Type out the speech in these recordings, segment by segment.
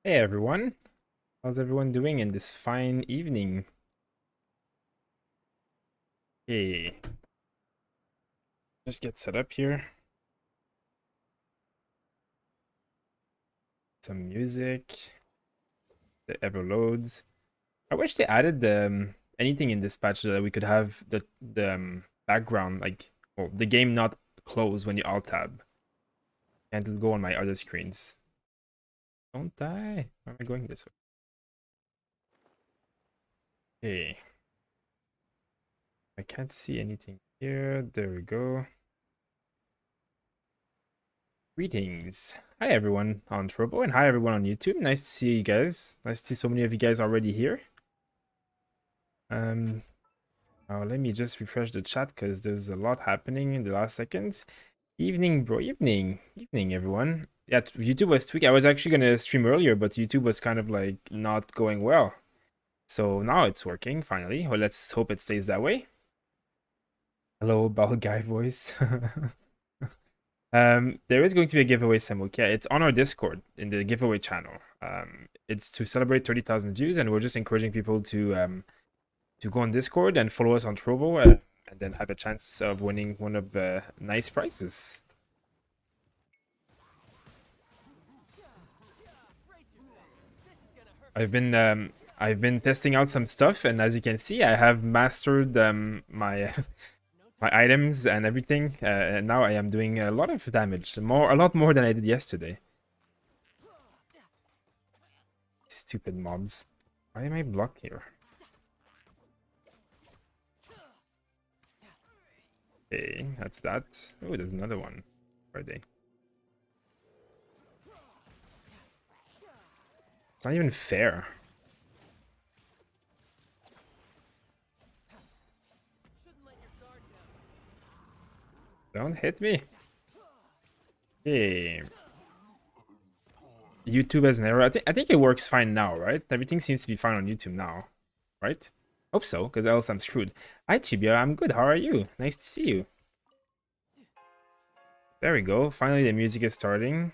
Hey everyone, how's everyone doing in this fine evening? Hey, just get set up here. Some music that ever loads. I wish they added anything in this patch so that we could have the background, like, well, the game not close when you alt tab. And it'll go on my other screens. Don't die. Why am I going this way? Okay. I can't see anything here. There we go. Greetings. Hi everyone on Trovo and hi everyone on YouTube. Nice to see you guys. Nice to see so many of you guys already here. Now let me just refresh the chat because there's a lot happening in the last seconds. Evening, bro. Evening, everyone. Yeah, YouTube was tweaking. I was actually gonna stream earlier, but YouTube was kind of like not going well. So now it's working finally. Well, let's hope it stays that way. Hello, bald guy voice. There is going to be a giveaway, Samuk. Yeah, it's on our Discord in the giveaway channel. It's to celebrate 30,000 views, and we're just encouraging people to go on Discord and follow us on Trovo, and then have a chance of winning one of the nice prizes. I've been testing out some stuff, and as you can see, I have mastered my my items and everything, and now I am doing a lot of damage, a lot more than I did yesterday. Stupid mobs. Why am I blocked here? Okay, that's that. Oh, there's another one. Where are they? It's not even fair. Don't hit me. Okay. YouTube has an error. I think it works fine now, right? Everything seems to be fine on YouTube now, right? Hope so, because else I'm screwed. Hi, Chibia. I'm good. How are you? Nice to see you. There we go. Finally, the music is starting.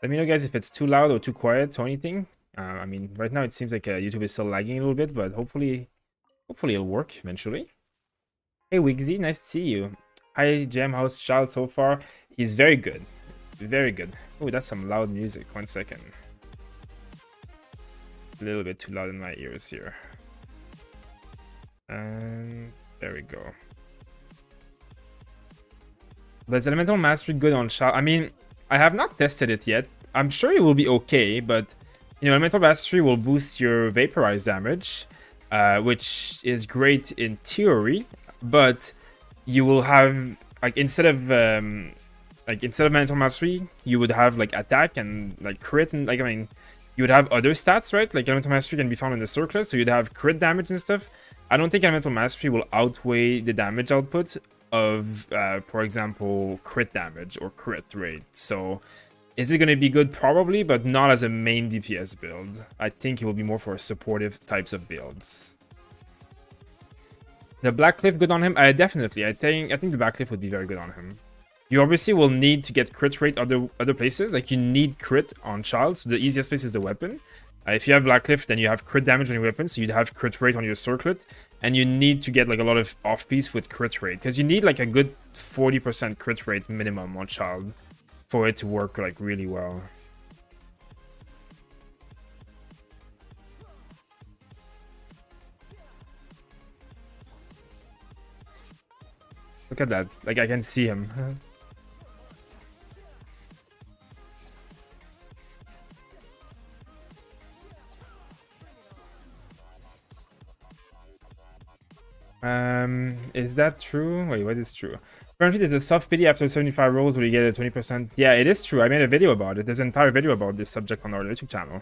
Let me know, guys, if it's too loud or too quiet or anything. I mean, right now it seems like YouTube is still lagging a little bit, but hopefully it'll work eventually. Hey, Wigsy, nice to see you. Hi, Jam, how's Child so far? He's very good. Very good. Oh, that's some loud music. 1 second. A little bit too loud in my ears here. And there we go. Does Elemental Mastery good on Child? I mean, I have not tested it yet. I'm sure it will be okay, but you know, Elemental Mastery will boost your Vaporize damage, which is great in theory, but you will have like instead of Elemental Mastery, you would have like attack and like crit, and like, I mean, you would have other stats, right? Like Elemental Mastery can be found in the circlet, so you'd have crit damage and stuff. I don't think Elemental Mastery will outweigh the damage output of, for example, crit damage or crit rate. So is it going to be good? Probably, but not as a main DPS build. I think it will be more for supportive types of builds. The Black Cliff good on him? Definitely. I think the Black Cliff would be very good on him. You obviously will need to get crit rate other places. Like, you need crit on Child, so the easiest place is the weapon. If you have Black Cliff, then you have crit damage on your weapon, so you'd have crit rate on your circlet. And you need to get like a lot of off-piece with crit rate, because you need like a good 40% crit rate minimum on Child for it to work like really well. Look at that. Like, I can see him. Is that true? Wait, what is true? Apparently there's a soft pity after 75 rolls where you get a 20%. Yeah, it is true. I made a video about it. There's an entire video about this subject on our YouTube channel.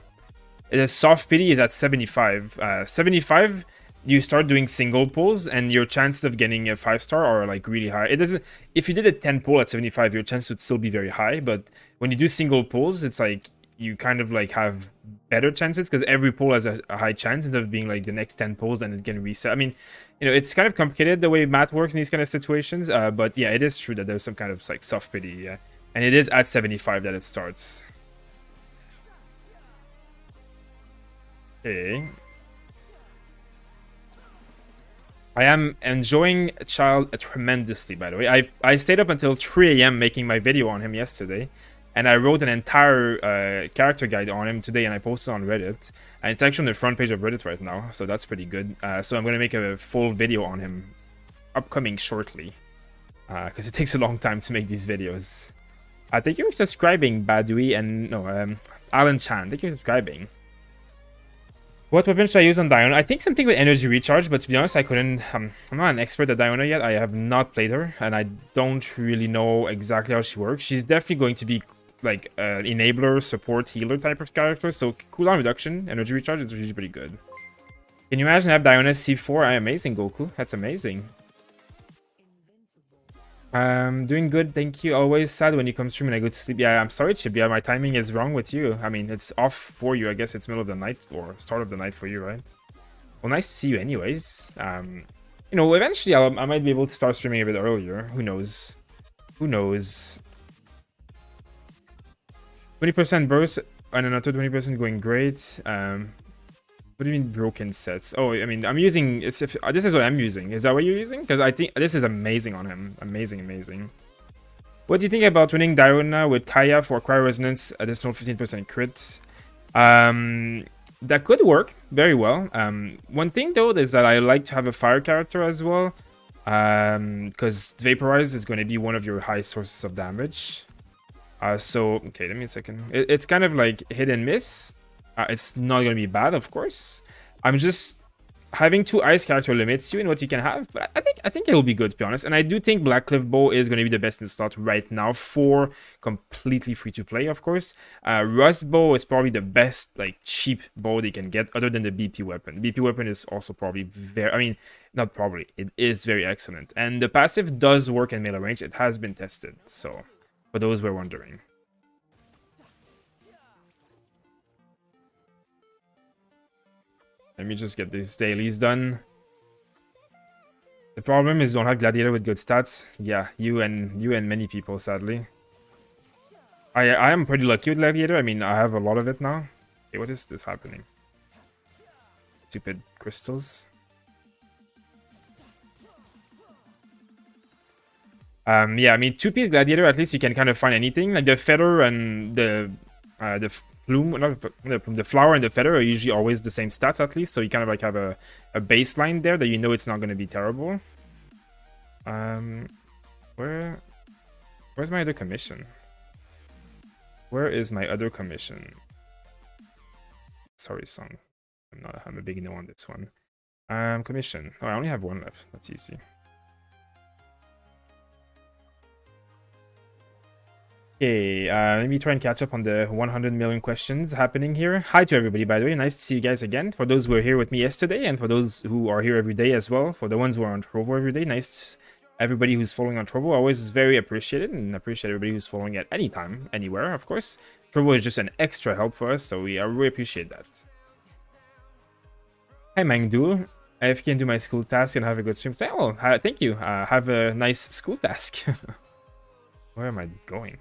The soft pity is at 75. 75, you start doing single pulls, and your chances of getting a 5-star are like really high. It doesn't. If you did a 10 pull at 75, your chance would still be very high. But when you do single pulls, it's like you kind of like have better chances because every pull has a high chance instead of being like the next 10 pulls and it can reset. I mean, you know, it's kind of complicated the way math works in these kind of situations. But yeah, it is true that there's some kind of like soft pity. Yeah, and it is at 75 that it starts. Okay. I am enjoying Child tremendously, by the way. I stayed up until 3 a.m. making my video on him yesterday. And I wrote an entire character guide on him today, and I posted on Reddit. And it's actually on the front page of Reddit right now, so that's pretty good. So I'm going to make a full video on him upcoming shortly. Because it takes a long time to make these videos. Thank you for subscribing, Badui, and no, Alan Chan. Thank you for subscribing. What weapon should I use on Diona? I think something with energy recharge, but to be honest, I couldn't. I'm not an expert at Diona yet. I have not played her, and I don't really know exactly how she works. She's definitely going to be like an enabler, support, healer type of character. So cooldown reduction, energy recharge is usually pretty good. Can you imagine have Diona C4? Amazing, Goku. That's amazing. Doing good, thank you. Always sad when you come stream and I go to sleep. Yeah, I'm sorry, Chib. Yeah, my timing is wrong with you. I mean, it's off for you. I guess it's middle of the night or start of the night for you, right? Well, nice to see you anyways. You know, eventually I might be able to start streaming a bit earlier. Who knows? Who knows? 20% burst and another 20% going great. What do you mean broken sets? Oh, I mean, I'm using... this is what I'm using. Is that what you're using? Because I think this is amazing on him. Amazing, amazing. What do you think about winning Diona with Kaya for Cryo Resonance, additional 15% crit? That could work very well. One thing, though, is that I like to have a fire character as well. Because Vaporize is going to be one of your high sources of damage. So, okay, let me a second. It's kind of like hit and miss. It's not going to be bad, of course. I'm just having 2 ice character limits you in what you can have, but I think it'll be good, to be honest. And I do think Blackcliff Bow is going to be the best in slot right now for completely free to play, of course. Rust Bow is probably the best like cheap bow they can get, other than the BP weapon. BP weapon is also probably very, I mean, not probably, it is very excellent. And the passive does work in melee range. It has been tested, so for those who are wondering. Let me just get these dailies done. The problem is you don't have Gladiator with good stats. Yeah, you and many people, sadly. I am pretty lucky with Gladiator. I mean, I have a lot of it now. Okay, what is this happening? Stupid crystals. Yeah, I mean, 2-piece Gladiator, at least you can kind of find anything. Like the feather and the plume, not the flower and the feather are usually always the same stats, at least, so you kind of like have a baseline there that you know it's not going to be terrible. Where's my other commission? Where is my other commission? Sorry, song. I'm a big no on this one. Commission. Oh, I only have 1 left. That's easy. Okay, let me try and catch up on the 100 million questions happening here. Hi to everybody, by the way. Nice to see you guys again. For those who were here with me yesterday, and for those who are here every day as well. For the ones who are on Trovo every day, nice. Everybody who's following on Trovo, always very appreciated, and appreciate everybody who's following at any time, anywhere, of course. Trovo is just an extra help for us, so we really appreciate that. Hi, Mangdul. If you can do my school task and have a good stream. Well, thank you. Have a nice school task. Where am I going?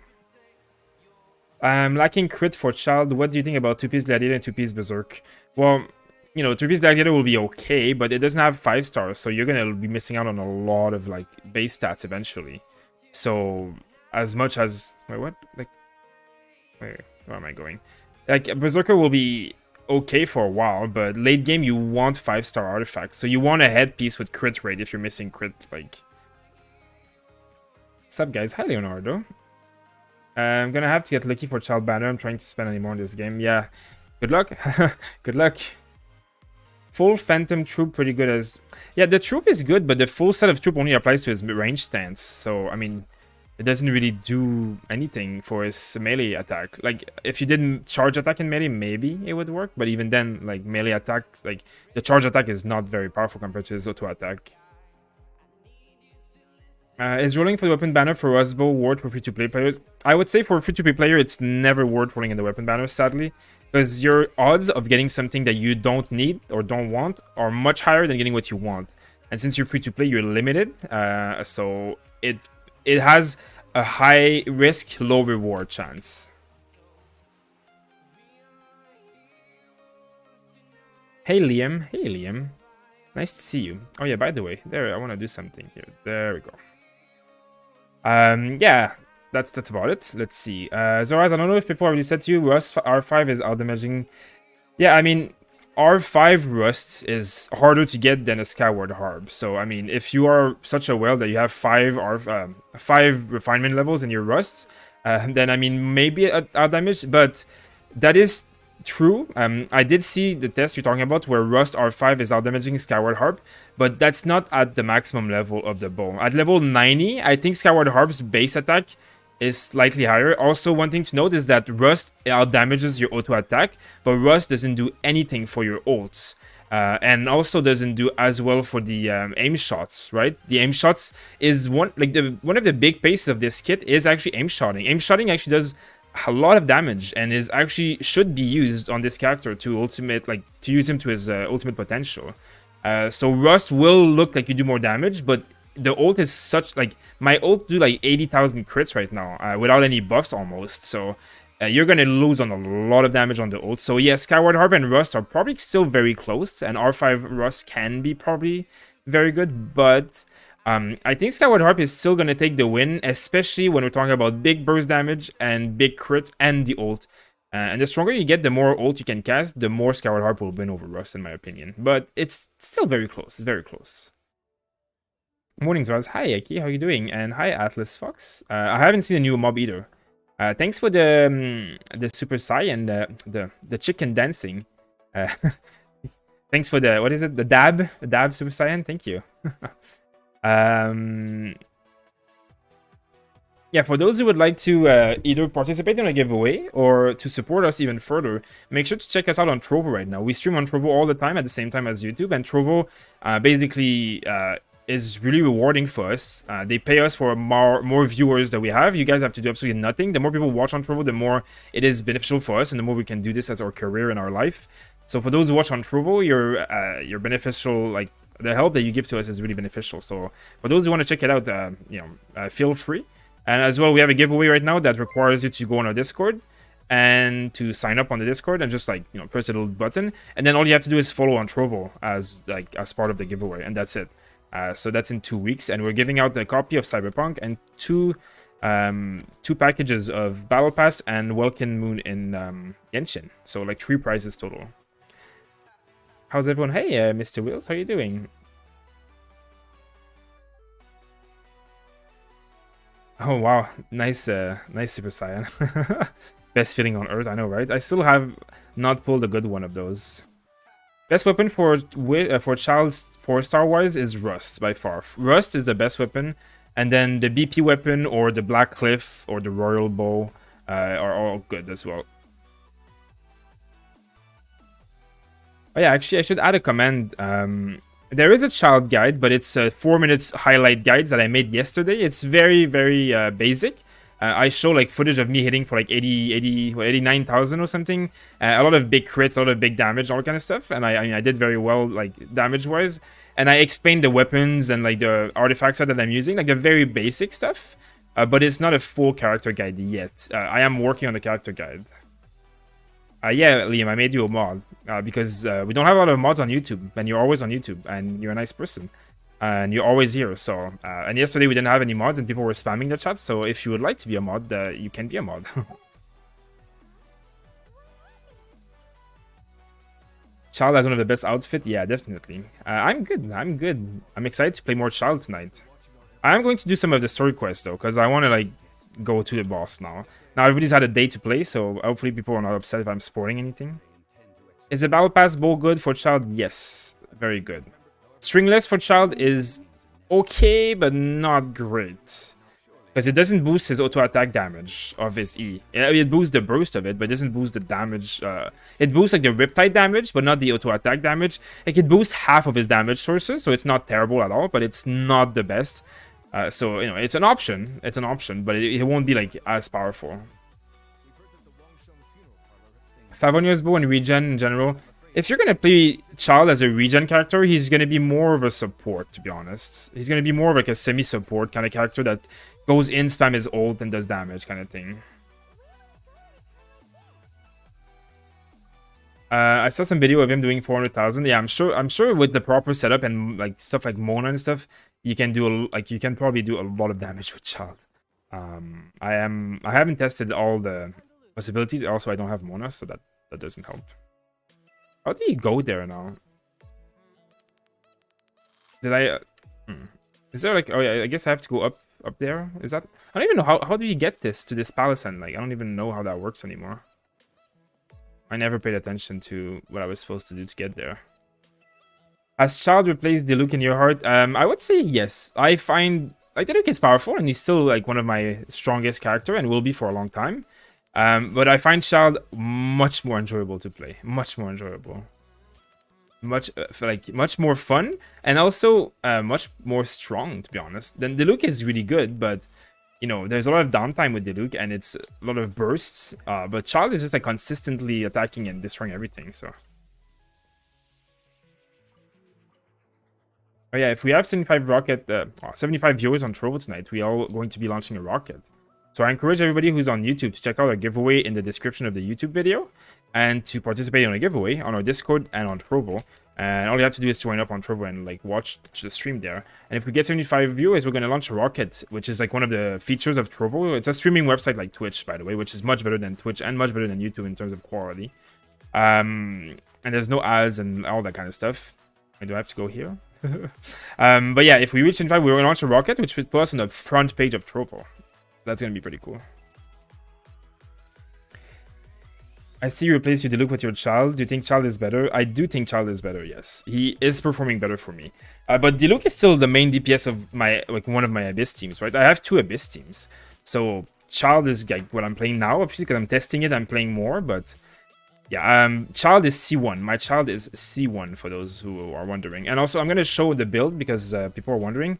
Lacking crit for Child. What do you think about 2-piece Gladiator and 2-piece Berserk? Well, you know, 3-piece Gladiator will be okay, but it doesn't have 5 stars, so you're gonna be missing out on a lot of like base stats eventually. So as much as what? Like, where am I going? Like Berserker will be okay for a while, but late game you want 5-star artifacts, so you want a headpiece with crit rate if you're missing crit. Like, what's up, guys? Hi, Leonardo. I'm gonna have to get lucky for Child banner. I'm trying to spend any more in this game. Yeah, good luck. Good luck. Full Phantom Troop, pretty good as... Yeah, the Troop is good, but the full set of Troop only applies to his range stance. So, I mean, it doesn't really do anything for his melee attack. Like, if you didn't charge attack in melee, maybe it would work. But even then, like, melee attacks, like, the charge attack is not very powerful compared to his auto attack. Is rolling for the weapon banner for Rustbow worth for free-to-play players? I would say for a free-to-play player, it's never worth rolling in the weapon banner, sadly. Because your odds of getting something that you don't need or don't want are much higher than getting what you want. And since you're free-to-play, you're limited. So it has a high risk, low reward chance. Hey Liam. Hey Liam. Nice to see you. Oh yeah, by the way, there I want to do something here. There we go. Yeah, that's about it. Let's see. Zoraz, I don't know if people already said to you, Rust R5 is out-damaging. Yeah, I mean, R5 Rust is harder to get than a Skyward Harp. So, I mean, if you are such a whale that you have five refinement levels in your Rusts, then, I mean, maybe out-damaged, but that is true. I did see the test you're talking about where Rust R5 is out-damaging Skyward Harp, but that's not at the maximum level of the bow. At level 90, I think Skyward Harp's base attack is slightly higher. Also, one thing to note is that Rust out-damages your auto attack, but Rust doesn't do anything for your ults. And also doesn't do as well for the aim shots, right? The aim shots is one of the big pieces of this kit is actually aim shotting. Aim shotting actually does a lot of damage and is actually should be used on this character to use him to his ultimate potential. So Rust will look like you do more damage, but the ult is such my ult do like 80,000 crits right now without any buffs almost. So you're gonna lose on a lot of damage on the ult. So yeah, Skyward Harp and Rust are probably still very close, and R5 Rust can be probably very good, but I think Skyward Harp is still going to take the win, especially when we're talking about big burst damage and big crits and the ult. And the stronger you get, the more ult you can cast, the more Skyward Harp will win over Rust, in my opinion. But it's still very close. Very close. Morning, Zraz. Hi, Aki. How are you doing? And hi, Atlas Fox. I haven't seen a new mob either. Thanks for the Super Sai and the chicken dancing. Thanks for the, what is it? The dab Super Saiyan. Thank you. Yeah, for those who would like to either participate in a giveaway or to support us even further, make sure to check us out on Trovo right now. We stream on Trovo all the time at the same time as YouTube, and Trovo basically is really rewarding for us. They pay us for more viewers that we have. You guys have to do absolutely nothing. The more people watch on Trovo, the more it is beneficial for us, and the more we can do this as our career and our life. So for those who watch on Trovo, you're beneficial, like, the help that you give to us is really beneficial. So for those who want to check it out, feel free. And as well, we have a giveaway right now that requires you to go on our Discord and to sign up on the Discord and just press the little button. And then all you have to do is follow on Trovo as part of the giveaway, and that's it. So that's in 2 weeks, and we're giving out a copy of Cyberpunk and two packages of Battle Pass and Welkin Moon in Genshin. So 3 prizes total. How's everyone? Hey, Mr. Wills, how you doing? Oh wow, nice nice Super Saiyan. Best feeling on Earth, I know, right? I still have not pulled a good one of those. Best weapon for Child's 4-star wise is Rust by far. Rust is the best weapon, and then the BP weapon or the Black Cliff or the Royal Bow are all good as well. Oh yeah, actually, I should add a command. There is a child guide, but it's 4 minutes highlight guides that I made yesterday. It's very, very basic. I show footage of me hitting for 89,000 or something. A lot of big crits, a lot of big damage, all kind of stuff. And I did very well, damage-wise. And I explained the weapons and the artifacts that I'm using, the very basic stuff. But it's not a full character guide yet. I am working on the character guide. Yeah, Liam, I made you a mod because we don't have a lot of mods on YouTube, and you're always on YouTube, and you're a nice person, and you're always here. So, and yesterday we didn't have any mods, and people were spamming the chat. So, if you would like to be a mod, you can be a mod. Child has one of the best outfits. Yeah, definitely. I'm good. I'm good. I'm excited to play more Child tonight. I'm going to do some of the story quests though, because I want to go to the boss now. Now everybody's had a day to play, so hopefully people are not upset if I'm spoiling anything. Is the Battle Pass bow good for Child? Yes, very good. Stringless for Child is okay, but not great. Because it doesn't boost his auto-attack damage of his E. It boosts the burst of it, but it doesn't boost the damage. It boosts the Riptide damage, but not the auto-attack damage. It boosts half of his damage sources, so it's not terrible at all, but it's not the best. So, it's an option. It's an option, but it won't be, as powerful. Favonia's bow and regen in general. If you're going to play Child as a regen character, he's going to be more of a support, to be honest. He's going to be more of a semi-support kind of character that goes in, spam his ult, and does damage kind of thing. I saw some video of him doing 400,000. Yeah, I'm sure with the proper setup and like stuff like Mona and stuff, you can do you can probably do a lot of damage with Child. I haven't tested all the possibilities. Also, I don't have Mona, so that doesn't help. How do you go there now? Did I? Is there like? Oh yeah, I guess I have to go up there. Is that? I don't even know how do you get to this palace, and like I don't even know how that works anymore. I never paid attention to what I was supposed to do to get there. Has Child replaced Diluc in your heart? I would say yes. I find like Diluc is powerful and he's still like one of my strongest character and will be for a long time. But I find Child much more enjoyable to play. Much more enjoyable. Much more fun and also much more strong, to be honest. Then Diluc is really good, but you know, there's a lot of downtime with Diluc and it's a lot of bursts. But Child is just like consistently attacking and destroying everything, so. Oh yeah, if we have 75 viewers on Trovo tonight, we are going to be launching a rocket. So I encourage everybody who's on YouTube to check out our giveaway in the description of the YouTube video and to participate in a giveaway on our Discord and on Trovo. And all you have to do is join up on Trovo and like watch the stream there. And if we get 75 viewers, we're going to launch a rocket, which is like one of the features of Trovo. It's a streaming website like Twitch, by the way, which is much better than Twitch and much better than YouTube in terms of quality. And there's no ads and all that kind of stuff. Do I have to go here? But yeah, if we reach 75, we're going to launch a rocket, which will put us on the front page of Trovo. That's going to be pretty cool. I see you replace your Diluc with your Child. Do you think Child is better? I do think Child is better, yes. He is performing better for me. But Diluc is still the main DPS of my one of my Abyss teams, right? I have 2 Abyss teams. So Child is like what I'm playing now. Obviously, because I'm testing it, I'm playing more. But yeah, Child is C1. My Child is C1 for those who are wondering. And also, I'm going to show the build because people are wondering.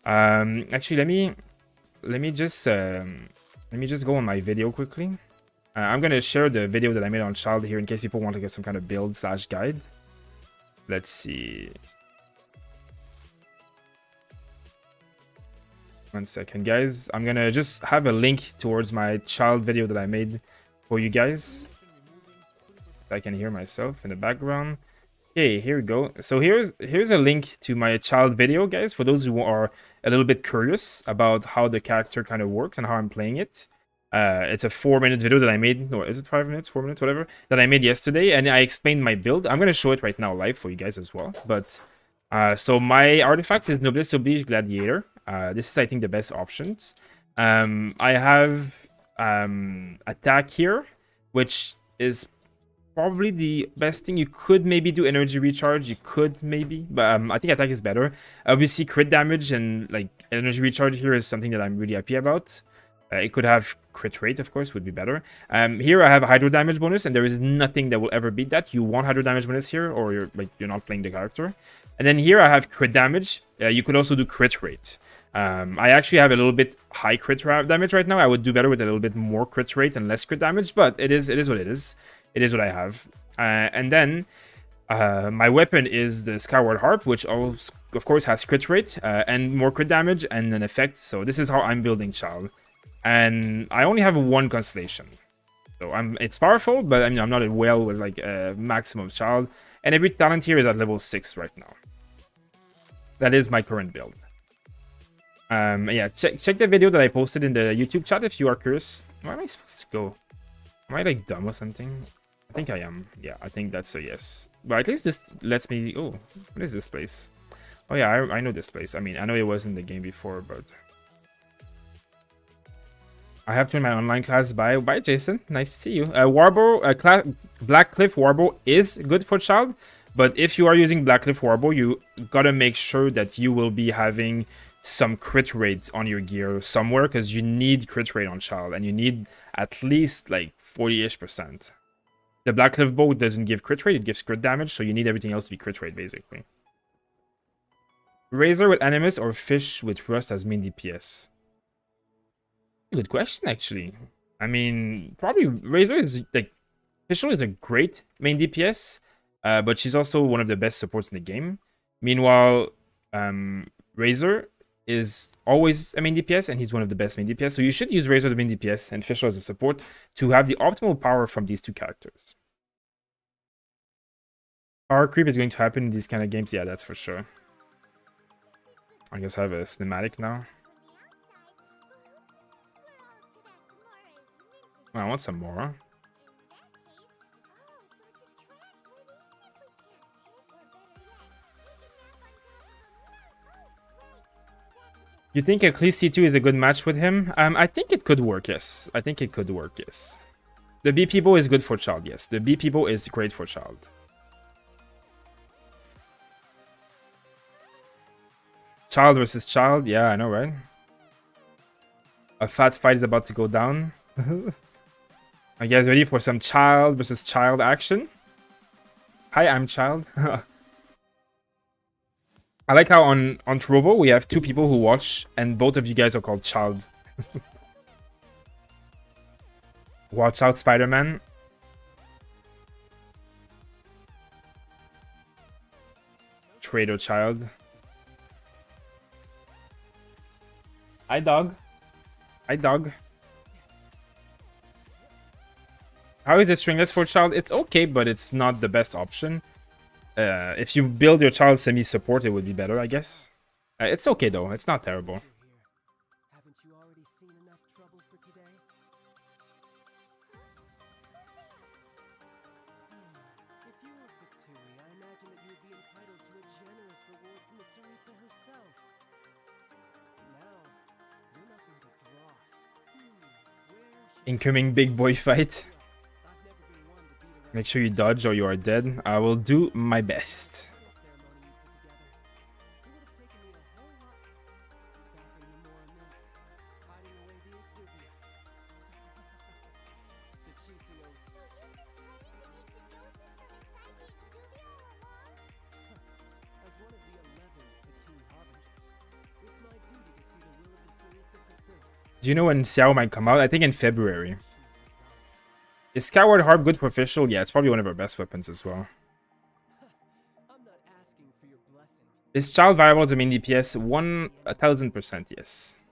Actually, let me just go on my video quickly. I'm gonna share the video that I made on Child here in case people want to get some kind of build / guide. Let's see. 1 second, guys. I'm gonna just have a link towards my Child video that I made for you guys. I can hear myself in the background. Okay, here we go. So here's a link to my Child video, guys, for those who are a little bit curious about how the character kind of works and how I'm playing it. It's a 4-minute video that I made, or is it 5 minutes, 4 minutes, whatever, that I made yesterday, and I explained my build. I'm gonna show it right now live for you guys as well. But so my artifacts is Noblesse Oblige Gladiator. This is, I think, the best options. I have attack here, which is probably the best thing. You could maybe do energy recharge. You could maybe, but I think attack is better. Obviously, crit damage and like energy recharge here is something that I'm really happy about. It could have crit rate, of course, would be better. Here I have a hydro damage bonus, and there is nothing that will ever beat that. You want hydro damage bonus here, or you're not playing the character. And then here I have crit damage. You could also do crit rate. I actually have a little bit high crit damage right now. I would do better with a little bit more crit rate and less crit damage, but it is what it is. It is what I have. And then my weapon is the Skyward Harp, which also, of course, has crit rate and more crit damage and an effect. So this is how I'm building Child. And I only have 1 constellation. So it's powerful, but I mean, I'm not a whale with like a maximum Child. And every talent here is at level 6 right now. That is my current build. Yeah, check the video that I posted in the YouTube chat if you are curious. Where am I supposed to go? Am I like dumb or something? I think I am. Yeah, I think that's a yes. But at least this lets me... Oh, what is this place? Oh yeah, I know this place. I mean, I know it was in the game before, but... I have joined my online class. Bye, Jason. Nice to see you. Black Cliff Warbow is good for Child, but if you are using Black Cliff Warbow, you gotta make sure that you will be having some crit rate on your gear somewhere, because you need crit rate on Child, and you need at least like 40-ish%. The Black Cliff Bow doesn't give crit rate, it gives crit damage, so you need everything else to be crit rate, basically. Razor with Animus or Fish with Rust as main DPS? Good question, actually. I mean, probably Razor is like... Fischl is a great main DPS, but she's also one of the best supports in the game. Meanwhile, Razor is always a main DPS, and he's one of the best main DPS. So you should use Razor as a main DPS and Fischl as a support to have the optimal power from these 2 characters. Power creep is going to happen in these kind of games. Yeah, that's for sure. I guess I have a cinematic now. Oh, I want some more. You think Eccles C2 is a good match with him? I think it could work, yes. I think it could work, yes. The B people is good for Child, yes. The B people is great for Child. Child versus Child, yeah, I know, right? A fat fight is about to go down. Are you guys ready for some Child versus Child action? Hi, I'm Child. I like how on Trovo we have 2 people who watch, and both of you guys are called Child. Watch out, Spider-Man. Traitor Child. Hi, dog. Hi, dog. How is it stringless for Child? It's okay, but it's not the best option. If you build your Child semi-support, it would be better, I guess. It's okay, though. It's not terrible. Haven't you already seen enough trouble for today? If you were Fatui, I imagine that you would be entitled to a generous reward from the Tsaritsa herself. Now, you're nothing but dross. Incoming big boy fight. Make sure you dodge or you are dead. I will do my best. Do you know when Xiao might come out? I think in February. Is Skyward Harp good for official? Yeah, it's probably one of our best weapons as well. Is Child viable to main DPS? 1000%, yes.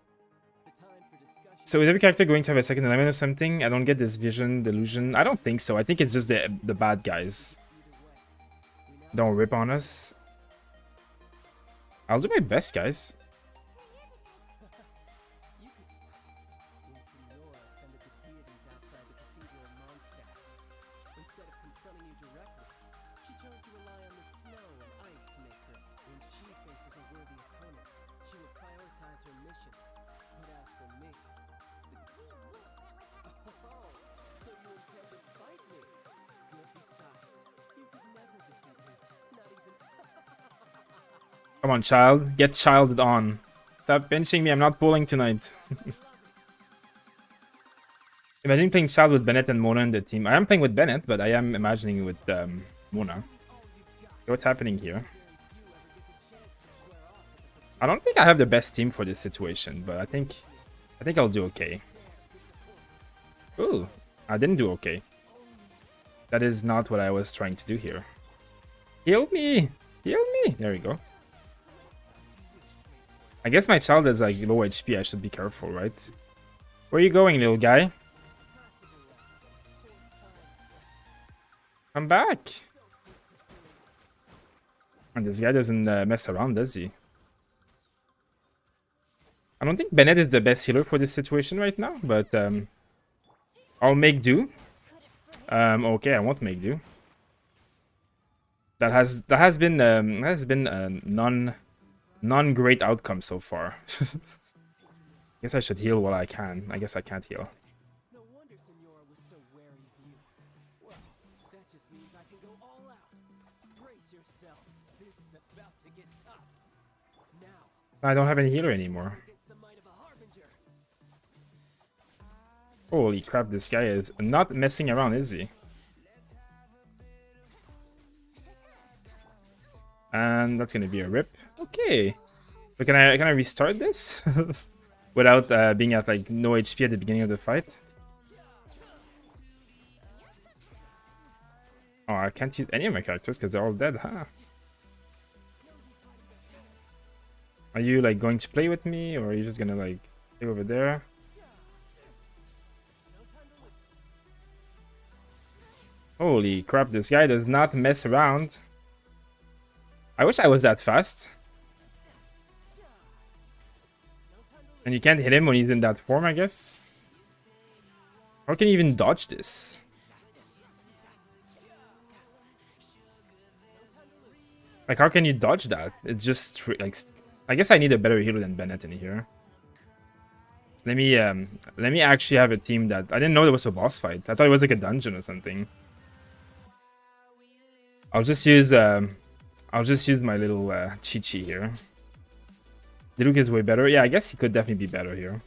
So is every character going to have a second element or something? I don't get this vision, delusion. I don't think so. I think it's just the bad guys. Don't rip on us. I'll do my best, guys. Come on, Child. Get Childed on. Stop benching me. I'm not pulling tonight. Imagine playing Child with Bennett and Mona in the team. I am playing with Bennett, but I am imagining with Mona. Okay, what's happening here? I don't think I have the best team for this situation, but I think I'll do okay. Ooh, I didn't do okay. That is not what I was trying to do here. Heal me! Heal me! There we go. I guess my Child is like low HP. I should be careful, right? Where are you going, little guy? Come back! And this guy doesn't mess around, does he? I don't think Bennett is the best healer for this situation right now, but I'll make do. Okay, I won't make do. That has been a non-great outcome so far. Guess I should heal while I can. I guess I can't heal. No wonder Senora was so wary of you. Well, that just means I can go all out. Brace yourself. This is about to get tough. Now, I don't have any healer anymore. against the might of a harbinger. Holy crap, this guy is not messing around, is he? And that's gonna be a rip. Okay. But can I restart this? Without being at like no HP at the beginning of the fight? Oh, I can't use any of my characters because they're all dead, huh? Are you like going to play with me, or are you just gonna like stay over there? Holy crap, this guy does not mess around. I wish I was that fast. And you can't hit him when he's in that form, I guess. How can you even dodge this? Like, how can you dodge that? It's just like, I guess I need a better healer than Bennett in here. Let me actually have a team that I didn't know there was a boss fight. I thought it was like a dungeon or something. I'll just use my little Chi-Chi here. Diluc is way better. Yeah, I guess he could definitely be better here.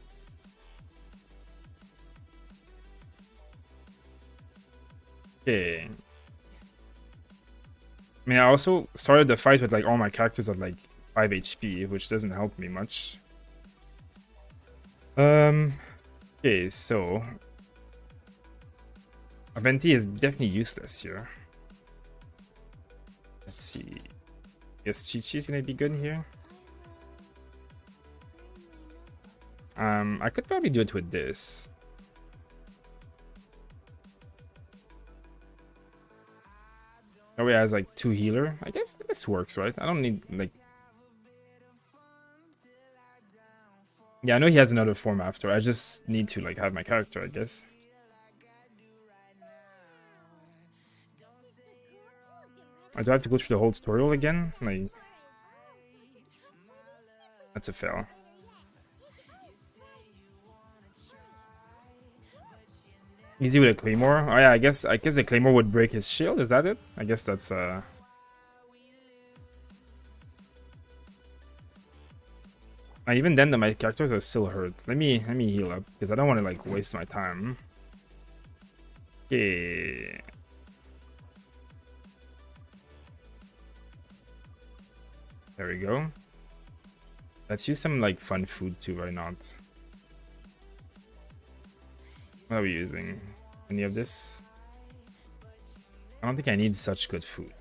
Okay. I mean, I also started the fight with like all my characters at like 5 HP, which doesn't help me much. Okay, so Aventi is definitely useless here. Let's see. I guess Chi-Chi is gonna be good here. I could probably do it with this. Oh, he has like 2 healer. I guess this works, right? I don't need like. Yeah, I know he has another form after. I just need to like have my character, I guess. I do have to go through the whole tutorial again. Like, that's a fail. Easy with a claymore. Oh yeah, I guess a claymore would break his shield. Is that it? I guess that's even then, my characters are still hurt. Let me heal up because I don't want to like waste my time. Okay. There we go. Let's use some like fun food too. Why not? What are we using? Any of this? I don't think I need such good food.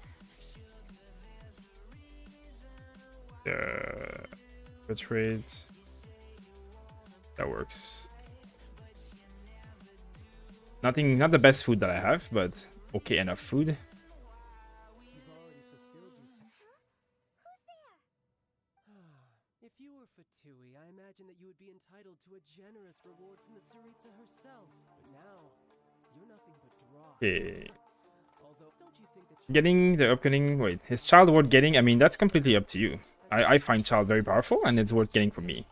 Bit rate. That works. Not the best food that I have, but okay enough food. If you were Fatui, I imagine that you would be entitled to a generous reward from the Tsaritsa herself. But now, you're nothing but dross. Okay. Although, don't you think that Getting the upcoming... Wait, his child worth getting? I mean, that's completely up to you. I find child very powerful, and it's worth getting for me.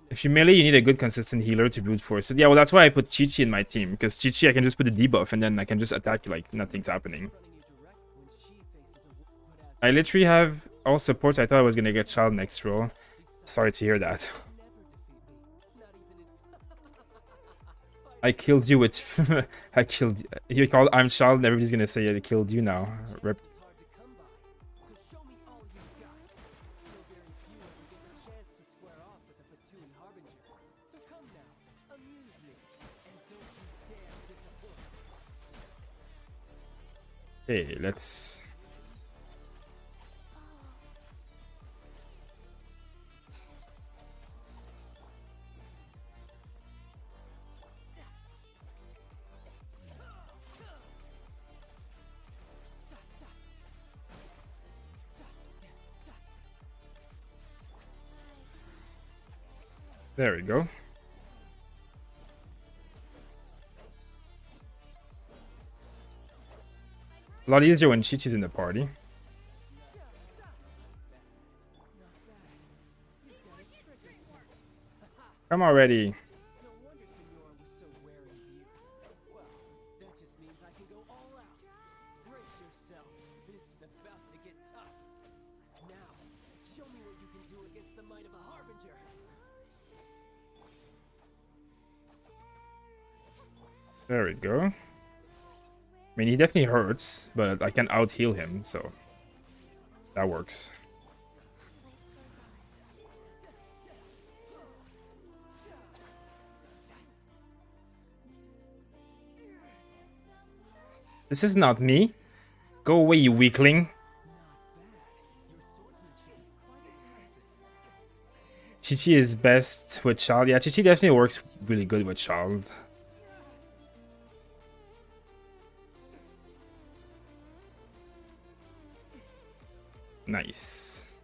If you melee, you need a good consistent healer to brute force it. Yeah, well, that's why I put Chi-Chi in my team. Because Chi-Chi, I can just put a debuff, and then I can just attack like nothing's happening. I literally have all supports. I thought I was going to get child next roll. Sorry to hear that. I killed you with... I killed... You called I'm child, and everybody's going to say I killed you now. Rip. Okay, let's... There we go. A lot easier when Chi-Chi's in the party. Come already. There we go. I mean, he definitely hurts, but I can out-heal him, so that works. This is not me. Go away, you weakling. Chi-Chi is best with Child. Yeah, Chi-Chi definitely works really good with Child. Nice.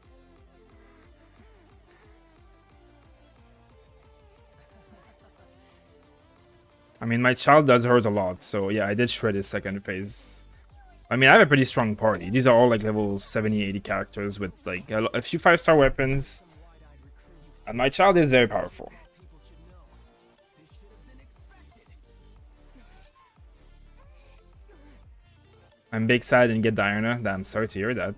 I mean, my child does hurt a lot, so yeah, I did shred his second phase. I mean, I have a pretty strong party. These are all like level 70, 80 characters with like a few 5-star weapons. And my child is very powerful. I'm big sad I didn't get Diana. I'm sorry to hear that.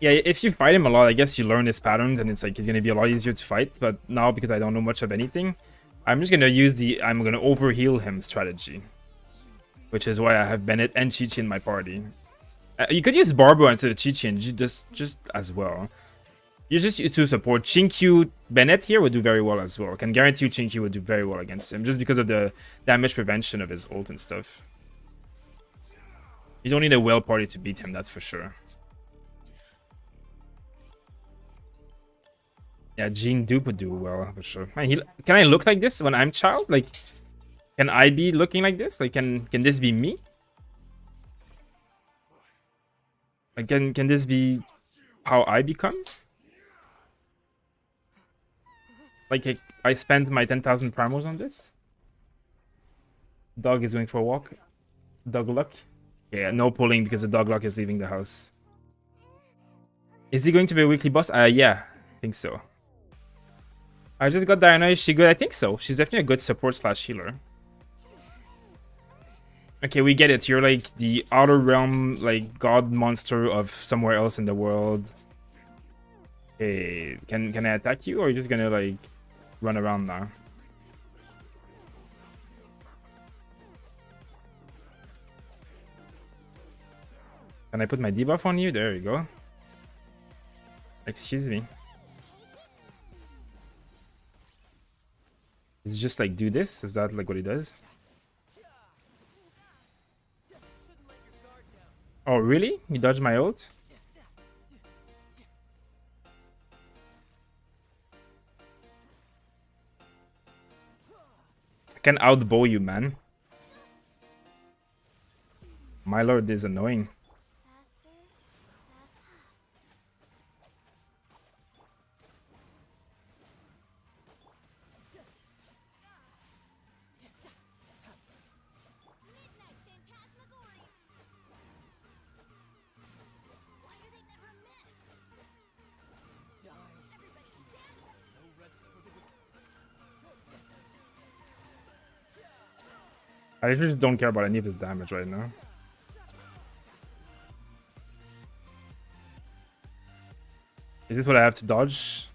Yeah, if you fight him a lot, I guess you learn his patterns and it's like he's gonna be a lot easier to fight. But now, because I don't know much of anything, I'm just gonna use the I'm gonna overheal him strategy. Which is why I have Bennett and Chi-Chi in my party. You could use Barbara instead of Chi-Chi and just as well. You just use to support. Chinkyu Bennett here would do very well as well. Can guarantee you Chinkyu would do very well against him just because of the damage prevention of his ult and stuff. You don't need a well party to beat him, that's for sure. Yeah, Jean Dupe would do well for sure. Man, can I look like this when I'm child? Like, can I be looking like this? Like, can this be me? Like, can this be how I become? Like, I spent my 10,000 primos on this. Dog is going for a walk. Dog luck. Yeah, no pulling because the dog luck is leaving the house. Is he going to be a weekly boss? Yeah, I think so. I just got Diana. Is she good? I think so. She's definitely a good support slash healer. Okay, we get it. You're like the outer realm, like god monster of somewhere else in the world. Okay, can I attack you, or are you just gonna like run around now? Can I put my debuff on you? There you go. Excuse me. It's just like do this? Is that like what he does? Oh, really? You dodged my ult? I can outbow you, man. My lord is annoying. I just don't care about any of his damage right now. Is this what I have to dodge?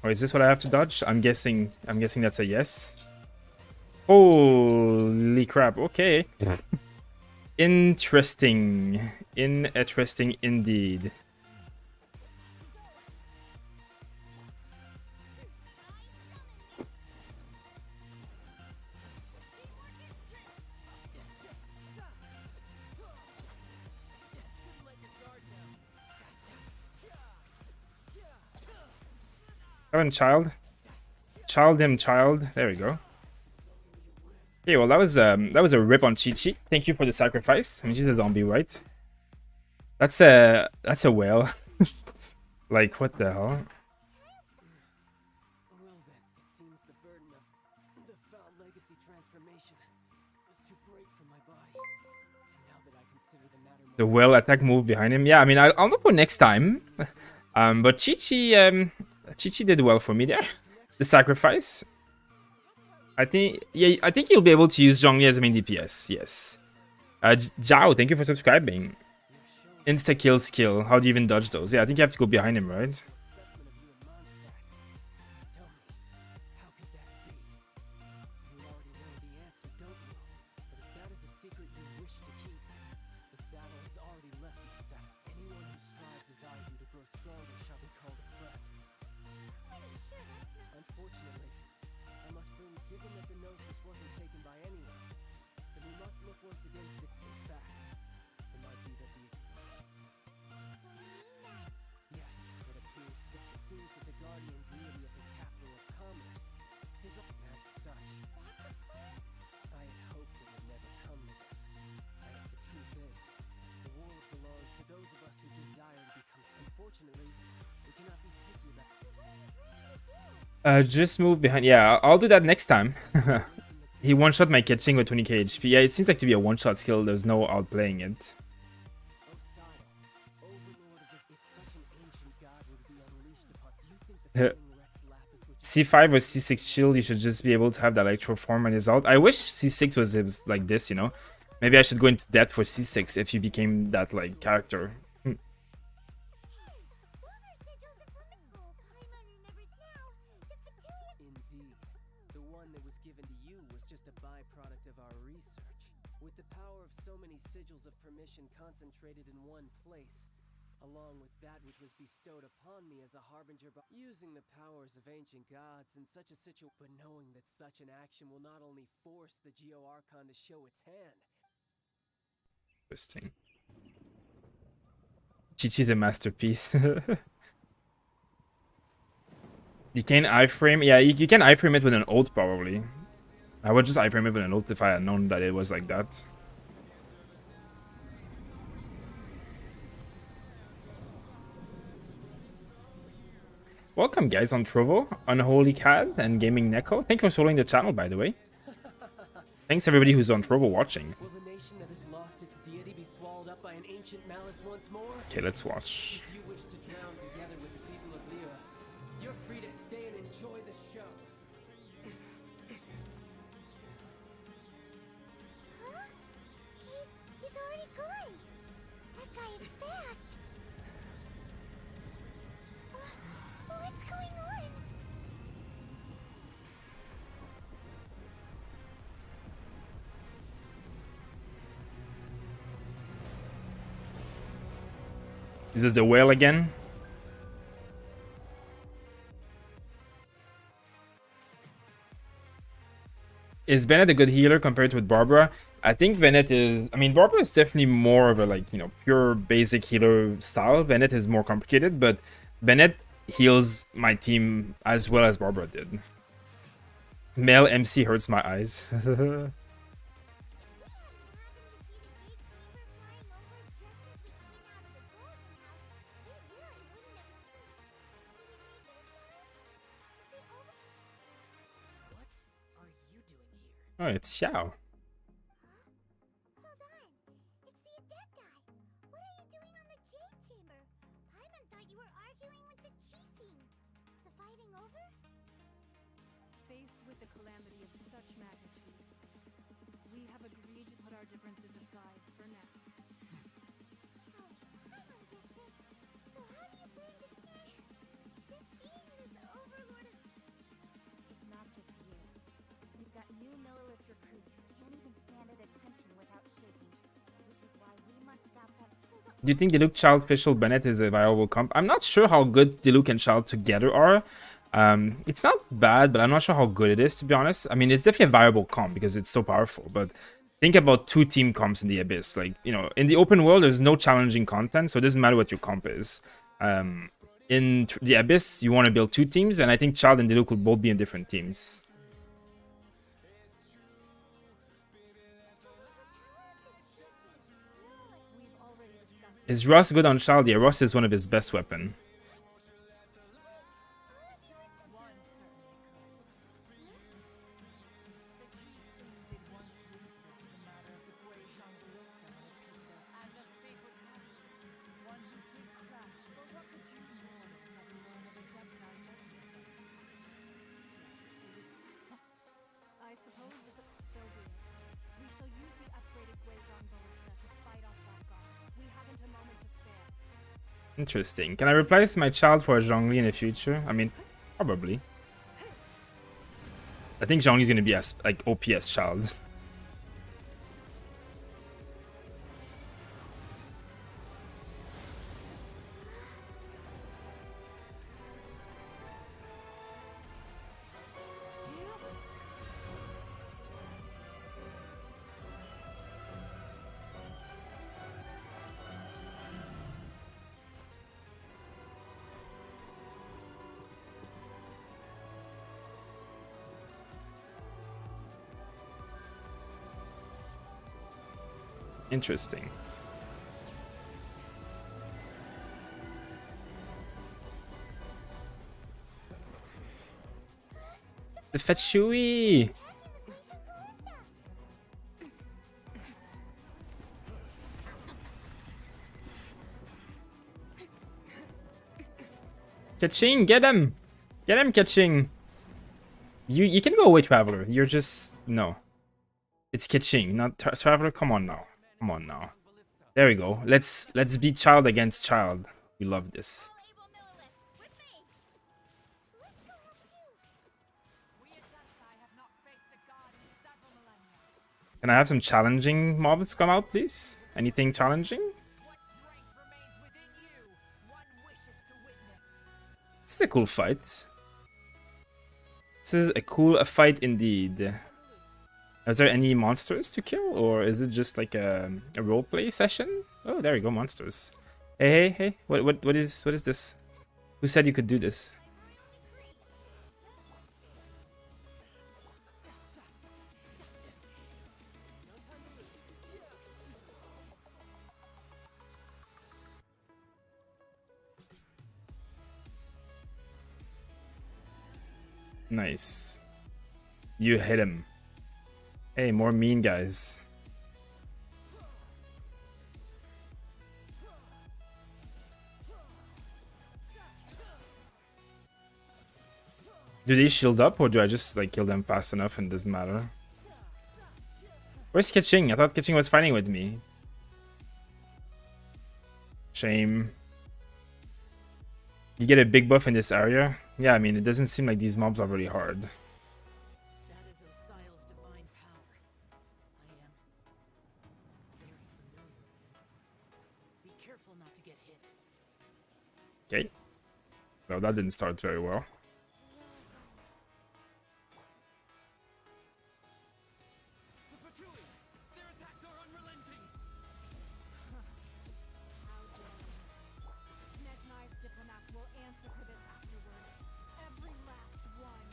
Or is this what I have to dodge? I'm guessing that's a yes. Holy crap, okay. Interesting. Interesting indeed. Come on, child. Child him, child. There we go. Okay, well that was a rip on Chi-Chi. Thank you for the sacrifice. I mean, she's a zombie, right? That's a whale. Like, what the hell? Well then, it seems the burden of the foul legacy transformation was too great for my body. And now that I consider the matter The whale attack move behind him. Yeah, I mean, I'll look for next time. But Chi-Chi did well for me there. The sacrifice. I think you'll be able to use Zhongli as a main DPS. Yes. Zhao, thank you for subscribing. Insta kill skill. How do you even dodge those? Yeah, I think you have to go behind him, right? desire to become. Unfortunately, we cannot be picky about. Just move behind. Yeah, I'll do that next time. He one-shot my catching with 20k HP. Yeah, it seems like to be a one-shot skill. There's no outplaying it. C5 or C6 shield, you should just be able to have the electro form on his ult. I wish C6 was like this, you know. Maybe I should go into depth for C6 if you became that like character. Indeed. The one that was given to you was just a byproduct of our research. With the power of so many sigils of permission concentrated in one place, along with that which was bestowed upon me as a harbinger by using the powers of ancient gods in such a situation, but knowing that such an action will not only force the Geo Archon to show its hand. Interesting. Chi-Chi's a masterpiece. You can iframe, yeah, you can iframe it with an ult probably. I would just iframe it with an ult if I had known that it was like that. Welcome guys on Trovo, Unholy Cat, and Gaming Neko. Thank you for following the channel, by the way. Thanks everybody who's on Trovo watching. Will the nation that has lost its deity be swallowed up by an ancient malice once more? Okay, let's watch. If you wish to drown together with the people of Lyra, you're free to stay and enjoy the show. Huh? He's already gone. That guy is fast. What's going on? Is this the whale again? Is Bennett a good healer compared with Barbara? I think Bennett is... I mean, Barbara is definitely more of a, like, you know, pure basic healer style. Bennett is more complicated, but Bennett heals my team as well as Barbara did. Male MC hurts my eyes. What are you doing here? Oh, it's Xiao. Hold on. It's the adept guy. What are you doing on the Jade Chamber? Hyman thought you were arguing with the Chi scene. Is the fighting over? Faced with the calamity of such magnitude, we have agreed to put our differences aside for now. Oh, Hyman gets it. So how do you plan to... This scene, this overlord of... It's not just you. We've got new Millilith recruits who can't even stand at attention without shaking, which is why we must stop that. Do you think Diluc, Child, Fischl, Bennett is a viable comp? I'm not sure how good Diluc and Child together are. It's not bad, but I'm not sure how good it is, to be honest. I mean, it's definitely a viable comp because it's so powerful, but think about two team comps in the Abyss. Like, you know, in the open world, there's no challenging content, so it doesn't matter what your comp is. In the Abyss, you want to build two teams, and I think Child and Diluc will both be in different teams. Is Ross good on Child? Yeah, Ross is one of his best weapons. I suppose this is so weird. We shall use the upgraded Guizhong ballista to fight off that god. We haven't a moment to spare. Interesting. Can I replace my Child for a Zhongli in the future? I mean, probably. I think Zhongli's gonna be as like OP as Child. Interesting. The Fetchui! Kaching, get him! Get him, Kaching! You can go away, Traveler. You're just... No. It's Kaching, not Traveler. Come on now. Come on now. There we go. Let's beat child against child. We love this. Can I have some challenging mobs come out, please? Anything challenging? This is a cool fight. This is a cool fight indeed. Is there any monsters to kill, or is it just like a roleplay session? Oh, there you go, monsters. Hey! What is this? Who said you could do this? Nice. You hit him. Hey, more mean guys. Do they shield up, or do I just like kill them fast enough and it doesn't matter? Where's Kaching? I thought Kaching was fighting with me. Shame. You get a big buff in this area? Yeah, I mean, it doesn't seem like these mobs are really hard. That is Osial's divine power. I am very familiar with it. Be careful not to get hit. Okay. Well, that didn't start very well. The Fatui! Their attacks are unrelenting! How dare you. Nezhnai's diplomats will answer for this afterward. Every last one.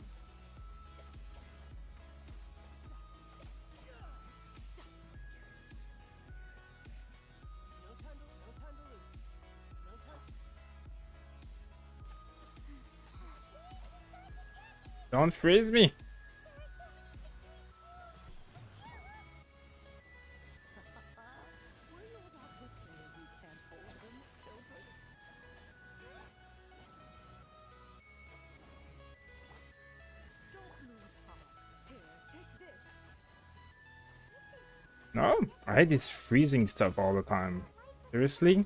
No time to lose. No time. Don't freeze me. Were you about to say you can't hold them, children? Don't lose heart. Here, take this. No, I hate this freezing stuff all the time. Seriously?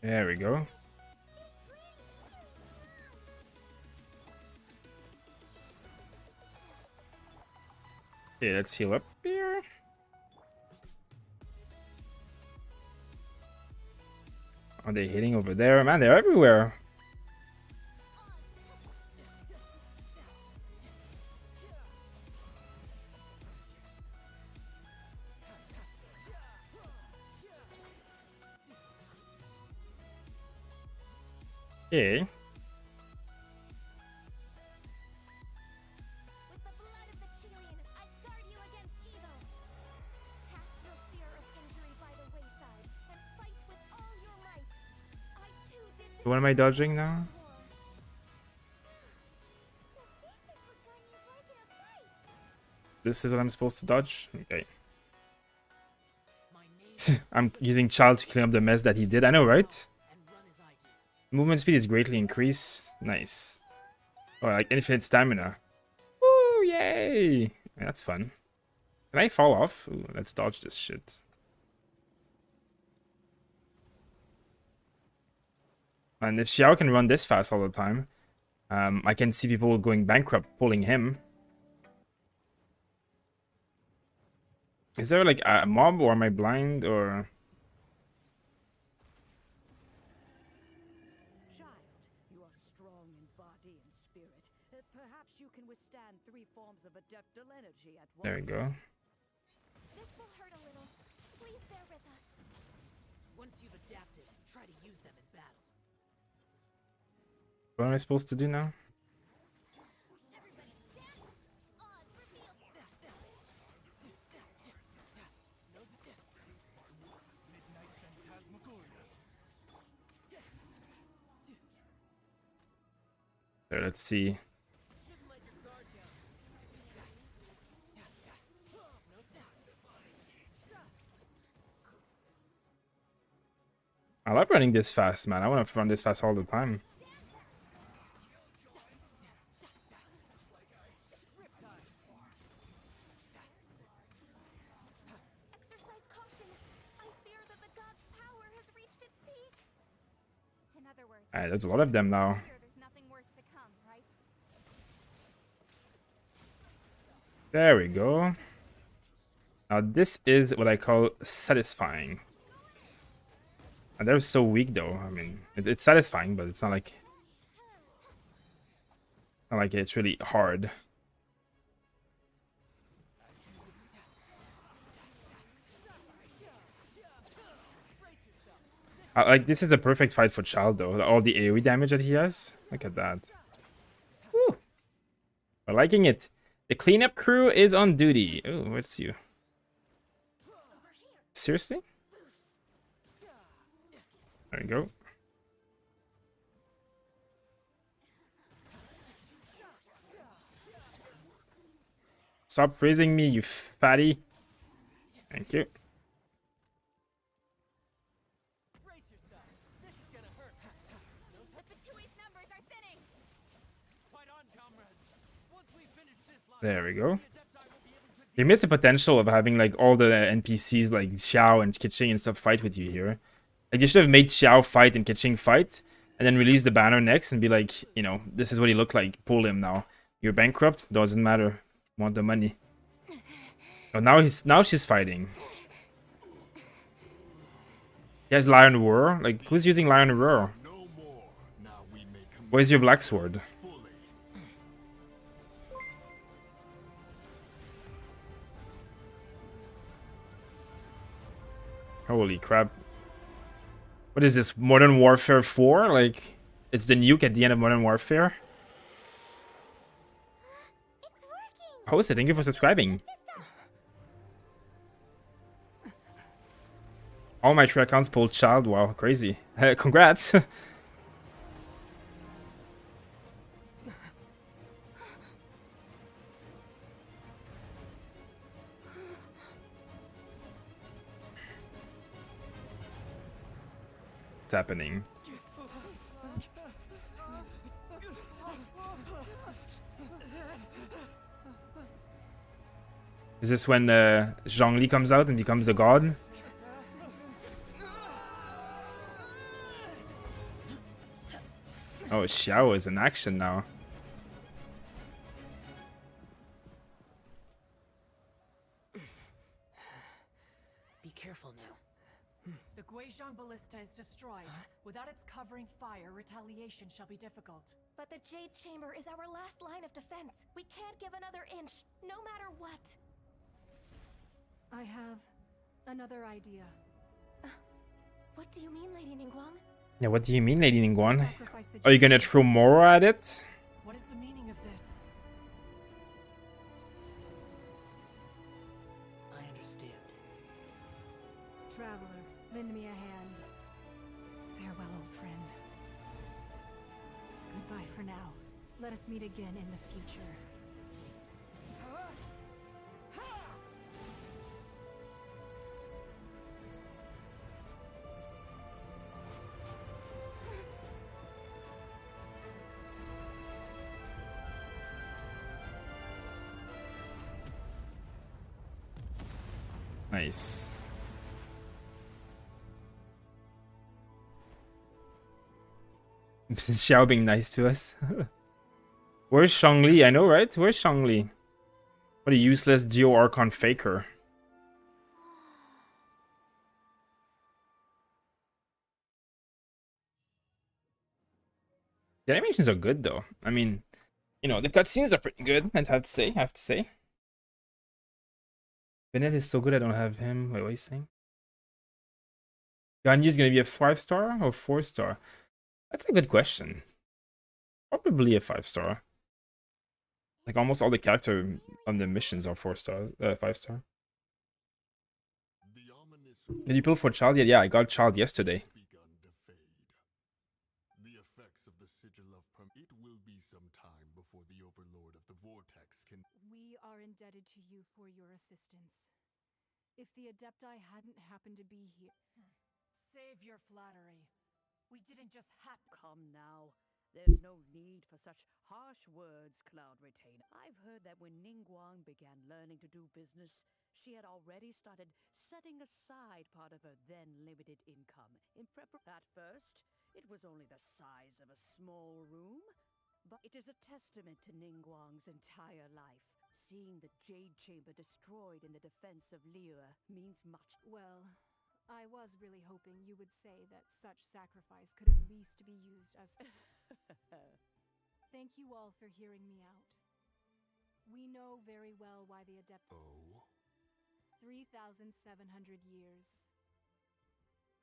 There we go. Okay, let's heal up here. Are they hitting over there? Man, they're everywhere. Okay. With the blood of the Chilean, I guard you against evil. Cast your fear of injury by the wayside and fight with all your might. I too did this What am I dodging now? war. This is what I'm supposed to dodge? Okay. My name I'm using Child to clean up the mess that he did. I know, right? and run as I do. Movement speed is greatly increased. Nice. Oh, like infinite stamina. Woo, yay! Yeah, that's fun. Can I fall off? Ooh, let's dodge this shit. And if Xiao can run this fast all the time, I can see people going bankrupt pulling him. Is there like a mob, or am I blind, or... Child, you are strong in body and spirit. Perhaps you can withstand 3 forms of adeptal energy at once. There we go. This will hurt a little. Please bear with us. Once you've adapted, try to use them in battle. What am I supposed to do now? Everybody stand. Oz, reveal. There, let's see. I love running this fast, man. I want to run this fast all the time. Exercise caution. I fear that the god's power has reached its peak. In other words, Alright, there's a lot of them now. fear there's nothing worse to come, right? There we go. Now this is what I call satisfying. And they're so weak though. I mean, it's satisfying, but it's not like it's really hard. Like this is a perfect fight for Child though. All the AoE damage that he has. Look at that. Woo. I'm liking it. The cleanup crew is on duty. Oh, what's you? Seriously? There we go. Stop freezing me, you fatty. Thank you. There we go. You miss the potential of having like all the NPCs like Xiao and Keqing and stuff fight with you here. Like you should have made Xiao fight and Keqing fight, and then release the banner next and be like, you know, this is what he looked like. Pull him now. You're bankrupt. Doesn't matter. Want the money. Oh, now she's fighting. He has Lion Roar. Like who's using Lion Roar? Where's your black sword? Holy crap. What is this? Modern Warfare 4? Like, it's the nuke at the end of Modern Warfare? It's working! Host, thank you for subscribing. All my 3 accounts pulled Child. Wow, crazy. Congrats. What's happening? Is this when Zhongli comes out and becomes the god? Oh, Xiao is in action now. Be careful now. The Guizhong ballista is destroyed. Without its covering fire, retaliation shall be difficult. But the Jade Chamber is our last line of defense. We can't give another inch, no matter what. I have another idea. What do you mean, Lady Ningguang? Yeah, what do you mean, Lady Ningguang? Sacrifice the Are you gonna throw more at it? What is the meaning of this? I understand. Traveler, lend me a hand. Farewell, old friend. Goodbye for now. Let us meet again in the future. Nice. Xiao being nice to us. Where's Shangli? I know, right? Where's Shangli? What a useless Geo Archon faker. The animations are good though. I mean, you know, the cutscenes are pretty good, I have to say. Bennett is so good I don't have him. Wait, what are you saying? Ganyu is gonna be a 5-star or 4-star? That's a good question. Probably a 5-star. Like almost all the character on the missions are 4-star, 5-star. Did you pull for Child yet? Yeah, I got Child yesterday. The effects of the sigil of it will be some indebted to you for your assistance. If the Adepti hadn't happened to be here... Save your flattery. We didn't just Come now. There's no need for such harsh words, Cloud Retain. I've heard that when Ningguang began learning to do business, she had already started setting aside part of her then limited income in At first, it was only the size of a small room, but it is a testament to Ningguang's entire life. Seeing the Jade Chamber destroyed in the defense of Liyue means much. Well, I was really hoping you would say that such sacrifice could at least be used as... Thank you all for hearing me out. We know very well why the Adept... 3,700 years.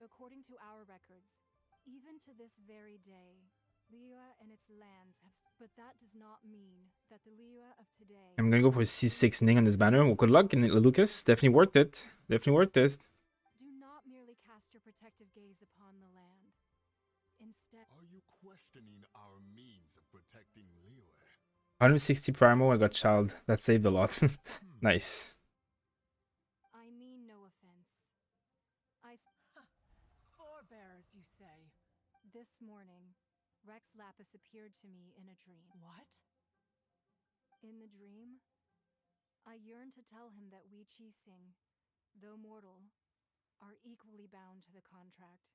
According to our records, even to this very day, Liyue and its lands have... But that does not mean that the Liyue of today... I'm gonna go for C6 Ning on this banner. Well, good luck, Lucas. Definitely worth it. Definitely worth it. Do not merely cast your protective gaze upon the land. Instead... Are you questioning our means of protecting Liyue? 160 Primal, I got Child. That saved a lot. Nice. I mean no offense. Forebears, you say? This morning, Rex Lapis appeared to me in a dream. What? In the dream, I yearned to tell him that we Qixing, though mortal, are equally bound to the contract.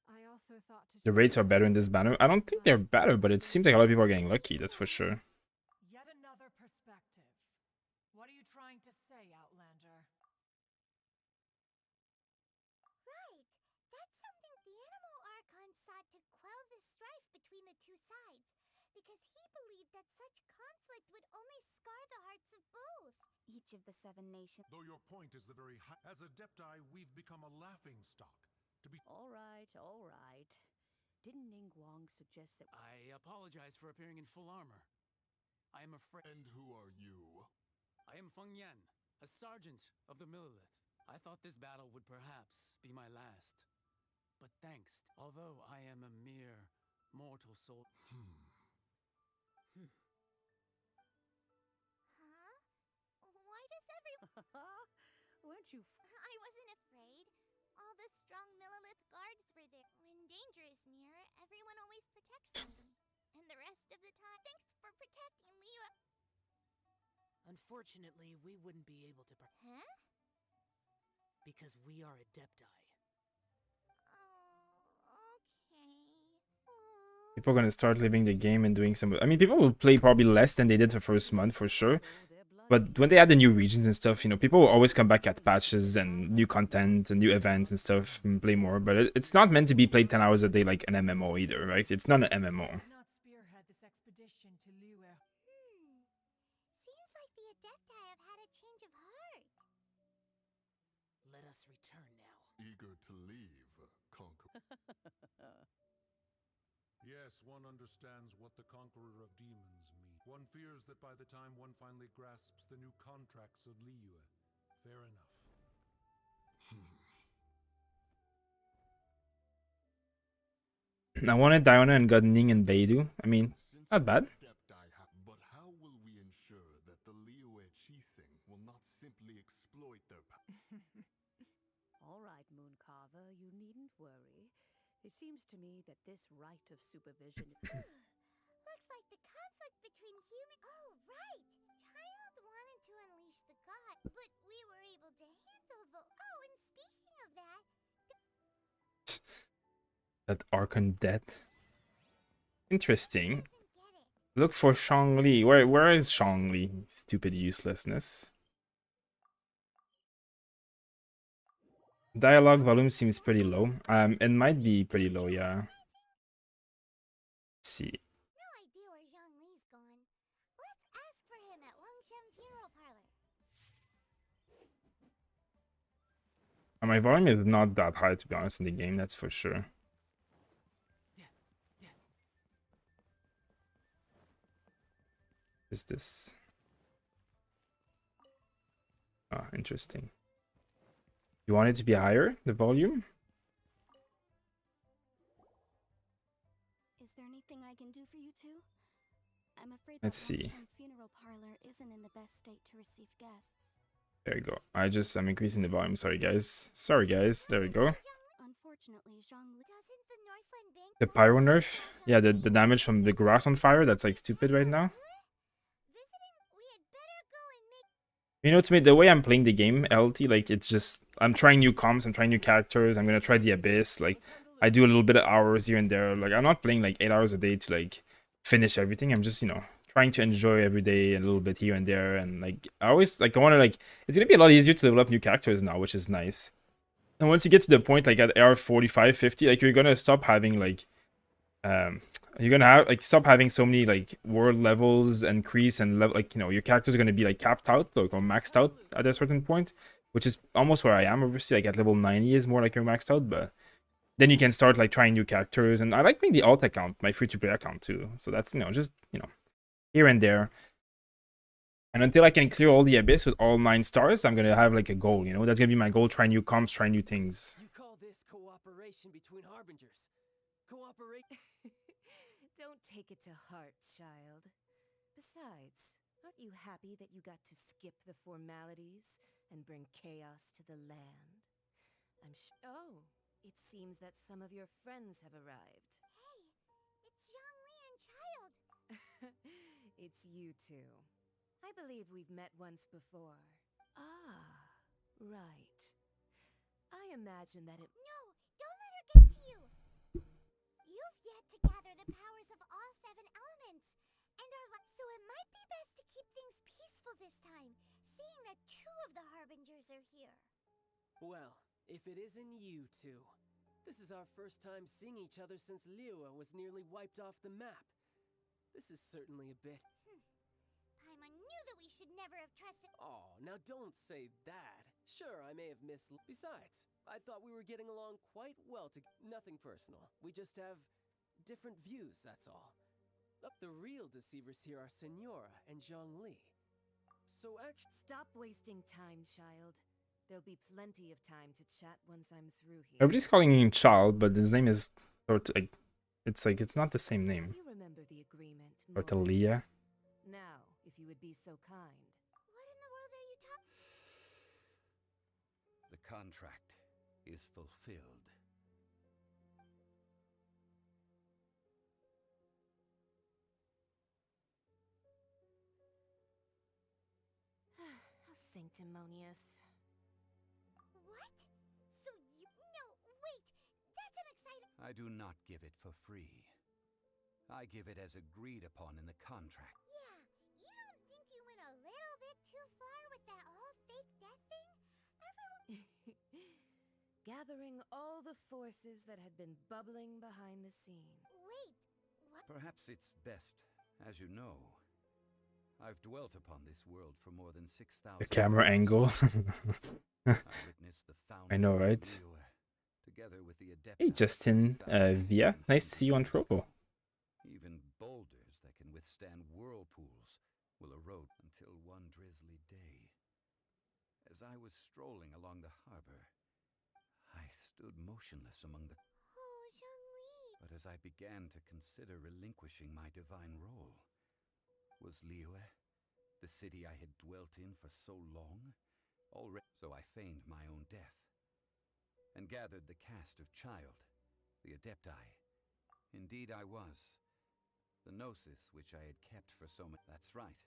I also thought to... The rates are better in this banner. I don't think they're better, but it seems like a lot of people are getting lucky, that's for sure. Yet another perspective. What are you trying to say, Outlander? Right. That's something the Animal Archon sought to quell the strife between the two sides, because he believed that such conflict would only scar the hearts of both. Each of the 7 nations. Though your point is the very high. As Adepti, we've become a laughing stock. To be All right, all right. Didn't Ningguang suggest that... I apologize for appearing in full armor. I am afraid... And who are you? I am Feng Yan, a sergeant of the Millilith. I thought this battle would perhaps be my last. But thanks, although I am a mere mortal soul... Huh? Why does everyone... Weren't you... I wasn't afraid. All the strong Millilith guards were there. When danger is near, everyone always protects me. And the rest of the time, thanks for protecting Liyue. Unfortunately, we wouldn't be able to Huh? because we are Adepti. Oh, okay. People are gonna start leaving the game and doing some... I mean, people will play probably less than they did the first month, for sure. But when they add the new regions and stuff, you know, people will always come back at patches and new content and new events and stuff and play more. But it's not meant to be played 10 hours a day like an MMO either, right? It's not an MMO. not spearhead this expedition to Liyue? Seems like the Adepti have had a change of heart. Let us return now. Eager to leave, Conqueror? Yes, one understands what the Conqueror of Demons means. One fears that by the time one finally grasps the new contracts of Liyue. Fair enough. I wanted Diona and got Ning and Beidou. I mean, not bad. But how will we ensure that the Liyue Qixing will not simply exploit their power? All right, Mooncarver, you needn't worry. It seems to me that this right of supervision... Looks like the conflict between human... Oh, right! Child wanted to unleash the god, but we were able to handle the... Oh, and speaking of that... That Archon death. Interesting. Doesn't get it. Look for Shangli. Where is Shangli? Stupid uselessness. Dialogue volume seems pretty low. It might be pretty low, yeah. Let's see. No idea where Zhang Li's gone. Let's ask for him at Wangshen Funeral Parlor. My volume is not that high, to be honest, in the game, that's for sure. What is this? Ah, interesting. You want it to be higher, the volume? Is there anything I can do for you two? I'm afraid Let's that see. Longsheng funeral parlor isn't in the best state to receive guests. There you go. I'm increasing the volume. Sorry, guys. Sorry, guys. There we go. Unfortunately, Zhongli Doesn't the Northland Bank The pyro nerf. Yeah, the damage from the grass on fire. That's like stupid right now. visiting? We had better go and make You know, to me, the way I'm playing the game, LT, like, it's just, I'm trying new comps, I'm trying new characters, I'm gonna try the Abyss, like, I do a little bit of hours here and there, like, I'm not playing, like, 8 hours a day to, like, finish everything, I'm just, you know, trying to enjoy every day a little bit here and there, and, like, I always, like, I wanna, like, it's gonna be a lot easier to level up new characters now, which is nice. And once you get to the point, like, at AR 45, 50, like, you're gonna stop having, like, you're gonna have like stop having so many like world levels increase and level, like, you know, your characters are gonna be like capped out, like, or maxed out at a certain point, which is almost where I am. Obviously, like at level 90 is more like you're maxed out, but then you can start like trying new characters. And I like playing the alt account, my free-to-play account too, so that's, you know, just, you know, here and there. And until I can clear all the Abyss with all 9 stars, I'm gonna have like a goal, you know, that's gonna be my goal. Try new comps, try new things. You call this cooperation between harbingers? Cooperate? Don't take it to heart, child. Besides, aren't you happy that you got to skip the formalities and bring chaos to the land? Oh, it seems that some of your friends have arrived. Hey, it's Zhongli and Child. It's you two. I believe we've met once before. Ah, right. I imagine that it... No, don't let her get to you. You've yet to gather the powers of all 7 elements, and so it might be best to keep things peaceful this time, seeing that 2 of the harbingers are here. Well, if it isn't you two. This is our first time seeing each other since Liyue was nearly wiped off the map. This is certainly a bit... Paimon knew that we should never have trusted... Oh, now don't say that. Sure, I may have missed... Besides, I thought we were getting along quite well to... Nothing personal. We just have different views, that's all. The real deceivers here are Senora and Zhongli. So actually... Stop wasting time, child. There'll be plenty of time to chat once I'm through here. Everybody's calling him Child, but his name is sort of like, it's not the same name. You remember the agreement, TARTAGLIA. Now, if you would be so kind. What in the world are you talking... The contract is fulfilled. How sanctimonious. What? So you... No, wait! That's an exciting... I do not give it for free. I give it as agreed upon in the contract. Yeah, you don't think you went a little bit too far with that whole fake death thing? Everyone... Gathering all the forces that had been bubbling behind the scenes. Wait, what? Perhaps it's best, as you know. I've dwelt upon this world for more than 6,000 The camera years. angle. I witnessed the I know, founding of right? Liyue, together with the Adepti, Hey, Justin, Via. Nice to see you on Trovo. Even boulders that can withstand whirlpools will erode until one drizzly day. As I was strolling along the harbor, I stood motionless among the... Oh, Zhongli. But as I began to consider relinquishing my divine role, was Liyue, the city I had dwelt in for so long, already... So I feigned my own death, and gathered the cast of Child, the Adepti. Indeed I was. The Gnosis which I had kept for so much... That's right.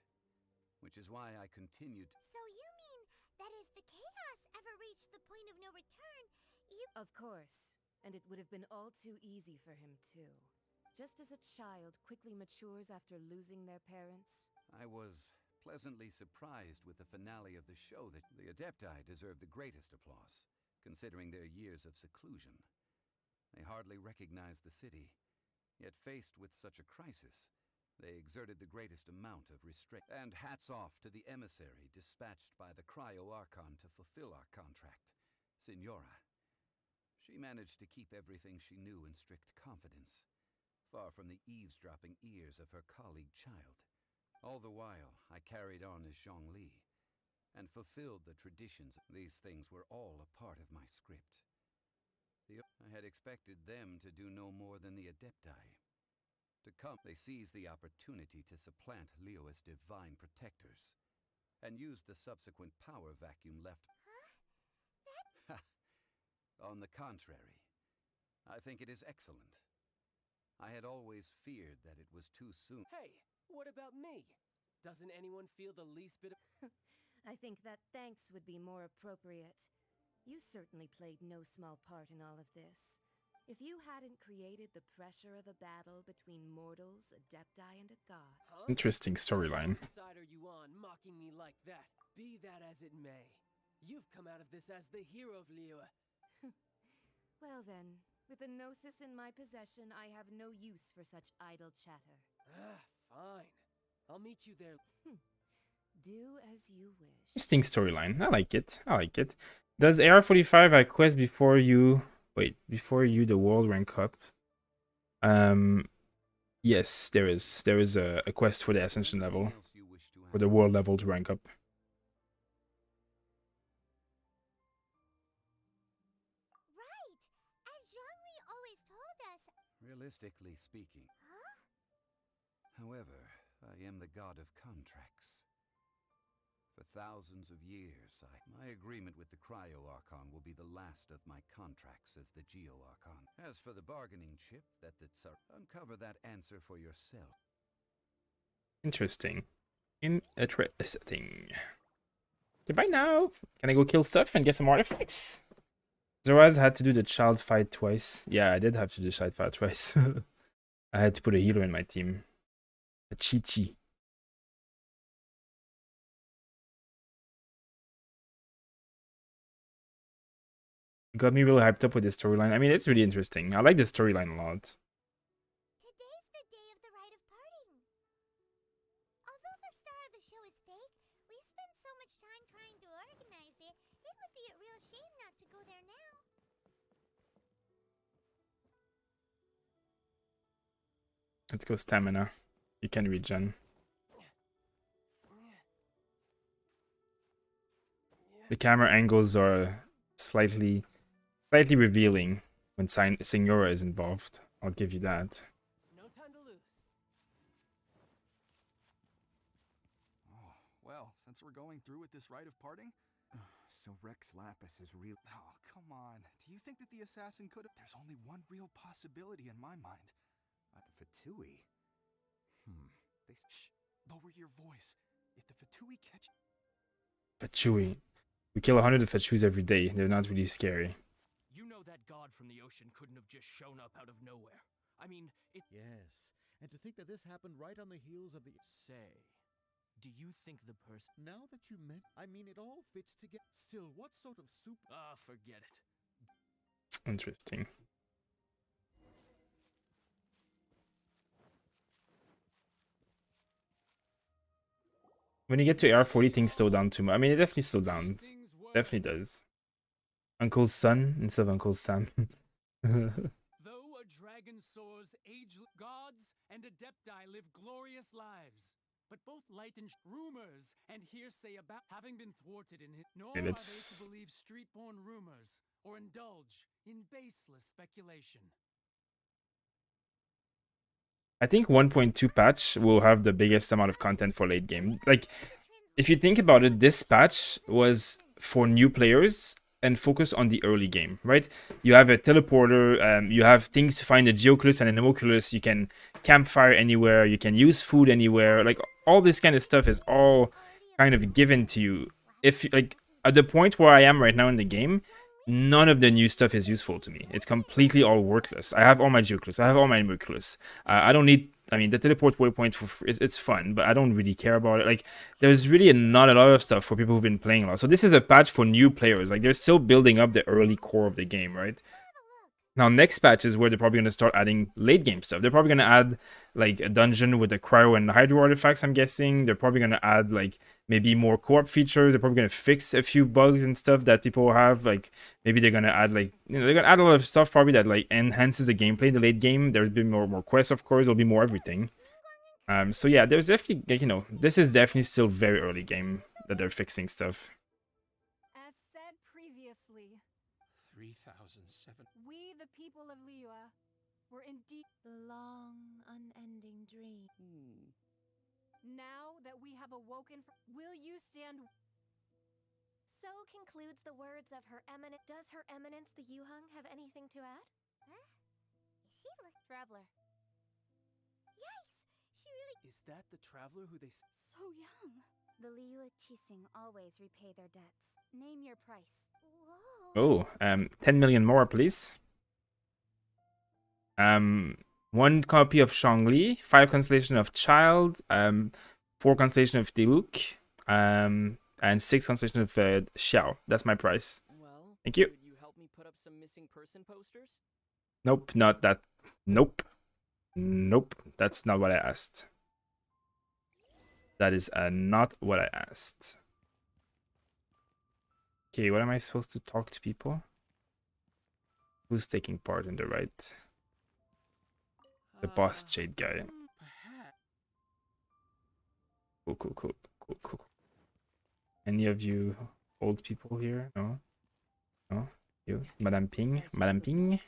Which is why I continued... So you mean that if the chaos ever reached the point of no return, you... Of course. And it would have been all too easy for him, too. Just as a child quickly matures after losing their parents. I was pleasantly surprised with the finale of the show that the Adepti deserved the greatest applause, considering their years of seclusion. They hardly recognized the city, yet faced with such a crisis, they exerted the greatest amount of restraint. And hats off to the emissary dispatched by the Cryo-Archon to fulfill our contract, Senora. She managed to keep everything she knew in strict confidence, far from the eavesdropping ears of her colleague Child. All the while, I carried on as Zhongli, and fulfilled the traditions. These things were all a part of my script. I had expected them to do no more than the Adepti, To come, they seized the opportunity to supplant Liyue's divine protectors, and used the subsequent power vacuum left. On the contrary, I think it is excellent. I had always feared that it was too soon. Hey, what about me? Doesn't anyone feel the least bit of... I think that thanks would be more appropriate. You certainly played no small part in all of this. If you hadn't created the pressure of a battle between mortals, adepti, and a god... Huh? Interesting storyline. What side are you on, mocking me like that? Be that as it may, you've come out of this as the hero of Liyue. Well then, with the Gnosis in my possession, I have no use for such idle chatter. Fine. I'll meet you there. Do as you wish. Interesting storyline. I like it. I like it. Does AR-45 have quest before you... Wait, before you the world rank up? Yes, there is. There is a quest for the Ascension level. For the world level to rank up. Right! As Zhongli always told us. Realistically speaking. Huh? However, I am the god of contracts. For thousands of years, my agreement with the Cryo-Archon will be the last of my contracts as the Geo-Archon. As for the bargaining chip that the Tsar... Uncover that answer for yourself. Interesting. Interesting. Goodbye now. Can I go kill stuff and get some artifacts? Zoraz had to do the child fight twice. Yeah, I did have to do the child fight twice. I had to put a healer in my team. A Chi-Chi. Got me really hyped up with this storyline. I mean, it's really interesting. I like this storyline a lot. Today's the day of the rite of parting. Although the star of the show is fake, we spent so much time trying to organize it, it would be a real shame not to go there now. Let's go stamina. You can regen. The camera angles are slightly revealing when Signora is involved. I'll give you that. No time to lose. Oh, well, since we're going through with this rite of parting... So Rex Lapis is real... Oh, come on. Do you think that the assassin could have... There's only one real possibility in my mind. Fatui? Shh! Lower your voice. If the Fatui catch... Fatui. We kill 100 of Fatuis every day. They're not really scary. You know that god from the ocean couldn't have just shown up out of nowhere. I mean, it... Yes, and to think that this happened right on the heels of the... Say, do you think the person... Now that you meant... I mean, it all fits together. Still, what sort of soup... forget it. Interesting. When you get to AR-40, things slow down too much. I mean, it definitely slowed down. Definitely does. Uncle's son instead of Uncle's Sam. Though a dragon soars, ageless gods and adepti live glorious lives. But both light and rumors and hearsay about having been thwarted in it, nor are they to believe street-born rumors or indulge in baseless speculation. I think 1.2 patch will have the biggest amount of content for late game. Like, if you think about it, this patch was for new players and focus on the early game, right? You have a teleporter, you have things to find a Geoculus and an Homunculus, you can campfire anywhere, you can use food anywhere, like all this kind of stuff is all kind of given to you. If, like, at the point where I am right now in the game, none of the new stuff is useful to me. It's completely all worthless. I have all my Geoculus, I have all my Homunculus. I don't need, I mean, the teleport waypoint, it's fun, but I don't really care about it. Like, there's really not a lot of stuff for people who've been playing a lot. So this is a patch for new players. Like, they're still building up the early core of the game, right? Now, next patch is where they're probably going to start adding late game stuff. They're probably going to add, like, a dungeon with the cryo and the hydro artifacts, I'm guessing. They're probably going to add, like, maybe more co-op features. They're probably going to fix a few bugs and stuff that people have. Like, maybe they're going to add, like, you know, they're going to add a lot of stuff probably that, like, enhances the gameplay in the late game. There'll be more quests, of course. There'll be more everything. So, yeah, there's definitely, like, you know, this is definitely still very early game that they're fixing stuff. As said previously, 3,007... we, the people of Liyue, were indeed The long, unending dream. now that we have awoken from. Will you stand? So concludes the words of Her Eminence. Does Her Eminence the Yuhung have anything to add? Huh? She looked. Traveler. Yikes! She really. Is that the traveler who they So young. The Liyue Qixing always repay their debts. Name your price. Oh, Whoa. 10 million more, please. 1 copy of Shangli, 5 constellation of Child, 4 constellation of Diluc, and 6 constellation of Xiao. That's my price. Well, Thank you. Would you help me put up some missing person posters? Nope, not that. Nope. Nope. That's not what I asked. That is not what I asked. Okay, what am I supposed to talk to people? Who's taking part in the right? The boss Jade guy. Cool. Any of you old people here? No? No? You? Madame Ping? Madame Ping?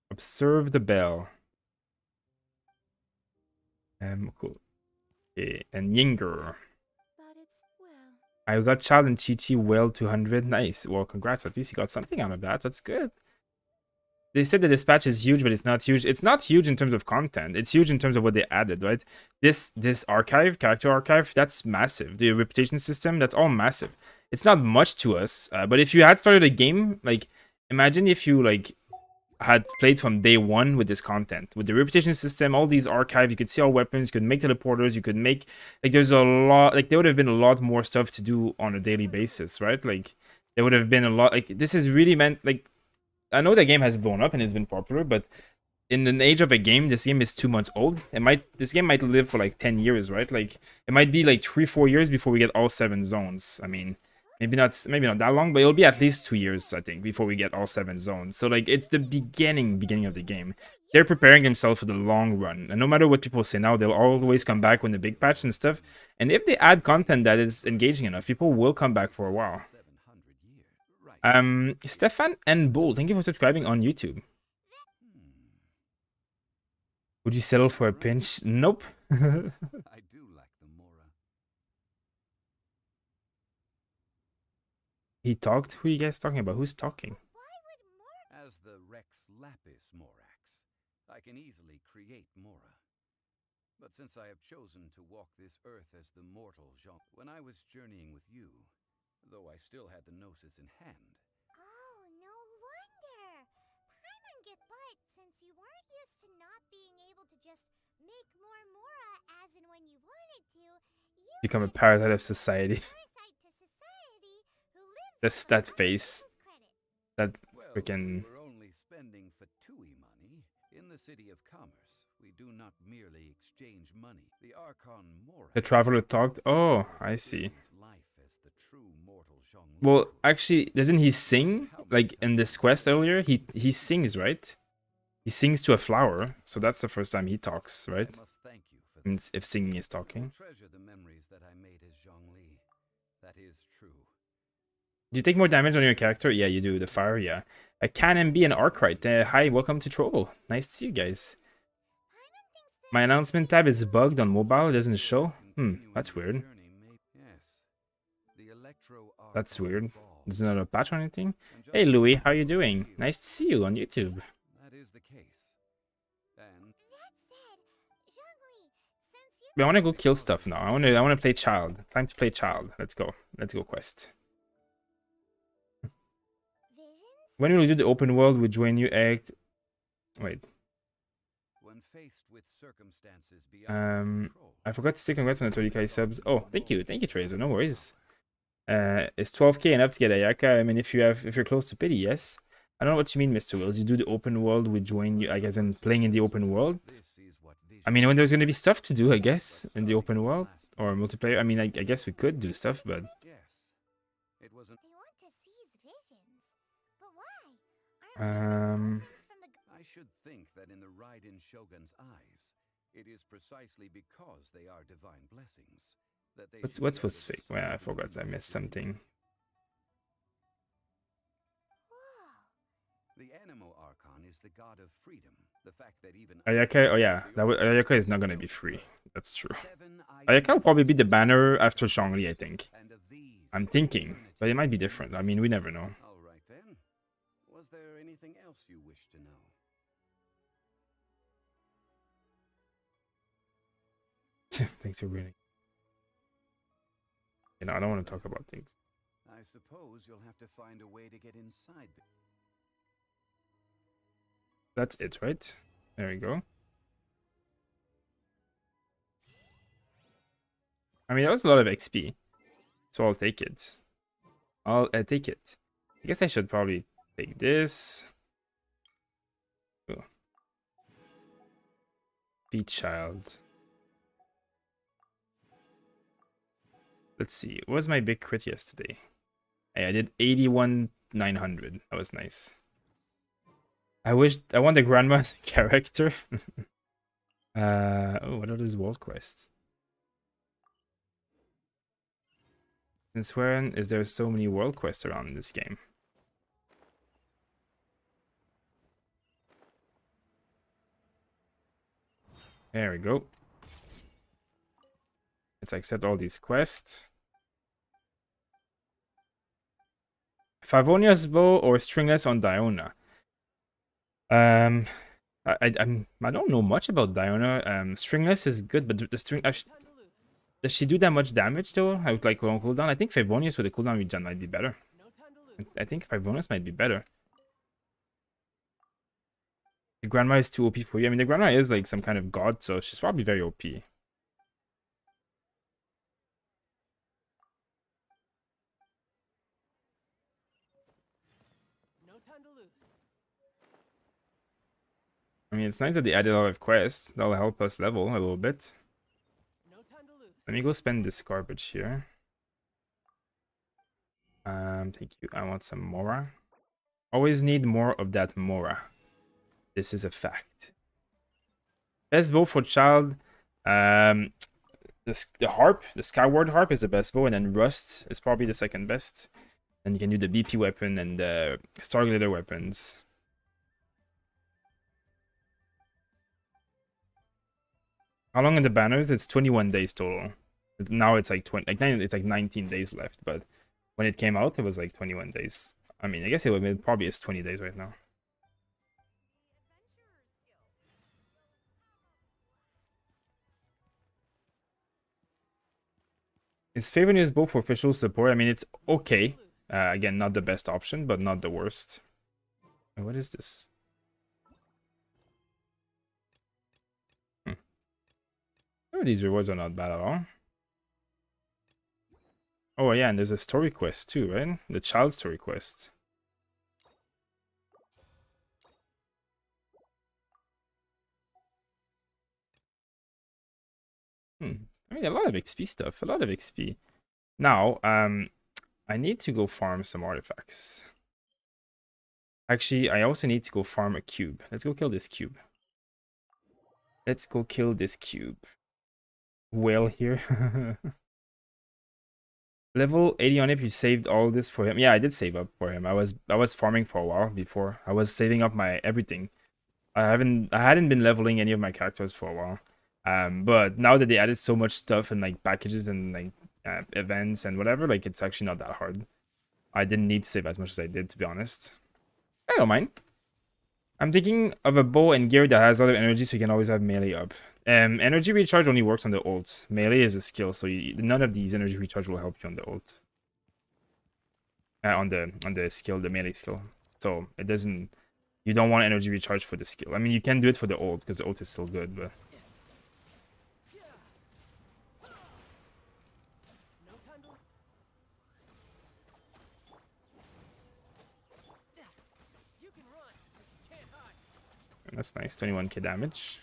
Observe the bell. Cool. Okay, and Yinger. But it's, well. I got Child and Chi well 200. Nice. Well, congrats. At least you got something out of that. That's good. They said the dispatch is huge, but it's not huge. It's not huge in terms of content. It's huge in terms of what they added, right? This archive, character archive, that's massive. The reputation system, that's all massive. It's not much to us, but if you had started a game, like, imagine if you, like, had played from day one with this content. With the reputation system, all these archives, you could see all weapons, you could make teleporters, you could make, like, there's a lot, like, there would have been a lot more stuff to do on a daily basis, right? Like, there would have been a lot, like, this is really meant, like, I know the game has blown up and it's been popular, but in the age of a game, this game is 2 months old. This game might live for like 10 years, right? Like, it might be like 3-4 years before we get all 7 zones. I mean, maybe not that long, but it'll be at least 2 years, I think, before we get all 7 zones. So, like, it's the beginning of the game. They're preparing themselves for the long run, and no matter what people say now, they'll always come back when the big patch and stuff. And if they add content that is engaging enough, people will come back for a while. Stefan and Bull, thank you for subscribing on YouTube. Would you settle for a pinch? Nope. I do like the Mora. He talked? Who are you guys talking about? Who's talking? As the Rex Lapis Morax, I can easily create Mora. But since I have chosen to walk this earth as the mortal Jean, when I was journeying with you, though I still had the Gnosis in hand. Oh, no wonder. Paimon get butt since you weren't used to not being able to just make more Mora as and when you wanted to. You Become a parasite of society. parasite to society who lives That face. That Well, freaking. we're only spending Fatui money. In the city of commerce, we do not merely exchange money. The Archon Mora. The traveler talked. Oh, I see. Well, actually, doesn't he sing? Like in this quest earlier, he sings, right? He sings to a flower, so that's the first time he talks, right? And if singing is talking. Treasure the memories that I made as Zhongli. That is true. Do you take more damage on your character? Yeah, you do. The fire, yeah. A Can be an Arkwright. Hi, welcome to Troll. Nice to see you guys. My announcement tab is bugged on mobile. It doesn't show. That's weird. That's weird. There's not a patch or anything. Hey, Louis, how you doing? Nice to see you on YouTube. That is the case. And I want to go kill stuff now. I want to play Child. Time to play Child. Let's go. Let's go quest. When will we do the open world with join you act? Wait. when faced with circumstances beyond control. I forgot to say congrats on the 30k subs. Oh, thank you, Tracer. No worries. Is 12k enough to get Ayaka? I mean, if you're close to pity, yes. I don't know what you mean, Mr. Wills. You do the open world with join you, I guess, and playing in the open world. I mean, when there's gonna be stuff to do, I guess, in the open world or multiplayer. I mean, I guess we could do stuff, but It wasn't. They want to seize visions. But why? Aren't I should think that in the Raiden Shogun's eyes, it is precisely because they are divine blessings. that they What's should what's be was able to fake? Well, I solve forgot. I missed something. The animal archon is the god of freedom. The fact that even Ayaka, oh yeah, Ayaka is not gonna be free. That's true. Ayaka will probably be the banner after Zhongli, I think. I'm thinking, but it might be different. I mean, we never know. All right then. Was there anything else you wish to know? Thanks for reading. You know, I don't want to talk about things. I suppose you'll have to find a way to get inside. That's it, right? There we go. I mean, that was a lot of XP, so I'll take it. I'll take it. I guess I should probably take this. Oh. Be child. Let's see. What was my big crit yesterday? Hey, I did 81,900. That was nice. I wish I want the grandma as a character. Oh, what are those world quests? Since when is there so many world quests around in this game? There we go. Let's accept all these quests. Favonia's bow or stringless on Diona? I don't know much about Diona. Stringless is good, but the string does she do that much damage though? I would like on cooldown. I think Favonius with a cooldown regen might be better. I think Favonius might be better. The grandma is too OP for you. I mean, the grandma is like some kind of god, so she's probably very OP. I mean, it's nice that they added a lot of quests. That'll help us level a little bit. Let me go spend this garbage here. Thank you. I want some Mora. Always need more of that Mora. This is a fact. Best bow for child. The harp, the Skyward harp is the best bow, and then Rust is probably the second best. And you can do the BP weapon and the Star Glitter weapons. How long in the banners? It's 21 days total. Now it's like 20. It's like 19 days left. But when it came out, it was like 21 days. I mean, I guess it probably is 20 days right now. Is Favonius bow for official support? I mean, it's okay. Again, not the best option, but not the worst. What is this? Oh, these rewards are not bad at all. Oh yeah, and there's a story quest too, right? The child story quest. I mean, a lot of XP stuff. A lot of XP. Now, I need to go farm some artifacts. Actually, I also need to go farm a cube. Let's go kill this cube. Let's go kill this cube. Whale here. Level 80 on it. You saved all this for him. Yeah, I did save up for him. I was farming for a while before. I was saving up my everything. I hadn't been leveling any of my characters for a while. But now that they added so much stuff and like packages and like events and whatever, like it's actually not that hard. I didn't need to save as much as I did, to be honest. I don't mind. I'm thinking of a bow and gear that has a lot of energy, so you can always have melee up. Energy recharge only works on the ult. Melee is a skill, so none of these energy recharge will help you on the ult. On the skill, the melee skill. So it doesn't. You don't want energy recharge for the skill. I mean, you can do it for the ult because the ult is still good, but. That's nice, 21k damage.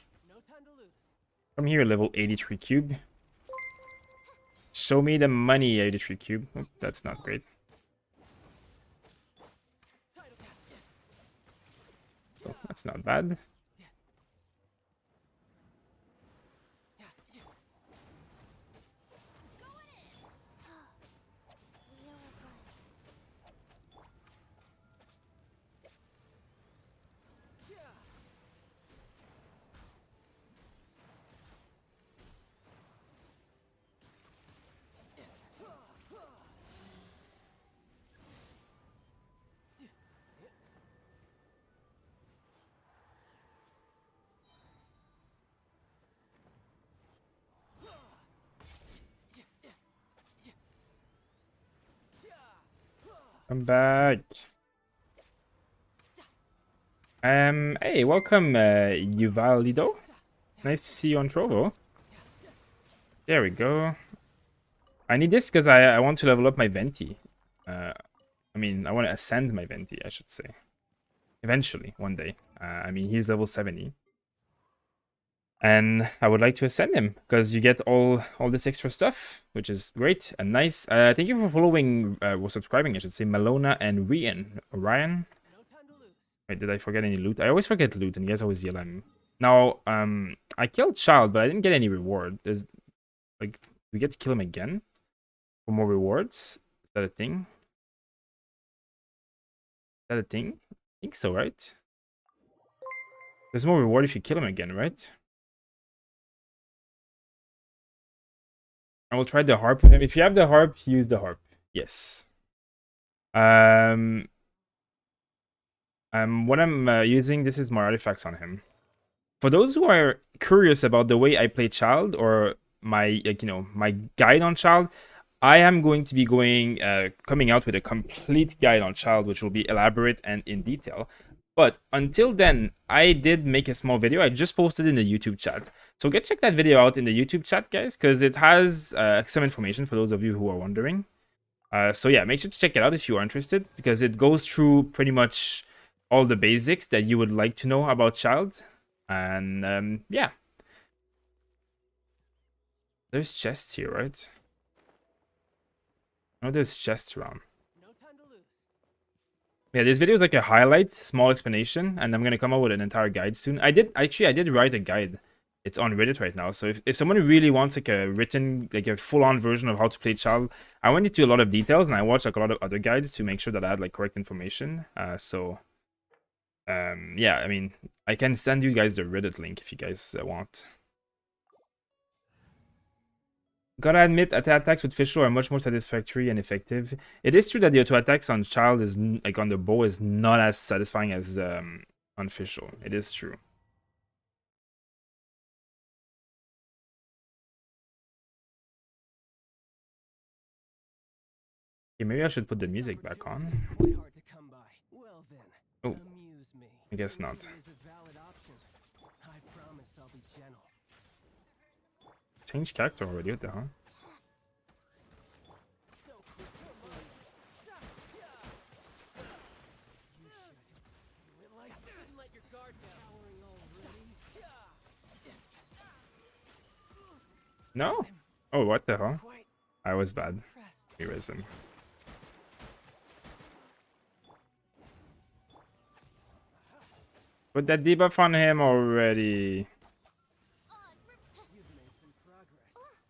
Come here, level 83 cube. Show me the money, 83 cube. Oh, that's not great. Oh, that's not bad. I'm back. Hey, welcome, Uvalido. Nice to see you on Trovo. There we go. I need this because I want to level up my Venti. I mean, I want to ascend my Venti, I should say. Eventually, one day. I mean, he's level 70. And I would like to ascend him because you get all this extra stuff, which is great and nice. Thank you for following, or subscribing, I should say, Malona and Ryan. Wait, did I forget any loot? I always forget loot, and you guys always yell at me. Now, I killed Child, but I didn't get any reward. There's, like, we get to kill him again for more rewards. Is that a thing? Is that a thing? I think so, right? There's more reward if you kill him again, right? I will try the harp with him. If you have the harp, use the harp. Yes. What I'm using, this is my artifacts on him. For those who are curious about the way I play Child, or my, like, you know, my guide on Child, I am going to be coming out with a complete guide on Child, which will be elaborate and in detail. But until then, I did make a small video. I just posted in the YouTube chat. So go check that video out in the YouTube chat, guys, because it has some information for those of you who are wondering. So yeah, make sure to check it out if you are interested, because it goes through pretty much all the basics that you would like to know about Child. And yeah. There's chests here, right? Oh, there's chests around. Yeah, this video is like a highlight, small explanation, and I'm gonna come up with an entire guide soon. I did write a guide. It's on Reddit right now. So if someone really wants like a written, like a full-on version of how to play Child, I went into a lot of details and I watched like a lot of other guides to make sure that I had like correct information. Yeah, I mean, I can send you guys the Reddit link if you guys want. Gotta admit, attacks with Fischl are much more satisfactory and effective. It is true that the auto attacks on Child is like on the bow is not as satisfying as on Fischl. It is true. Okay, maybe I should put the music back on. Oh, I guess not. Change character already, what the hell? No? Oh, what the hell? I was bad. Erase him. Put that debuff on him already.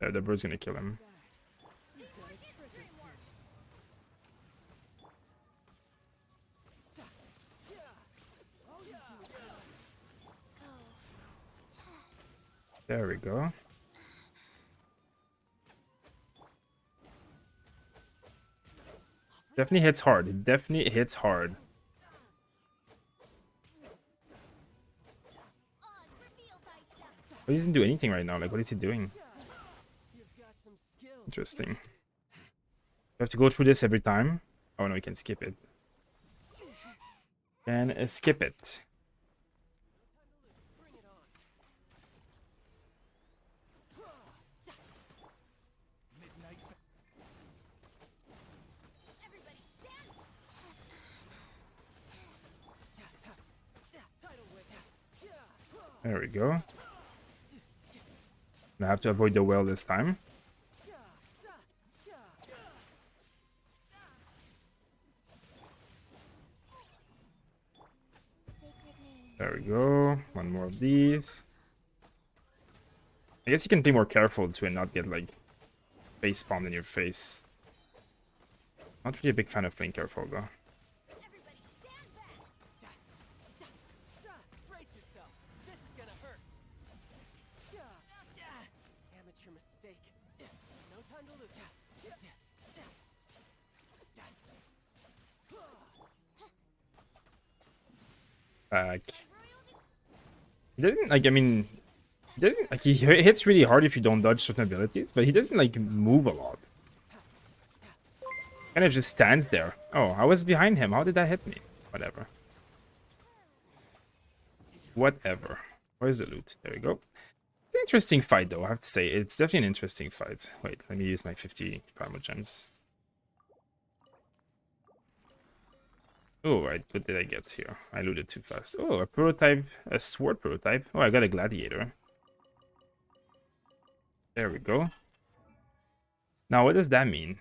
The bird's gonna kill him. There we go. Definitely hits hard. It definitely hits hard. He doesn't do anything right now. Like, what is he doing? Interesting. You have to go through this every time. Oh no, we can skip it. Can skip it. There we go. I have to avoid the well this time. There we go. One more of these. I guess you can be more careful too and not get like face palmed in your face. Not really a big fan of playing careful though. Back. He doesn't like. I mean, he doesn't like. He hits really hard if you don't dodge certain abilities, but he doesn't like move a lot. Kind of just stands there. Oh, I was behind him. How did that hit me? Whatever. Whatever. Where's the loot? There we go. It's an interesting fight, though, I have to say. It's definitely an interesting fight. Wait, let me use my 50 primal gems. Oh, right. What did I get here? I looted too fast. Oh, a prototype. A sword prototype. Oh, I got a gladiator. There we go. Now, what does that mean?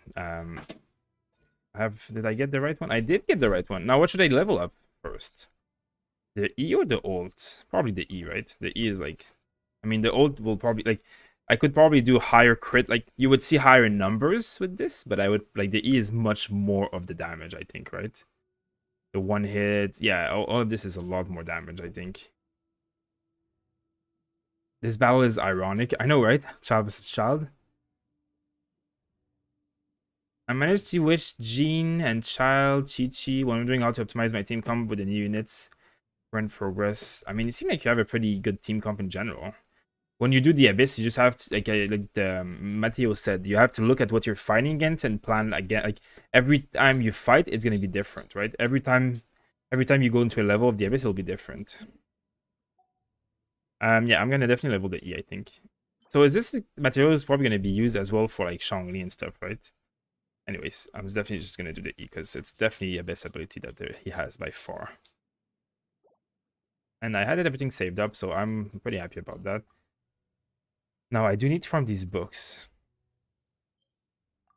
Did I get the right one? I did get the right one. Now, what should I level up first? The E or the ult? Probably the E, right? The E is like... I mean, the ult will probably... Like, I could probably do higher crit. Like, you would see higher numbers with this, but I would... Like, the E is much more of the damage, I think, right? The one hit... Yeah, all of this is a lot more damage, I think. This battle is ironic. I know, right? Child versus child. I managed to switch Jean and Child, Chi-Chi, when I'm doing how to optimize my team comp with the new units. Current progress. I mean, it seems like you have a pretty good team comp in general. When you do the Abyss, you just have to, like Matteo said, you have to look at what you're fighting against and plan again. Like, every time you fight, it's going to be different, right? Every time you go into a level of the Abyss, it'll be different. Yeah, I'm going to definitely level the E, I think. So is this material is probably going to be used as well for, like, Shangli and stuff, right? Anyways, I'm definitely just going to do the E because it's definitely a best ability that he has by far. And I had everything saved up, so I'm pretty happy about that. Now, I do need to farm these books.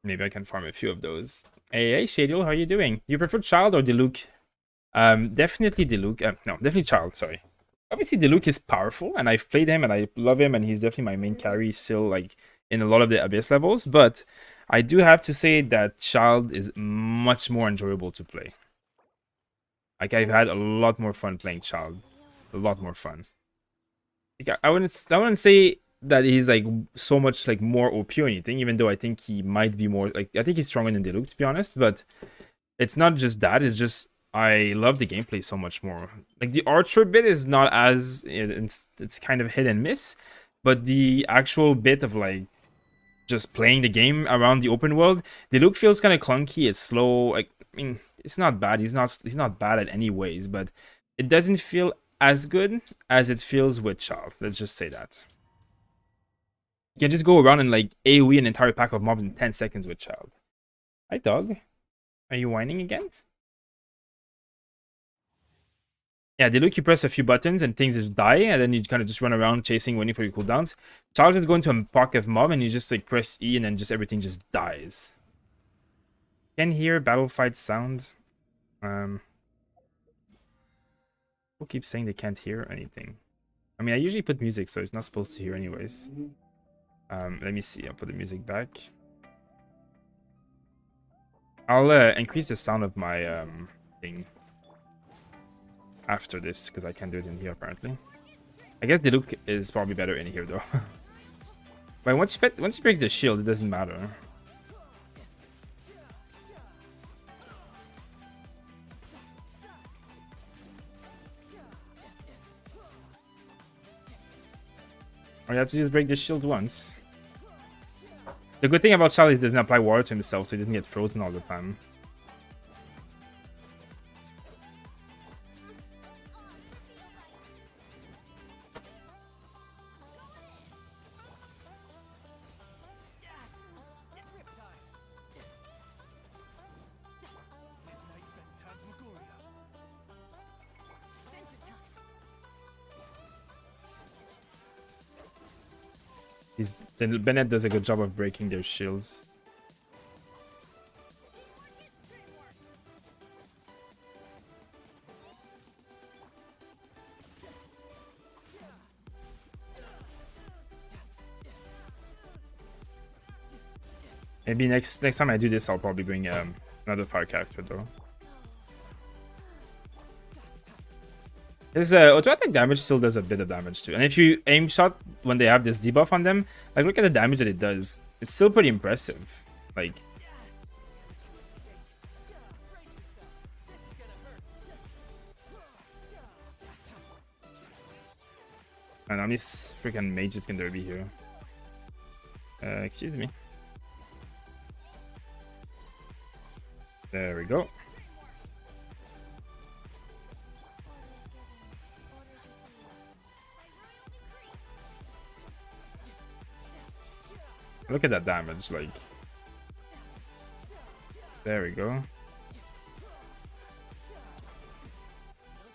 Maybe I can farm a few of those. Hey, Shadiel, how are you doing? You prefer Child or Diluc? Definitely Diluc. No, definitely Child, sorry. Obviously, Diluc is powerful, and I've played him, and I love him, and he's definitely my main carry still, like, in a lot of the Abyss levels, but I do have to say that Child is much more enjoyable to play. Like, I've had a lot more fun playing Child. A lot more fun. Like, I wouldn't say that he's, like, so much, like, more OP or anything, even though I think he might be more, like, I think he's stronger than Diluc, to be honest, but it's not just that, it's just I love the gameplay so much more. Like, the archer bit is not as... It's kind of hit and miss, but the actual bit of, like, just playing the game around the open world, Diluc feels kind of clunky, it's slow. Like, I mean, it's not bad. He's not bad at any ways, but it doesn't feel as good as it feels with Child. Let's just say that. You can just go around and, like, AoE an entire pack of mobs in 10 seconds with Child. Hi, dog. Are you whining again? Yeah, Diluc, you press a few buttons and things just die, and then you kind of just run around chasing, waiting for your cooldowns. Child is going to a pack of mob, and you just, like, press E, and then just everything just dies. Can hear battle fight sound. People keep saying they can't hear anything. I mean, I usually put music, so it's not supposed to hear anyways. Let me see. I'll put the music back. I'll increase the sound of my thing after this, because I can't do it in here apparently. I guess Diluc is probably better in here though. But once you break the shield, it doesn't matter. All you have to do is break the shield once. The good thing about Child is he doesn't apply water to himself, so he doesn't get frozen all the time. Bennett does a good job of breaking their shields. Maybe next time I do this, I'll probably bring another fire character though. His auto-attack damage still does a bit of damage too. And if you aim shot when they have this debuff on them, like, look at the damage that it does. It's still pretty impressive. Like... And how many freaking mages can there be here? Excuse me. There we go. Look at that damage, like. There we go.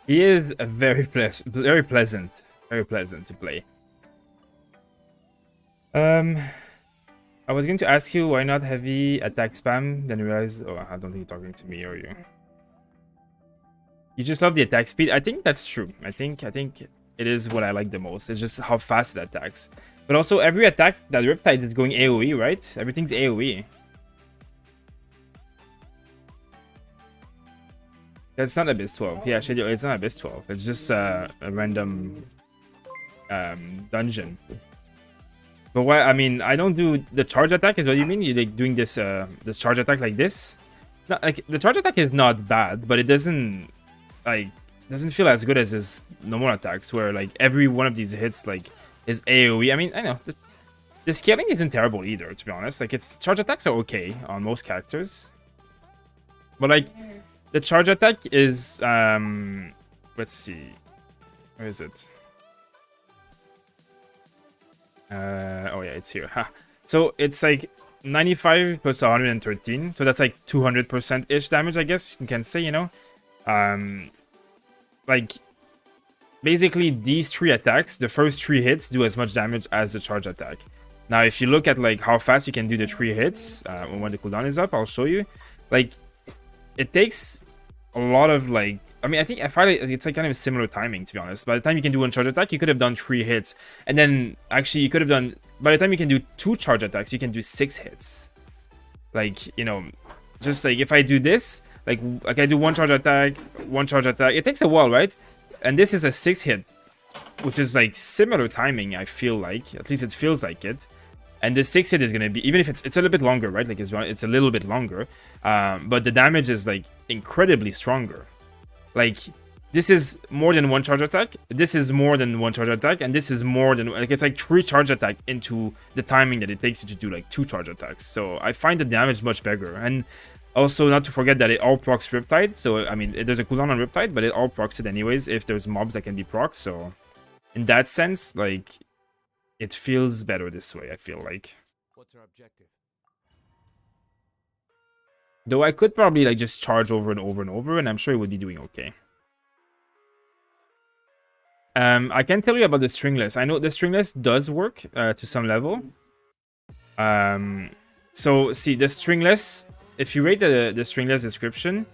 He is a very pleasant to play. I was going to ask you why not heavy attack spam, then realize, oh, I don't think you're talking to me, or you. You just love the attack speed. I think that's true. I think it is what I like the most. It's just how fast it attacks. But also every attack that Riptides is going AoE, right? Everything's AoE. That's not Abyss 12. Yeah, Shadow, it's not Abyss 12. It's just a random dungeon. But what I mean, I don't do the charge attack. Is what you mean? You're like doing this this charge attack like this? Not like the charge attack is not bad, but it doesn't feel as good as his normal attacks, where like every one of these hits like is AoE. I mean, I know the scaling isn't terrible either, to be honest. Like its charge attacks are okay on most characters, but like the charge attack is let's see, where is it? Oh yeah, it's here. Ha. So it's like 95 plus 113, so that's like 200% ish damage, I guess you can say, you know. Like basically these three attacks, the first three hits do as much damage as the charge attack. Now if you look at like how fast you can do the three hits when the cooldown is up, I'll show you. Like it takes a lot of like, I mean, I find it's like kind of similar timing, to be honest. By the time you can do one charge attack, you could have done 3 hits. And then actually you could have done, by the time you can do 2 charge attacks, you can do 6 hits. Like, you know, just like if I do this, like I do one charge attack, it takes a while, right? And this is a 6 hit, which is like similar timing, I feel like. At least it feels like it. And the 6 hit is going to be, even if it's a little bit longer, right? Like it's a little bit longer. But the damage is like incredibly stronger. Like this is more than one charge attack, this is more than one charge attack, and this is more than, like, it's like 3 charge attack into the timing that it takes you to do like 2 charge attacks. So I find the damage much bigger. And also not to forget that it all procs Riptide. So I mean, there's a cooldown on Riptide, but it all procs it anyways if there's mobs that can be procs. So in that sense, like, it feels better this way, I feel like. What's our objective? Though I could probably like just charge over and over and over, and I'm sure it would be doing okay. I can tell you about the stringless. I know the stringless does work to some level. So see the stringless. If you read the stringless description,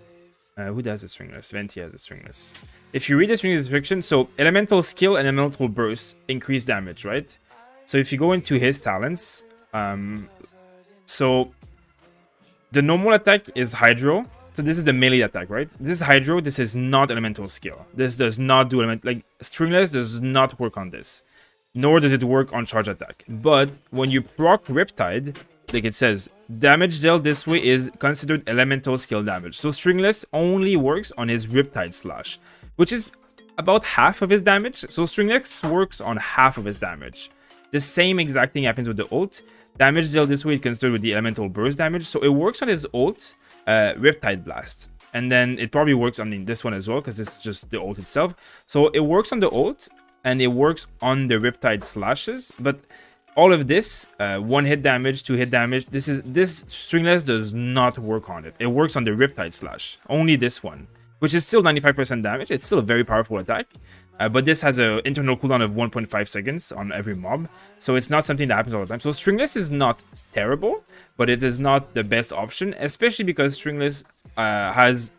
who does the stringless? Venti has the stringless. If you read the stringless description, so elemental skill and elemental burst increase damage, right? So if you go into his talents, so the normal attack is Hydro. So this is the melee attack, right? This is Hydro. This is not elemental skill. This does not do element, like stringless does not work on this, nor does it work on charge attack. But when you proc Riptide, like it says, damage dealt this way is considered elemental skill damage. So stringless only works on his Riptide slash, which is about half of his damage. So stringless works on half of his damage. The same exact thing happens with the ult. Damage dealt this way is considered with the elemental burst damage. So it works on his ult, Riptide Blast. And then it probably works on this one as well, because this is just the ult itself. So it works on the ult, and it works on the Riptide slashes. But all of this, 1 hit damage, 2 hit damage, this stringless does not work on it. It works on the Riptide slash. Only this one, which is still 95% damage. It's still a very powerful attack. But this has an internal cooldown of 1.5 seconds on every mob. So it's not something that happens all the time. So stringless is not terrible, but it is not the best option, especially because stringless has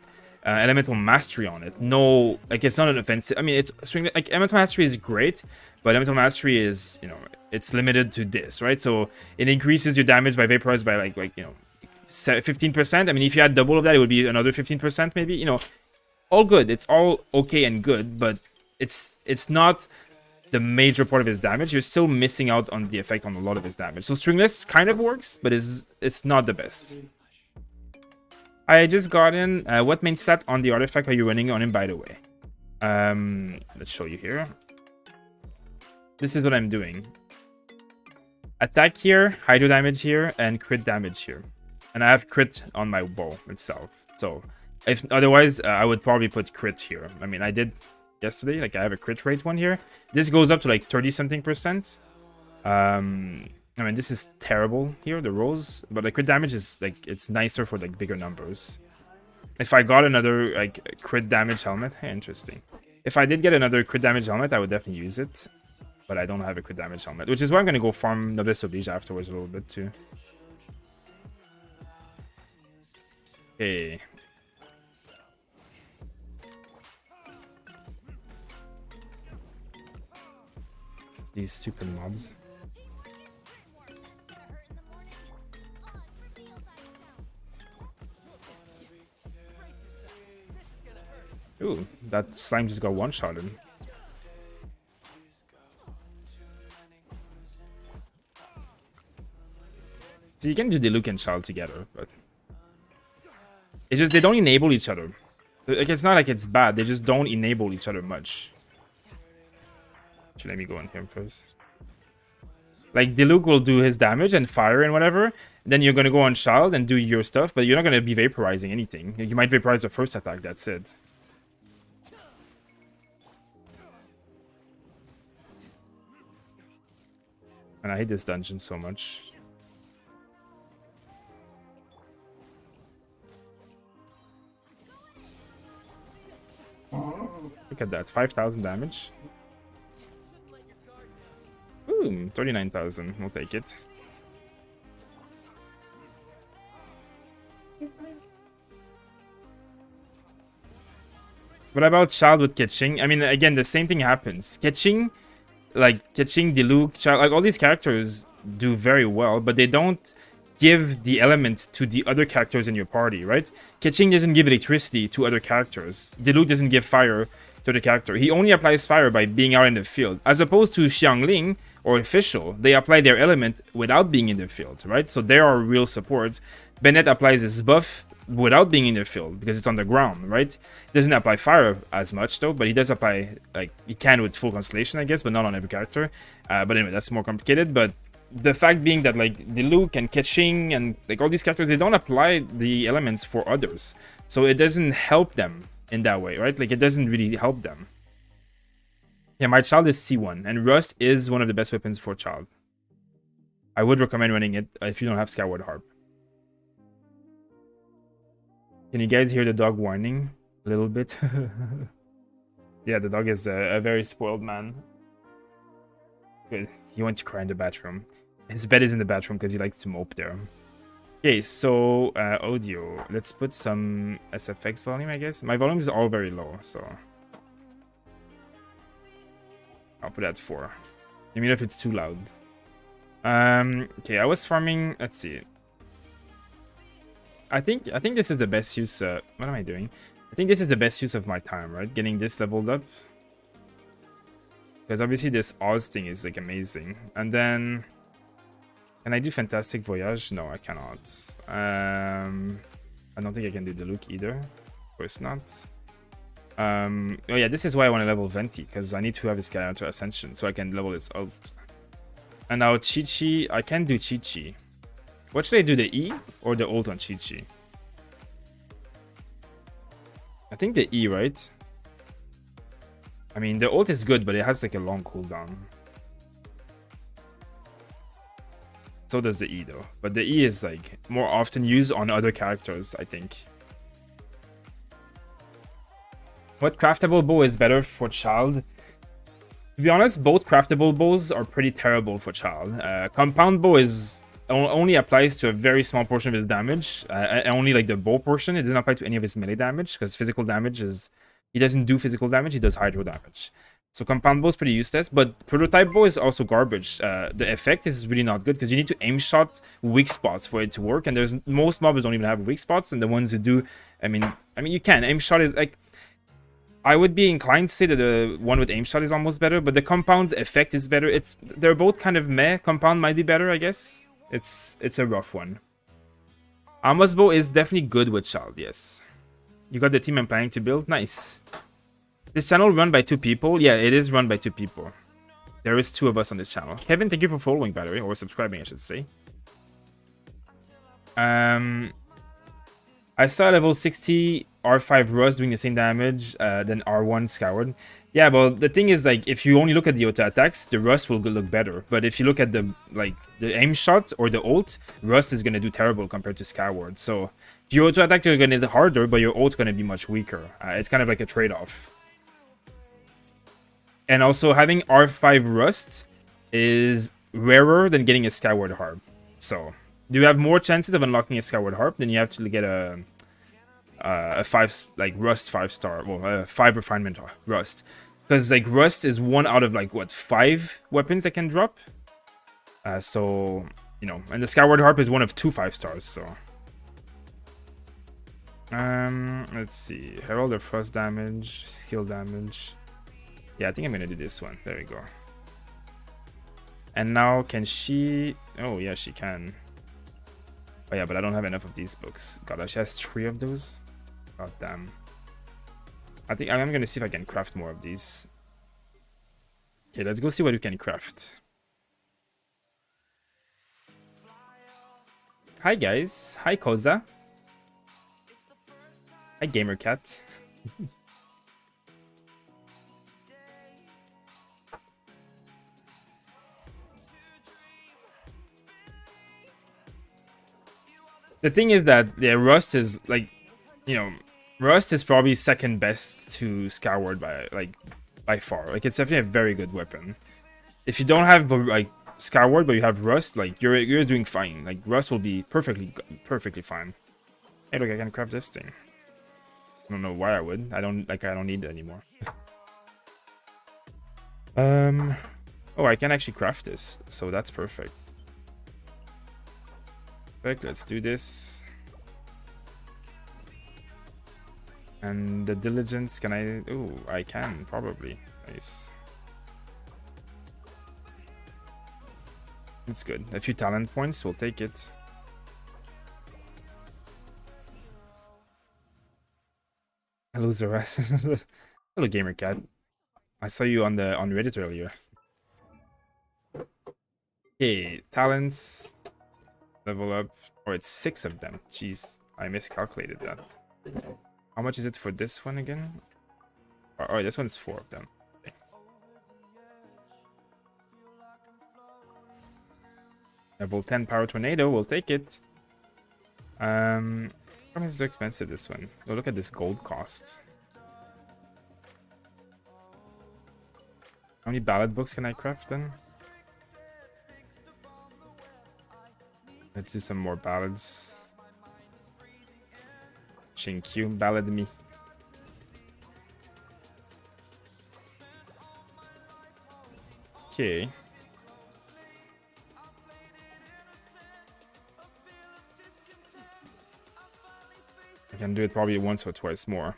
elemental mastery on it. No, like, it's not an offensive. I mean, it's stringless, like, elemental mastery is great, but elemental mastery is, you know, it's limited to this, right? So it increases your damage by vaporize by like you know, 15%. I mean, if you had double of that, it would be another 15%, maybe. You know, all good. It's all okay and good, but it's not the major part of his damage. You're still missing out on the effect on a lot of his damage. So stringless kind of works, but it's not the best. I just got in. What main stat on the artifact are you running on him, by the way? Let's show you here. This is what I'm doing. Attack here, hydro damage here, and crit damage here. And I have crit on my bow itself. So if otherwise, I would probably put crit here. I mean, I did yesterday. Like I have a crit rate one here. This goes up to like 30-something%. I mean, this is terrible here, the rolls, but the crit damage is like it's nicer for like bigger numbers. If I got another like crit damage helmet, hey, interesting. If I did get another crit damage helmet, I would definitely use it. But I don't have a crit damage helmet, which is why I'm gonna go farm Noblesse Oblige afterwards a little bit too. Okay. These stupid mobs. Ooh, that slime just got one-shotted. So you can do the Luke and Child together, but it's just they don't enable each other. Like it's not like it's bad, they just don't enable each other much. Actually, let me go on him first. Like Diluc will do his damage and fire and whatever. Then you're gonna go on Child and do your stuff, but you're not gonna be vaporizing anything. You might vaporize the first attack, that's it. And I hate this dungeon so much. Look at that, 5,000 damage. Ooh, 39,000. We'll take it. What about Child with Ketching? I mean, again, the same thing happens. Ketching, Diluc, Child, like all these characters do very well, but they don't give the element to the other characters in your party, right? Ketching doesn't give electricity to other characters. Diluc doesn't give fire to the character. He only applies fire by being out in the field. As opposed to Xiangling or Official, they apply their element without being in the field, right? So they are real supports. Bennett applies his buff without being in the field because it's on the ground, right? Doesn't apply fire as much though, but he does apply, like, he can with full constellation, I guess, but not on every character. But anyway, that's more complicated. But the fact being that, like, Diluc and Ketching and, like, all these characters, they don't apply the elements for others. So it doesn't help them in that way, right? Like, it doesn't really help them. Yeah, my Child is C1, and Rust is one of the best weapons for Child. I would recommend running it if you don't have Skyward Harp. Can you guys hear the dog whining a little bit? Yeah, the dog is a very spoiled man. Good. He went to cry in the bathroom. His bed is in the bathroom because he likes to mope there. Okay, so audio. Let's put some SFX volume, I guess. My volume is all very low, so I'll put it at 4. Let me know if it's too loud. Okay, I was farming. Let's see. I think this is the best use. What am I doing? I think this is the best use of my time, right? Getting this leveled up. Because obviously this Oz thing is like amazing. And then, can I do Fantastic Voyage? No, I cannot. I don't think I can do Diluc either. Of course not. Oh yeah, this is why I want to level Venti, because I need to have this guy onto Ascension so I can level his ult. And now Chi-Chi, I can do Chi-Chi. What should I do, the E or the ult on Chi-Chi? I think the E, right? I mean, the ult is good, but it has like a long cooldown. So does the E though. But the E is like more often used on other characters, I think. What craftable bow is better for Child? To be honest, both craftable bows are pretty terrible for Child. Compound bow is only applies to a very small portion of his damage. Only like the bow portion. It doesn't apply to any of his melee damage because physical damage is... He doesn't do physical damage, he does hydro damage. So compound bow is pretty useless, but prototype bow is also garbage. The effect is really not good because you need to aim shot weak spots for it to work, and there's most mobs don't even have weak spots, and the ones who do, I mean you can. Aim shot is like... I would be inclined to say that the one with aim shot is almost better, but the compound's effect is better. They're both kind of meh. Compound might be better, I guess. It's a rough one. Amos bow is definitely good with Child, yes. You got the team I'm planning to build? Nice. This channel run by 2 people? Yeah, it is run by 2 people. There is 2 of us on this channel. Kevin, thank you for following, by the way, or subscribing, I should say. I saw level 60 R5 Rust doing the same damage than R1 Scoured. Yeah, but the thing is, like, if you only look at the auto attacks, the Rust will look better. But if you look at the aim shot or the ult, Rust is gonna do terrible compared to Skyward. So your auto attack are gonna hit harder, but your ult's gonna be much weaker. It's kind of like a trade-off. And also having R5 Rust is rarer than getting a Skyward Harp. So you have more chances of unlocking a Skyward Harp than you have to get a 5 like Rust 5-star, well, 5 refinement Rust, because like Rust is 1 out of like what 5 weapons that can drop. So you know, and the Skyward Harp is 1 of 2 5-stars. So let's see, Herald of Frost damage, skill damage. Yeah, I think I'm gonna do this one. There we go. And now can she? Oh yeah, she can. Oh yeah, but I don't have enough of these books. God, she has 3 of those. God damn. I think I'm gonna see if I can craft more of these. Okay, let's go see what we can craft. Hi guys. Hi Koza. Hi Gamercat. The thing is that yeah, Rust is like, you know, Rust is probably second best to Skyward by far. Like it's definitely a very good weapon. If you don't have like Skyward but you have Rust, like you're doing fine. Like Rust will be perfectly fine. Hey, look, I can craft this thing. I don't know why I would. I don't need it anymore. Oh, I can actually craft this, so that's perfect. Perfect, let's do this. And the diligence, can I? Oh, I can probably. Nice. It's good. A few talent points, we'll take it. Hello, Zeras. Hello, Gamercat. I saw you on Reddit earlier. Okay, talents. Level up. Oh, it's 6 of them. Jeez, I miscalculated that. How much is it for this one again? Oh, this one's 4 of them. Okay. Level 10 Power Tornado, we'll take it. How much is so expensive, this one? Oh, look at this gold costs. How many ballad books can I craft then? Let's do some more ballads. Shinkyu, ballad me. Okay. I can do it probably once or twice more.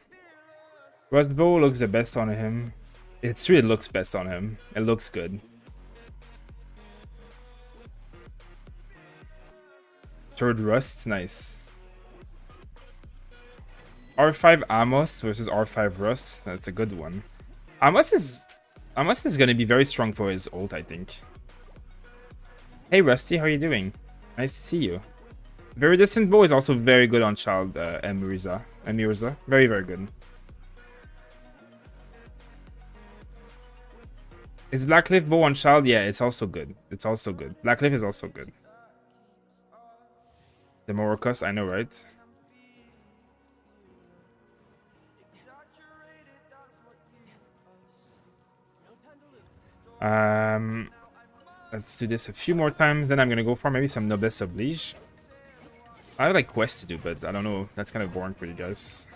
Rustbow looks the best on him. It really looks best on him. It looks good. Third Rust, nice. R5 Amos versus R5 Rust. That's a good one. Amos is gonna be very strong for his ult, I think. Hey Rusty, how are you doing? Nice to see you. Very Distant Bow is also very good on Child Emirza. Very, very good. Is Blackcliff Bow on Child? Yeah, it's also good. It's also good. Blackcliff is also good. The Morocos, I know, right? Let's do this a few more times, then I'm gonna go for maybe some Noblesse Oblige. I have like quests to do, but I don't know. That's kind of boring for you guys.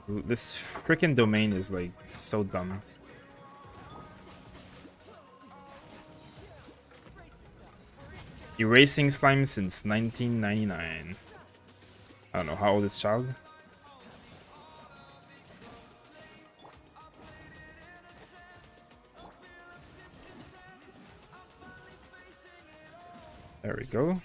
This freaking domain is like so dumb. Erasing slime since 1999. I don't know, how old is Child? There we go.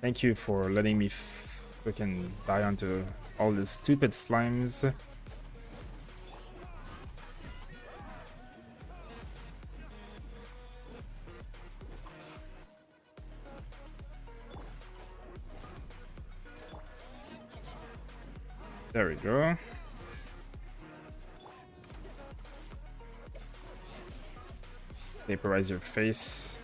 Thank you for letting me freaking die onto all these stupid slimes. There we go. Vaporize your face.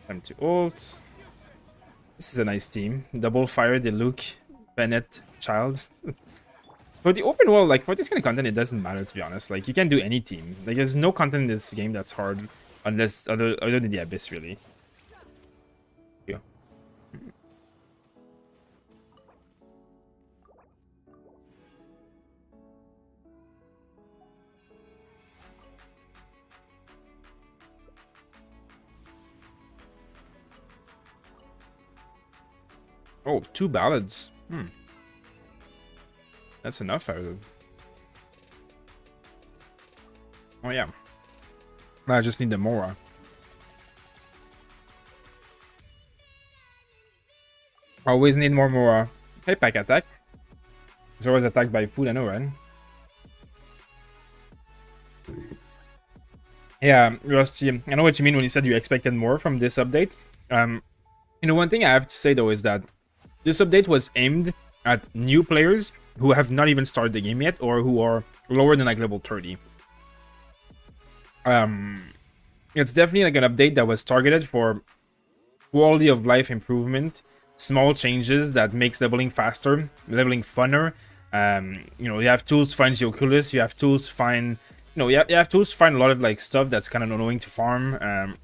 Time to ult. This is a nice team. Double fire, the Luke, Bennett, Child. For the open world, like for this kind of content, it doesn't matter, to be honest. Like you can do any team. Like there's no content in this game that's hard, unless other than the Abyss, really. Yeah. Oh, 2 ballads. That's enough. Oh yeah. I just need the Mora. Always need more Mora. Hey, pack attack. It's always attacked by food, I know, right? Yeah, Rusty, I know what you mean when you said you expected more from this update. You know, one thing I have to say though is that this update was aimed at new players who have not even started the game yet, or who are lower than like level 30. It's definitely like an update that was targeted for quality of life improvement, small changes that makes leveling faster, leveling funner. You know, you have tools to find the Oculus, you have tools to find, you know, you have tools to find a lot of like stuff that's kind of annoying to farm.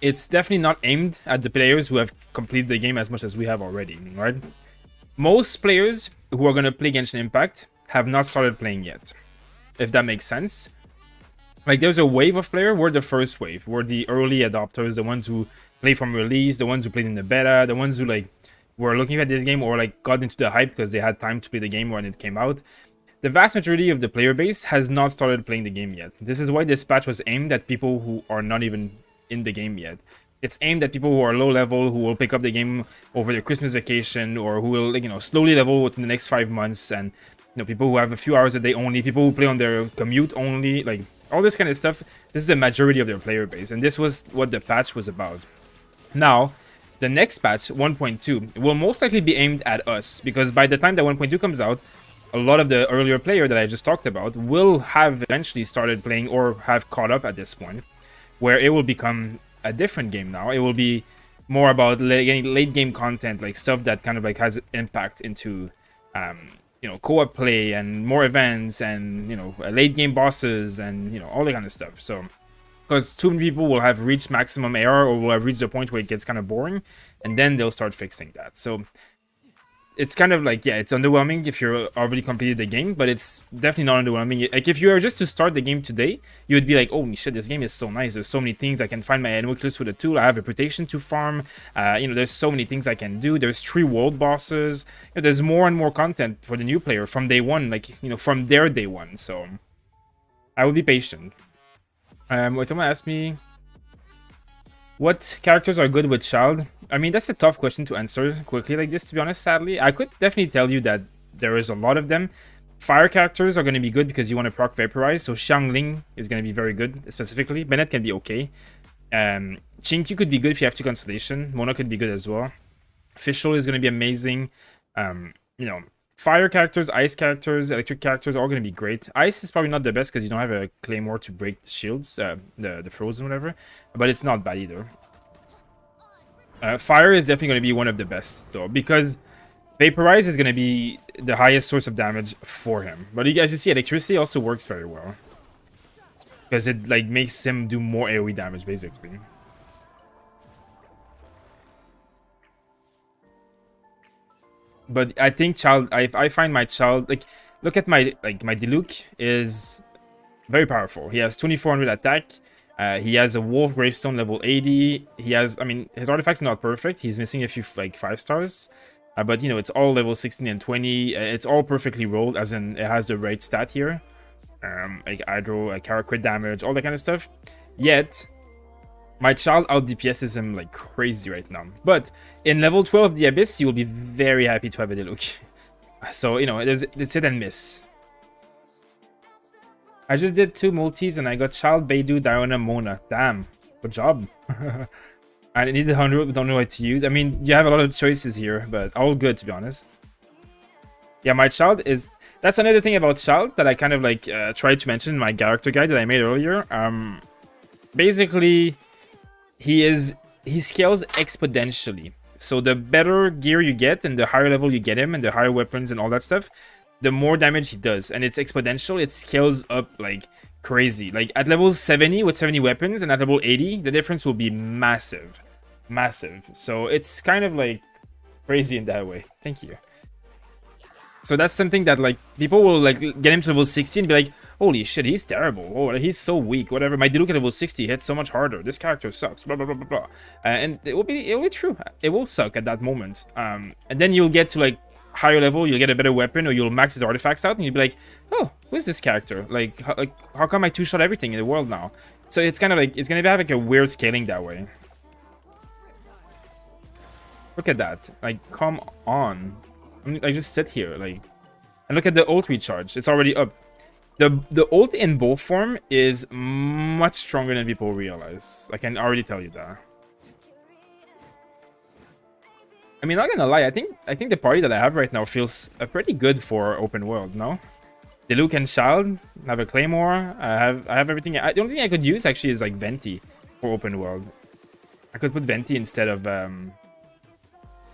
It's definitely not aimed at the players who have completed the game as much as we have already, right? Most players who are going to play Genshin Impact have not started playing yet, if that makes sense. Like, there's a wave of players. We're the first wave. We're the early adopters, the ones who play from release, the ones who played in the beta, the ones who, like, were looking at this game or, like, got into the hype because they had time to play the game when it came out. The vast majority of the player base has not started playing the game yet. This is why this patch was aimed at people who are not even in the game yet. It's aimed at people who are low level, who will pick up the game over their Christmas vacation, or who will, like, you know, slowly level within the next 5 months, and, you know, people who have a few hours a day only, people who play on their commute only, like, all this kind of stuff. This is the majority of their player base, and this was what the patch was about. Now, the next patch, 1.2, will most likely be aimed at us, because by the time that 1.2 comes out, a lot of the earlier player that I just talked about will have eventually started playing or have caught up at this point, where it will become a different game now. It will be more about getting late game content, like stuff that kind of like has impact into, you know, co-op play and more events and, you know, late game bosses and, you know, all that kind of stuff. So, because too many people will have reached maximum AR or will have reached a point where it gets kind of boring, and then they'll start fixing that. So, it's kind of like, yeah, it's underwhelming if you're already completed the game, but it's definitely not underwhelming. Like, if you were just to start the game today, you would be like, oh shit, this game is so nice. There's so many things. I can find my Nucleus with a tool. I have reputation to farm. You know, there's so many things I can do. There's 3 world bosses. You know, there's more and more content for the new player from day one, like, you know, from their day one. So, I would be patient. Wait, someone asked me, what characters are good with Childe? I mean, that's a tough question to answer quickly like this, to be honest, sadly. I could definitely tell you that there is a lot of them. Fire characters are going to be good because you want to proc Vaporize, so Xiangling is going to be very good, specifically. Bennett can be okay. Chinky could be good if you have 2 Constellation. Mona could be good as well. Fischl is going to be amazing. You know, fire characters, ice characters, electric characters are all going to be great. Ice is probably not the best because you don't have a Claymore to break the shields, the frozen, whatever. But it's not bad either. Fire is definitely going to be one of the best, though, because Vaporize is going to be the highest source of damage for him. But as you see, electricity also works very well, because it like makes him do more AoE damage, basically. But I think Childe, I find my Childe, like, look at my Diluc is very powerful. He has 2400 attack. He has a Wolf Gravestone level 80. He has, I mean, his artifacts are not perfect. He's missing a few like 5 stars. But, you know, it's all level 16 and 20. It's all perfectly rolled, as in it has the right stat here. Like Hydro, crit damage, all that kind of stuff. Yet, my Childe out DPSs him like crazy right now. But in level 12 of the Abyss, you will be very happy to have a Diluc. So, you know, it's hit and miss. I just did 2 multis and I got Child, Beidou, Diona, Mona. Damn. Good job. I needed 100, but don't know what to use. I mean, you have a lot of choices here, but all good, to be honest. Yeah, my Child is... That's another thing about Child that I kind of like tried to mention in my character guide that I made earlier. Basically, he scales exponentially. So the better gear you get and the higher level you get him and the higher weapons and all that stuff, the more damage he does. And it's exponential. It scales up like crazy. Like at level 70 with 70 weapons and at level 80, the difference will be massive. Massive. So it's kind of like crazy in that way. Thank you. So that's something that like people will like get him to level 60 and be like, holy shit, he's terrible. Oh, he's so weak. Whatever. My Diluc at level 60 hits so much harder. This character sucks. Blah blah blah blah blah. And it will be true. It will suck at that moment. And then you'll get to like higher level. You'll get a better weapon, or you'll max his artifacts out, and you'll be like, oh, who's this character? Like how come I 2-shot everything in the world now? So it's kind of like it's gonna have like a weird scaling that way. Look at that. Like, come on. I just sit here, like, and look at the ult recharge. It's already up. The ult in both form is much stronger than people realize. I can already tell you that. I mean, not gonna lie, I think the party that I have right now feels pretty good for open world. No, Diluc and Child have a Claymore. I have everything. The only thing I could use actually is like Venti for open world. I could put Venti instead of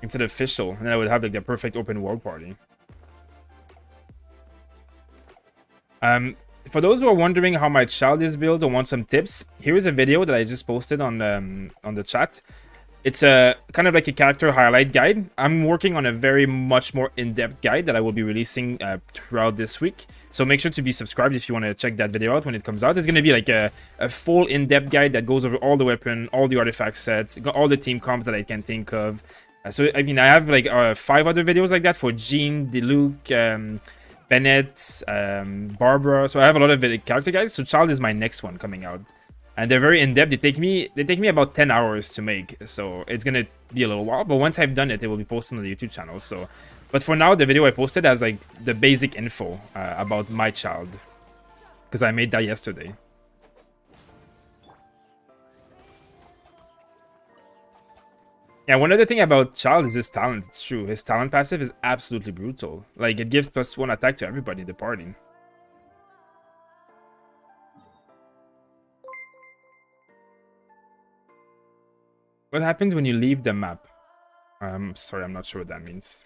Fischl, and then I would have like the perfect open world party. For those who are wondering how my Child is built or want some tips, here is a video that I just posted on the chat. It's a kind of like a character highlight guide. I'm working on a very much more in-depth guide that I will be releasing throughout this week. So make sure to be subscribed if you want to check that video out when it comes out. It's going to be like a full in-depth guide that goes over all the weapon, all the artifact sets, all the team comps that I can think of. So, I mean, I have like 5 other videos like that for Jean, Diluc, Bennett, Barbara. So I have a lot of character guides. So Child is my next one coming out. And they're very in-depth. They take me about 10 hours to make. So it's going to be a little while. But once I've done it, it will be posted on the YouTube channel. So, but for now, the video I posted has like the basic info about my Child. Because I made that yesterday. Yeah, one other thing about Child is his talent. It's true. His talent passive is absolutely brutal. Like, it gives +1 attack to everybody in the party. What happens when you leave the map? Sorry, I'm not sure what that means.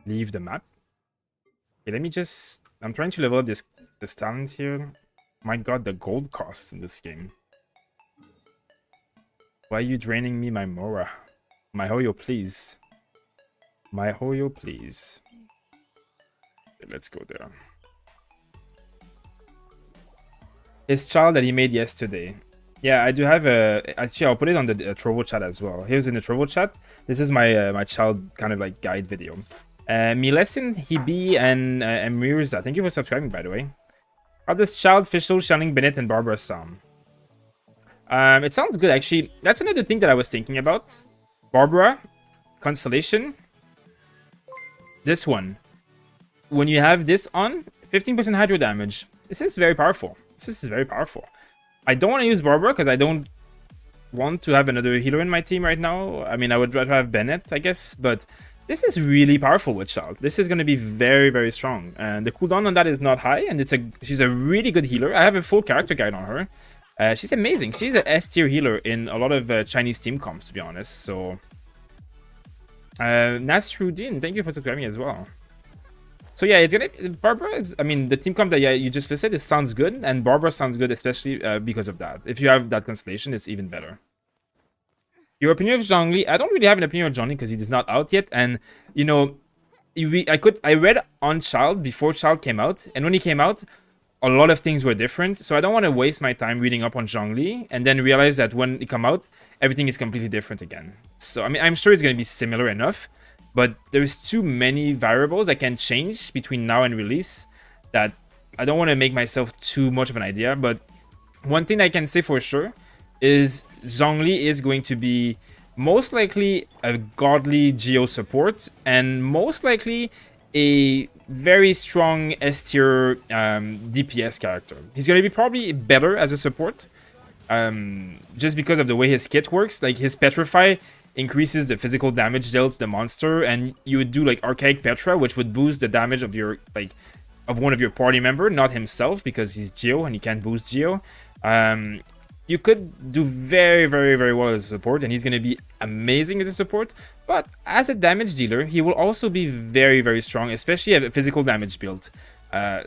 Leave the map? Okay, let me just... I'm trying to level up this talent here. My god, the gold cost in this game. Why are you draining me, my Mora? MiHoYo, please. MiHoYo, please. Okay, let's go there. His Child that he made yesterday. Yeah, I do have a... Actually, I'll put it on the Trovo chat as well. Here's in the Trovo chat. This is my my Child kind of like guide video. Milesin, Hibi, and Mirza. Thank you for subscribing, by the way. How does Child, Fischl, Shining, Bennett, and Barbara sound? It sounds good, actually. That's another thing that I was thinking about. Barbara, Constellation. This one. When you have this on, 15% hydro damage. This is very powerful. This is very powerful. I don't want to use Barbara because I don't want to have another healer in my team right now. I mean, I would rather have Bennett, I guess. But this is really powerful with Child. This is going to be very, very strong. And the cooldown on that is not high. And she's a really good healer. I have a full character guide on her. She's amazing. She's an S tier healer in a lot of Chinese team comps, to be honest. So, Nasruddin, thank you for subscribing as well. So yeah, it's gonna Barbara is. I mean, the team comp that you just listed, it sounds good, and Barbara sounds good, especially because of that. If you have that constellation, it's even better. Your opinion of Zhongli? I don't really have an opinion of Zhongli because he is not out yet, and you know, I read on Child before Child came out, and when he came out, a lot of things were different, so I don't want to waste my time reading up on Zhongli and then realize that when it come out, everything is completely different again. So, I mean, I'm sure it's going to be similar enough, but there's too many variables I can change between now and release that I don't want to make myself too much of an idea. But one thing I can say for sure is Zhongli is going to be most likely a godly Geo support and most likely a very strong S tier DPS character. He's gonna be probably better as a support, just because of the way his kit works. Like his Petrify increases the physical damage dealt to the monster, and you would do like Archaic Petra, which would boost the damage of your of one of your party member, not himself, because he's Geo and he can't boost Geo. You could do very, very, very well as a support, and he's going to be amazing as a support. But as a damage dealer, he will also be very, very strong, especially at a physical damage build.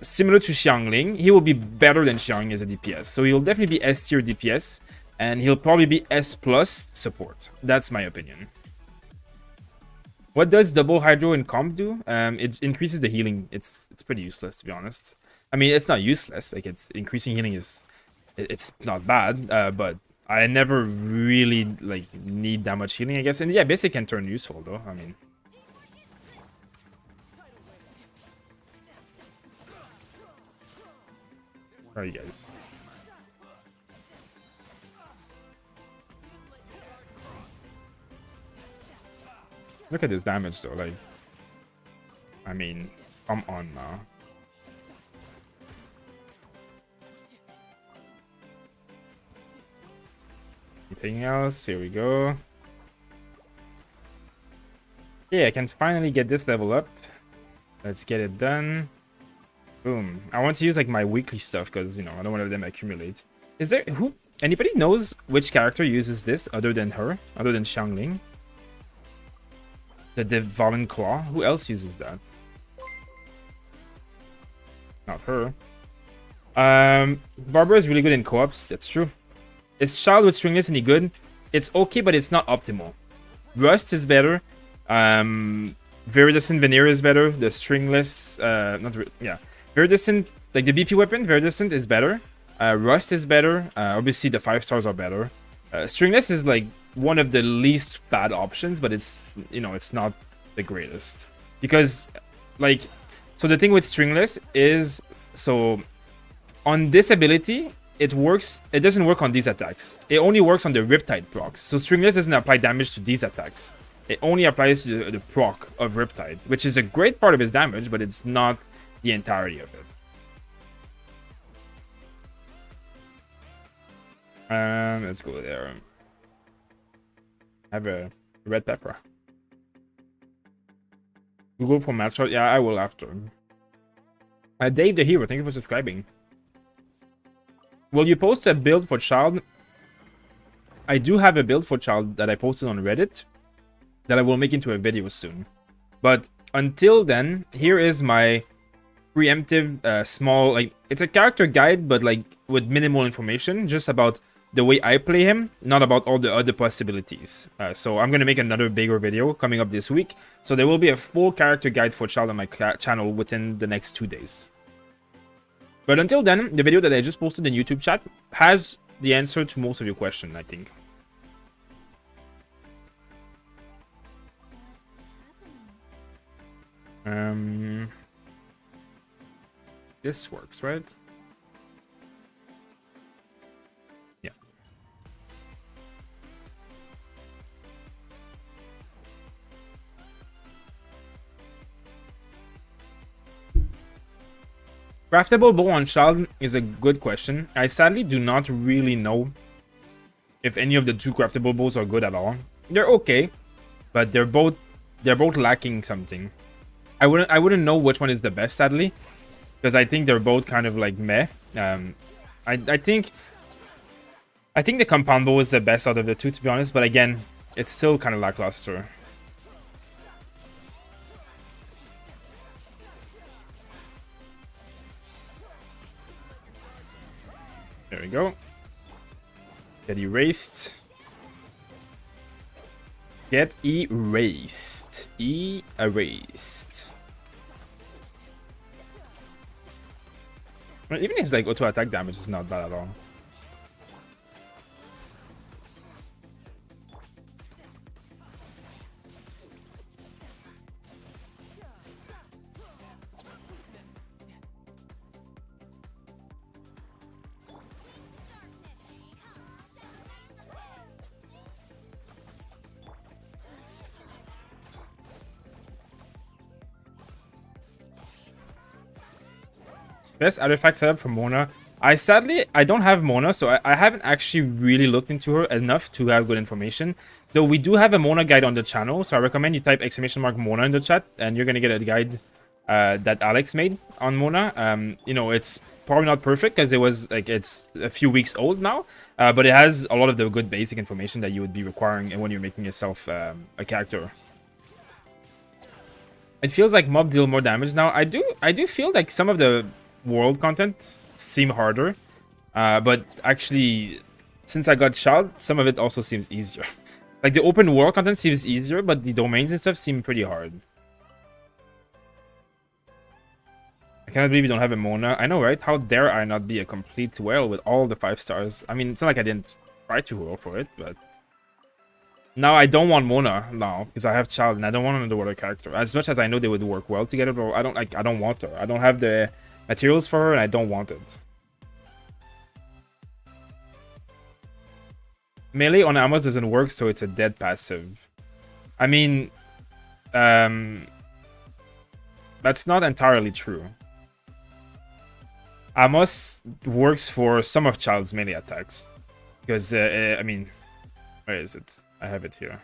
Similar to Xiangling, he will be better than Xiang as a DPS. So he'll definitely be S tier DPS, and he'll probably be S plus support. That's my opinion. What does double hydro in comp do? It increases the healing. It's pretty useless, to be honest. I mean, it's not useless. Like, it's increasing healing is, it's not bad, but I never really like need that much healing, I guess. And yeah, basic can turn useful though. I mean, where are you guys? Look at this damage though. Like, I mean, come on now. Anything else? Here we go. Yeah, I can finally get this level up. Let's get it done. Boom. I want to use like my weekly stuff because, you know, I don't want to let them accumulate. Is there anybody knows which character uses this other than her, other than Xiangling? The Devouring Claw. Who else uses that? Not her. Barbara is really good in co-ops. That's true. Is Child with Stringless any good? It's okay, but it's not optimal. Rust is better. Viridescent Veneer is better. The Stringless, Viridescent, like the BP weapon, Viridescent is better. Rust is better. Obviously, the 5 stars are better. Stringless is like one of the least bad options, but it's, you know, it's not the greatest. Because, like, so the thing with Stringless is, so on this ability, it doesn't work on these attacks. It only works on the Riptide procs. So Stringless doesn't apply damage to these attacks. It only applies to the proc of Riptide, which is a great part of his damage, but it's not the entirety of it. Let's go there. Have a red pepper. Google for match shot. Yeah, I will after. Dave the Hero, thank you for subscribing. Will you post a build for Child? I do have a build for Child that I posted on Reddit that I will make into a video soon. But until then, here is my preemptive small, like, it's a character guide, but like with minimal information, just about the way I play him, not about all the other possibilities. So I'm gonna make another bigger video coming up this week. So there will be a full character guide for Child on my channel within the next 2 days. But until then, the video that I just posted in YouTube chat has the answer to most of your question, I think. This works, right? Yeah. Craftable bow on Child is a good question. I sadly do not really know if any of the 2 craftable bows are good at all. They're okay, but they're both lacking something. I wouldn't know which one is the best, sadly, because I think they're both kind of like meh. I think the compound bow is the best out of the 2, to be honest, but again, it's still kind of lackluster. There we go. Get erased. Get erased. Erased. Well, even his like auto attack damage is not bad at all. Best artifact setup for Mona. I don't have Mona, so I haven't actually really looked into her enough to have good information. Though we do have a Mona guide on the channel, so I recommend you type !Mona in the chat, and you're gonna get a guide that Alex made on Mona. You know, it's probably not perfect because it's a few weeks old now, but it has a lot of the good basic information that you would be requiring when you're making yourself a character. It feels like mob deal more damage now. I do feel like some of the world content seem harder, but actually, since I got CHILDE, some of it also seems easier. Like the open world content seems easier, but the domains and stuff seem pretty hard. I cannot believe you don't have a Mona. I know, right? How dare I not be a complete whale with all the 5 stars? I mean, it's not like I didn't try to roll for it, but now I don't want Mona now because I have CHILDE and I don't want an underwater character. As much as I know they would work well together, but I don't want her. I don't have the materials for her, and I don't want it. Melee on Amos doesn't work, so it's a dead passive. I mean, that's not entirely true. Amos works for some of CHILDE's melee attacks. Because, I mean, where is it? I have it here.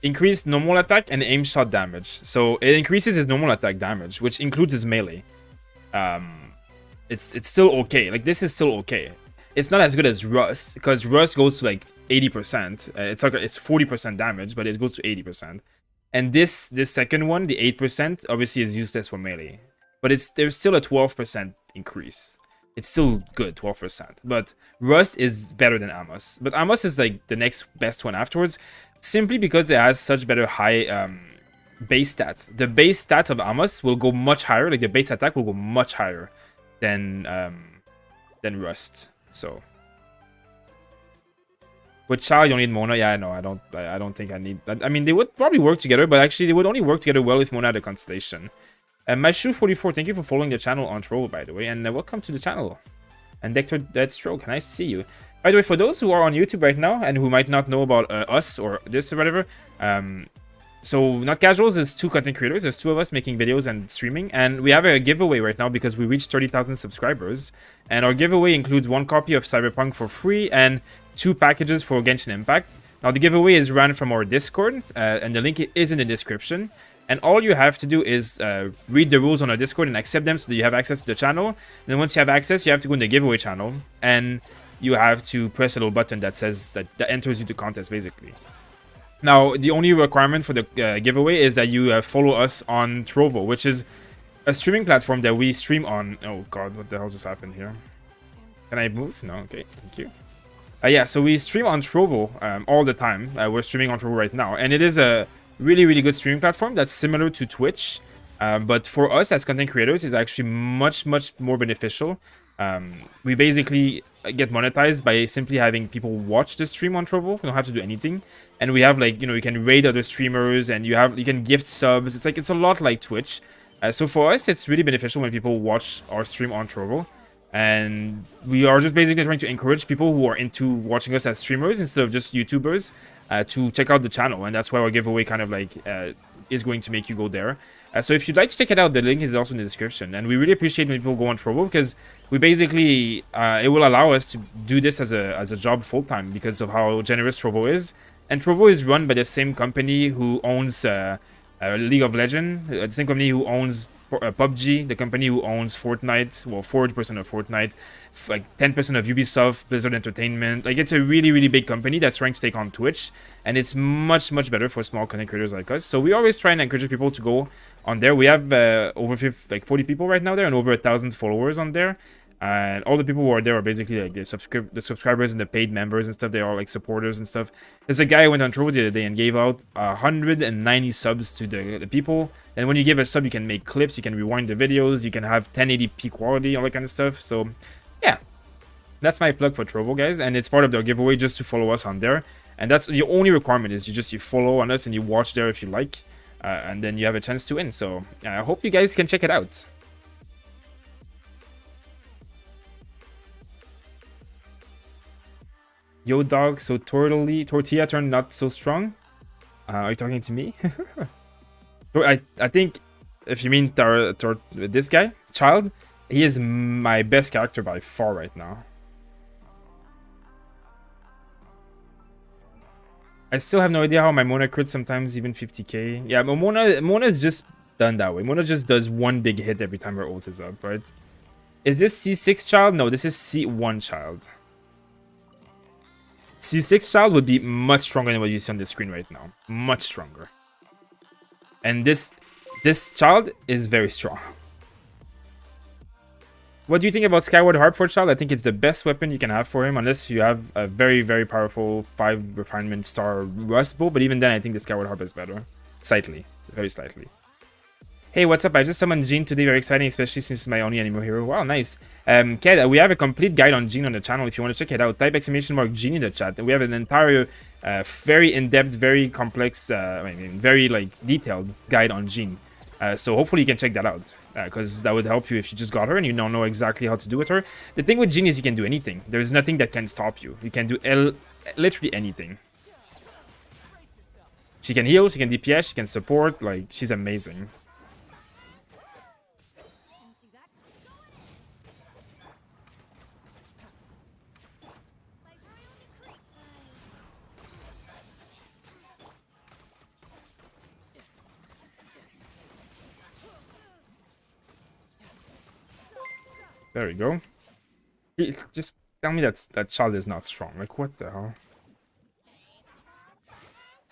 Increased normal attack and aim shot damage. So it increases his normal attack damage, which includes his melee. It's still okay. Like, this is still okay. It's not as good as Rust, because Rust goes to like 80%. It's 40% damage, but it goes to 80%. And this second one, the 8%, obviously is useless for melee. But there's still a 12% increase. It's still good, 12%. But Rust is better than Amos. But Amos is like the next best one afterwards, simply because it has such better high base stats. The base stats of Amos will go much higher. Like the base attack will go much higher than Rust. So with CHILDE, you don't need Mona. Yeah, I know. I don't think I need. I mean, they would probably work together, but actually, they would only work together well if Mona had a constellation. And MyShoe44, thank you for following the channel on Troll, by the way, and welcome to the channel. And Dector Deathstroke, nice to see you. By the way, for those who are on YouTube right now and who might not know about us or this or whatever, so Not Casuals is 2 content creators. There's 2 of us making videos and streaming, and we have a giveaway right now because we reached 30,000 subscribers. And our giveaway includes 1 copy of Cyberpunk for free and 2 packages for Genshin Impact. Now the giveaway is run from our Discord, and the link is in the description. And all you have to do is read the rules on our Discord and accept them so that you have access to the channel. And then once you have access, you have to go in the giveaway channel, and you have to press a little button that says that enters you to contest, basically. Now, the only requirement for the giveaway is that you follow us on Trovo, which is a streaming platform that we stream on. Oh god, what the hell just happened here? Can I move? No, okay, thank you. Yeah, so we stream on Trovo all the time. We're streaming on Trovo right now, and it is a really good streaming platform that's similar to Twitch. But for us as content creators, it's actually much more beneficial. We basically get monetized by simply having people watch the stream on Trovo. We don't have to do anything, and we have, like, you know, you can raid other streamers, and you can gift subs. It's a lot like Twitch. So for us, it's really beneficial when people watch our stream on Trovo, and we are just basically trying to encourage people who are into watching us as streamers instead of just YouTubers to check out the channel, and that's why our giveaway kind of like is going to make you go there. So if you'd like to check it out, the link is also in the description. And we really appreciate when people go on Trovo, because we basically it will allow us to do this as a job full time because of how generous Trovo is. And Trovo is run by the same company who owns League of Legends, the same company who owns PUBG, the company who owns Fortnite, well, 40% of Fortnite, like 10% of Ubisoft, Blizzard Entertainment. Like, it's a really big company that's trying to take on Twitch, and it's much better for small content creators like us. So we always try and encourage people to go on there. We have over 40 people right now there, and over 1,000 followers on there. And all the people who are there are basically like the subscribers and the paid members and stuff. They are like supporters and stuff. There's a guy who went on Trovo the other day and gave out 190 subs to the people. And when you give a sub, you can make clips, you can rewind the videos, you can have 1080p quality, all that kind of stuff. So yeah, that's my plug for Trovo, guys. And it's part of their giveaway just to follow us on there. And that's the only requirement, is you follow on us and you watch there if you like. And then you have a chance to win. So I hope you guys can check it out. Yo, dog, so tortilla turned not so strong. Are you talking to me? I think if you mean this guy, CHILDE, He is my best character by far right now. I still have no idea how my Mona crits sometimes even 50k. Yeah, but Mona is just done that way. Mona just does one big hit every time her ult is up, right? Is this C6 child? No, this is C1 child. C6 child would be much stronger than what you see on the screen right now. Much stronger. And this child is very strong. What do you think about Skyward Harp for child? I think it's the best weapon you can have for him, unless you have a very, very powerful 5 refinement star rust bow. But even then, I think the Skyward Harp is better. Slightly. Very slightly. Hey, what's up? I just summoned Jean today. Very exciting, especially since it's my only anime hero. Wow, nice. Ked, we have a complete guide on Jean on the channel. If you want to check it out, type !Jean in the chat. We have an entire, very in-depth, very complex, very like detailed guide on Jean. So hopefully you can check that out, because that would help you if you just got her and you don't know exactly how to do with her. The thing with Jean is you can do anything. There's nothing that can stop you. You can do literally anything. She can heal, she can DPS, she can support. Like, she's amazing. There we go. Just tell me that child is not strong. Like, what the hell?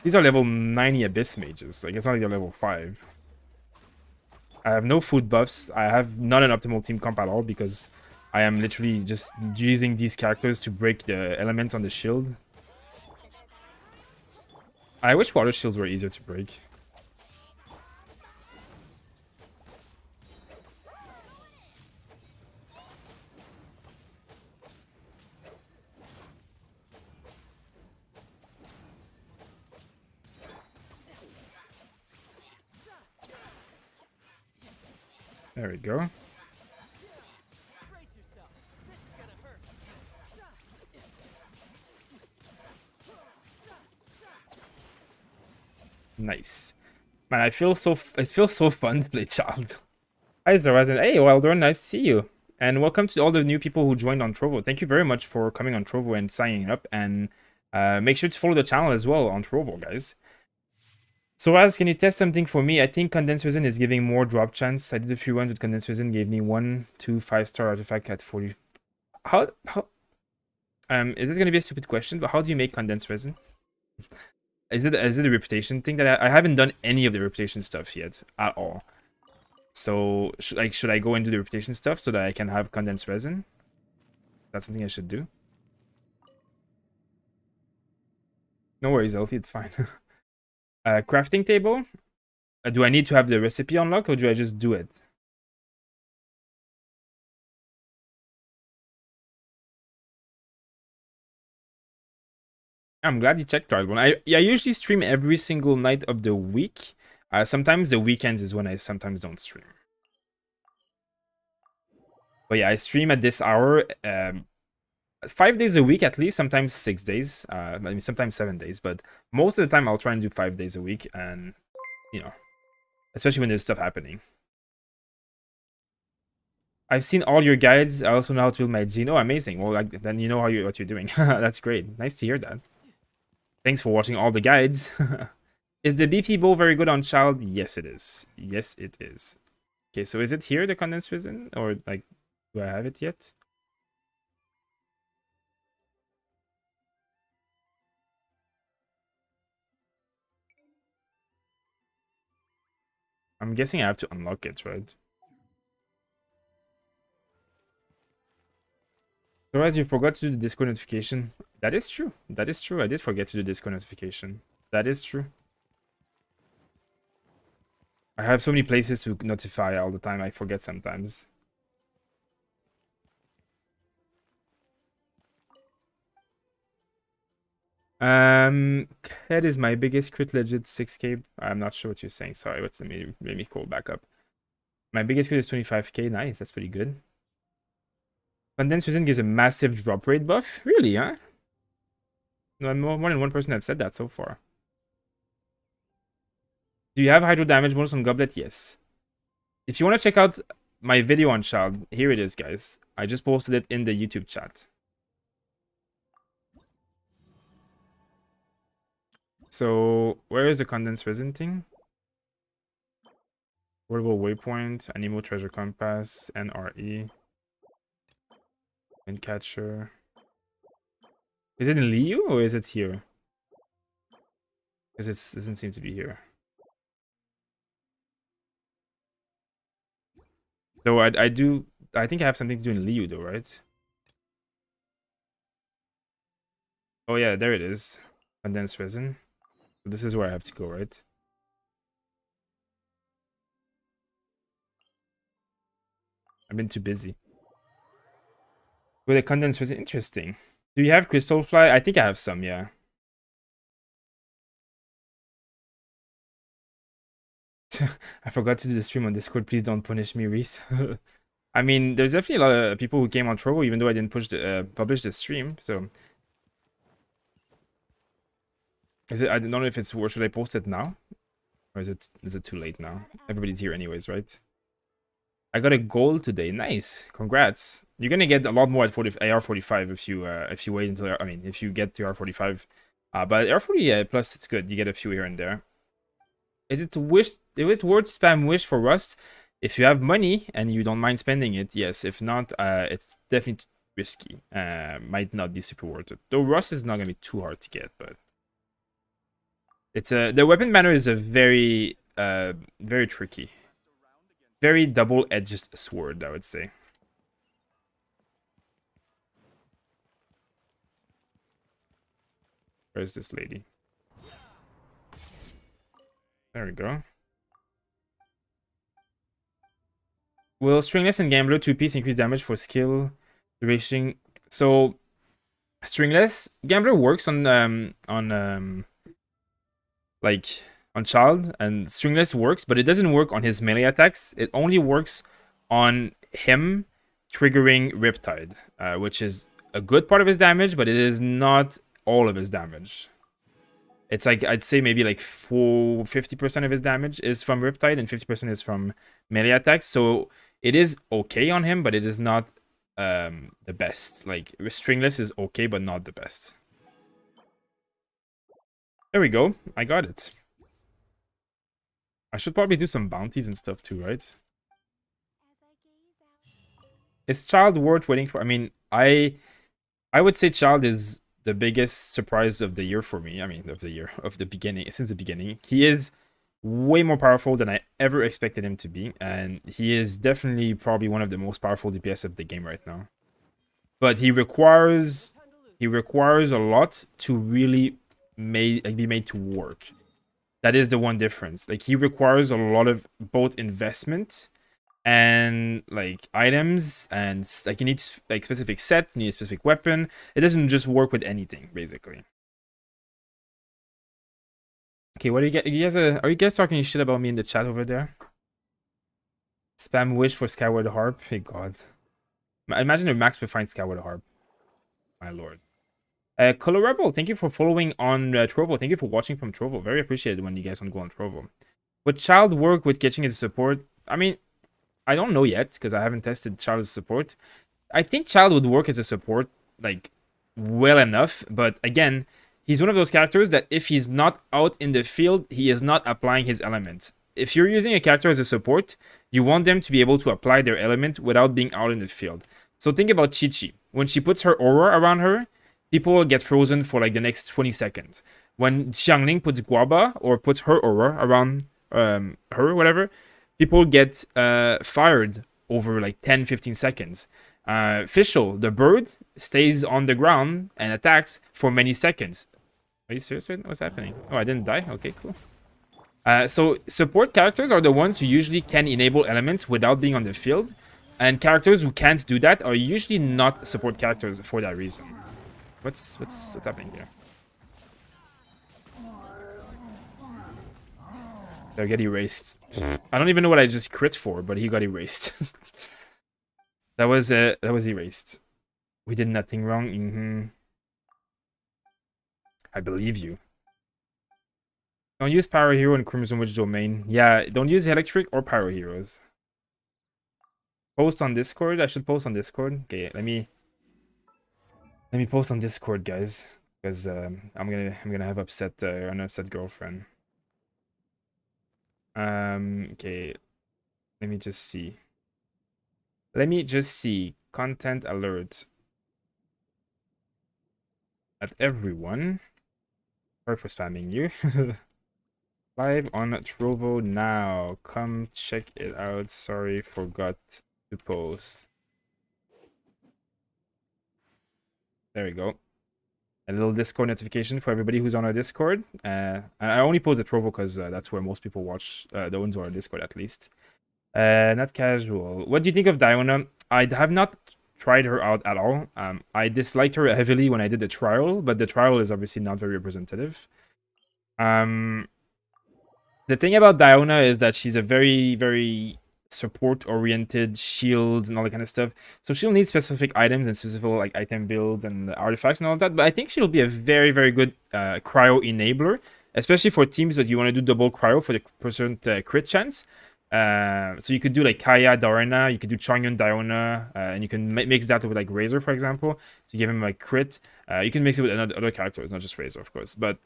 These are level 90 Abyss mages. Like, it's not even level 5. I have no food buffs. I have not an optimal team comp at all because I am literally just using these characters to break the elements on the shield. I wish water shields were easier to break. There we go. Nice. Man, it feels so fun to play child. Hi Zarazin. Hey, Wildorn, nice to see you. And welcome to all the new people who joined on Trovo. Thank you very much for coming on Trovo and signing up. And make sure to follow the channel as well on Trovo, guys. So as can you test something for me? I think Condensed Resin is giving more drop chance. I did a few runs with Condensed Resin, gave me 1, 2, 5-star artifact at 40. How is this gonna be a stupid question, but how do you make Condensed Resin? Is it a reputation thing that I haven't done any of the reputation stuff yet at all? So should I go and do the reputation stuff so that I can have Condensed Resin? That's something I should do. No worries, Elfie, it's fine. Crafting table. Do I need to have the recipe unlocked or do I just do it? I'm glad you checked, Cardbone. I usually stream every single night of the week. Sometimes the weekends is when I sometimes don't stream. But yeah, I stream at this hour 5 days a week at least, sometimes 6 days. I mean, sometimes 7 days, but most of the time I'll try and do 5 days a week, and you know, especially when there's stuff happening. I've seen all your guides. I also know how to build my Gene. Oh, amazing. Well, like, then you know what you're doing. That's great. Nice to hear that. Thanks for watching all the guides. Is the BP bow very good on child? Yes, it is. Yes, it is. Okay, so is it here, the Condensed Resin? Or, like, do I have it yet? I'm guessing I have to unlock it, right? Otherwise, you forgot to do the Discord notification. That is true. That is true. I did forget to do Discord notification. That is true. I have so many places to notify all the time. I forget sometimes. That is my biggest crit legit 6k. I'm not sure what you're saying. Sorry, what's the made me call back up. My biggest crit is 25k. Nice, that's pretty good. Condensed Resin gives a massive drop rate buff. Really, huh? No, more than one person have said that so far. Do you have hydro damage bonus on Goblet? Yes. If you want to check out my video on Child. Here it is, guys. I just posted it in the YouTube chat. So where is the condensed resin thing? Portable waypoint, animal treasure compass, NRE, wind catcher. Is it in Liu or is it here? Because it doesn't seem to be here. Though I think I have something to do in Liu though, right? Oh yeah, there it is. Condensed resin. So this is where I have to go, right? I've been too busy. With a condensed resin, interesting. Do you have crystal fly? I think I have some, yeah. I forgot to do the stream on Discord. Please don't punish me, Reese. I mean, there's definitely a lot of people who came on Trovo, even though I didn't publish the stream. So, is it? I don't know if it's. Or should I post it now, or is it too late now? Everybody's here anyways, right? I got a goal today. Nice, congrats. You're gonna get a lot more at AR45 if you wait until if you get to AR45. But AR40 plus it's good. You get a few here and there. Is it worth spam wish for Rust? If you have money and you don't mind spending it, yes. If not, it's definitely risky. Might not be super worth it. Though Rust is not gonna be too hard to get, but it's the weapon banner is a very very tricky, very double-edged sword, I would say. Where's this lady? There we go. Will Stringless and Gambler 2-piece increase damage for skill duration? So Stringless Gambler works on Child, and Stringless works, but it doesn't work on his melee attacks. It only works on him triggering Riptide, which is a good part of his damage, but it is not all of his damage. It's like, I'd say maybe like 50% of his damage is from Riptide and 50% is from melee attacks. So it is okay on him, but it is not the best. Like, Stringless is okay, but not the best. There we go. I got it. I should probably do some bounties and stuff too, right? Is Child worth waiting for? I mean, I would say Child is the biggest surprise of the year for me. I mean, of the beginning, since the beginning. He is way more powerful than I ever expected him to be, and he is definitely probably one of the most powerful DPS of the game right now. But he requires a lot to really be made to work. That is the one difference. Like, he requires a lot of both investment and like items, and like you need like specific sets, you need a specific weapon. It doesn't just work with anything, basically. Okay, what do you get? Are you guys talking shit about me in the chat over there? Spam wish for Skyward Harp. Hey god. Imagine if Max would find Skyward Harp. My lord. Color Rebel, thank you for following on Trovo. Thank you for watching from Trovo. Very appreciated when you guys want to go on Trovo. Would Child work with Genshin as a support? I mean, I don't know yet because I haven't tested Child as a support. I think Child would work as a support like well enough, but again, he's one of those characters that if he's not out in the field, he is not applying his element. If you're using a character as a support, you want them to be able to apply their element without being out in the field. So think about Chi-Chi. When she puts her aura around her, people will get frozen for like the next 20 seconds. When Xiangling puts Guaba or puts her aura around her, whatever, people get fired over like 10-15 seconds. Fischl, the bird, stays on the ground and attacks for many seconds. Are you serious? What's happening? Oh, I didn't die? Okay, cool. So support characters are the ones who usually can enable elements without being on the field. And characters who can't do that are usually not support characters for that reason. What's happening here? They'll get erased. I don't even know what I just crit for, but he got erased. that was erased. We did nothing wrong. I believe you. Don't use Pyro Hero in Crimson Witch domain. Yeah, don't use Electric or Pyro Heroes. Post on Discord. I should post on Discord. Okay, let me post on Discord, guys, because I'm gonna have an upset girlfriend. Okay, let me just see. Content alert at everyone. Sorry for spamming you. Live on Trovo now. Come check it out. Sorry, forgot to post. There we go. A little Discord notification for everybody who's on our Discord. I only post the Trovo because that's where most people watch, the ones who are on Discord at least. Not casual. What do you think of Diona? I have not tried her out at all. I disliked her heavily when I did the trial, but the trial is obviously not very representative. The thing about Diona is that she's a very, very support-oriented shield and all that kind of stuff. So she'll need specific items and specific like item builds and artifacts and all of that. But I think she'll be a very, very good cryo enabler, especially for teams that you want to do double cryo for the percent crit chance. So you could do like Kaya, Diona, you could do Chongyun, Diona, and you can mix that with like Razor, for example, to give him like crit. You can mix it with other characters, not just Razor, of course. But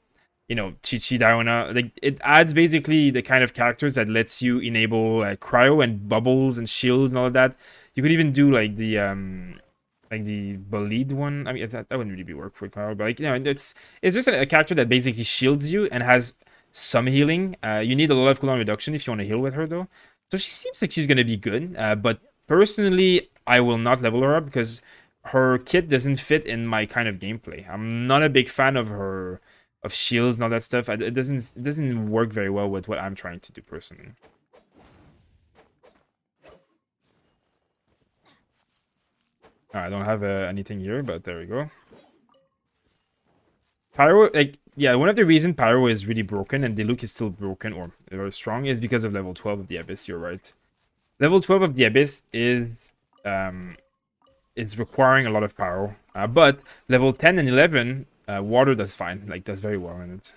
you know, Chi-Chi, Diona, like it adds basically the kind of characters that lets you enable cryo and bubbles and shields and all of that. You could even do like the bleed one. I mean, that wouldn't really be work for cryo, but like, you know, it's just a character that basically shields you and has some healing. You need a lot of cooldown reduction if you want to heal with her though. So she seems like she's gonna be good. But personally, I will not level her up because her kit doesn't fit in my kind of gameplay. I'm not a big fan of her shields and all that stuff. It doesn't work very well with what I'm trying to do personally. I don't have anything here, but there we go. Pyro, like, yeah, one of the reasons Pyro is really broken and Diluc is still broken or very strong is because of level 12 of the Abyss. You're right. Level 12 of the Abyss is requiring a lot of Pyro, but level 10 and 11. Water does fine, like does very well in it.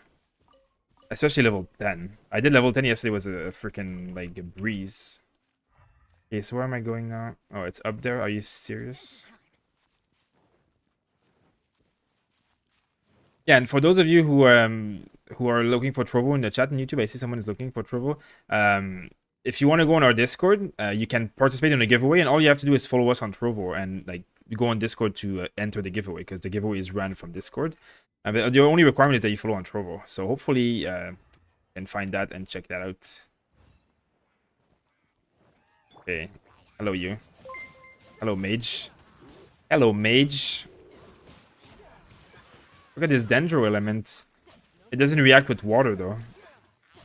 Especially level 10. I did level 10 yesterday, was a freaking like a breeze. Okay, so where am I going now? Oh, it's up there. Are you serious? Yeah, and for those of you who are looking for Trovo in the chat on YouTube, I see someone is looking for Trovo. If you want to go on our Discord, you can participate in a giveaway, and all you have to do is follow us on Trovo and like go on Discord to enter the giveaway, because the giveaway is ran from Discord. But the only requirement is that you follow on Trovo. So hopefully you can find that and check that out. Okay. Hello, you. Hello, mage. Hello, mage. Look at this Dendro element. It doesn't react with water, though.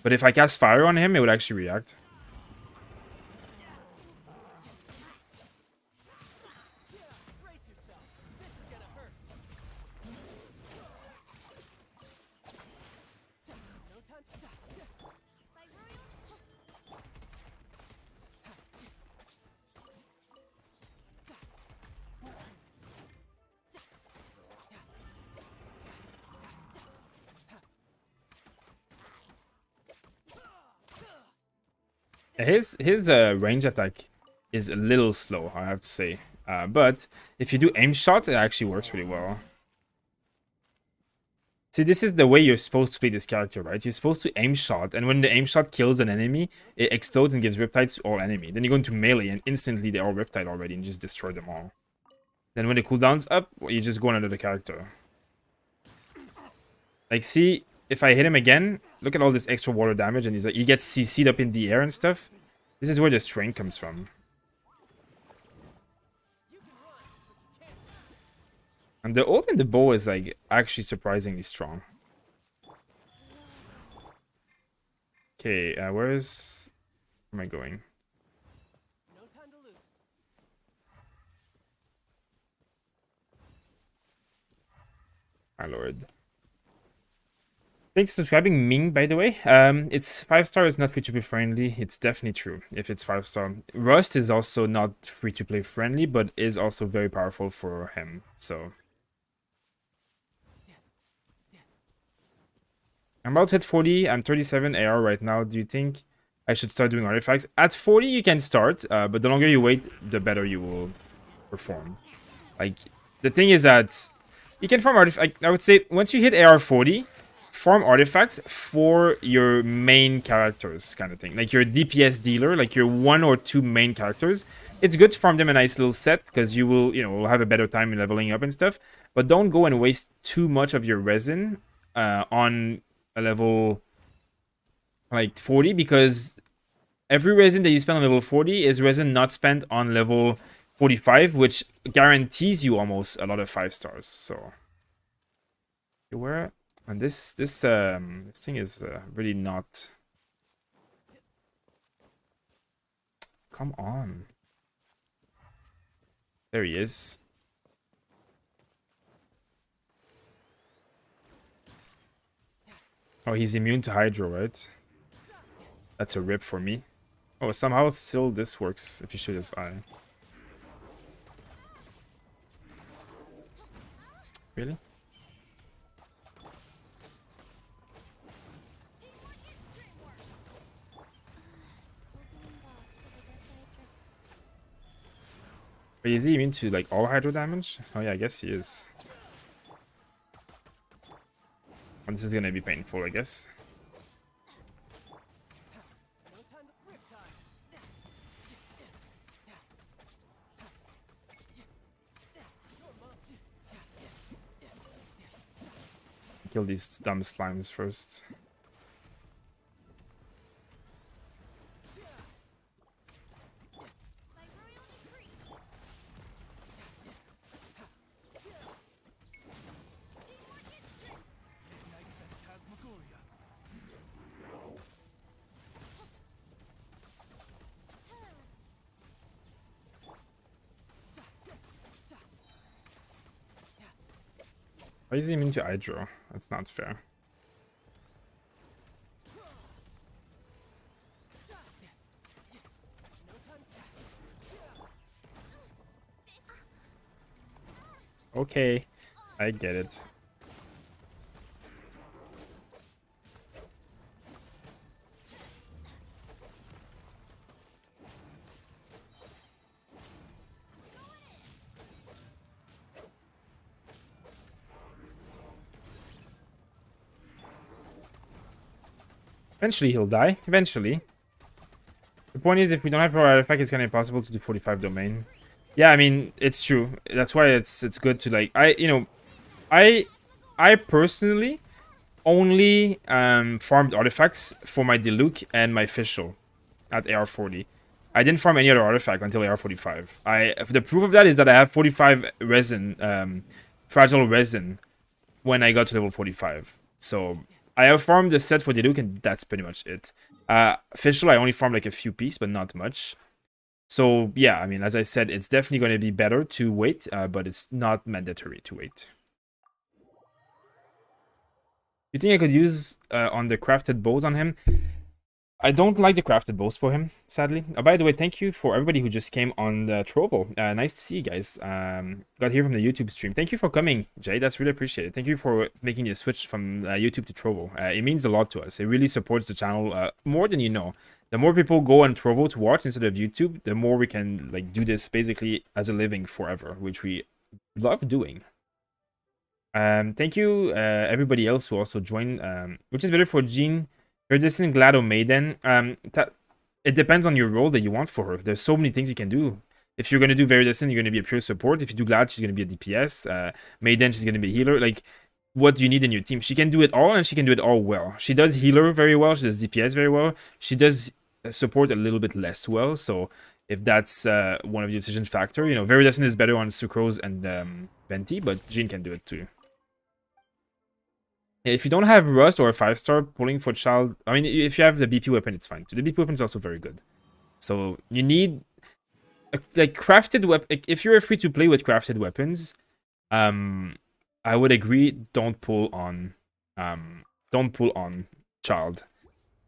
But if I cast fire on him, it would actually react. His range attack is a little slow, I have to say. But if you do aim shots, it actually works really well. See, this is the way you're supposed to play this character, right? You're supposed to aim shot, and when the aim shot kills an enemy, it explodes and gives Riptides to all enemy. Then you go into melee, and instantly they're all Riptide already, and just destroy them all. Then when the cooldown's up, you just go on another character. Like, see, if I hit him again, look at all this extra water damage, and he's like, he gets CC'd up in the air and stuff. This is where the strength comes from. And the ult in the bow is like actually surprisingly strong. Okay, where am I going? My lord. Thanks for subscribing, Ming, by the way. It's 5-star is not free-to-play friendly. It's definitely true if it's 5-star. Rust is also not free-to-play friendly, but is also very powerful for him. So I'm about to hit 40. I'm 37 AR right now. Do you think I should start doing artifacts. At 40, you can start, but the longer you wait, the better you will perform. Like, the thing is that you can farm artifacts. I would say once you hit AR 40, farm artifacts for your main characters, kind of thing. Like your DPS dealer, like your 1 or 2 main characters. It's good to farm them a nice little set because you will, will have a better time in leveling up and stuff. But don't go and waste too much of your resin on a level like 40, because every resin that you spend on level 40 is resin not spent on level 45, which guarantees you almost a lot of 5 stars. So where, and this thing is really not. Come on. There he is. Oh, he's immune to Hydro, right? That's a rip for me. Oh, somehow still this works if you shoot his eye. Really? Wait, is he immune to like all Hydro damage? Oh yeah, I guess he is. And this is gonna be painful, I guess. Kill these dumb slimes first. Why is he immune to Hydro? That's not fair. Okay, I get it. Eventually he'll die. Eventually. The point is, if we don't have Power Artifact, it's kind of impossible to do 45 domain. Yeah, I mean, it's true. That's why it's good to like I personally only farmed artifacts for my Diluc and my Fischl at AR 40. I didn't farm any other artifact until AR 45. The proof of that is that I have 45 resin, fragile resin, when I got to level 45. So I have farmed the set for Diluc, and that's pretty much it. Fischl, I only farmed like a few pieces, but not much. So yeah, I mean, as I said, it's definitely going to be better to wait, but it's not mandatory to wait. You think I could use on the crafted bows on him? I don't like the crafted bows for him, sadly. By the way, thank you for everybody who just came on the Trovo. Nice to see you guys. Got here from the YouTube stream. Thank you for coming, Jay. That's really appreciated. Thank you for making the switch from YouTube to Trovo. It means a lot to us. It really supports the channel more than you know. The more people go on Trovo to watch instead of YouTube, the more we can like do this basically as a living forever, which we love doing. Thank you everybody else who also joined. Which is better for Jean? Iridescent, Glad, or Maiden. It depends on your role that you want for her. There's so many things you can do. If you're going to do Iridescent, you're going to be a pure support. If you do Glad, she's going to be a DPS. Maiden, she's going to be a healer. Like, what do you need in your team? She can do it all, and she can do it all well. She does healer very well. She does DPS very well. She does support a little bit less well. So if that's one of your decision factor, Iridescent is better on Sucrose and Venti, but Jean can do it too. If you don't have Rust or a 5-star, pulling for Childe... I mean, if you have the BP weapon, it's fine too. The BP weapon is also very good. So, you need... like, crafted weapon... If you're free to play with crafted weapons, I would agree, don't pull on Childe.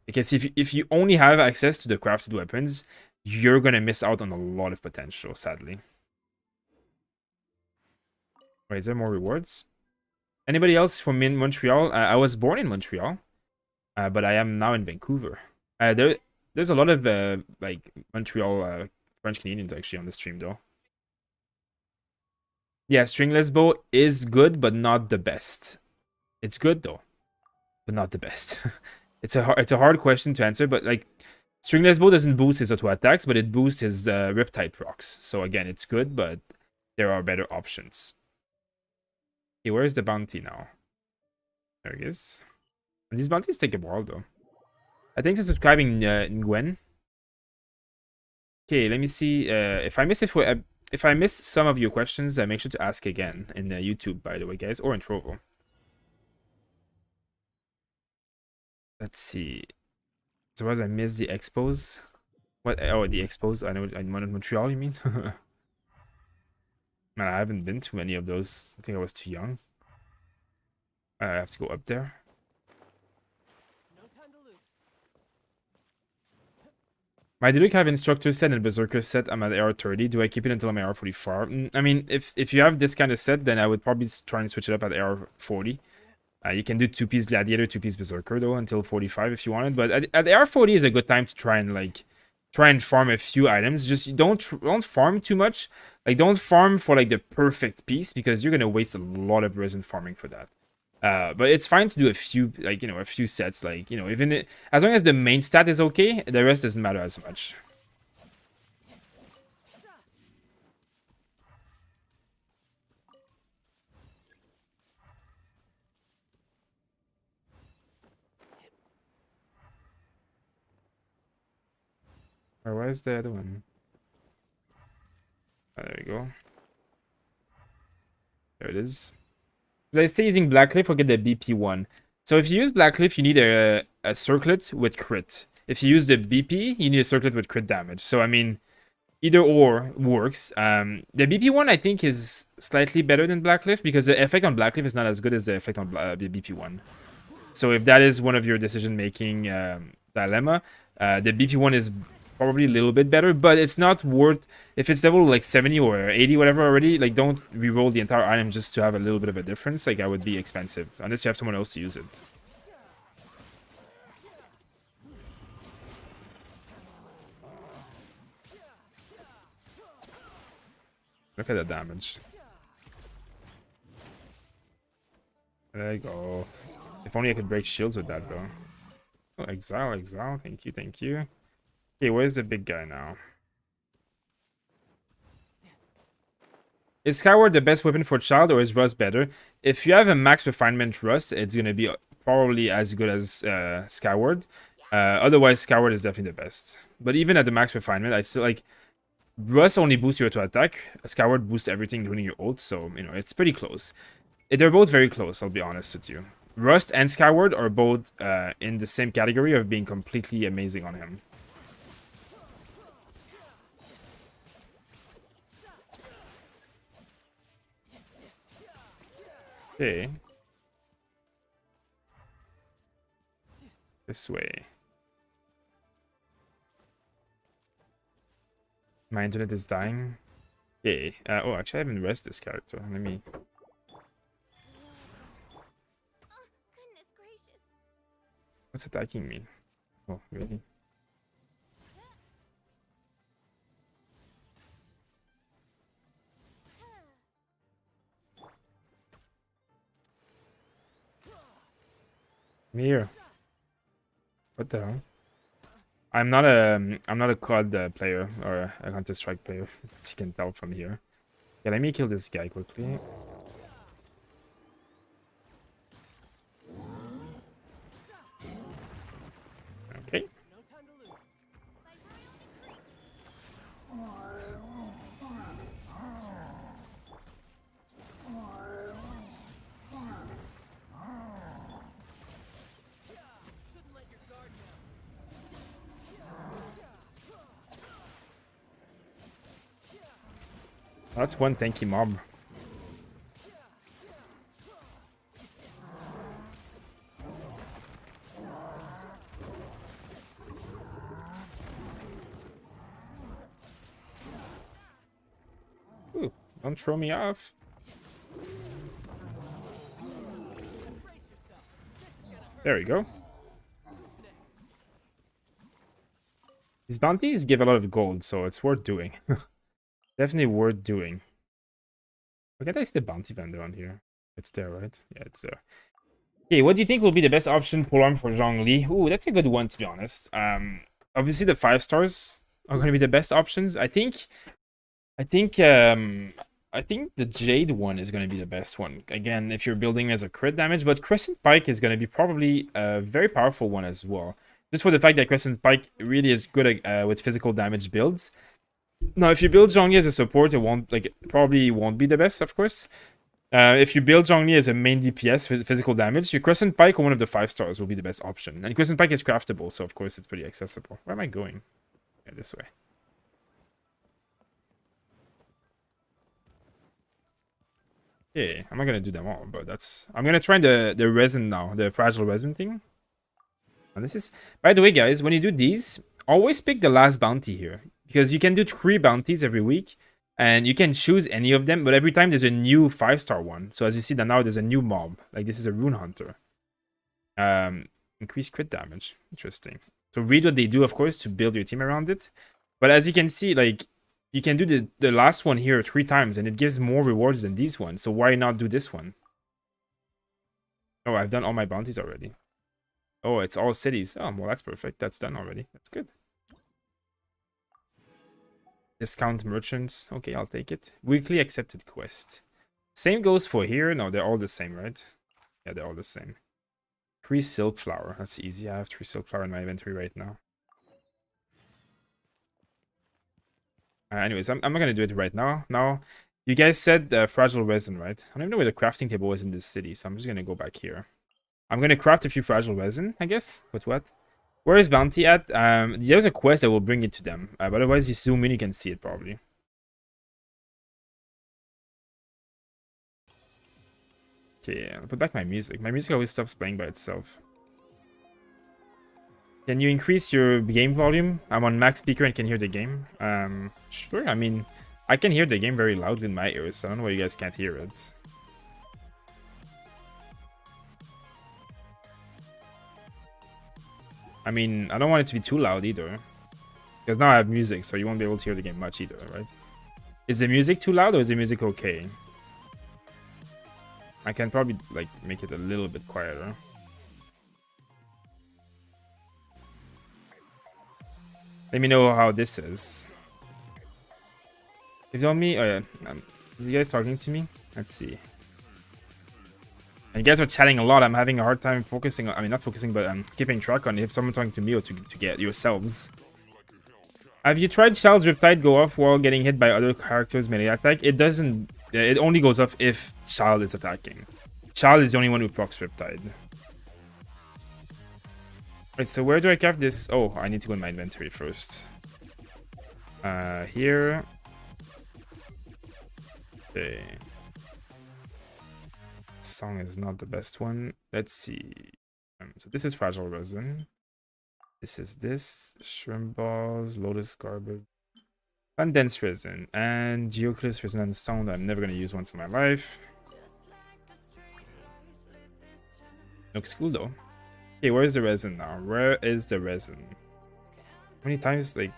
Because if you only have access to the crafted weapons, you're gonna miss out on a lot of potential, sadly. Wait, is there more rewards? Anybody else from Montreal? I was born in Montreal, but I am now in Vancouver. There's a lot of like Montreal French Canadians actually on the stream though. Yeah, stringless bow is good, but not the best. It's good though, but not the best. It's a hard question to answer, but like stringless bow doesn't boost his auto attacks, but it boosts his Riptide procs. So again, it's good, but there are better options. Okay, where's the bounty now? There it is. And these bounties take a while though. I think subscribing Nguyen. Okay, let me see. If I miss some of your questions, make sure to ask again in YouTube, by the way, guys, or in Trovo. Let's see. Suppose I missed the expos. What? Oh, the expos. I know. In Montreal, you mean? Man, I haven't been to any of those. I think I was too young. I have to go up there. My Diluc have instructor set and berserker set. I'm at AR 30. Do I keep it until I'm AR 44? I mean, if you have this kind of set, then I would probably try and switch it up at AR 40. You can do 2-piece gladiator, 2-piece berserker though until 45 if you wanted. But at AR 40 is a good time to try and farm a few items. Just don't farm too much. Like don't farm for like the perfect piece because you're gonna waste a lot of resin farming for that. But it's fine to do a few, like, a few sets, like, even as long as the main stat is okay, the rest doesn't matter as much. Or where's the other one? Oh, there we go. There it is. Should I stay using Blackcliff or get the BP one? So if you use Blackcliff, you need a circlet with crit. If you use the BP, you need a circlet with crit damage. So I mean, either or works. The BP one I think is slightly better than Blackcliff because the effect on Blackcliff is not as good as the effect on the BP one. So if that is one of your decision-making dilemma, the BP one is probably a little bit better, but it's not worth, if it's level like 70 or 80 whatever already, like don't reroll the entire item just to have a little bit of a difference. Like that would be expensive unless you have someone else to use it. Look at the damage. There you go. If only I could break shields with that though. Oh, exile, thank you. Okay, where's the big guy now? Is Skyward the best weapon for Childe or is Rust better? If you have a max refinement Rust, it's gonna be probably as good as Skyward. Otherwise, Skyward is definitely the best. But even at the max refinement, I still like Rust only boosts your auto attack. Skyward boosts everything, including your ult. So it's pretty close. They're both very close. I'll be honest with you. Rust and Skyward are both in the same category of being completely amazing on him. Okay. This way. My internet is dying. Okay. Oh, actually, I haven't rested this character. Let me. Goodness gracious. What's attacking me? Oh, really? Come here. What the hell? I'm not a COD player or a Counter-Strike player, as you can tell from here. Yeah, let me kill this guy quickly. Okay. That's one tanky mob. Ooh, don't throw me off. There we go. These bounties give a lot of gold, so it's worth doing. Definitely worth doing. Why can't I see the bounty vendor on here? It's there, right? Yeah, it's there. Okay, what do you think will be the best option polearm for Zhongli? Ooh, that's a good one, to be honest. Obviously the 5 stars are going to be the best options. I think the Jade one is going to be the best one. Again, if you're building as a crit damage, but Crescent Pike is going to be probably a very powerful one as well. Just for the fact that Crescent Pike really is good with physical damage builds. Now, if you build Zhongli as a support, it probably won't be the best, of course. If you build Zhongli as a main DPS with physical damage, your Crescent Pike or one of the 5 stars will be the best option. And Crescent Pike is craftable, so of course it's pretty accessible. Where am I going? Yeah, this way. Yeah, I'm not gonna do them all, but I'm gonna try the resin now, the fragile resin thing. And this is, by the way, guys, when you do these, always pick the last bounty here. Because you can do 3 bounties every week, and you can choose any of them, but every time there's a new 5-star one. So as you see that now there's a new mob. Like this is a Rune Hunter. Increased crit damage. Interesting. So read what they do, of course, to build your team around it. But as you can see, like, you can do the last one here 3 times, and it gives more rewards than these ones. So why not do this one? Oh, I've done all my bounties already. Oh, it's all cities. Oh, well, that's perfect. That's done already. That's good. Discount merchants. Okay, I'll take it. Weekly accepted quest. Same goes for here. No, they're all the same, right? Yeah, they're all the same. 3 silk flower. That's easy. I have 3 silk flower in my inventory right now. Anyways, I'm not gonna do it right now. Now, you guys said fragile resin, right? I don't even know where the crafting table was in this city, so I'm just gonna go back here. I'm gonna craft a few fragile resin, I guess. With what? Where is bounty at? There's a quest that will bring it to them. But otherwise, you zoom in, you can see it probably. Okay, I'll put back my music. My music always stops playing by itself. Can you increase your game volume? I'm on max speaker and can hear the game. Sure. I mean, I can hear the game very loud with my ears. So I don't know why you guys can't hear it. I mean, I don't want it to be too loud either. Because now I have music, so you won't be able to hear the game much either, right? Is the music too loud or is the music okay? I can probably, like, make it a little bit quieter. Let me know how this is. You told me... Oh, yeah. Are you guys talking to me? Let's see. And you guys are chatting a lot. I'm having a hard time focusing on, I mean, not focusing, but keeping track on if someone talking to me or to get yourselves. Have you tried Child's Riptide go off while getting hit by other characters' melee attack? It doesn't. It only goes off if Child is attacking. Child is the only one who procs Riptide. Right, so where do I craft this? Oh, I need to go in my inventory first. Here. Okay. Song is not the best one. Let's see. So this is fragile resin. This is this shrimp balls, lotus garbage, condensed resin, and geoclus resin and stone that I'm never gonna use once in my life. Looks cool though. Okay, where's the resin now? Where is the resin? How many times like?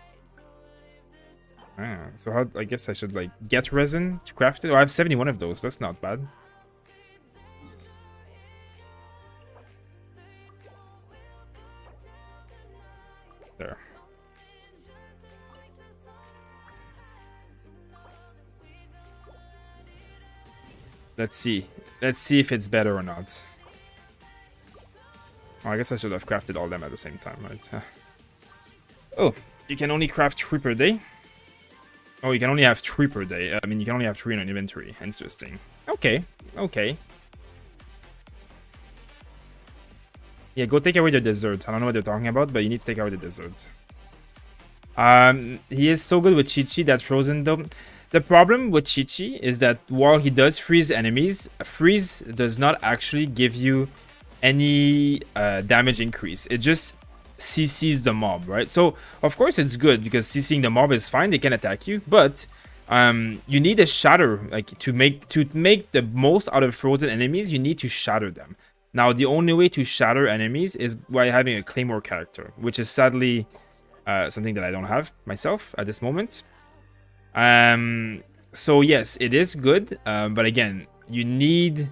So how? I guess I should like get resin to craft it. Oh, I have 71 of those. That's not bad. There. Let's see. Let's see if it's better or not. Oh, I guess I should have crafted all them at the same time, right? Oh, you can only craft 3 per day? Oh, you can only have 3 per day. I mean, you can only have 3 in an inventory. Interesting. Okay, okay. Yeah, go take away the dessert. I don't know what they're talking about, but you need to take away the dessert. He is so good with Chi-Chi that Frozen though. The problem with Chi-Chi is that while he does freeze enemies, freeze does not actually give you any damage increase. It just CCs the mob, right? So of course it's good because CCing the mob is fine. They can attack you, but you need a shatter, like to make the most out of frozen enemies. You need to shatter them. Now the only way to shatter enemies is by having a claymore character, which is sadly something that I don't have myself at this moment. So yes, it is good, but again, you need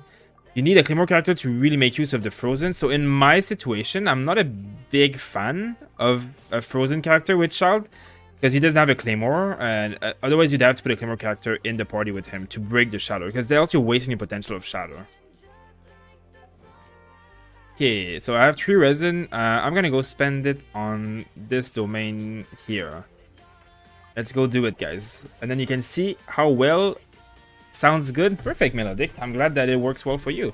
a Claymore character to really make use of the Frozen. So in my situation, I'm not a big fan of a Frozen character with Child, because he doesn't have a Claymore, and otherwise you'd have to put a Claymore character in the party with him to break the Shadow, because else you're wasting the potential of Shadow. Okay, so I have 3 resin. I'm gonna go spend it on this domain here. Let's go do it, guys. And then you can see how well. Sounds good. Perfect, Melodic. I'm glad that it works well for you.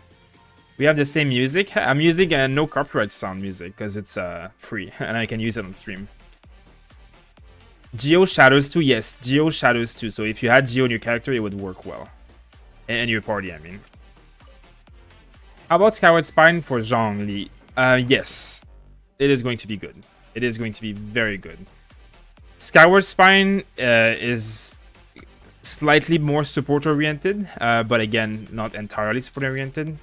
We have the same music. I'm using no copyright sound music because it's free and I can use it on stream. Geo Shadows 2. Yes, Geo Shadows 2. So if you had Geo in your character, it would work well. In your party, I mean. How about Skyward Spine for Zhongli? Yes. It is going to be good. It is going to be very good. Skyward Spine is slightly more support oriented, but again, not entirely support oriented.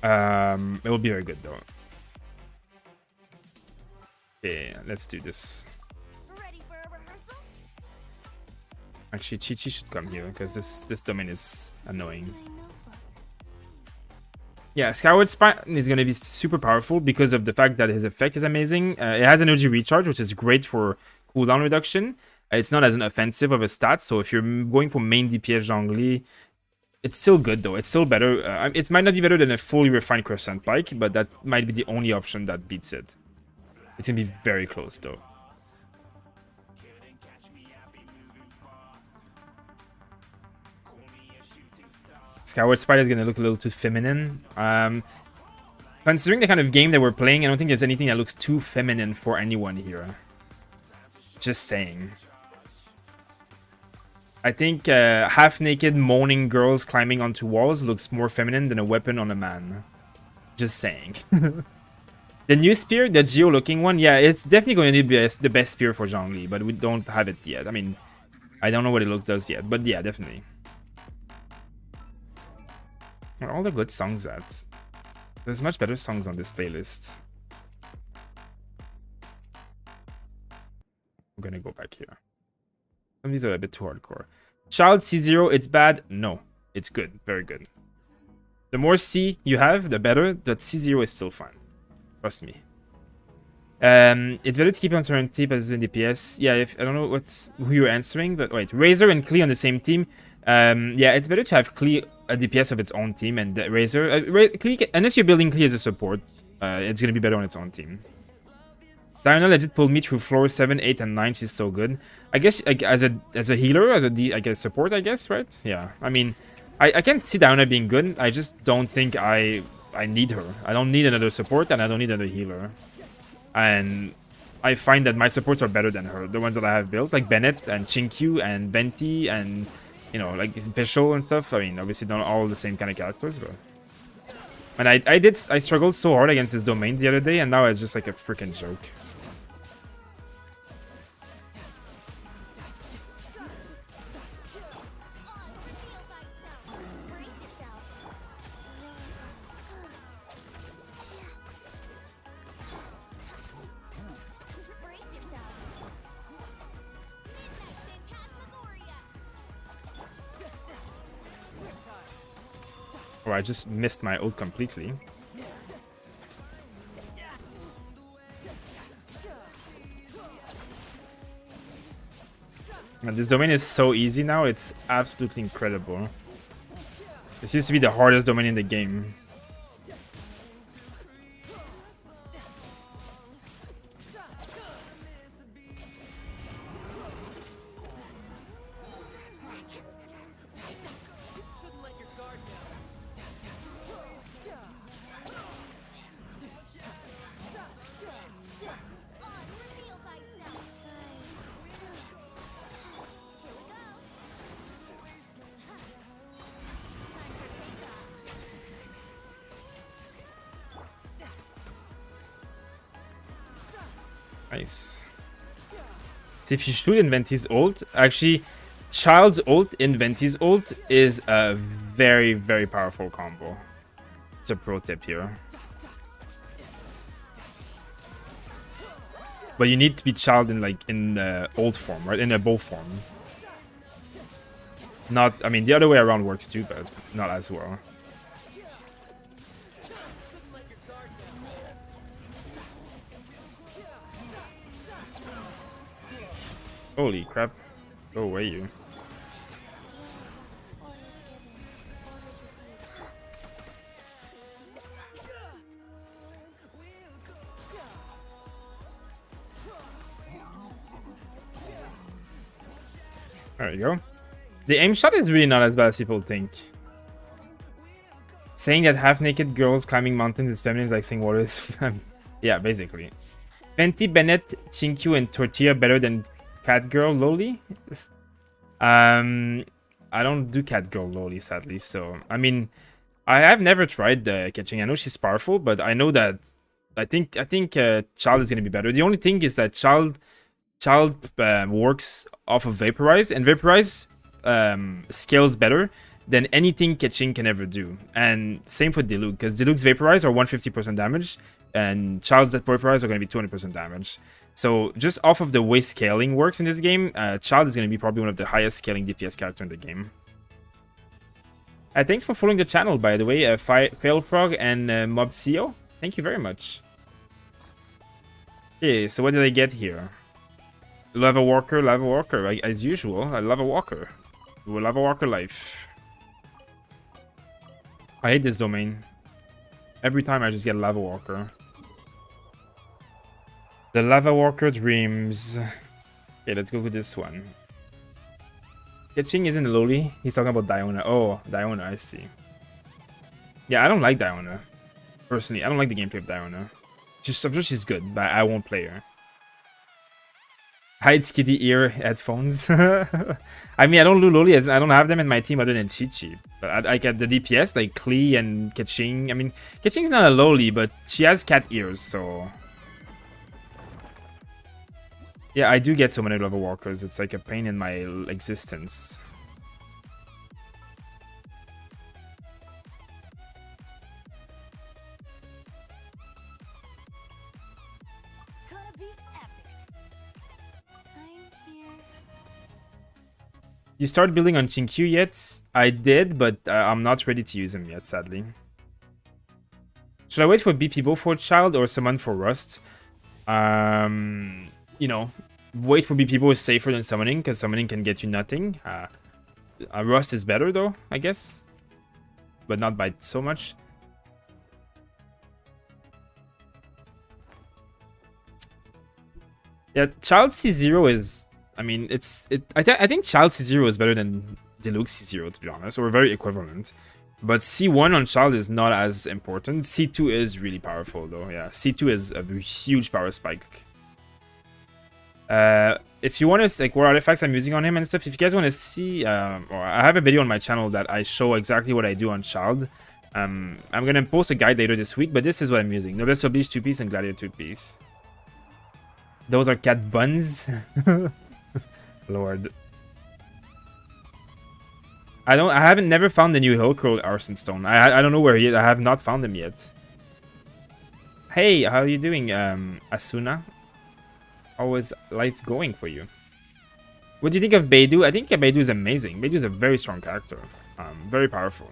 It will be very good though. Okay, let's do this. Ready for a rehearsal? Actually, Chi-Chi should come here because this domain is annoying. Yeah, Skyward Spine is going to be super powerful because of the fact that his effect is amazing. It has energy recharge, which is great for cooldown reduction. It's not as an offensive of a stat, so if you're going for main DPS Zhongli, it's still good though. It's still better. It might not be better than a fully refined Crescent Pike, but that might be the only option that beats it. It's going to be very close though. Skyward Spine is going to look a little too feminine. Considering the kind of game that we're playing, I don't think there's anything that looks too feminine for anyone here. Just saying. I think half-naked moaning girls climbing onto walls looks more feminine than a weapon on a man. Just saying. The new spear, the geo-looking one, yeah, it's definitely going to be the best spear for Zhongli, but we don't have it yet. I mean, I don't know what it does yet, but yeah, definitely. Where are all the good songs at? There's much better songs on this playlist. I'm gonna go back here. Some of these are a bit too hardcore. Child C0, it's bad? No, it's good. Very good. The more C you have, the better. But C0 is still fine. Trust me. It's better to keep uncertainty, but it's in DPS. Yeah, if I don't know who you're answering, but wait, Razor and Klee on the same team. Yeah, it's better to have Klee a DPS of its own team and Razor. Klee, unless you're building Klee as a support, it's gonna be better on its own team. Diana legit pulled me through floor 7, 8, and 9. She's so good. I guess like, as a healer, I guess support, I guess, right? Yeah. I mean, I can see Diana being good. I just don't think I need her. I don't need another support, and I don't need another healer. And I find that my supports are better than her. The ones that I have built, like Bennett and Chinkyu and Venti and, you know, like Vishal and stuff. I mean, obviously not all the same kind of characters, but... And I struggled so hard against this domain the other day, and now it's just like a freaking joke. Oh, I just missed my ult completely. And this domain is so easy now, it's absolutely incredible. This used to be the hardest domain in the game. Nice. So if you shoot in Venti's ult, actually, Child's ult in Venti's ult is a very, very powerful combo. It's a pro tip here. But you need to be Childe in like in old form, right? In a bull form. Not, I mean, the other way around works too, but not as well. Holy crap. Go away, you. There you go. The aim shot is really not as bad as people think. Saying that half-naked girls climbing mountains is feminine is like saying water is... yeah, basically. Fenty, Bennett, Chinkyu, and Tortilla better than Catgirl Loli? I don't do Catgirl Loli, sadly, so... I mean, I have never tried catching. I know she's powerful, but I know that... I think Childe is going to be better. The only thing is that Childe works off of Vaporize, and Vaporize scales better than anything catching can ever do. And same for Diluc, because Diluc's Vaporize are 150% damage, and Childe's Vaporize are going to be 200% damage. So just off of the way scaling works in this game, Childe is going to be probably one of the highest scaling DPS character in the game. Thanks for following the channel, by the way, Failfrog and Mobcio. Thank you very much. Okay, so what did I get here? Lava Walker, as usual. I love a walker. We love a walker life. I hate this domain. Every time I just get Lava Walker. The Lava Walker dreams. Okay, let's go with this one. Catching isn't lowly. He's talking about Diona. Oh, Diona, I see. Yeah, I don't like Diona. Personally, I don't like the gameplay of Diona. I'm sure she's good, but I won't play her. Hide kitty ear headphones. I mean, I don't do loli, as I don't have them in my team other than Chi-Chi. But I get the DPS, like Klee and Keqing. I mean, Keqing's not a loli, but she has cat ears, so... Yeah, I do get so many level walkers. It's like a pain in my existence. You start building on Chinkyu yet? I did, but I'm not ready to use him yet, sadly. Should I wait for BP both for Childe or summon for Rust? You know, wait for BP is safer than summoning, because summoning can get you nothing. Rust is better though, I guess. But not by so much. Yeah, Childe C0 is... I mean, I think Childe C0 is better than Diluc C0, to be honest, or very equivalent. But C1 on Childe is not as important. C2 is really powerful, though. Yeah, C2 is a huge power spike. If you want to, like, what artifacts I'm using on him and stuff, if you guys want to see, or I have a video on my channel that I show exactly what I do on Childe. I'm going to post a guide later this week, but this is what I'm using. Noblesse Oblige 2-piece and Gladiator 2-piece. Those are cat buns. Lord. I haven't never found the new Hillcrow Arson Stone. I don't know where he is. I have not found him yet. Hey, how are you doing, Asuna? How is life going for you? What do you think of Beidou? I think Beidou is amazing. Beidou is a very strong character. Very powerful.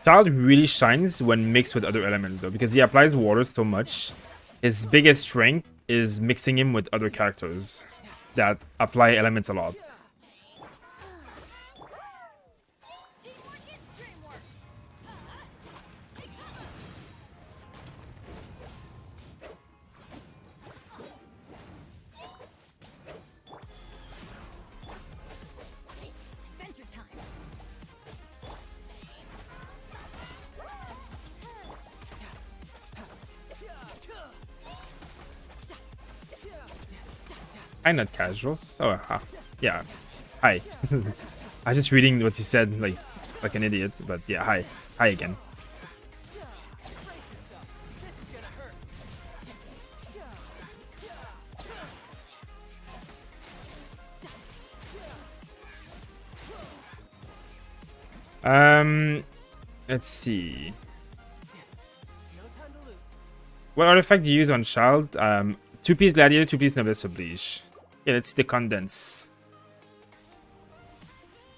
Childe really shines when mixed with other elements, though, because he applies water so much. His biggest strength is mixing him with other characters that apply elements a lot. I'm not casuals. Oh, yeah. Hi. I was just reading what you said like an idiot, but yeah, hi. Hi again. Let's see. What artifact do you use on Child? 2-piece Gladiator, 2-piece Noblesse Oblige. Yeah, let's see the condense.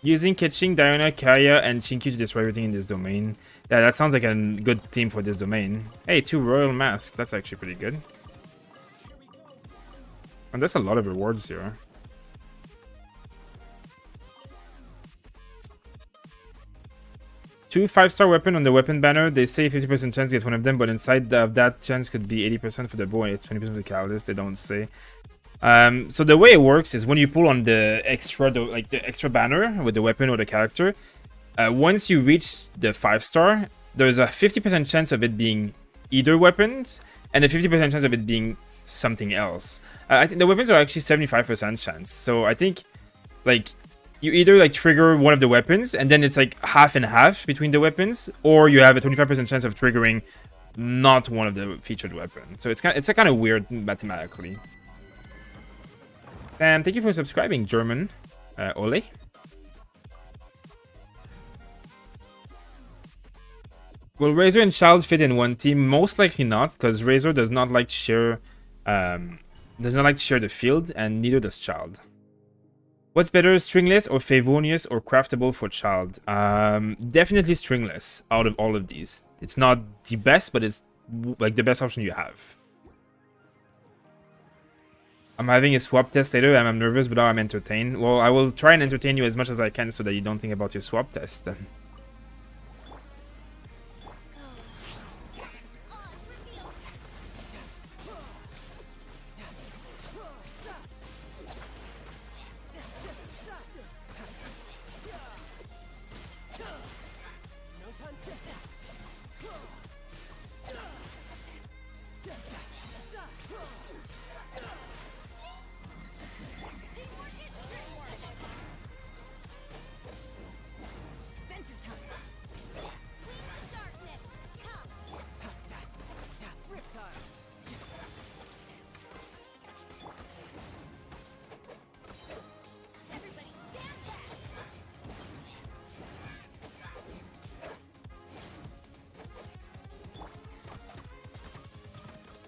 Using Keqing, Diana, Kaya, and Chinkyu to destroy everything in this domain. Yeah, that sounds like a good team for this domain. Hey, 2 Royal Masks. That's actually pretty good. And that's a lot of rewards here. Two 5-star weapon on the weapon banner. They say 50% chance to get one of them, but inside of that chance could be 80% for the bow and 20% for the catalyst. They don't say. So the way it works is when you pull on the extra banner with the weapon or the character, once you reach the 5-star, there's a 50% chance of it being either weapons and a 50% chance of it being something else. I think the weapons are actually 75% chance. So I think like you either like trigger one of the weapons and then it's like half and half between the weapons, or you have a 25% chance of triggering not one of the featured weapons. So it's a kind of weird mathematically. And thank you for subscribing, German. Ole. Will Razor and Child fit in one team? Most likely not, because Razor does not like to share the field, and neither does Child. What's better, stringless or Favonius or craftable for Child? Definitely stringless out of all of these. It's not the best, but it's like the best option you have. I'm having a swap test later. I'm nervous, but I'm entertained. Well, I will try and entertain you as much as I can so that you don't think about your swap test.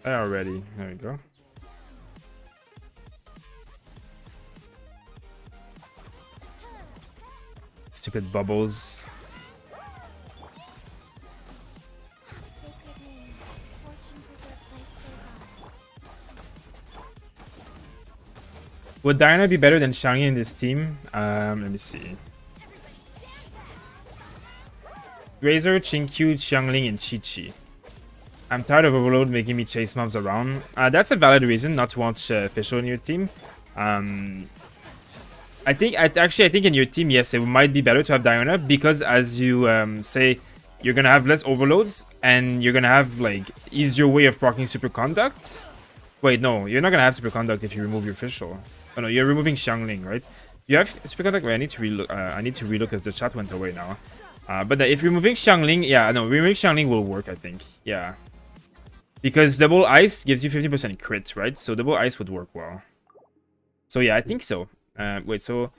Already, there we go. Stupid bubbles. Would Diana be better than Xiangling in this team? Let me see. Razor, Chinkyu, Xiangling, and Chi-Chi. I'm tired of Overload making me chase mobs around. That's a valid reason not to want Fischl in your team. I think in your team, yes, it might be better to have Diana because, as you say, you're gonna have less overloads and you're gonna have like easier way of proccing superconduct. Wait, no, you're not gonna have superconduct if you remove your Fischl. Oh no, you're removing Xiangling, right? You have superconduct. Wait, I need to relook. I need to relook because the chat went away now. But if removing Xiangling, yeah, no, removing Xiangling will work. I think, yeah. Because double ice gives you 50% crit, right? So double ice would work well. So yeah, I think so. Wait, so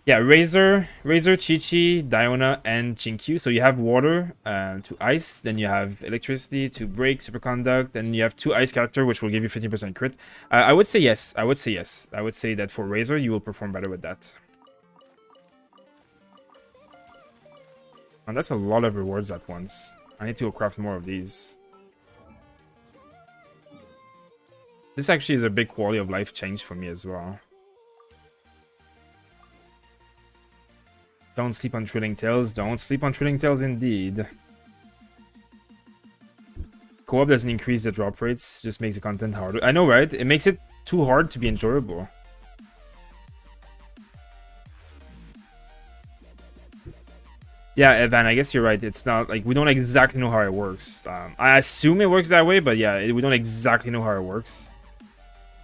yeah, Razor, Chi-Chi, Diona, and Chinkyu. So you have water to ice, then you have electricity to break, superconduct, and you have 2 ice character, which will give you 50% crit. I would say yes. I would say yes. I would say that for Razor, you will perform better with that. And that's a lot of rewards at once. I need to go craft more of these. This actually is a big quality of life change for me as well. Don't sleep on Thrilling Tales. Don't sleep on Thrilling Tales indeed. Co-op doesn't increase the drop rates, just makes the content harder. I know, right? It makes it too hard to be enjoyable. Yeah, Evan, I guess you're right. It's not like we don't exactly know how it works. I assume it works that way, but yeah, we don't exactly know how it works.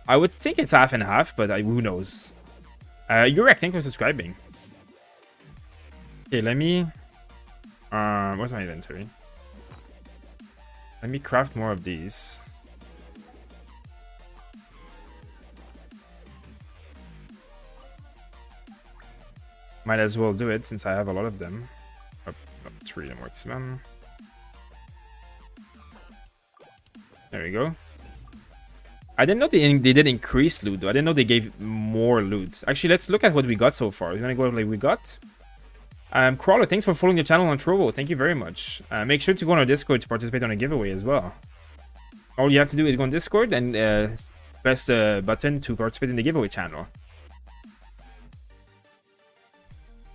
I would think it's half and half, but who knows? Yurek, thank you for subscribing. Okay, let me... where's my inventory? Let me craft more of these. Might as well do it since I have a lot of them. Oh, 3 maximum. There we go. I didn't know they did increase loot though. I didn't know they gave more loot. Actually, let's look at what we got so far. You wanna go like we got? Crawler, thanks for following the channel on Trovo. Thank you very much. Make sure to go on our Discord to participate on a giveaway as well. All you have to do is go on Discord and press the button to participate in the giveaway channel.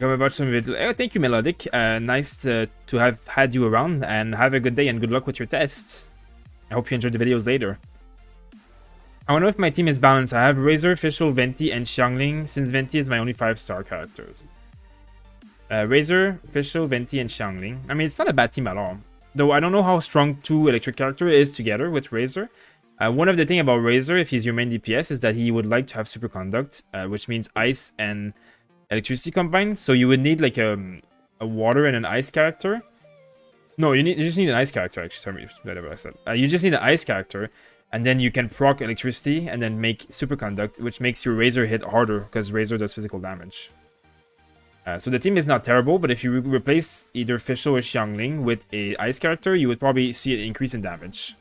Oh, thank you, Melodic. Nice to have had you around, and have a good day and good luck with your tests. I hope you enjoyed the videos later. I wonder if my team is balanced. I have Razor, Fischl, Venti, and Xiangling, since Venti is my only 5-star characters. Razor, Fischl, Venti, and Xiangling. I mean, it's not a bad team at all. Though I don't know how strong 2 electric character is together with Razor. One of the things about Razor, if he's your main DPS, is that he would like to have superconduct, which means ice and electricity combined. So you would need like a water and an ice character. No, you just need an ice character, actually. Sorry, whatever I said. You just need an ice character, and then you can proc electricity and then make superconduct, which makes your Razor hit harder because Razor does physical damage. So the team is not terrible, but if you replace either Fischl or Xiangling with a ice character, you would probably see an increase in damage.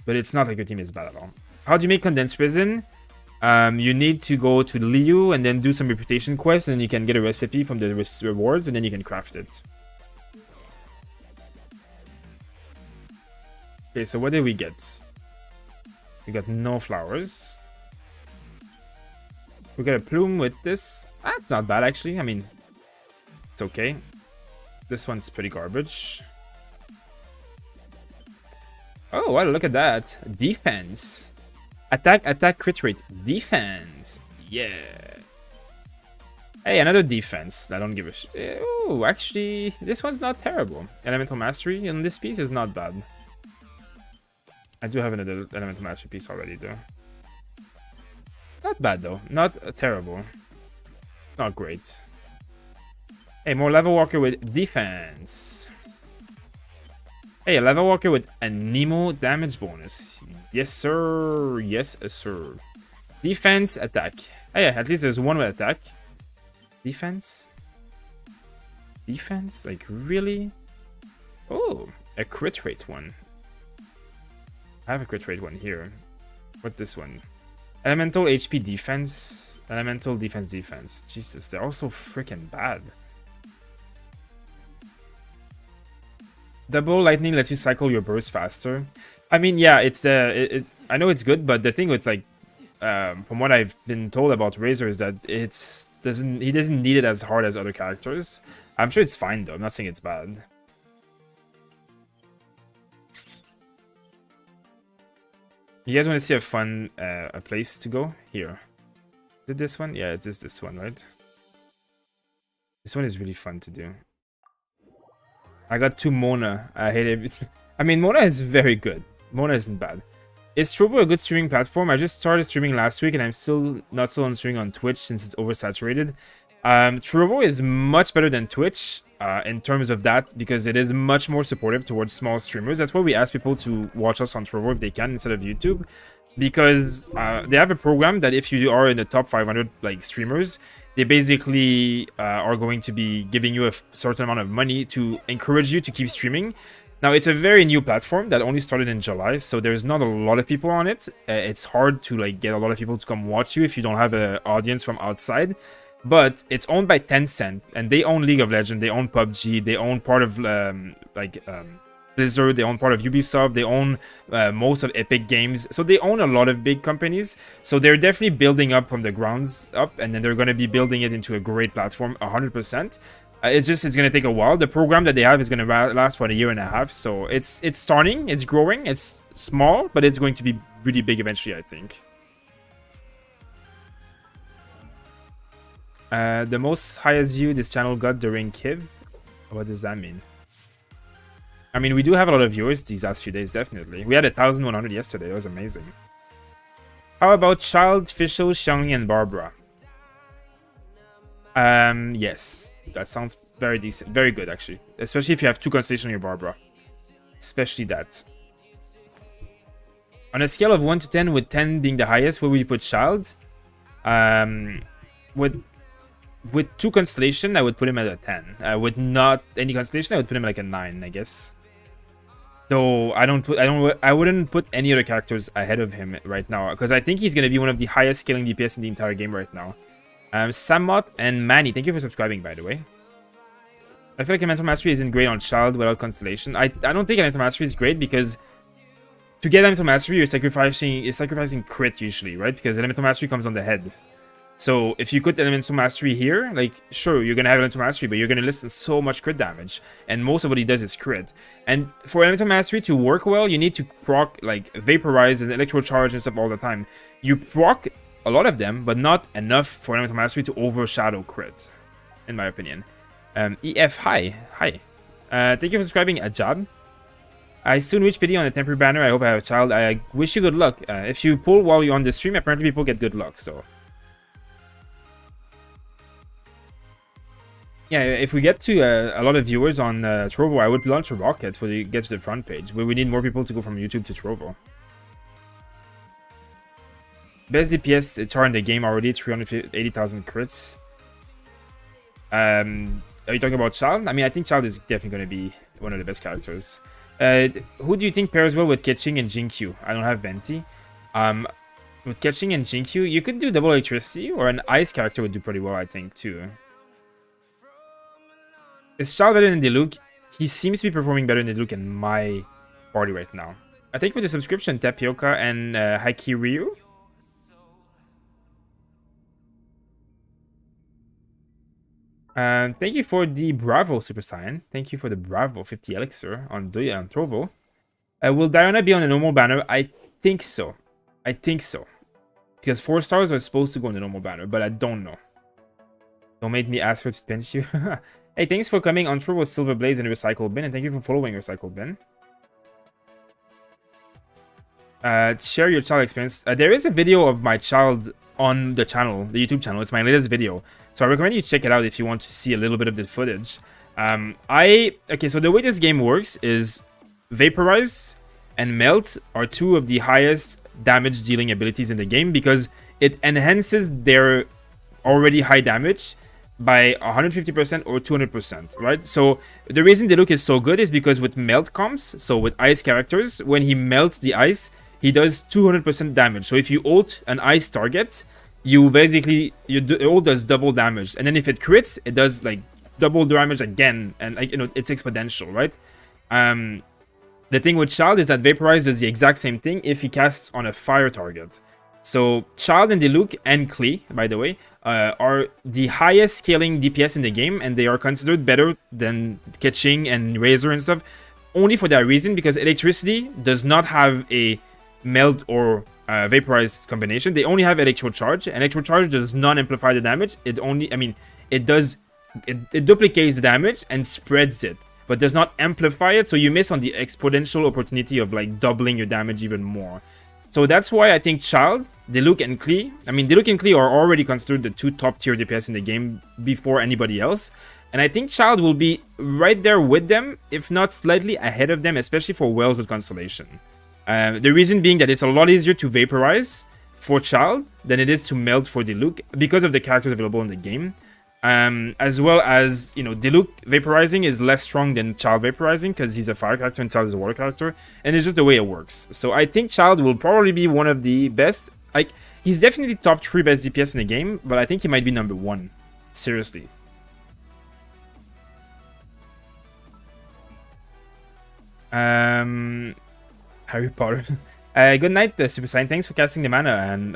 But it's not like your team is bad at all. How do you make condensed resin? You need to go to Liu and then do some reputation quests, and then you can get a recipe from the rewards, and then you can craft it. Okay, so what did we get? We got no flowers. We got a plume with this. That's not bad, actually. I mean, it's okay. This one's pretty garbage. Oh, wow, look at that. Defense. Attack, crit rate. Defense. Yeah. Hey, another defense. I don't give a shit. Oh, actually, this one's not terrible. Elemental Mastery on this piece is not bad. I do have another Elemental Mastery piece already, though. Not bad, though. Not terrible. Not great. Hey, more Level Walker with defense. Hey, a Level Walker with a Nemo damage bonus. Yes, sir. Yes, sir. Defense, attack. Hey, at least there's one with attack. Defense? Defense? Like, really? Oh, a crit rate one. I have a crit rate one here. What's this one? Elemental HP defense. Elemental defense. Jesus, they're all so freaking bad. Double lightning lets you cycle your burst faster. I mean, yeah, it's I know it's good, but the thing with like, from what I've been told about Razor is that he doesn't need it as hard as other characters. I'm sure it's fine though. I'm not saying it's bad. You guys want to see a fun a place to go? Here. Is it this one? Yeah, it is this one, right? This one is really fun to do. I got 2 Mona. I hate it. I mean, Mona is very good. Mona isn't bad. Is Trovo a good streaming platform? I just started streaming last week, and I'm still not on streaming on Twitch since it's oversaturated. Trovo is much better than Twitch in terms of that, because it is much more supportive towards small streamers. That's why we ask people to watch us on Trovo if they can instead of YouTube, because they have a program that if you are in the top 500 like streamers, they basically are going to be giving you a certain amount of money to encourage you to keep streaming. Now, it's a very new platform that only started in July, so there's not a lot of people on it. It's hard to like get a lot of people to come watch you if you don't have an audience from outside. But it's owned by Tencent, and they own League of Legends, they own PUBG, they own part of Blizzard, they own part of Ubisoft, they own most of Epic Games. So they own a lot of big companies. So they're definitely building up from the grounds up, and then they're going to be building it into a great platform, 100%. It's going to take a while. The program that they have is going to last for a year and a half. So it's starting, it's growing, it's small, but it's going to be really big eventually, I think. The most highest view this channel got during Kiv? What does that mean? I mean, we do have a lot of viewers these last few days, definitely. We had 1,100 yesterday. It was amazing. How about Child, Fischl, Xiangling, and Barbara? Yes. That sounds very decent. Very good, actually. Especially if you have 2 Constellation on your Barbara. Especially that. On a scale of 1 to 10, with 10 being the highest, where would you put Child? With 2 Constellation, I would put him at a 10. With not any Constellation, I would put him like a 9, I guess. Though I wouldn't put any other characters ahead of him right now, because I think he's gonna be one of the highest scaling DPS in the entire game right now. Samot and Manny, thank you for subscribing, by the way. I feel like Elemental Mastery isn't great on Child without Constellation. I don't think Elemental Mastery is great because to get Elemental Mastery, you're sacrificing crit usually, right? Because Elemental Mastery comes on the head. So if you put Elemental Mastery here, like, sure, you're gonna have Elemental Mastery, but you're gonna listen so much crit damage, and most of what he does is crit. And for Elemental Mastery to work well, you need to proc like Vaporize and Electro Charge and stuff all the time. You proc a lot of them, but not enough for Elemental Mastery to overshadow crit, in my opinion. EF, hi. Thank you for subscribing, Ajab. I soon reach pity on the temporary banner. I hope I have a child. I wish you good luck. If you pull while you're on the stream, apparently people get good luck, so. Yeah, if we get to a lot of viewers on Trovo, I would launch a rocket for the get to the front page, where we need more people to go from YouTube to Trovo. Best DPS char in the game already, 380,000 crits. Are you talking about Child? I mean, I think Child is definitely going to be one of the best characters. Who do you think pairs well with Keqing and Jinkyu? I don't have Venti. With Keqing and Jinkyu, you could do double electricity, or an ice character would do pretty well, I think, too. Is Child better than Diluc? He seems to be performing better than Diluc in my party right now. I think for the subscription, Tapioca and Haikiryu. Thank you for the Bravo Super Saiyan. Thank you for the Bravo 50 Elixir on Trovo. Will Diana be on a normal banner? I think so. I think so. Because 4 stars are supposed to go on the normal banner, but I don't know. Don't make me ask her to pinch you. Hey, thanks for coming on Trovo Silver Blaze and Recycle Bin, and thank you for following Recycle Bin. Share your child experience. There is a video of my child on the channel, the YouTube channel. It's my latest video. So I recommend you check it out if you want to see a little bit of the footage. Okay, so the way this game works is Vaporize and Melt are 2 of the highest damage dealing abilities in the game because it enhances their already high damage by 150% or 200%, right? So the reason Diluc is so good is because with Melt comms, so with ice characters, when he melts the ice, he does 200% damage. So if you ult an ice target, you basically, your ult does double damage. And then if it crits, it does like double damage again. And like, you know, it's exponential, right? The thing with Child is that Vaporize does the exact same thing if he casts on a fire target. So Child and Diluc and Klee, by the way, are the highest scaling DPS in the game, and they are considered better than Keqing and Razor and stuff, only for that reason, because Electricity does not have a Melt or Vaporize combination. They only have Electro Charge, and Electro Charge does not amplify the damage. It only, I mean, it duplicates the damage and spreads it, but does not amplify it, so you miss on the exponential opportunity of like doubling your damage even more. So that's why I think Child, Diluc, and Klee, I mean, Diluc and Klee are already considered the 2 top tier DPS in the game before anybody else. And I think Child will be right there with them, if not slightly ahead of them, especially for Wells with Constellation. The reason being that it's a lot easier to Vaporize for Child than it is to Melt for Diluc because of the characters available in the game. As well as, you know, Diluc Vaporizing is less strong than Child Vaporizing because he's a fire character and Child is a water character, and it's just the way it works. So I think Child will probably be one of the best. Like, he's definitely top 3 best DPS in the game, but I think he might be number 1. Seriously. Harry Potter. Good night, Super Saiyan. Thanks for casting the mana, and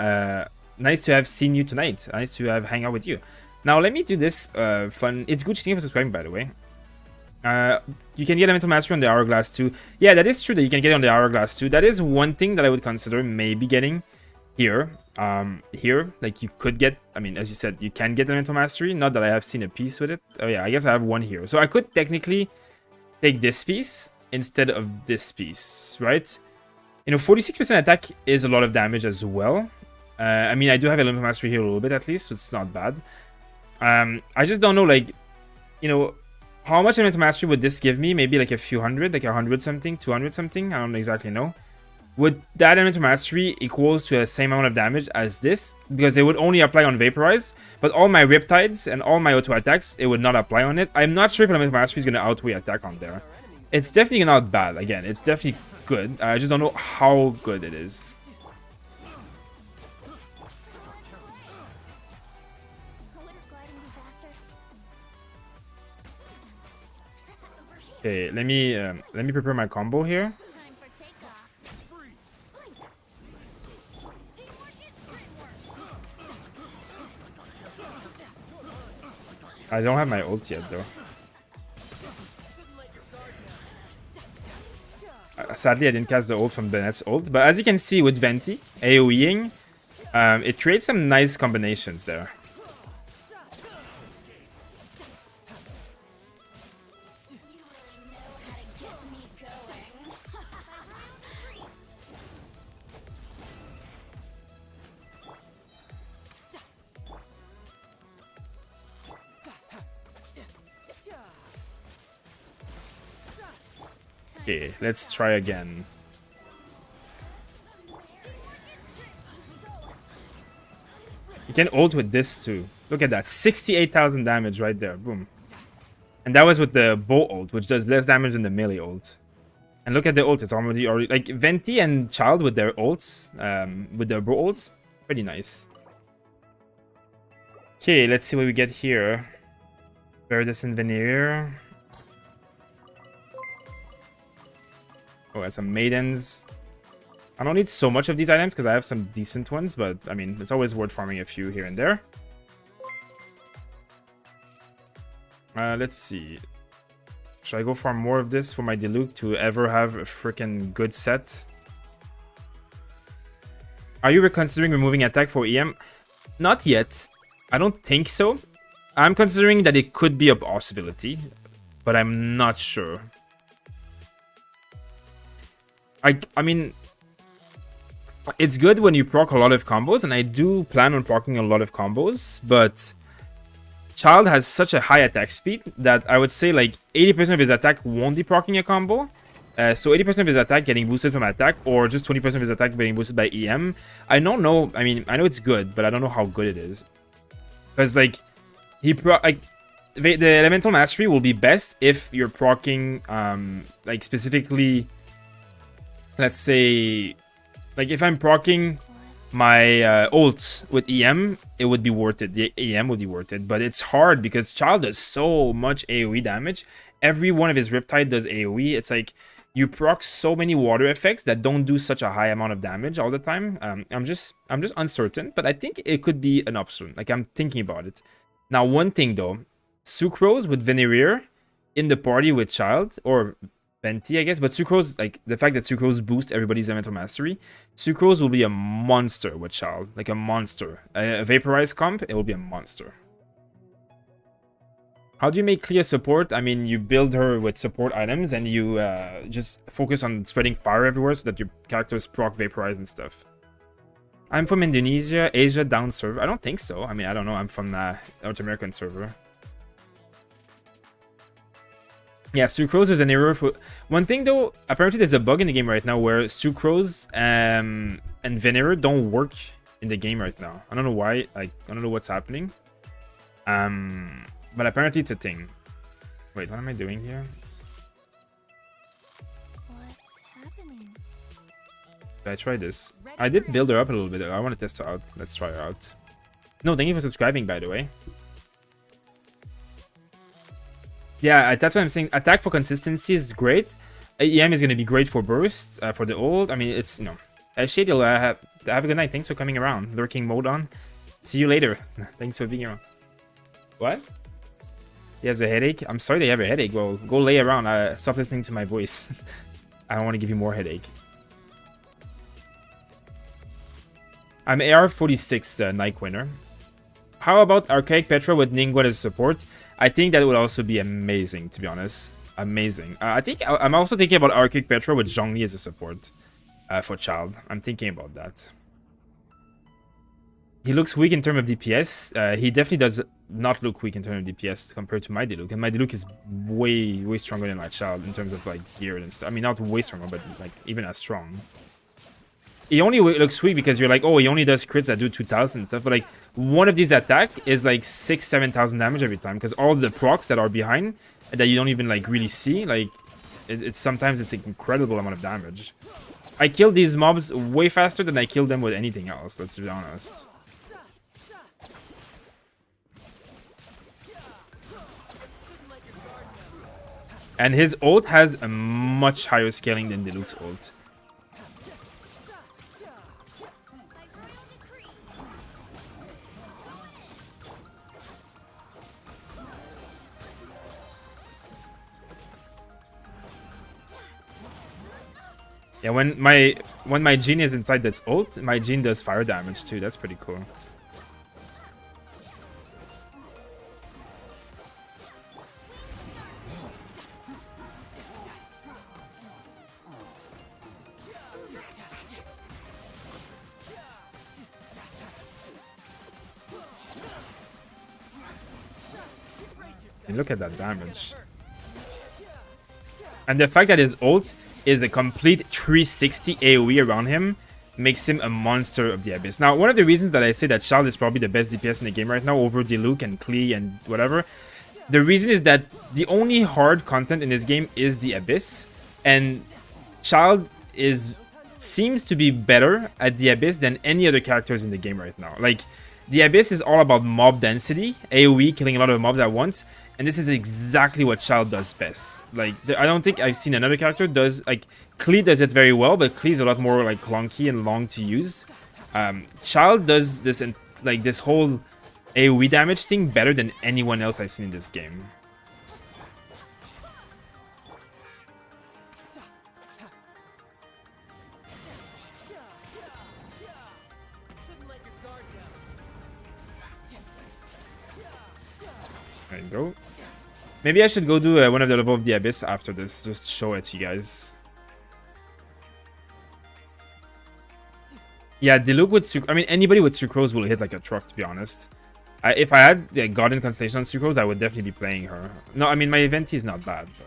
nice to have seen you tonight. Nice to have hang out with you. Now, let me do this fun. It's Gucci. Thank you for subscribing, by the way. You can get Elemental Mastery on the Hourglass too. Yeah, that is true that you can get it on the Hourglass too. That is one thing that I would consider maybe getting here. Here, like you could get, I mean, as you said, you can get Elemental Mastery. Not that I have seen a piece with it. Oh yeah, I guess I have one here. So I could technically take this piece instead of this piece, right? You know, 46% attack is a lot of damage as well. I mean, I do have Elemental Mastery here a little bit at least, so it's not bad. I just don't know, like, you know, how much Elemental Mastery would this give me? Maybe like a few hundred, like 100 something, 200 something. I don't exactly know. Would that Elemental Mastery equals to the same amount of damage as this? Because it would only apply on Vaporize, but all my Riptides and all my auto attacks, it would not apply on it. I'm not sure if Elemental Mastery is going to outweigh attack on there. It's definitely not bad. Again, it's definitely good. I just don't know how good it is. Okay, let me prepare my combo here. I don't have my ult yet though. Sadly, I didn't cast the ult from Bennett's ult, but as you can see with Venti AoEing, it creates some nice combinations there. Okay, let's try again. You can ult with this too. Look at that, 68,000 damage right there. Boom. And that was with the bow ult, which does less damage than the melee ult. And look at the ult, it's already like Venti and Child with their ults, with their bow ults, pretty nice. Okay, let's see what we get here. Iridescent Veneer. Oh, and some maidens. I don't need so much of these items because I have some decent ones, but I mean, it's always worth farming a few here and there. Let's see. Should I go farm more of this for my Diluc to ever have a freaking good set? Are you reconsidering removing attack for EM? Not yet. I don't think so. I'm considering that it could be a possibility, but I'm not sure. I mean, it's good when you proc a lot of combos, and I do plan on procking a lot of combos, but Child has such a high attack speed that I would say like 80% of his attack won't be procking a combo. So 80% of his attack getting boosted from attack, or just 20% of his attack getting boosted by EM. I don't know. I mean, I know it's good, but I don't know how good it is. Because like the Elemental Mastery will be best if you're procking like specifically. Let's say, like if I'm procking my ult with EM, it would be worth it. The EM would be worth it, but it's hard because Child does so much AoE damage. Every one of his Riptide does AoE. It's like you proc so many water effects that don't do such a high amount of damage all the time. I'm just uncertain, but I think it could be an option. Like I'm thinking about it. Now, one thing though, Sucrose with Venereer in the party with Child, or Venti, I guess, but Sucrose, like the fact that Sucrose boosts everybody's Elemental Mastery, Sucrose will be a monster with Child, like a monster. A Vaporized comp, it will be a monster. How do you make Clea support? I mean, you build her with support items and you just focus on spreading fire everywhere so that your characters proc Vaporize and stuff. I'm from Indonesia, Asia, down server. I don't think so. I mean, I don't know. I'm from North American server. Yeah, Sucrose is an error for... One thing though, apparently there's a bug in the game right now where Sucrose and Venereer don't work in the game right now. I don't know why, like, I don't know what's happening. But apparently it's a thing. Wait, what am I doing here? What's happening? Should I try this? I did build her up a little bit. I want to test her out. Let's try her out. No, thank you for subscribing, by the way. Yeah, that's what I'm saying. Attack for consistency is great. EM is going to be great for bursts, for the ult. I mean, it's, you know. Shadil, have a good night. Thanks for coming around. Lurking mode on. See you later. Thanks for being around. What? He has a headache? I'm sorry they have a headache. Well, go lay around. Stop listening to my voice. I don't want to give you more headache. I'm AR46 Nike winner. How about Archaic Petra with Ningguang as support? I think that would also be amazing, to be honest. Amazing. I think I'm also thinking about Archaic Petra with Zhongli as a support for Child. I'm thinking about that. he looks weak in terms of DPS. He definitely does not look weak in terms of DPS compared to my Diluc. And my Diluc is way stronger than my Child in terms of like gear and stuff. I mean, not way stronger, but like even as strong. He only looks weak because you're like, oh, he only does crits that do 2,000 and stuff. But like one of these attack is like 6,000-7,000 damage every time because all the procs that are behind that you don't even like really see, like it's sometimes it's an incredible amount of damage. I kill these mobs way faster than I kill them with anything else. Let's be honest. And his ult has a much higher scaling than Diluc's ult. Yeah, when my Gene is inside that's ult, my Gene does fire damage too. That's pretty cool. And look at that damage. And the fact that his ult is a complete 360 AoE around him makes him a monster of the Abyss. Now, one of the reasons that I say that Childe is probably the best DPS in the game right now over Diluc and Klee and whatever, the reason is that the only hard content in this game is the Abyss, and Childe seems to be better at the Abyss than any other characters in the game right now. Like, the Abyss is all about mob density, AoE, killing a lot of mobs at once, and this is exactly what Childe does best. Like, I don't think I've seen another character does, like, Klee does it very well, but Klee is a lot more, like, clunky and long to use. Childe does this, like, this whole AoE damage thing better than anyone else I've seen in this game. There you go. Maybe I should go do one of the level of the Abyss after this, just to show it to you guys. Yeah, Diluc with I mean, anybody with Sucrose will hit like a truck, to be honest. If I had the Garden Constellation on Sucrose, I would definitely be playing her. No, I mean, my Venti is not bad, but...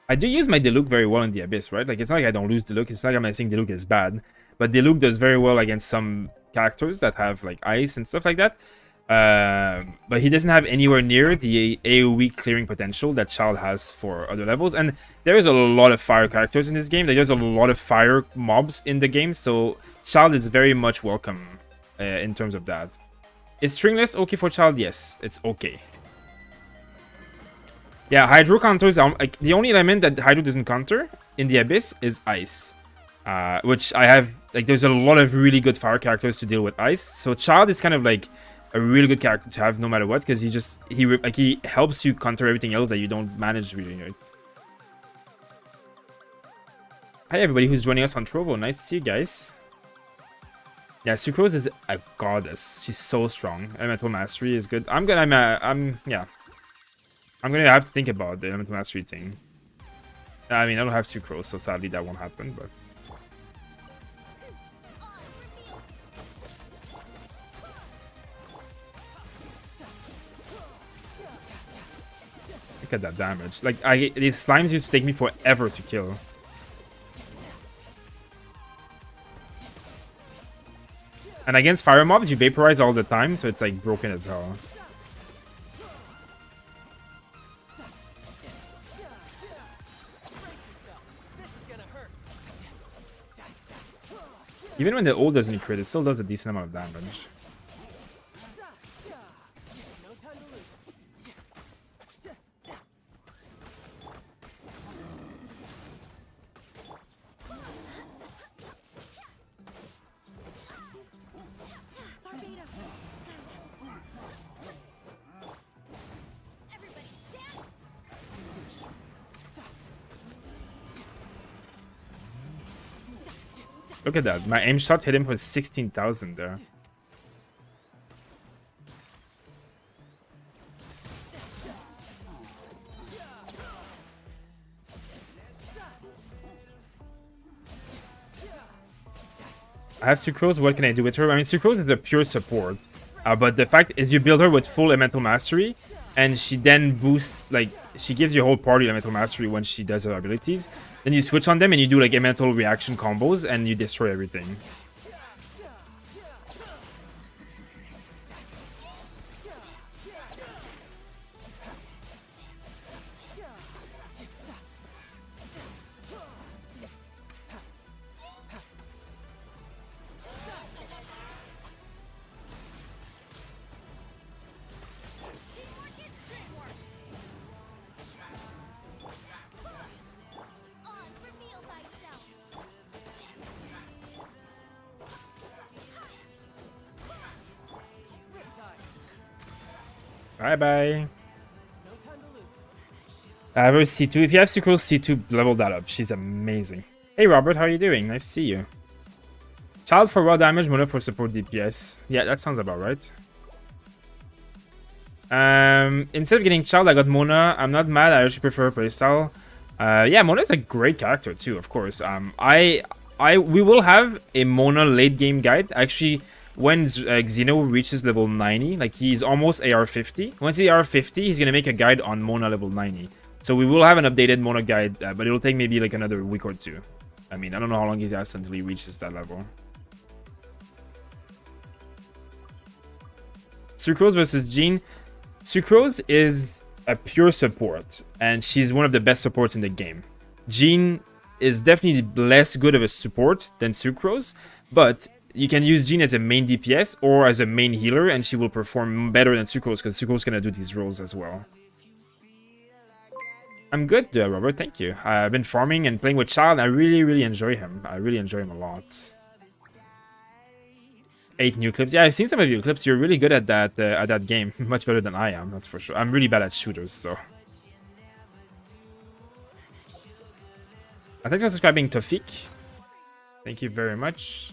I do use my Diluc very well in the Abyss, right? Like, it's not like I don't lose Diluc. It's not like I'm saying Diluc is bad. But Diluc does very well against some characters that have, like, ice and stuff like that. But he doesn't have anywhere near the AoE clearing potential that Childe has for other levels. And there is a lot of fire characters in this game. There's a lot of fire mobs in the game. So Childe is very much welcome in terms of that. Is Stringless okay for Childe? Yes, it's okay. Yeah, Hydro counters, like, the only element that Hydro doesn't counter in the Abyss is Ice. Which I have, like, there's a lot of really good fire characters to deal with Ice. So Childe is kind of like a really good character to have no matter what, because he helps you counter everything else that you don't manage really. Right? Hi everybody who's joining us on Trovo. Nice to see you guys. Yeah, Sucrose is a goddess. She's so strong. Elemental Mastery is good. I'm gonna have to think about the Elemental Mastery thing. I mean, I don't have Sucrose, so sadly that won't happen, but... Look at that damage. Like, these slimes used to take me forever to kill. And against fire mobs, you vaporize all the time, so it's like broken as hell. Even when the ult doesn't crit, it still does a decent amount of damage. Look at that. My aim shot hit him for 16,000 there. I have Sucrose. What can I do with her? I mean, Sucrose is a pure support. But the fact is you build her with full Elemental Mastery, and she then boosts, like, she gives your whole party Elemental Mastery when she does her abilities. Then you switch on them and you do, like, Elemental Reaction combos, and you destroy everything. Bye-bye. I have her C2. If you have Sucrose C2, level that up. She's amazing. Hey, Robert, how are you doing? Nice to see you. Child for raw damage, Mona for support DPS. Yeah, that sounds about right. Instead of getting Child, I got Mona. I'm not mad. I actually prefer her playstyle. Yeah, Mona is a great character too, of course. We will have a Mona late game guide. Actually, when Xeno reaches level 90, like he's almost AR 50. Once he's AR 50, he's gonna make a guide on Mona level 90. So we will have an updated Mona guide, but it'll take maybe like another week or two. I mean, I don't know how long he has until he reaches that level. Sucrose versus Jean. Sucrose is a pure support, and she's one of the best supports in the game. Jean is definitely less good of a support than Sucrose, but you can use Jean as a main DPS or as a main healer, and she will perform better than Sucrose, because Sucrose can do these roles as well. I'm good, Robert, thank you. I've been farming and playing with Child. I really enjoy him. I really enjoy him a lot. 8 new clips. Yeah, I've seen some of your clips. You're really good at that game. Much better than I am, that's for sure. I'm really bad at shooters, so. Thanks for subscribing, Tofik. Thank you very much.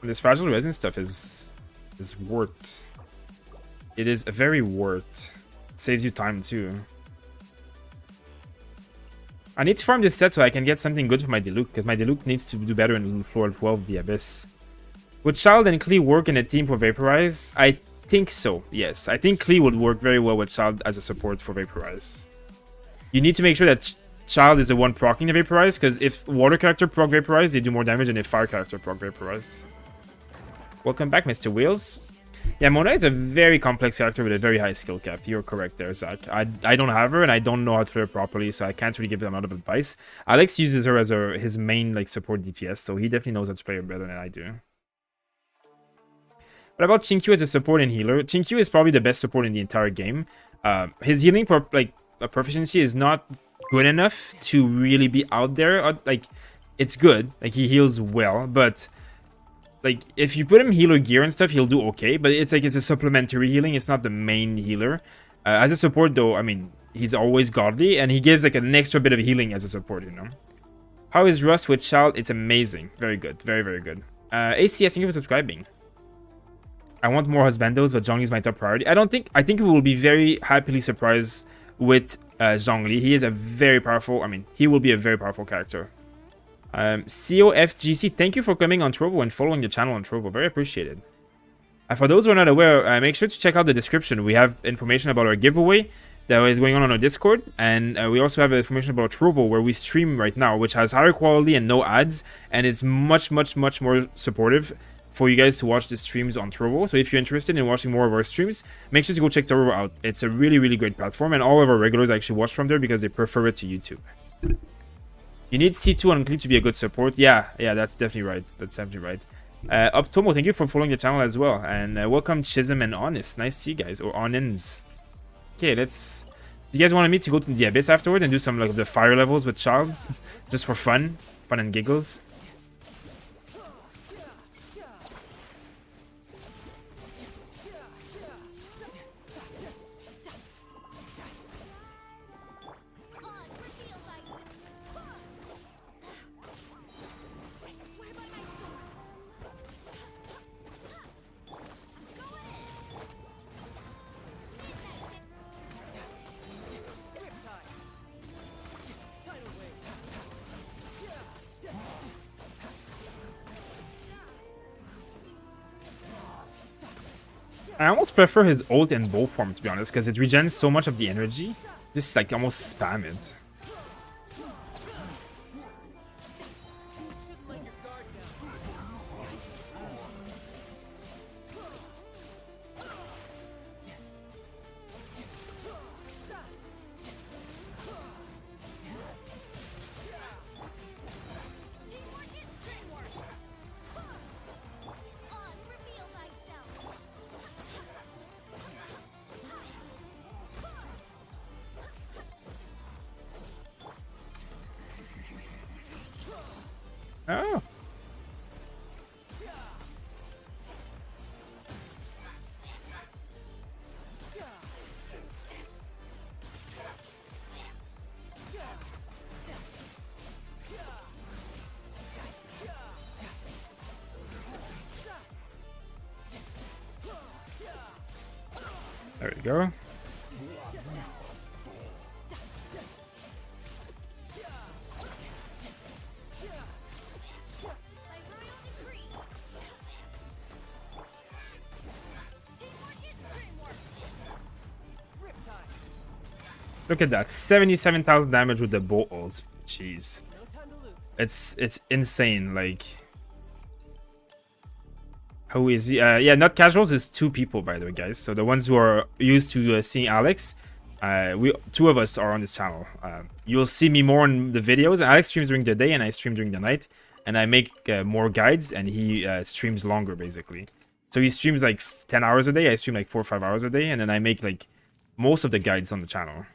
This fragile resin stuff is worth. It is very worth. It saves you time too. I need to farm this set so I can get something good for my Diluc, because my Diluc needs to do better in floor 12 the Abyss. Would Child and Klee work in a team for Vaporize? I think so, yes. I think Klee would work very well with Child as a support for Vaporize. You need to make sure that Child is the one proccing the Vaporize, because if water character proc Vaporize, they do more damage than if fire character proc Vaporize. Welcome back, Mr. Wheels. Yeah, Mona is a very complex character with a very high skill cap. You're correct there, Zach. I don't have her, and I don't know how to play her properly, so I can't really give them a lot of advice. Alex uses her as his main like support DPS, so he definitely knows how to play her better than I do. What about Chinkyu as a support and healer? Chinkyu is probably the best support in the entire game. His healing proficiency is not good enough to really be out there. Like, it's good. Like, he heals well, but like, if you put him healer gear and stuff, he'll do okay, but it's like, it's a supplementary healing. It's not the main healer. As a support, though, I mean, he's always godly, and he gives like an extra bit of healing as a support, you know. How is Rust with Child? It's amazing. Very good. Very good. ACS, thank you for subscribing. I want more husbandos, but Zhongli is my top priority. I think we will be very happily surprised with Zhongli. He is a very powerful, he will be a very powerful character. COFGC, thank you for coming on Trovo and following the channel on Trovo. Very appreciated. For those who are not aware, make sure to check out the description. We have information about our giveaway that is going on our Discord, and we also have information about Trovo, where we stream right now, which has higher quality and no ads, and it's much more supportive for you guys to watch the streams on Trovo. So if you're interested in watching more of our streams, make sure to go check Trovo out. It's a really great platform, and all of our regulars actually watch from there because they prefer it to YouTube. You need C2 on Klee to be a good support. Yeah, that's definitely right. Optomo, thank you for following the channel as well. And welcome Chisholm and Honest. Nice to see you guys. Or Onins. Okay, let's... You guys wanted me to go to the Abyss afterward and do some like the fire levels with Child? Just for fun and giggles. I almost prefer his ult and bow form, to be honest, because it regens so much of the energy. Just like almost spam it. Oh. There we go. Look at that, 77,000 damage with the bow ult. Jeez, it's insane. Like, how is he? Yeah, not casuals is 2 people, by the way, guys. So the ones who are used to seeing Alex, we 2 of us are on this channel. You'll see me more in the videos. Alex streams during the day, and I stream during the night. And I make more guides, and he streams longer, basically. So he streams like 10 hours a day. I stream like 4 or 5 hours a day, and then I make like most of the guides on the channel.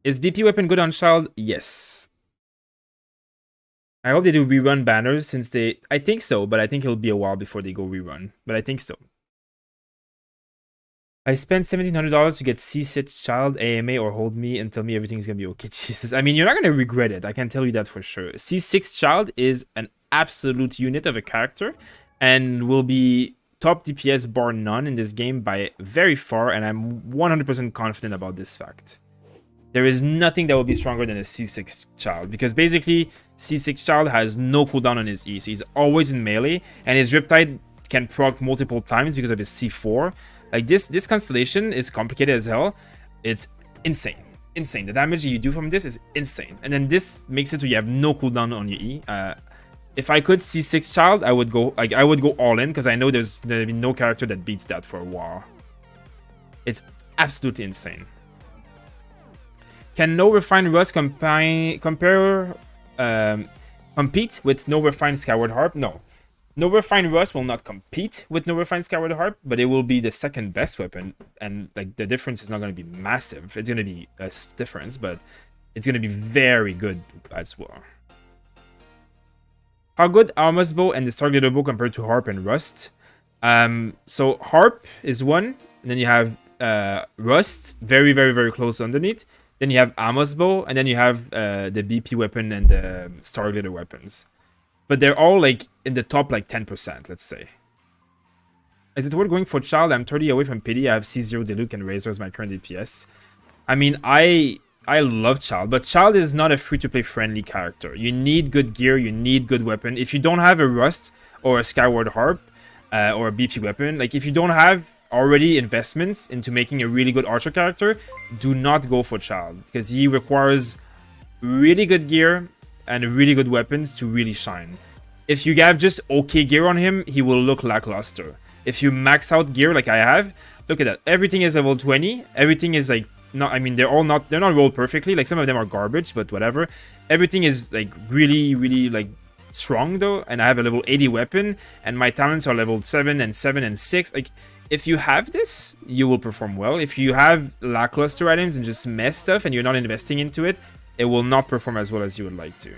Is BP weapon good on Child? Yes. I hope they do rerun banners since they... I think so, but I think it'll be a while before they go rerun. But I think so. I spent $1,700 to get C6 Child, AMA, or Hold Me and tell me everything's gonna be okay. Jesus. I mean, you're not gonna regret it. I can tell you that for sure. C6 Child is an absolute unit of a character and will be top DPS bar none in this game by very far, and I'm 100% confident about this fact. There is nothing that will be stronger than a C6 Child, because basically C6 Child has no cooldown on his E, so he's always in melee, and his Riptide can proc multiple times because of his C4. Like, this constellation is complicated as hell. It's insane. Insane. The damage you do from this is insane. And then this makes it so you have no cooldown on your E. If I could C6 Child, I would go all in, because I know there's gonna be no character that beats that for a while. It's absolutely insane. Can no refined Rust compete with no refined Skyward Harp? No. No refined Rust will not compete with no refined Skyward Harp, but it will be the second best weapon, and like the difference is not going to be massive. It's going to be a difference, but it's going to be very good as well. How good Almost Bow and the Starglitter Bow compared to Harp and Rust? So Harp is one, and then you have Rust very, very, very close underneath. Then you have Amos Bow, and then you have the BP weapon and the Starglitter weapons. But they're all like in the top like 10%, let's say. Is it worth going for Child? I'm 30 away from Pity. I have C0 Diluc and Razor as my current DPS. I mean, I love Child, but Child is not a free-to-play friendly character. You need good gear, you need good weapon. If you don't have a Rust or a Skyward Harp or a BP weapon, like if you don't have already investments into making a really good archer character, do not go for Child, because he requires really good gear and really good weapons to really shine. If you have just okay gear on him, he will look lackluster. If you max out gear like I have, look at that. Everything is level 20. Everything is like not, I mean, they're not rolled perfectly. Like some of them are garbage, but whatever. Everything is like really, really like strong though, and I have a level 80 weapon, and my talents are level 7 and 6. Like, if you have this, you will perform well. If you have lackluster items and just mess stuff and you're not investing into it, it will not perform as well as you would like to.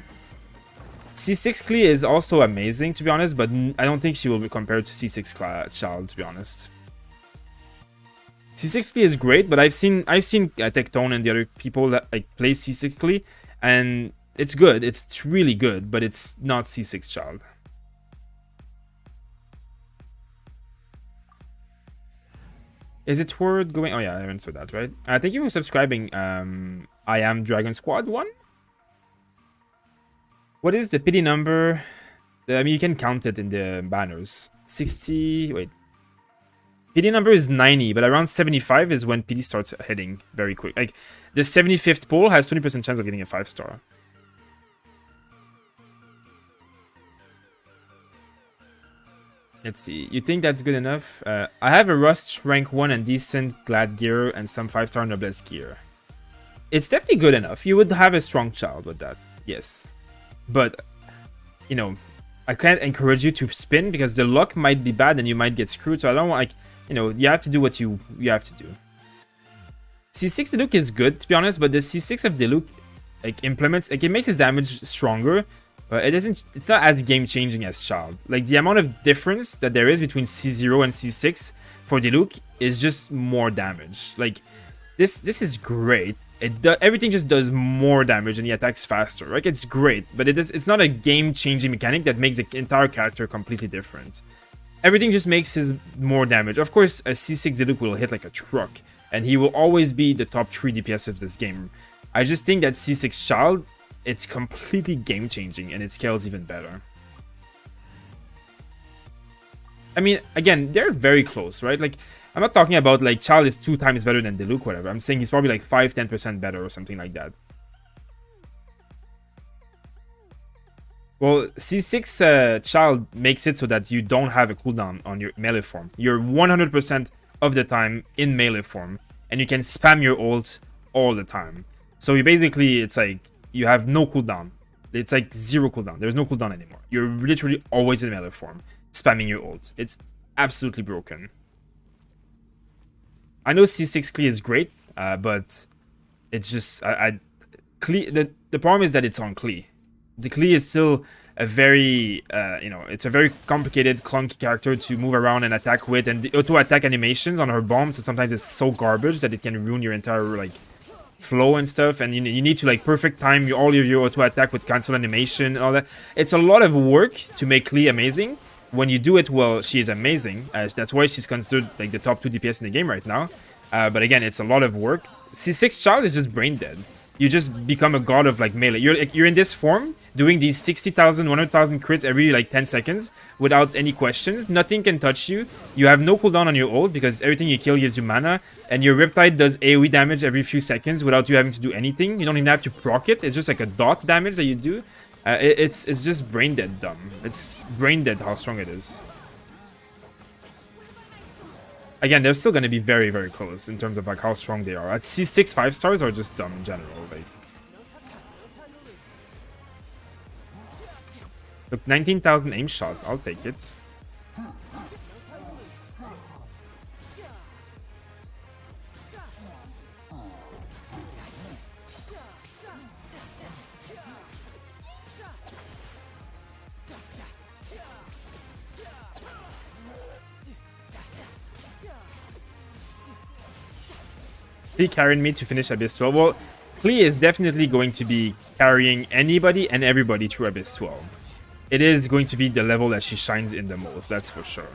C6 Klee is also amazing, to be honest, but I don't think she will be compared to C6 Child, to be honest. C6 Klee is great, but I've seen Tectone and the other people that like play C6 Klee, and it's good. It's really good, but it's not C6 Child. Is it worth going? Oh yeah, I answered that, right? Thank you for subscribing. I am Dragon Squad 1. What is the pity number I mean, you can count it in the banners. 60... Wait. PD number is 90, but around 75 is when PD starts hitting very quick. Like, the 75th pull has 20% chance of getting a 5-star. Let's see. You think that's good enough? I have a Rust rank 1 and decent Glad gear and some 5-star Noblesse gear. It's definitely good enough. You would have a strong child with that. Yes. But, you know, I can't encourage you to spin because the luck might be bad and you might get screwed. So I don't want, like, you know, you have to do what you have to do. C6 Diluc is good, to be honest, but the C6 of Diluc, like, implements, like, it makes his damage stronger. But it's not as game-changing as Child. Like, the amount of difference that there is between C0 and C6 for Diluc is just more damage. Like, this is great. Everything just does more damage and he attacks faster. Like, it's great, but it's not a game-changing mechanic that makes the entire character completely different. Everything just makes his more damage. Of course, a C6 Diluc will hit like a truck, and he will always be the top 3 DPS of this game. I just think that C6 Child, it's completely game-changing, and it scales even better. I mean, again, they're very close, right? Like, I'm not talking about, like, Child is 2 times better than Diluc, whatever. I'm saying he's probably, like, 5-10% better or something like that. Well, C6 Child makes it so that you don't have a cooldown on your melee form. You're 100% of the time in melee form, and you can spam your ult all the time. So you basically, it's like, you have no cooldown. It's like 0 cooldown. There's no cooldown anymore. You're literally always in melee form, spamming your ult. It's absolutely broken. I know C6 Klee is great, but it's just... the problem is that it's on Klee. The Klee is still a very... you know, it's a very complicated, clunky character to move around and attack with. And the auto-attack animations on her bombs, so sometimes it's so garbage that it can ruin your entire, like, flow and stuff. And you need to, like, perfect time all of your auto-attack with cancel animation and all that. It's a lot of work to make Klee amazing. When you do it well, she is amazing. That's why she's considered like the top 2 DPS in the game right now. But again, it's a lot of work. C6 Child is just brain dead. You just become a god of like melee. You're in this form, doing these 60,000, 100,000 crits every like 10 seconds without any questions. Nothing can touch you. You have no cooldown on your ult because everything you kill gives you mana. And your Riptide does AoE damage every few seconds without you having to do anything. You don't even have to proc it. It's just like a dot damage that you do. It's just brain dead dumb. It's brain dead how strong it is. Again, they're still going to be very, very close in terms of like how strong they are. At C6 5-stars are just dumb in general. Like, look, 19,000 aim shot. I'll take it. Klee carrying me to finish Abyss 12. Well, Klee is definitely going to be carrying anybody and everybody through Abyss 12. It is going to be the level that she shines in the most, that's for sure.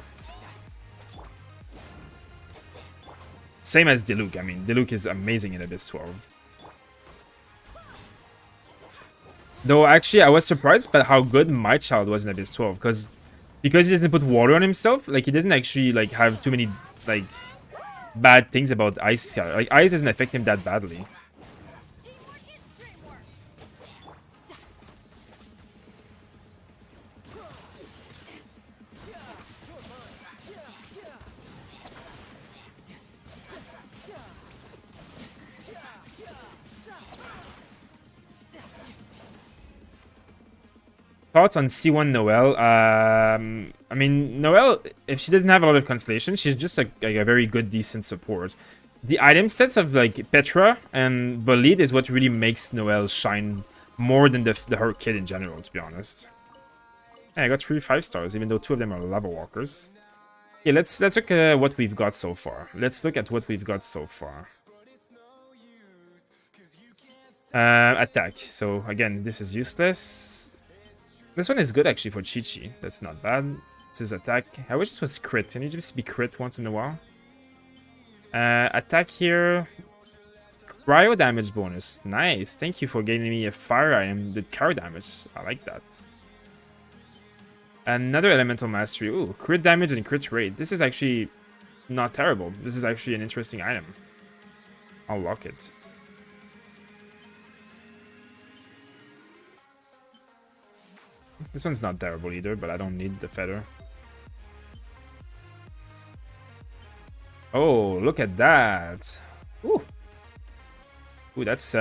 Same as Diluc. I mean, Diluc is amazing in Abyss 12. Though, actually, I was surprised by how good my child was in Abyss 12. Because he doesn't put water on himself, like, he doesn't actually, like, have too many, like, bad things about ice. Like, ice doesn't affect him that badly. Thoughts on C1 Noelle? I mean, Noelle, if she doesn't have a lot of constellation, she's just like a very good, decent support. The item sets of like Petra and Bolide is what really makes Noelle shine more than her kid in general, to be honest. Yeah, I got 3 5-stars, even though 2 of them are lava walkers. Okay, let's look at what we've got so far. Attack. So again, this is useless. This one is good actually for Chi-Chi. That's not bad. This is attack. I wish this was crit. Can you just be crit once in a while? Attack here. Cryo damage bonus. Nice. Thank you for getting me a fire item with cryo damage. I like that. Another elemental mastery. Ooh, crit damage and crit rate. This is actually not terrible. This is actually an interesting item. I'll lock it. This one's not terrible either, but I don't need the feather. Oh, look at that. Ooh. Ooh, that's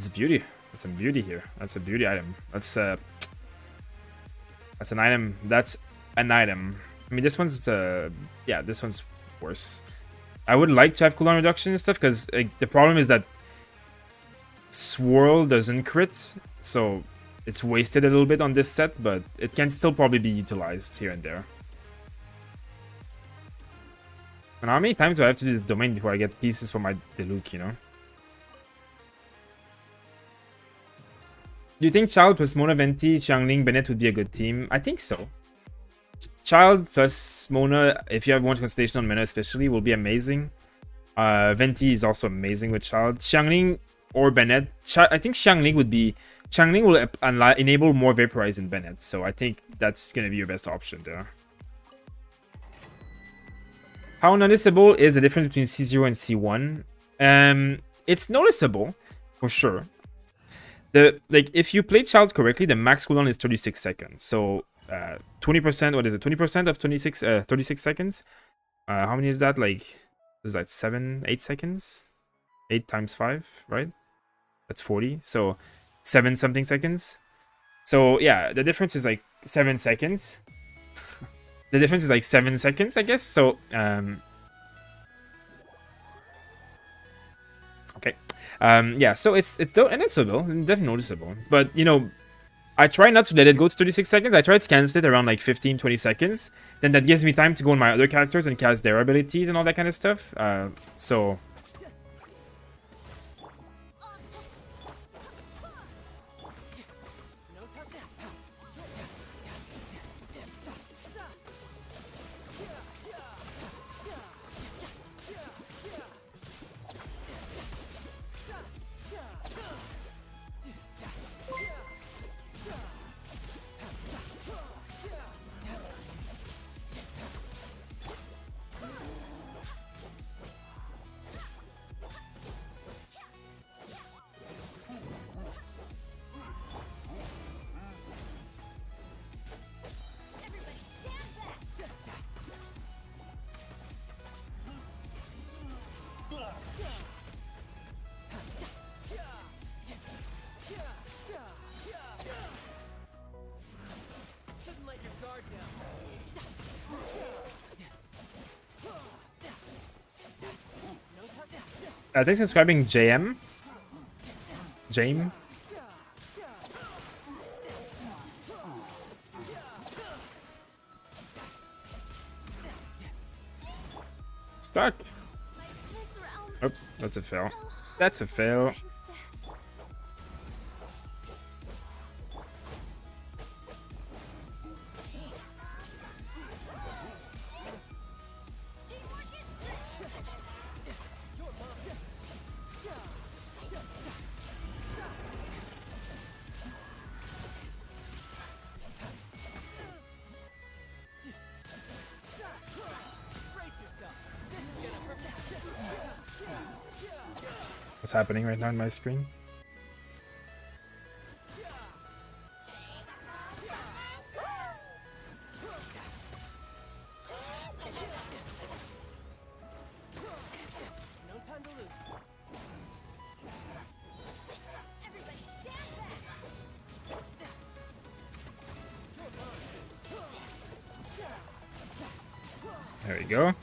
beauty. That's some beauty here. That's a beauty item. That's an item. That's an item. I mean, this one's yeah, this one's worse. I would like to have cooldown reduction and stuff because the problem is that swirl doesn't crit, so it's wasted a little bit on this set, but it can still probably be utilized here and there. And how many times do I have to do the domain before I get pieces for my Diluc, you know? Do you think Child plus Mona, Venti, Xiangling, Bennett would be a good team? I think so. Child plus Mona, if you have one constellation on Mena especially, will be amazing. Venti is also amazing with Child. Xiangling or Bennett. I think Xiangling would be... Xiangling will enable more Vaporize than Bennett, so I think that's going to be your best option there. How noticeable is the difference between C0 and C1? It's noticeable, for sure. Like, if you play Child correctly, the max cooldown is 36 seconds. So, 20%, what is it? 20% of 36 seconds? How many is that? Like, is that 8 seconds? 8 times 5, right? That's 40. So, 7 something seconds. So, yeah, the difference is like 7 seconds. The difference is like 7 seconds, I guess. So, okay. Yeah, so it's still noticeable, definitely noticeable. But, you know, I try not to let it go to 36 seconds. I try to cancel it around like 15-20 seconds. Then that gives me time to go on my other characters and cast their abilities and all that kind of stuff. So... thanks for subscribing, JM. Jame. Stuck. Oops, that's a fail. That's a fail. What's happening right now on my screen? There we go.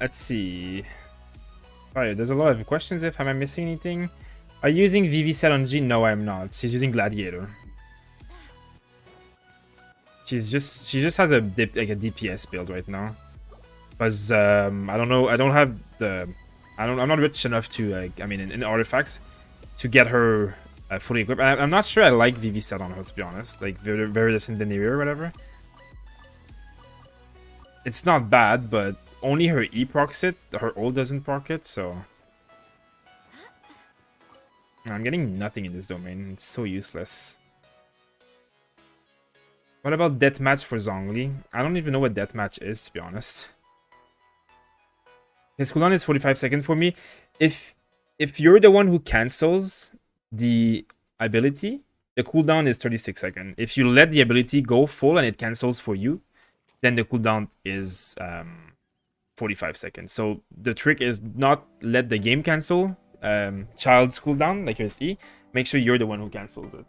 Let's see. Alright, there's a lot of questions. Am I missing anything? Are you using VV set on G? No, I'm not. She's using Gladiator. She just has a DPS build right now. Because I don't know. I don't have the. I'm not rich enough to. I mean, in artifacts, to get her fully equipped. I'm not sure I like VV set on her, to be honest. Like Viridescent Veneer or whatever. It's not bad, but only her E procs it. Her ult doesn't proc it, so... I'm getting nothing in this domain. It's so useless. What about deathmatch for Zhongli? I don't even know what deathmatch is, to be honest. His cooldown is 45 seconds for me. If you're the one who cancels the ability, the cooldown is 36 seconds. If you let the ability go full and it cancels for you, then the cooldown is 45 seconds. So the trick is not let the game cancel Childe's cooldown, like his E. Make sure you're the one who cancels it.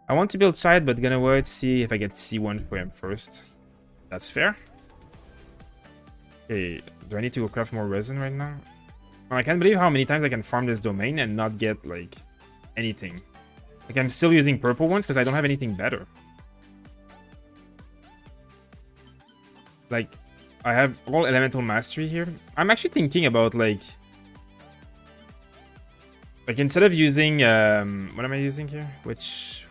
I want to build Childe, but gonna wait, see if I get C1 for him first. That's fair. Okay, do I need to go craft more resin right now? I can't believe how many times I can farm this domain and not get, like, anything. Like, I'm still using purple ones because I don't have anything better. Like, I have all elemental mastery here. I'm actually thinking about, like instead of using, what am I using here? Which.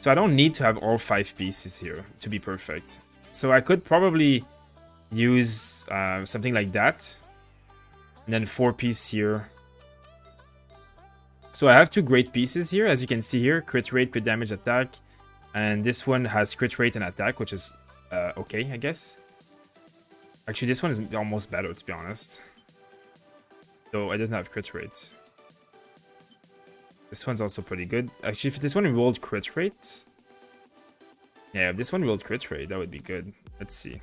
So I don't need to have all 5 pieces here to be perfect. So I could probably use something like that. And then 4 pieces here. So I have 2 great pieces here, as you can see here. Crit rate, crit damage, attack. And this one has crit rate and attack, which is okay, I guess. Actually, this one is almost better, to be honest. Though it doesn't have crit rate. This one's also pretty good. Actually, if this one rolled crit rate... Yeah, if this one rolled crit rate, that would be good. Let's see.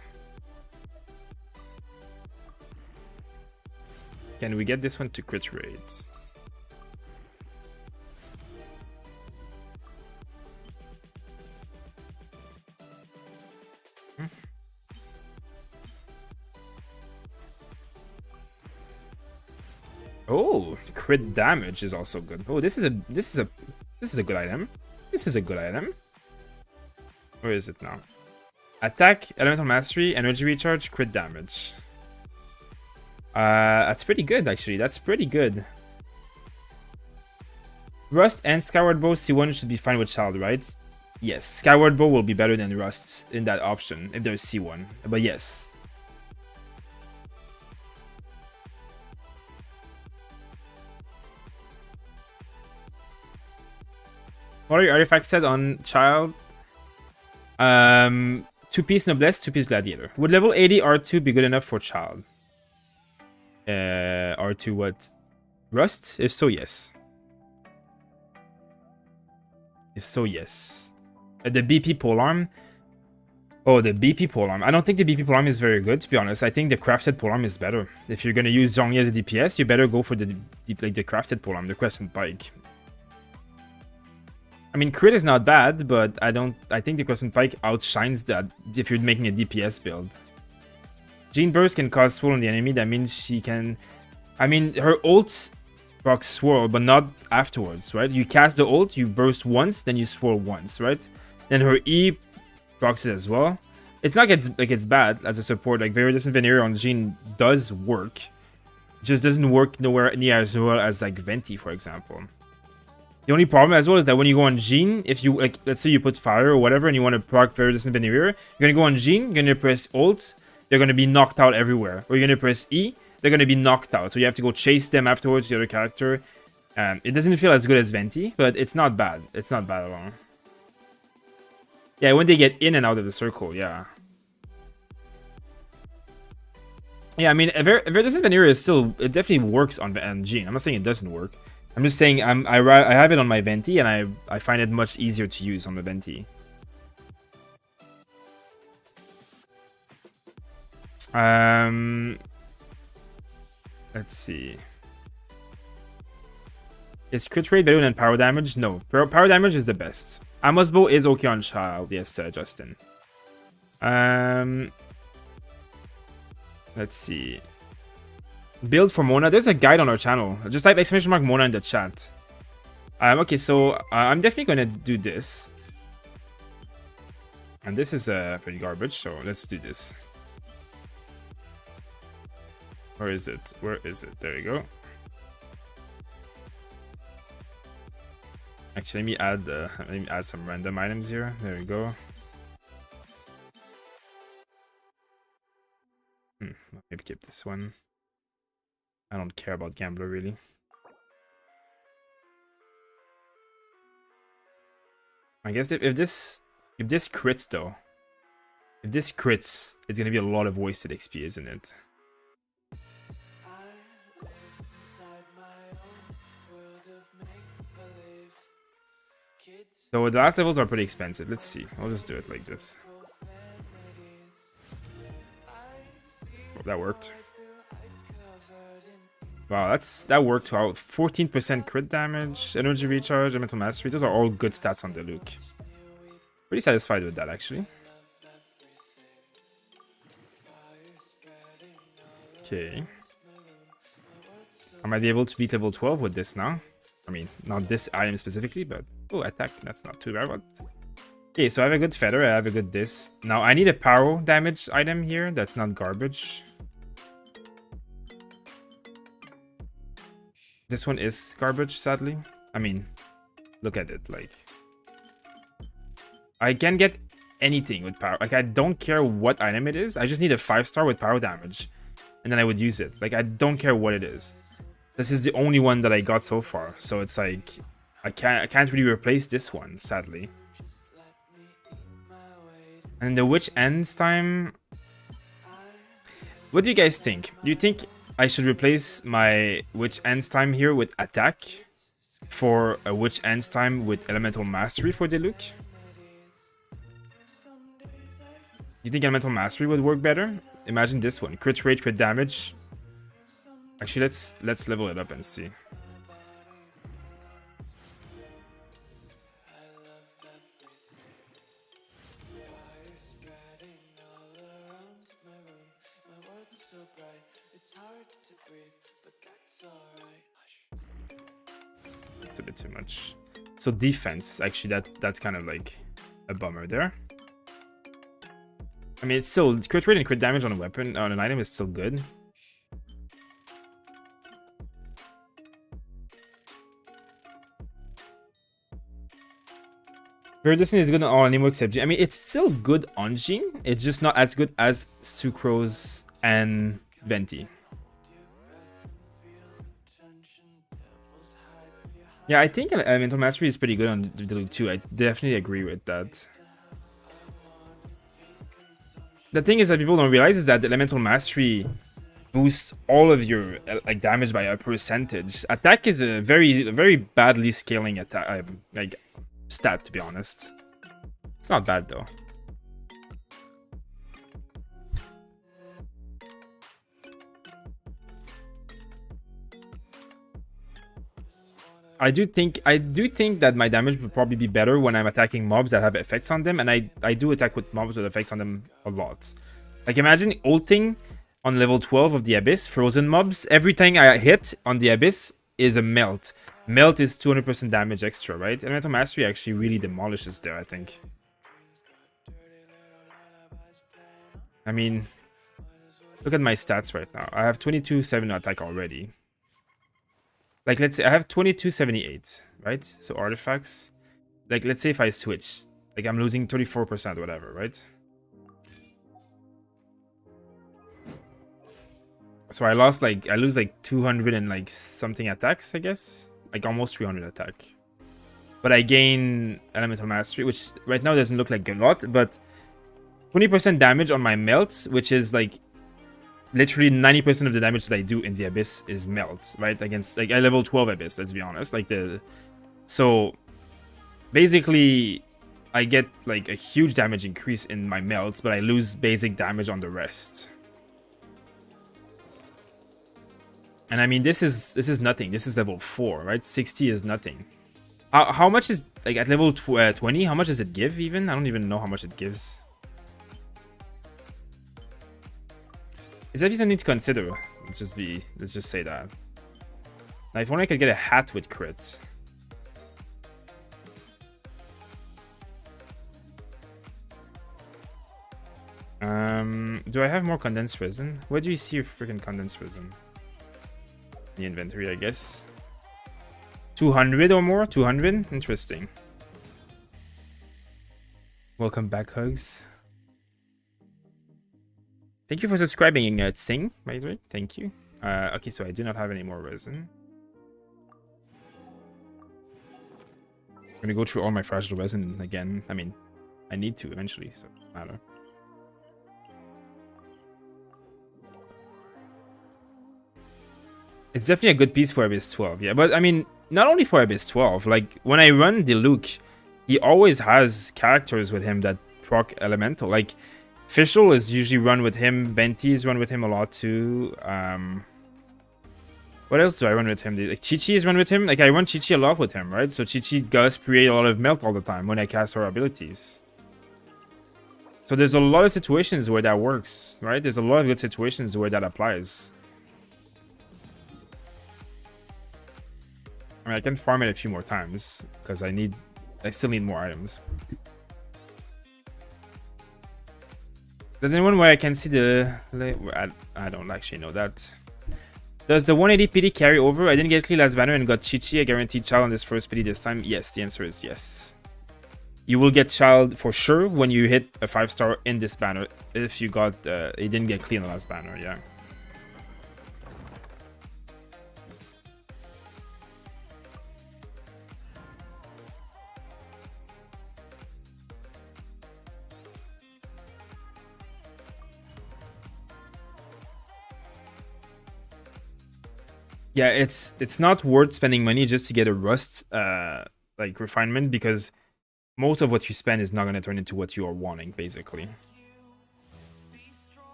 Can we get this one to crit rate? Oh, crit damage is also good. Oh, this is a good item. This is a good item. Where is it now? Attack, elemental mastery, energy recharge, crit damage. That's pretty good actually. That's pretty good. Rust and Skyward Bow C1 should be fine with Childe, right? Yes, Skyward Bow will be better than Rust in that option if there's C1. But yes. What are your artifacts set on Childe? 2-piece Noblesse, 2-piece Gladiator. Would level 80 R2 be good enough for Childe? R2 what? Rust? If so, yes. If so, yes. The BP polearm. Oh, the BP polearm. I don't think the BP polearm is very good, to be honest. I think the crafted polearm is better. If you're gonna use Zhongli as a DPS, you better go for the crafted polearm, the Crescent Pike. I mean, crit is not bad, but I think the Crescent Pike outshines that if you're making a DPS build. Gene Burst can cause swirl on the enemy. That means she can... I mean, her ult procs swirl, but not afterwards, right? You cast the ult, you burst once, then you swirl once, right? Then her E procs it as well. It's not like it's bad as a support. Like, Viridescent Veneer on Gene does work. It just doesn't work nowhere near as well as, like, Venti, for example. The only problem as well is that when you go on Gene, if you, like, let's say you put fire or whatever and you want to proc Viridescent Veneer, you're going to go on Gene, you're going to press ult, they're going to be knocked out everywhere. Or you're going to press E, they're going to be knocked out. So you have to go chase them afterwards, the other character. It doesn't feel as good as Venti, but it's not bad. It's not bad at all. Yeah, when they get in and out of the circle, yeah. Yeah, I mean, Viridescent Veneer is still... It definitely works on Gene. I'm not saying it doesn't work. I'm just saying I have it on my Venti, and I find it much easier to use on the Venti. Let's see. Is crit rate better than power damage? No. Power damage is the best. Amos Bow is okay on Childe. Yes, Justin. Let's see. Build for Mona. There's a guide on our channel. Just type !Mona in the chat. Okay, so I'm definitely going to do this. And this is pretty garbage, so let's do this. Where is it? Where is it? There you go. Actually, let me add some random items here. There we go. Maybe keep this one. I don't care about Gambler really. I guess if this crits though, if this crits, it's gonna be a lot of wasted XP, isn't it? So the last levels are pretty expensive. Let's see. I'll just do it like this. Oh, that worked. Wow, that worked out. 14% crit damage, energy recharge, and mental mastery. Those are all good stats on the Luke. Pretty satisfied with that, actually. Okay. I might be able to beat level 12 with this now. I mean, not this item specifically, but... Oh, attack. That's not too bad. But... Okay, so I have a good feather. I have a good this. Now, I need a power damage item here. That's not garbage. This one is garbage, sadly. I mean, look at it. Like, I can get anything with power. Like, I don't care what item it is. I just need a 5-star with power damage. And then I would use it. Like, I don't care what it is. This is the only one that I got so far. So it's like, I can't really replace this one, sadly. And the witch ends time. What do you guys think? Do you think I should replace my witch ends time here with attack for a witch ends time with elemental mastery for the Luke? You think elemental mastery would work better? Imagine this one: crit rate, crit damage. Actually, let's level it up and see. It's a bit too much. So defense, actually, that's kind of like a bummer there. I mean, it's still crit rate and crit damage on a weapon, on an item is still good. Iridescent is good on all anymore except Jin. I mean, it's still good on Jin. It's just not as good as Sucrose and Venti. Yeah, I think Elemental Mastery is pretty good on the Luke too. I definitely agree with that. The thing is that people don't realize is that the Elemental Mastery boosts all of your like damage by a percentage. Attack is a very badly scaling attack, like stat, to be honest. It's not bad though. I do think that my damage would probably be better when I'm attacking mobs that have effects on them, and I do attack with mobs with effects on them a lot. Like, imagine ulting on level 12 of the Abyss, frozen mobs. Everything I hit on the Abyss is a melt. Melt is 200% damage extra, right? Elemental Mastery actually really demolishes there, I think. I mean, look at my stats right now. I have 22-7 attack already. Like, let's say I have 2278, right? So artifacts. Like, let's say if I switch, like I'm losing 34%, whatever, right? So I lose like 200 and like something attacks, I guess. Like almost 300 attack. But I gain Elemental Mastery, which right now doesn't look like a lot, but 20% damage on my melts, which is like literally 90% of the damage that I do in the Abyss is melt, right? Against like a level 12 Abyss, let's be honest. So basically I get like a huge damage increase in my melts, but I lose basic damage on the rest. And I mean, this is nothing. This is level 4, right? 60 is nothing. How much is, like, at level 20, how much does it give even? I don't even know how much it gives. It's actually something to consider. Let's just say that. Now, if only I could get a hat with crits. Do I have more condensed resin? Where do you see your freaking condensed resin? The inventory, I guess. 200 or more? 200? Interesting. Welcome back, Hugs. Thank you for subscribing, Tsing, by the way. Thank you. Okay, so I do not have any more resin. I'm gonna go through all my fragile resin again. I mean, I need to eventually, so it doesn't matter. It's definitely a good piece for Abyss 12, yeah. But I mean, not only for Abyss 12. Like when I run Diluc, he always has characters with him that proc elemental. Like Fischl is usually run with him. Venti is run with him a lot too. What else do I run with him? Like Chi-Chi is run with him. Like I run Chi-Chi a lot with him, right? So Chi-Chi does create a lot of melt all the time when I cast her abilities. So there's a lot of situations where that works, right? There's a lot of good situations where that applies. I mean, I can farm it a few more times because I still need more items. Does anyone where I can see the... I don't actually know that. Does the 180 PD carry over? I didn't get clear last banner and got Chi-Chi. I guaranteed Child on this first PD this time. Yes, the answer is yes. You will get Child for sure when you hit a 5-star in this banner. If you got... it didn't get clear in the last banner, yeah. Yeah, it's not worth spending money just to get a rust like refinement, because most of what you spend is not going to turn into what you are wanting, basically.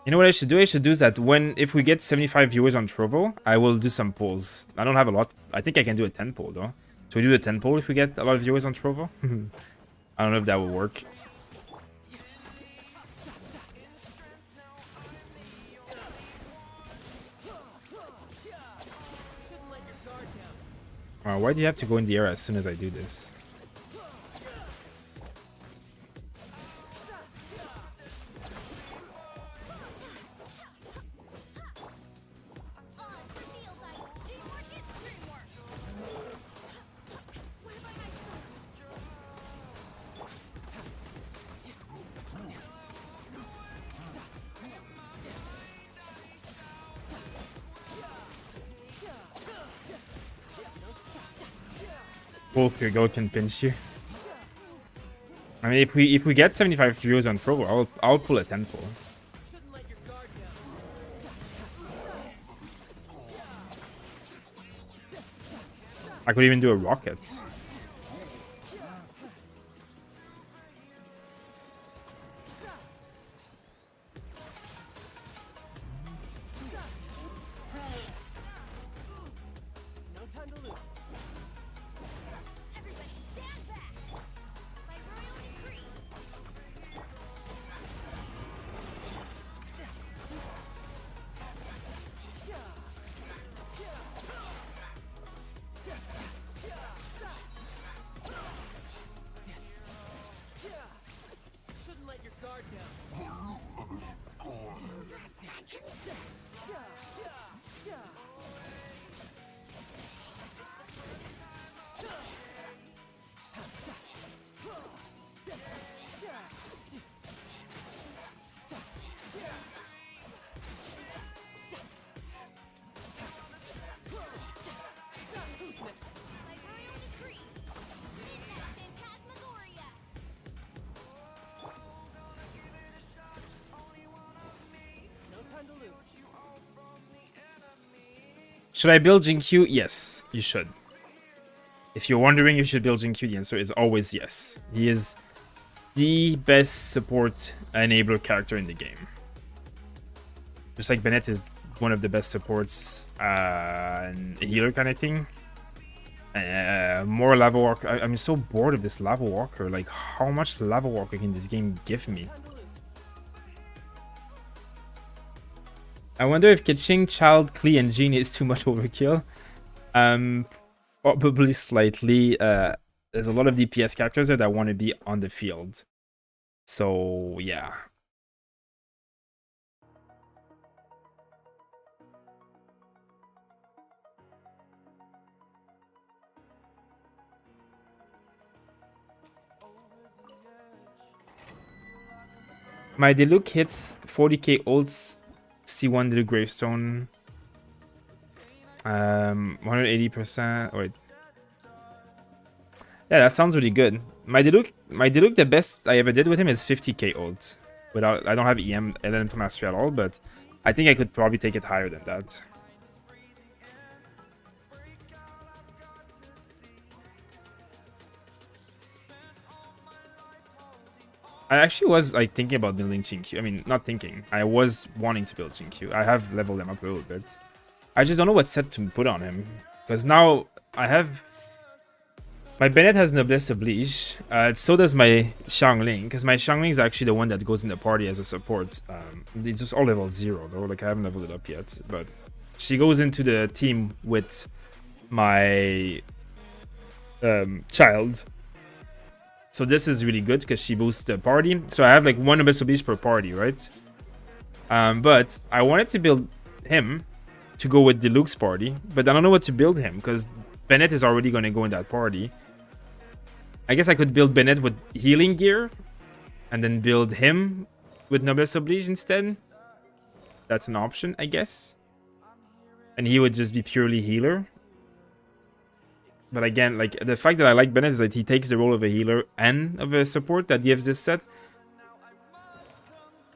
You know what I should do? I should do is that if we get 75 viewers on Trovo, I will do some polls. I don't have a lot. I think I can do a 10 poll though. So we do a 10 poll if we get a lot of viewers on Trovo. I don't know if that will work. Why do you have to go in the air as soon as I do this? Your goal can pinch you. I mean, if we get 75 viewers on Trovo, I'll pull a 10 pull. I could even do a rocket. Should I build Jinkyu? Yes, you should. If you're wondering if you should build Jinkyu, the answer is always yes. He is the best support enabler character in the game. Just like Bennett is one of the best supports and a healer kind of thing. More Lava Walker. I'm so bored of this Lava Walker. Like, how much Lava Walker can this game give me? I wonder if catching Child, Klee, and Jean is too much overkill. Probably slightly. There's a lot of DPS characters there that want to be on the field. So, yeah. My Diluc hits 40k ults C1 did a gravestone. 180%. Wait. Yeah, that sounds really good. My Diluc, the best I ever did with him is 50k ult. Without, I don't have EM Elemental Mastery at all, but I think I could probably take it higher than that. I actually was like thinking about building Chinq. I mean, not thinking. I was wanting to build Chinq. I have leveled them up a little bit. I just don't know what set to put on him. Because now I have... My Bennett has Noblesse Oblige. So does my Xiangling. Because my Xiangling is actually the one that goes in the party as a support. It's just all level 0 though. Like I haven't leveled it up yet. But she goes into the team with my child. So this is really good because she boosts the party. So I have like 1 Noblesse Oblige per party, right? But I wanted to build him to go with Diluc's party. But I don't know what to build him because Bennett is already going to go in that party. I guess I could build Bennett with healing gear. And then build him with Noblesse Oblige instead. That's an option, I guess. And he would just be purely healer. But again, like the fact that I like Bennett is that he takes the role of a healer and of a support that gives this set.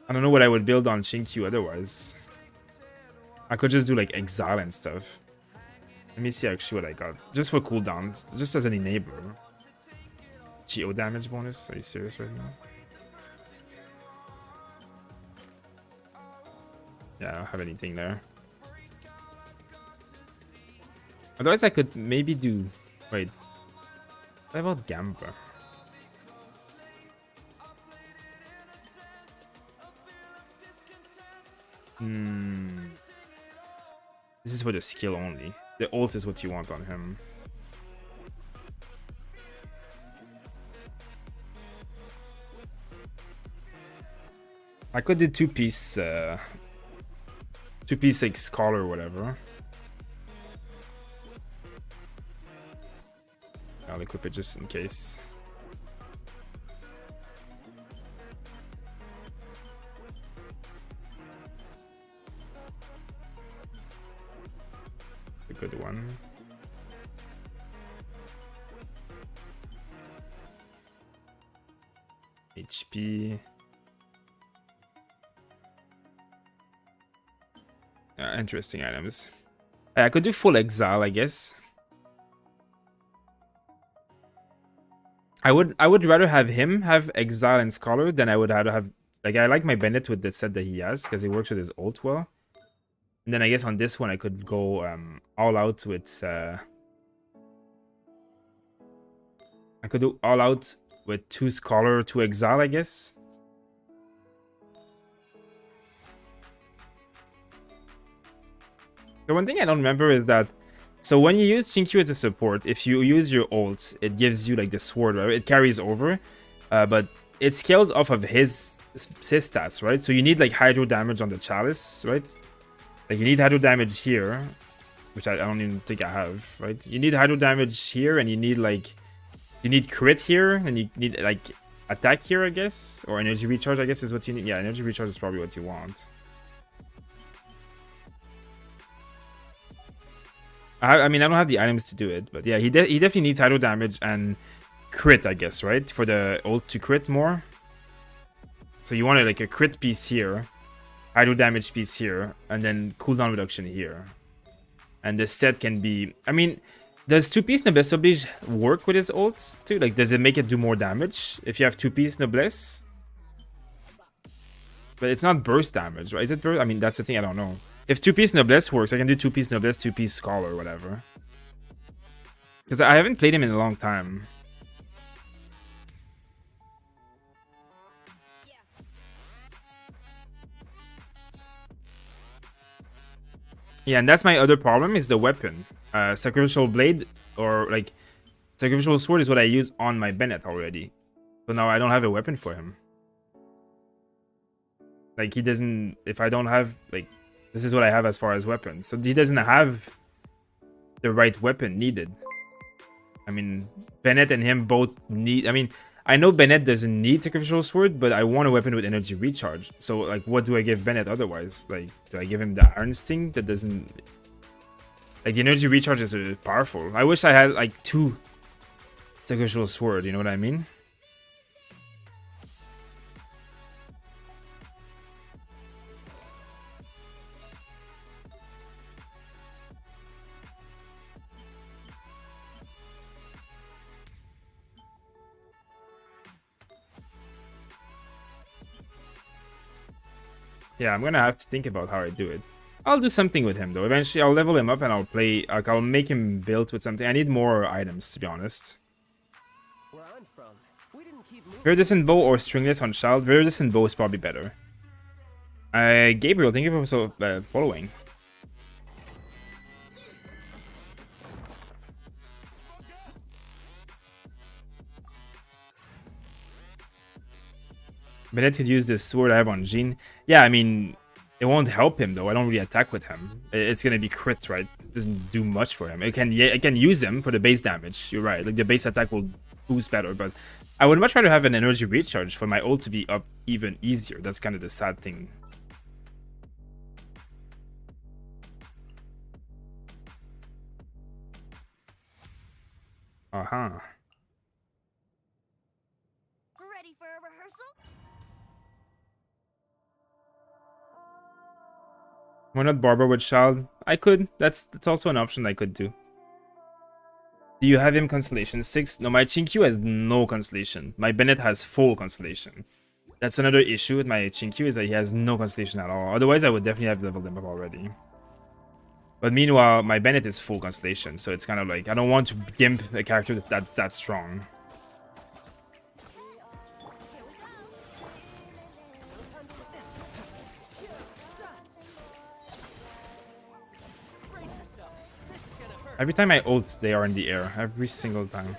I don't know what I would build on Xingqiu otherwise. I could just do like exile and stuff. Let me see actually what I got. Just for cooldowns. Just as an enabler. GO damage bonus? Are you serious right now? Yeah, I don't have anything there. Otherwise I could maybe do... Wait. What about Gamba? This is for the skill only. The ult is what you want on him. I could do two-piece like Scholar or whatever. I'll equip it just in case. A good one. HP. Interesting items. I could do full exile, I guess. I would rather have him have exile and scholar than I would rather have, like, I like my Bennett with the set that he has because he works with his ult well. And then I guess on this one I could go all out with I could do all out with 2 scholar, 2 exile, I guess. The one thing I don't remember is that, so when you use Xingqiu as a support, if you use your ult, it gives you like the sword, right? It carries over, but it scales off of his stats, right? So you need like hydro damage on the chalice, right? Like you need hydro damage here, which I don't even think I have, right? You need hydro damage here, and you need like, you need crit here, and you need like attack here, I guess, or energy recharge, I guess is what you need. Yeah, energy recharge is probably what you want. I mean, I don't have the items to do it, but yeah, he definitely needs hydro damage and crit, I guess, right? For the ult to crit more. So you want like a crit piece here, hydro damage piece here, and then cooldown reduction here. And the set can be... I mean, does 2-piece Noblesse Oblige work with his ult too? Like, does it make it do more damage if you have 2-piece Noblesse? But it's not burst damage, right? Is it burst? I mean, that's the thing, I don't know. If 2-piece Noblesse works, I can do 2-piece Noblesse, 2-piece Scholar, or whatever. Because I haven't played him in a long time. Yeah, and that's my other problem, is the weapon. Sacrificial Blade, or like... Sacrificial Sword is what I use on my Bennett already. So now I don't have a weapon for him. Like, he doesn't... If I don't have, like... This is what I have as far as weapons. So he doesn't have the right weapon needed. I mean, Bennett and him both need... I mean, I know Bennett doesn't need Sacrificial Sword, but I want a weapon with energy recharge. So, like, what do I give Bennett otherwise? Like, do I give him the Iron Sting that doesn't... Like, the energy recharge is powerful. I wish I had, like, 2 Sacrificial Sword, you know what I mean? Yeah, I'm gonna have to think about how I do it. I'll do something with him though. Eventually, I'll level him up and I'll play. Like, I'll make him built with something. I need more items, to be honest. Where I'm from, if we didn't keep moving, Viridescent Bow or Stringless on Child. Viridescent Bow is probably better. Gabriel, thank you for following. Bennett could use this sword I have on Jean. Yeah, I mean, it won't help him though. I don't really attack with him. It's gonna be crit, right? It doesn't do much for him. It can use him for the base damage. You're right. Like the base attack will boost better, but I would much rather have an energy recharge for my ult to be up even easier. That's kind of the sad thing. Uh-huh. Ready for a rehearsal? Why not Barber with Child? I could. That's also an option I could do. Do you have him Constellation 6? No, my Chinkyu has no Constellation. My Bennett has full Constellation. That's another issue with my Chinkyu, is that he has no Constellation at all. Otherwise, I would definitely have leveled him up already. But meanwhile, my Bennett is full Constellation, so it's kind of like, I don't want to gimp a character that's that strong. Every time I ult, they are in the air. Every single time.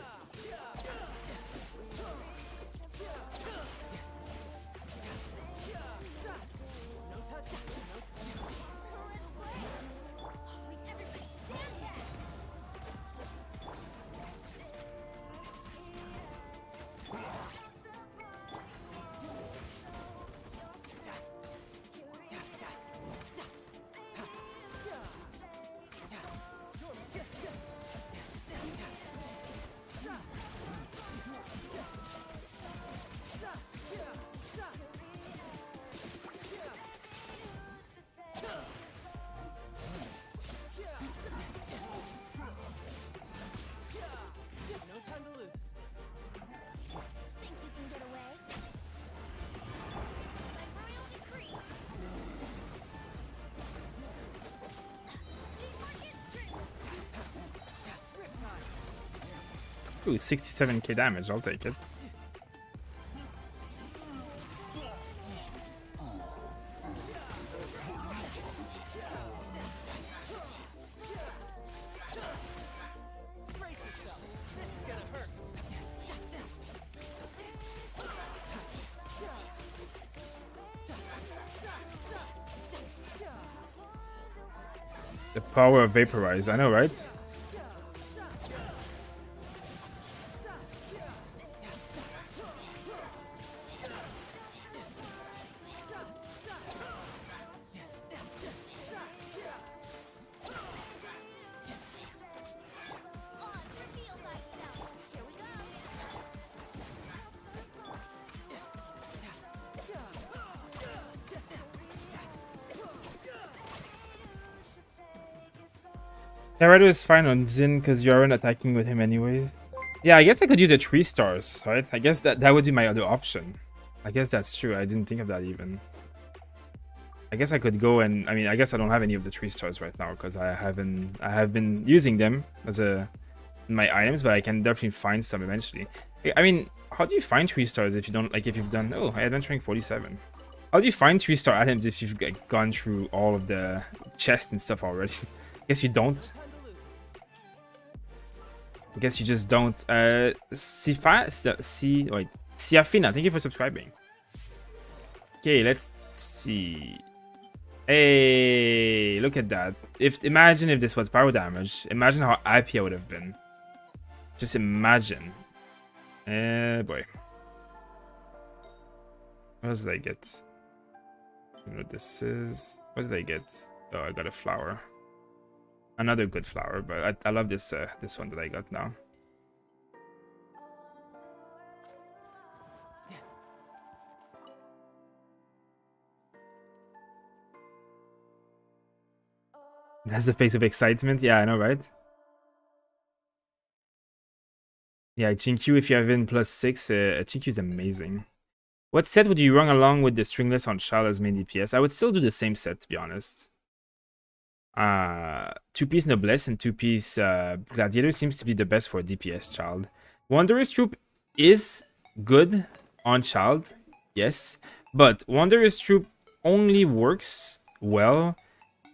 Ooh, 67k damage, I'll take it. The power of Vaporize, I know, right? Tyranno is fine on Xin because you aren't attacking with him anyways. Yeah, I guess I could use the 3 stars, right? I guess that would be my other option. I guess that's true. I didn't think of that even. I guess I could go and I guess I don't have any of the 3 stars right now because I have been using them as my items, but I can definitely find some eventually. I mean, how do you find 3 stars if you don't if you've done adventuring 47? How do you find 3-star items if you've gone through all of the chests and stuff already? I guess you don't. I guess you just don't. Siafina, thank you for subscribing. Okay, let's see. Hey, look at that. Imagine if this was power damage. Imagine how happy I would have been. Just imagine. Boy. What else did I get? I don't know what this is. What did I get? Oh, I got a flower. Another good flower, but I love this this one that I got now. That's the face of excitement. Yeah, I know, right? Yeah, Chinkyu, if you have in +6, Chinkyu is amazing. What set would you run along with the stringless on Child as main DPS? I would still do the same set, to be honest. 2-piece Noblesse and 2-piece Gladiator seems to be the best for DPS Child. Wanderer's Troop is good on Child, yes, but Wanderer's Troop only works well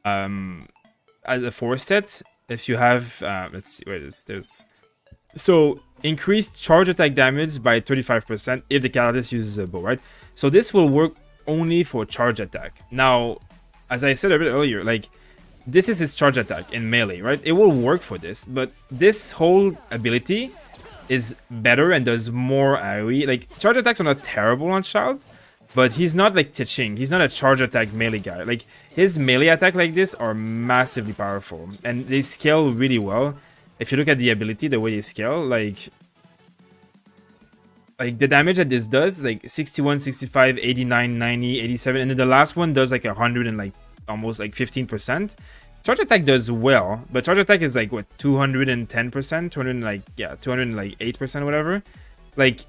as a 4 set if you have let's see where it is. So increased charge attack damage by 35% if the Catalyst uses a bow, right? So this will work only for charge attack. Now, as I said a bit earlier, like this is his charge attack in melee, right? It will work for this, but this whole ability is better and does more AoE. Like charge attacks are not terrible on Child, but he's not like Tiching. He's not a charge attack melee guy. Like his melee attack like this are massively powerful and they scale really well. If you look at the ability, the way they scale, like the damage that this does, like 61, 65, 89, 90, 87, and then the last one does like 100 and like almost like 15%. Charge attack does well, but charge attack is like what, 210%, 200 like, yeah, 208%, whatever. Like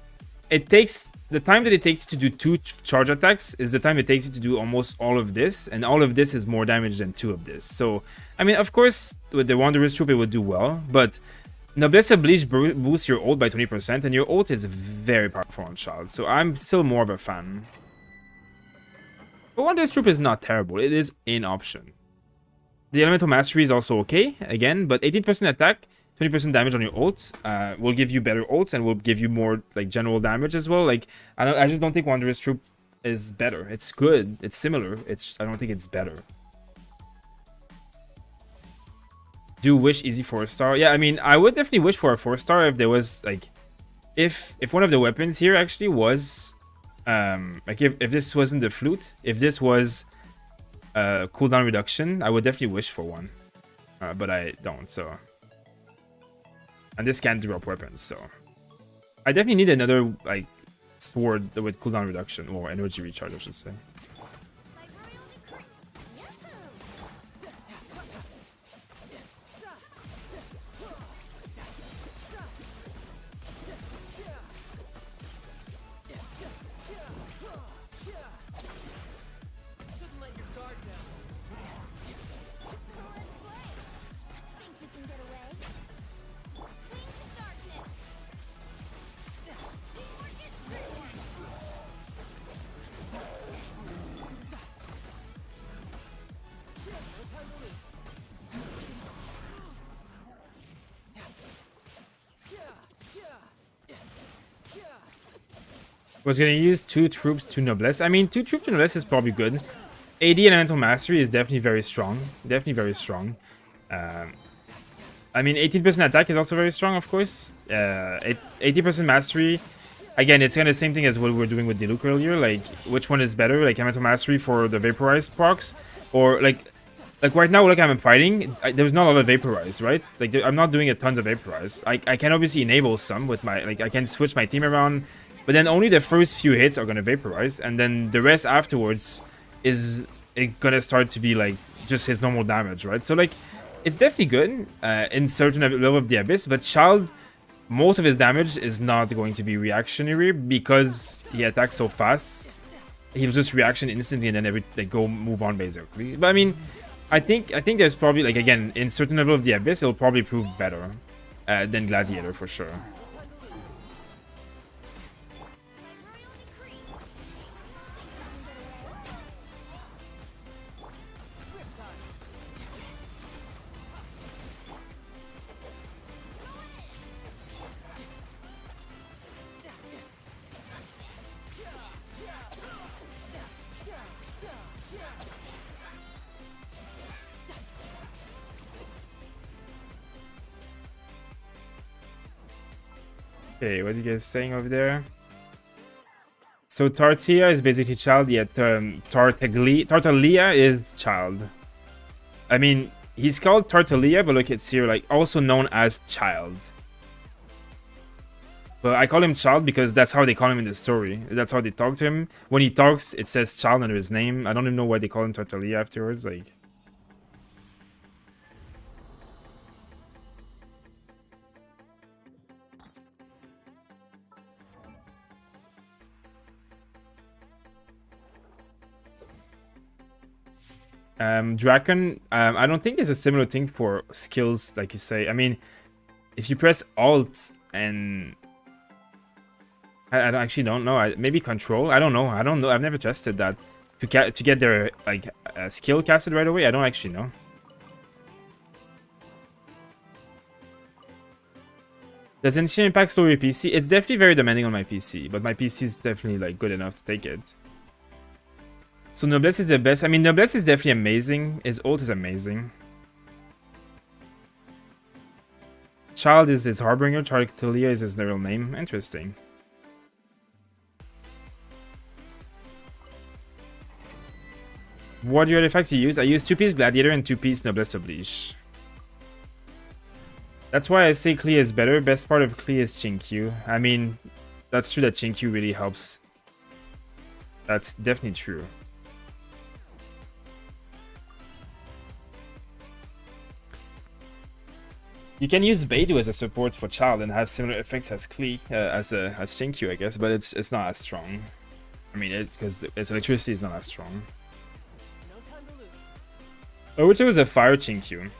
it takes the time that it takes to do 2 charge attacks is the time it takes you to do almost all of this, and all of this is more damage than 2 of this. So I mean, of course, with the Wanderer's Troop, it would do well, but Noblesse Oblige boosts your ult by 20%, and your ult is very powerful on Child, so I'm still more of a fan. But Wanderer's Troop is not terrible, it is an option. The Elemental Mastery is also okay, again, but 18% attack, 20% damage on your ult will give you better ults and will give you more like general damage as well. Like I just don't think Wanderer's Troop is better. It's good, it's similar, I don't think it's better. Do wish easy 4-star. Yeah, I mean, I would definitely wish for a 4-star if there was like, if one of the weapons here actually was, like if this wasn't the flute, if this was cooldown reduction, I would definitely wish for one, but I don't. So, and this can't drop weapons, so I definitely need another like sword with cooldown reduction or energy recharge, I should say. Was gonna use 2 troops, 2 noblesse. I mean, 2 troops, 2 noblesse is probably good. 80 elemental mastery is definitely very strong. Definitely very strong. I mean, 18% attack is also very strong, of course. 80% mastery. Again, it's kind of the same thing as what we were doing with Diluc earlier. Like, which one is better? Like, elemental mastery for the vaporized procs, or like right now, like I'm fighting, there's not a lot of vaporize, right? Like, I'm not doing a tons of vaporize. I can obviously enable some with my, like, I can switch my team around. But then only the first few hits are going to vaporize, and then the rest afterwards is going to start to be like just his normal damage, right? So like, it's definitely good in certain level of the Abyss, but Child, most of his damage is not going to be reactionary because he attacks so fast. He'll just reaction instantly and then they go move on basically. But I mean, I think there's probably like, again, in certain level of the Abyss, it'll probably prove better than Gladiator for sure. Okay, what are you guys saying over there? So Tartia is basically child, yet Tartaglia is child. I mean, he's called Tartaglia, but look, it's here, like, also known as child. But I call him child because that's how they call him in the story. That's how they talk to him. When he talks, it says child under his name. I don't even know why they call him Tartaglia afterwards, like... Draken, I don't think there's a similar thing for skills, like you say. I mean, if you press Alt and... I actually don't know. Maybe Control? I don't know. I've never tested that. To get their, like, skill casted right away? I don't actually know. Does Genshin Impact slow your PC? It's definitely very demanding on my PC, but my PC is definitely, like, good enough to take it. So Noblesse is the best. I mean, Noblesse is definitely amazing. His ult is amazing. Child is his Harbinger. Tartaglia is his real name. Interesting. What are the artifacts you use? I use 2-piece Gladiator and 2-piece Noblesse Oblige. That's why I say Klee is better. Best part of Klee is Chinkyu. I mean, that's true that Chinkyu really helps. That's definitely true. You can use Beidou as a support for Child and have similar effects as Klee, as Chinkyu, I guess, but it's not as strong. I mean, because its electricity is not as strong. I wish it was a Fire Chinkyu.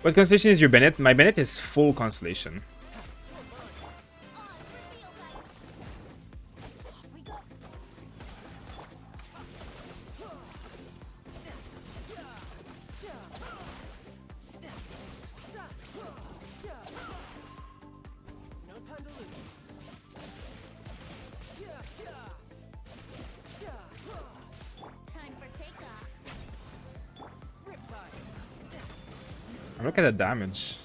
What constellation is your Bennett? My Bennett is full constellation. Look at the damage.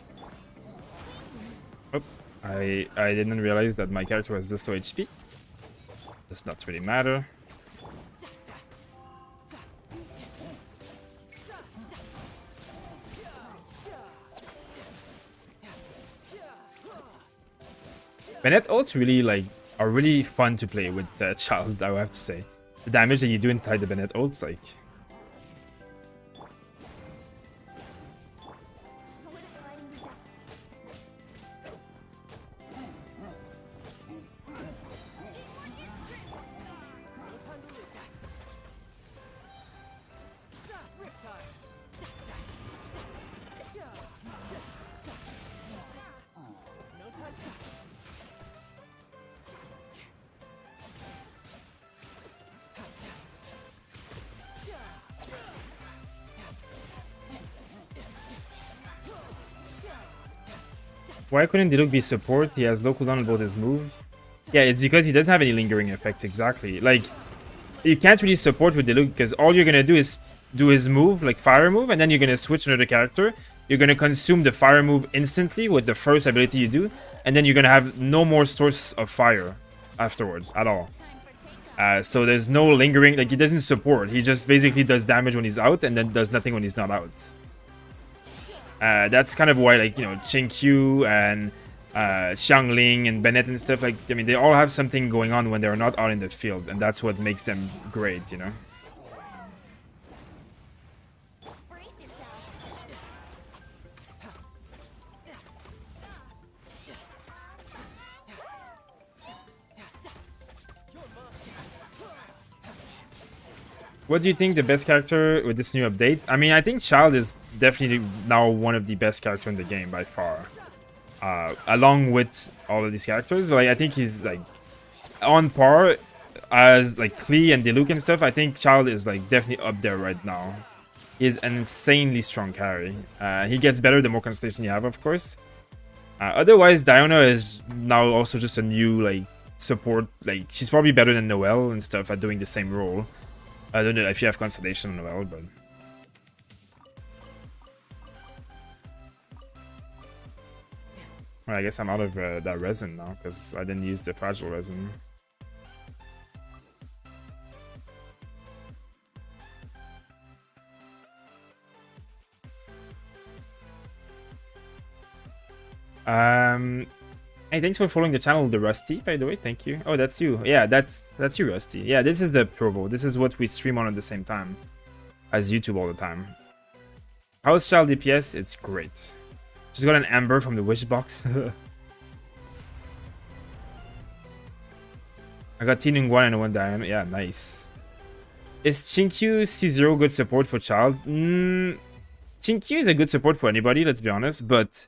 Oh, I didn't realize that my character was this low HP. Does not really matter. Bennett ults really are really fun to play with Child, I would have to say. The damage that you do inside the Bennett ults, like. Why couldn't Diluc be support? He has low cooldown on both his move. Yeah, it's because he doesn't have any lingering effects, exactly. Like, you can't really support with Diluc because all you're gonna do is do his move, like fire move, and then you're gonna switch another character. You're gonna consume the fire move instantly with the first ability you do, and then you're gonna have no more source of fire afterwards at all. So there's no lingering, like he doesn't support. He just basically does damage when he's out and then does nothing when he's not out. That's kind of why, like, you know, Chinkyu and Xiangling and Bennett and stuff, like, I mean, they all have something going on when they're not out in the field, and that's what makes them great, you know? What do you think the best character with this new update? I mean, I think Child is definitely now one of the best characters in the game by far. Along with all of these characters, but like, I think he's like on par as like Klee and Diluc and stuff. I think Child is like definitely up there right now. He's an insanely strong carry. He gets better the more constellation you have, of course. Otherwise, Diona is now also just a new like support. Like, she's probably better than Noelle and stuff at doing the same role. I don't know if you have Constellation on Noelle, but... Well, I guess I'm out of that resin now, because I didn't use the fragile resin. Hey, thanks for following the channel, the Rusty, by the way. Thank you. Oh, that's you. Yeah, that's you, Rusty. Yeah, this is the Provo. This is what we stream on at the same time as YouTube all the time. How's Child DPS? It's great. Just got an Amber from the Wish box. I got Tinung 1 and 1 Diamond. Yeah, nice. Is Chinkyu C0 good support for Child? Chinkyu is a good support for anybody, let's be honest, but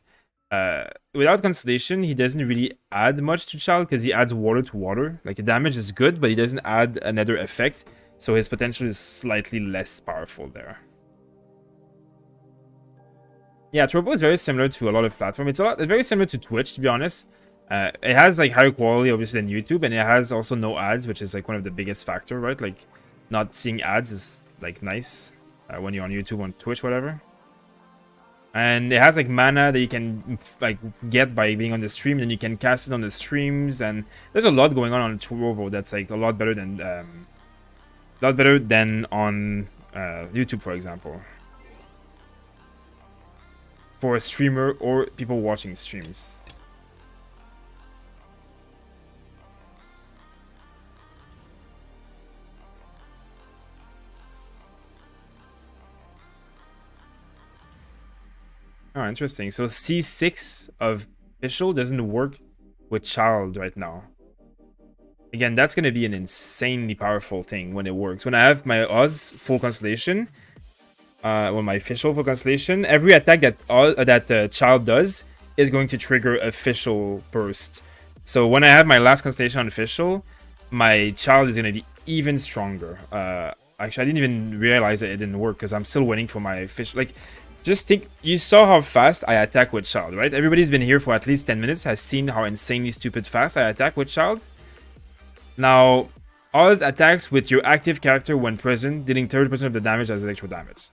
without Constellation, he doesn't really add much to Child because he adds water to water. Like, the damage is good, but he doesn't add another effect, so his potential is slightly less powerful there. Yeah, Trovo is very similar to a lot of platforms. It's very similar to Twitch, to be honest. It has like higher quality, obviously, than YouTube, and it has also no ads, which is like one of the biggest factor, right? Like, not seeing ads is like nice when you're on YouTube, on Twitch, whatever. And it has like mana that you can like get by being on the stream, and you can cast it on the streams, and there's a lot going on Trovo that's like a lot better than on YouTube, for example. For a streamer or people watching streams. Oh, interesting. So C6 of Official doesn't work with Child right now. Again, that's going to be an insanely powerful thing when it works. When I have my Oz full Constellation, my Official full Constellation, every attack that Child does is going to trigger Official burst. So when I have my last Constellation on Official, my Child is going to be even stronger. Actually, I didn't even realize that it didn't work because I'm still waiting for my Official. Like, just think, you saw how fast I attack with Child, right? Everybody's been here for at least 10 minutes, has seen how insanely stupid fast I attack with Child. Now, Oz attacks with your active character when present, dealing 30% of the damage as electro damage.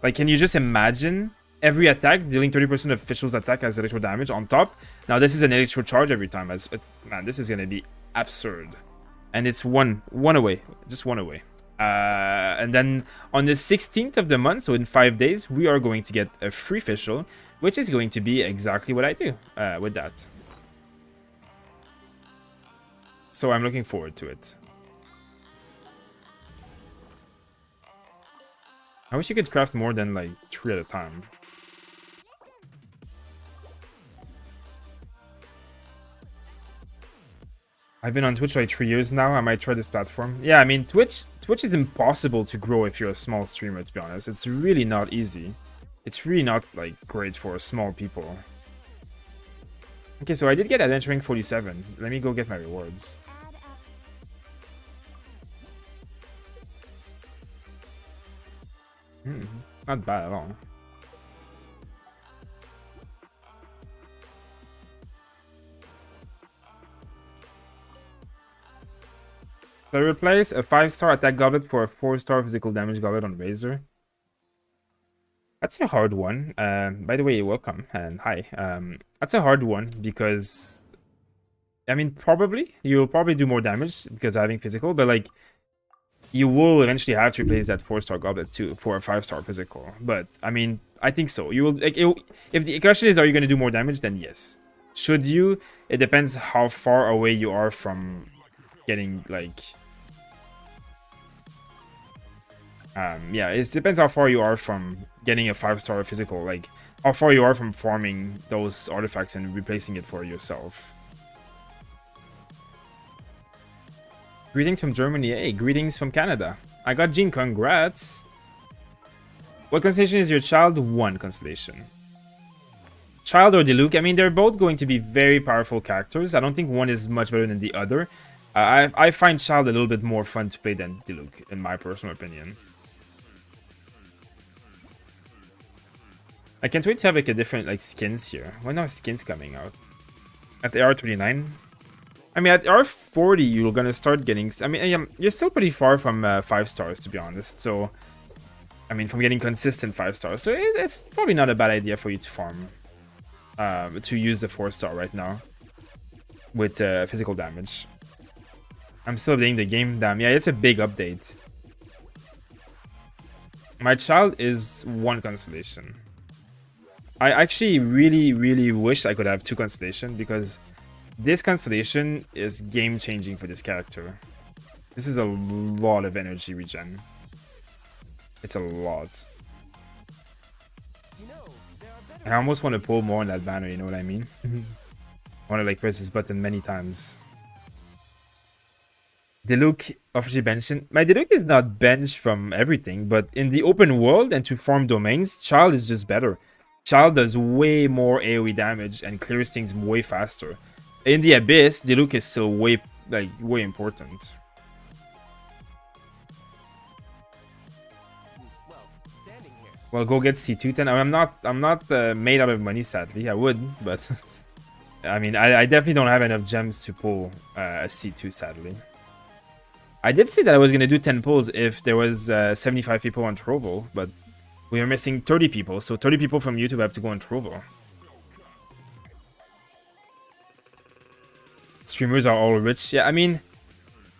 Like, can you just imagine every attack dealing 30% of Official's attack as electro damage on top? Now, this is an electro charge every time. Man, this is going to be absurd. And it's one away. Just one away. And then on the 16th of the month, so in 5 days, we are going to get a free Official, which is going to be exactly what I do with that. So I'm looking forward to it. I wish you could craft more than like 3 at a time. I've been on Twitch like 3 years now. I might try this platform. Yeah, I mean, Twitch is impossible to grow if you're a small streamer, to be honest. It's really not easy. It's really not like great for small people. Okay, so I did get Adventuring 47. Let me go get my rewards. Not bad at all. So I replace a 5-star attack goblet for a 4-star physical damage goblet on Razor. That's a hard one. By the way, welcome and hi. That's a hard one because, I mean, you'll probably do more damage because of having physical, but like, you will eventually have to replace that 4-star goblet too for a 5-star physical. But I mean, I think so. You will. Like, if the question is, are you going to do more damage? Then yes. Should you? It depends how far away you are from getting like. Yeah, it depends how far you are from getting a 5-star physical. Like, how far you are from farming those artifacts and replacing it for yourself. Greetings from Germany. Hey, greetings from Canada. I got Jean, congrats. What constellation is your child? 1 constellation. Child or Diluc? I mean, they're both going to be very powerful characters. I don't think one is much better than the other. I find Child a little bit more fun to play than Diluc, in my personal opinion. I can't wait to have like a different like skins here. When are skins coming out? At the AR29? I I mean, at R40, you're gonna start getting. I mean, you're still pretty far from 5 stars, to be honest. So, I mean, from getting consistent 5 stars. So it's probably not a bad idea for you to farm, to use the 4-star right now with physical damage. I'm still updating the game. Damn, yeah, it's a big update. My child is 1 constellation. I actually really wish I could have 2 constellation, because this constellation is game-changing for this character. This is a lot of energy regen. It's a lot. I almost want to pull more on that banner, you know what I mean? I want to like press this button many times. Diluc of Genshin. My Diluc is not benched from everything, but in the open world and to farm domains, Child is just better. Child does way more AoE damage and clears things way faster. In the Abyss, Diluc is still way important. Well, go get C210. I'm not made out of money, sadly. I would, but I mean, I definitely don't have enough gems to pull a C2, sadly. I did say that I was gonna do 10 pulls if there was 75 people on Trovo, but we are missing 30 people, so 30 people from YouTube have to go on Trovo. Streamers are all rich. Yeah, I mean,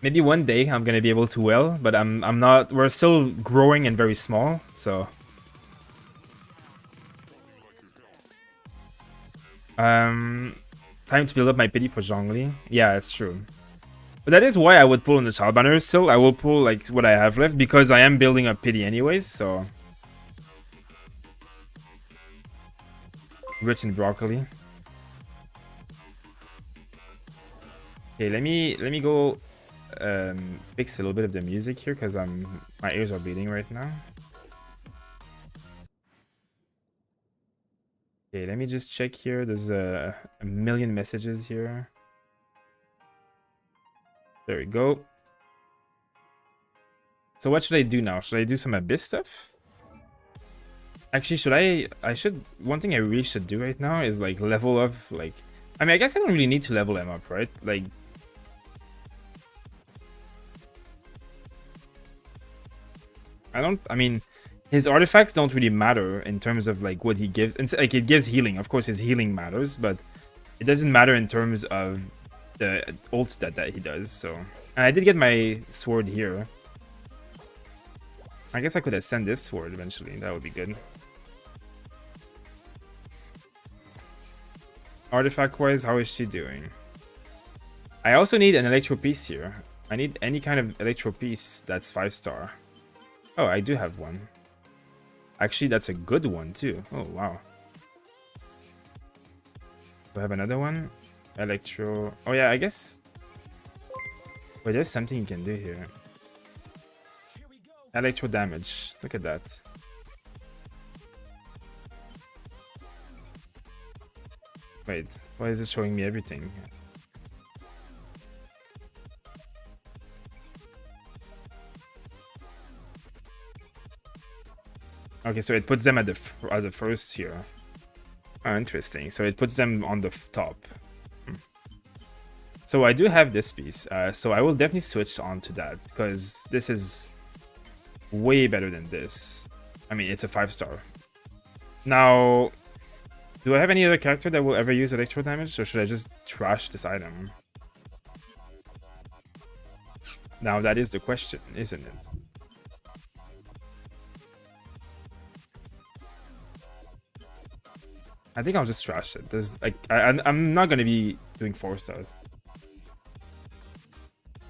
maybe one day I'm gonna be able to well, but I'm not. We're still growing and very small, so. Time to build up my pity for Zhongli. Yeah, it's true. But that is why I would pull in the child banner still. I will pull like what I have left because I am building up pity anyways, so. Rich in broccoli. Okay, let me go fix a little bit of the music here because my ears are bleeding right now. Okay, let me just check here. There's a million messages here. There we go. So what should I do now? Should I do some Abyss stuff? Actually, one thing I really should do right now is like level up, like, I mean, I guess I don't really need to level him up, right? Like, I mean, his artifacts don't really matter in terms of like what he gives. It's like it gives healing. Of course, his healing matters, but it doesn't matter in terms of the ult that he does. So, and I did get my sword here. I guess I could ascend this sword eventually. That would be good. Artifact-wise, how is she doing? I also need an electro piece here. I need any kind of electro piece that's 5-star. Oh, I do have one. Actually, that's a good one too. Oh, wow. Do I have another one? Electro. Oh, yeah, I guess. Wait, there's something you can do here. Electro damage. Look at that. Wait, why is it showing me everything? Okay, so it puts them at the first here. Oh, interesting. So it puts them on the top. So I do have this piece. So I will definitely switch on to that because this is way better than this. I mean, it's a 5-star. Now, do I have any other character that will ever use electro damage, or should I just trash this item? Now that is the question, isn't it? I think I'll just trash it. There's like I'm not gonna be doing 4 stars.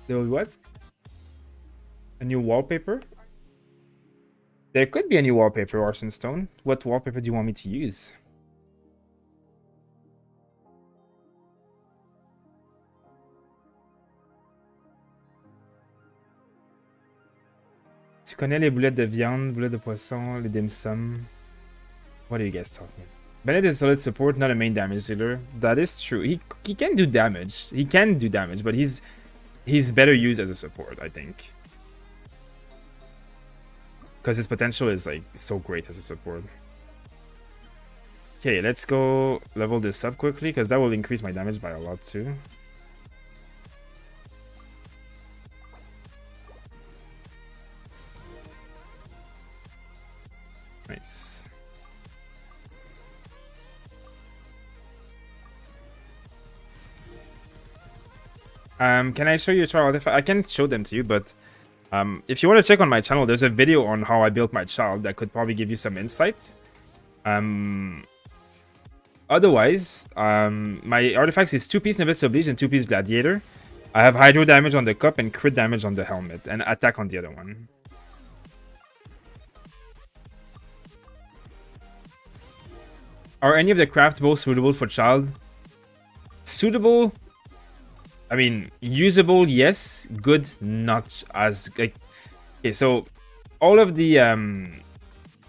There was what? A new wallpaper? There could be a new wallpaper, Arson Stone. What wallpaper do you want me to use? Tu connais les boulettes de viande, boulettes de poisson, les dim sum. What are you guys talking? Bennett is solid support, not a main damage dealer. That is true. He can do damage. He can do damage, but he's better used as a support, I think. Because his potential is like so great as a support. Okay, let's go level this up quickly because that will increase my damage by a lot too. Nice. Can I show you a child? If I can show them to you, but if you want to check on my channel, there's a video on how I built my child that could probably give you some insight. Otherwise, my artifacts is 2-piece Novice of Bleach and 2-piece Gladiator. I have Hydro damage on the cup and crit damage on the helmet, and attack on the other one. Are any of the craft bows suitable for child? Suitable? I mean, usable, yes. Good, not as like. Okay, so all of the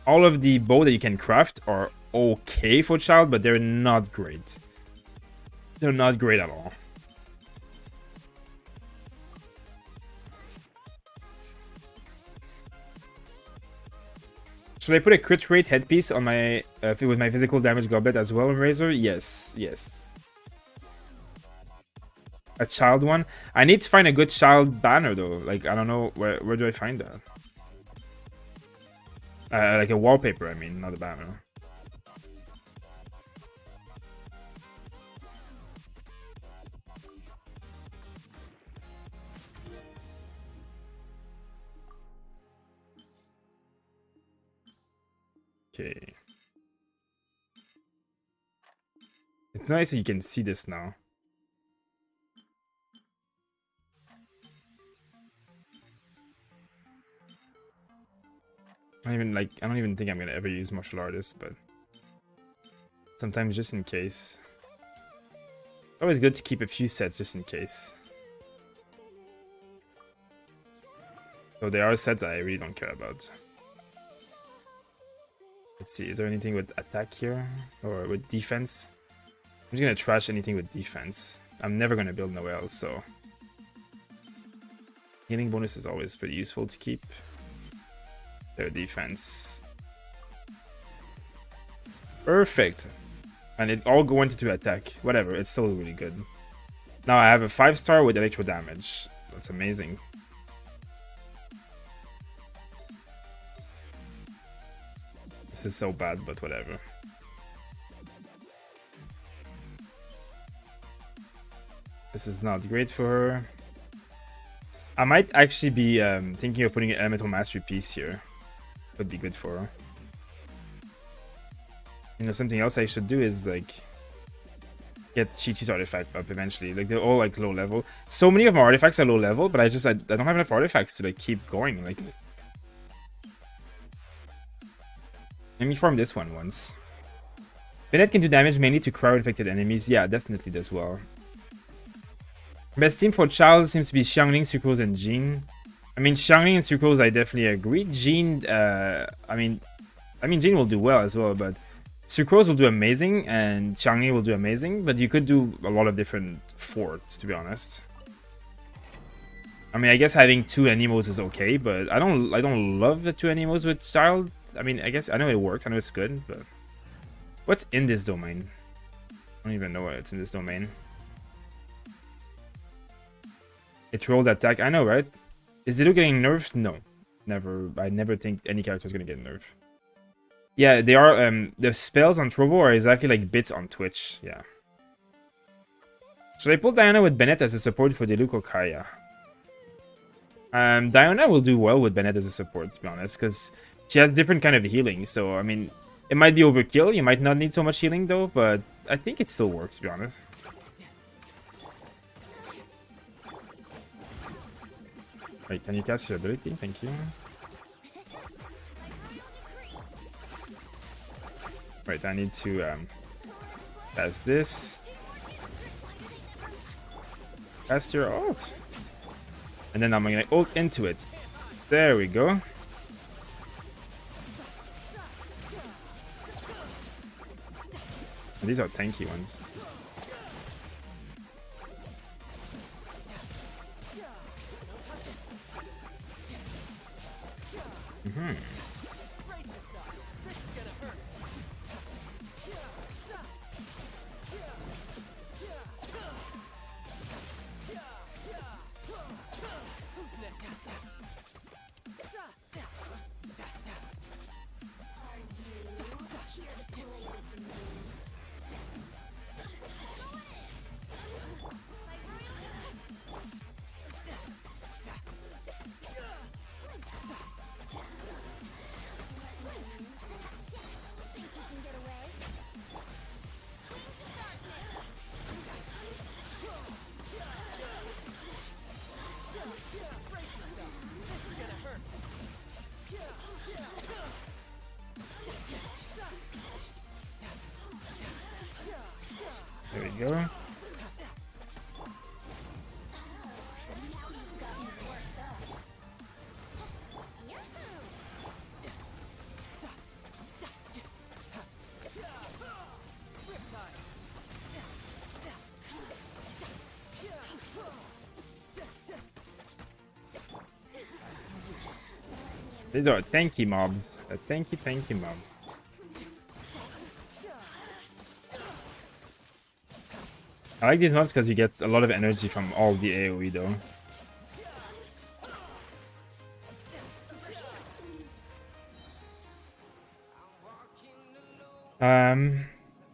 bow that you can craft are okay for child, but they're not great. They're not great at all. Should I put a crit rate headpiece on my with my physical damage goblet as well, Razor? Yes, yes. A child one. I need to find a good child banner though. Like I don't know where do I find that? Like a wallpaper. I mean, not a banner. Okay. It's nice that you can see this now. I don't even think I'm gonna ever use martial artists, but sometimes just in case. It's always good to keep a few sets just in case. So there are sets I really don't care about. Let's see, is there anything with attack here? Or with defense? I'm just gonna trash anything with defense. I'm never gonna build Noelle, so... Healing bonus is always pretty useful to keep. Their defense. Perfect. And it all go into attack. Whatever, it's still really good. Now I have a 5-star with electro damage. That's amazing. This is so bad, but whatever. This is not great for her. I might actually be thinking of putting an elemental mastery piece here. Would be good for her. You know, something else I should do is like get Chi-Chi's artifact up eventually. Like they're all like low level. So many of my artifacts are low level, but I don't have enough artifacts to like keep going. Like, let me farm this one once. Bennett can do damage mainly to cryo-infected enemies. Yeah, definitely does well. Best team for Child seems to be Xiangling, Sucrose, and Jean. I mean, Xiangling and Sucrose, I definitely agree. Jean, I mean, Jean will do well as well, but Sucrose will do amazing, and Xiangling will do amazing. But you could do a lot of different forts, to be honest. I mean, I guess having 2 Animos is okay, but I don't love the 2 Animos with Child. I mean, I guess I know it works. I know it's good, but what's in this domain? I don't even know what's in this domain. It rolled attack. I know, right? Is Zido getting nerfed? No, never. I never think any character is gonna get nerfed. Yeah, they are. The spells on Trovo are exactly like bits on Twitch. Yeah. Should I pull Diana with Bennett as a support for Diluc or Kaya? Diana will do well with Bennett as a support, to be honest, because she has different kind of healing. So I mean, it might be overkill. You might not need so much healing though, but I think it still works, to be honest. Wait, can you cast your ability? Thank you. Right, I need to cast this. Cast your ult. And then I'm gonna ult into it. There we go. And these are tanky ones. go. These are tanky mobs. A tanky mob. I like these mobs because you get a lot of energy from all the AoE though.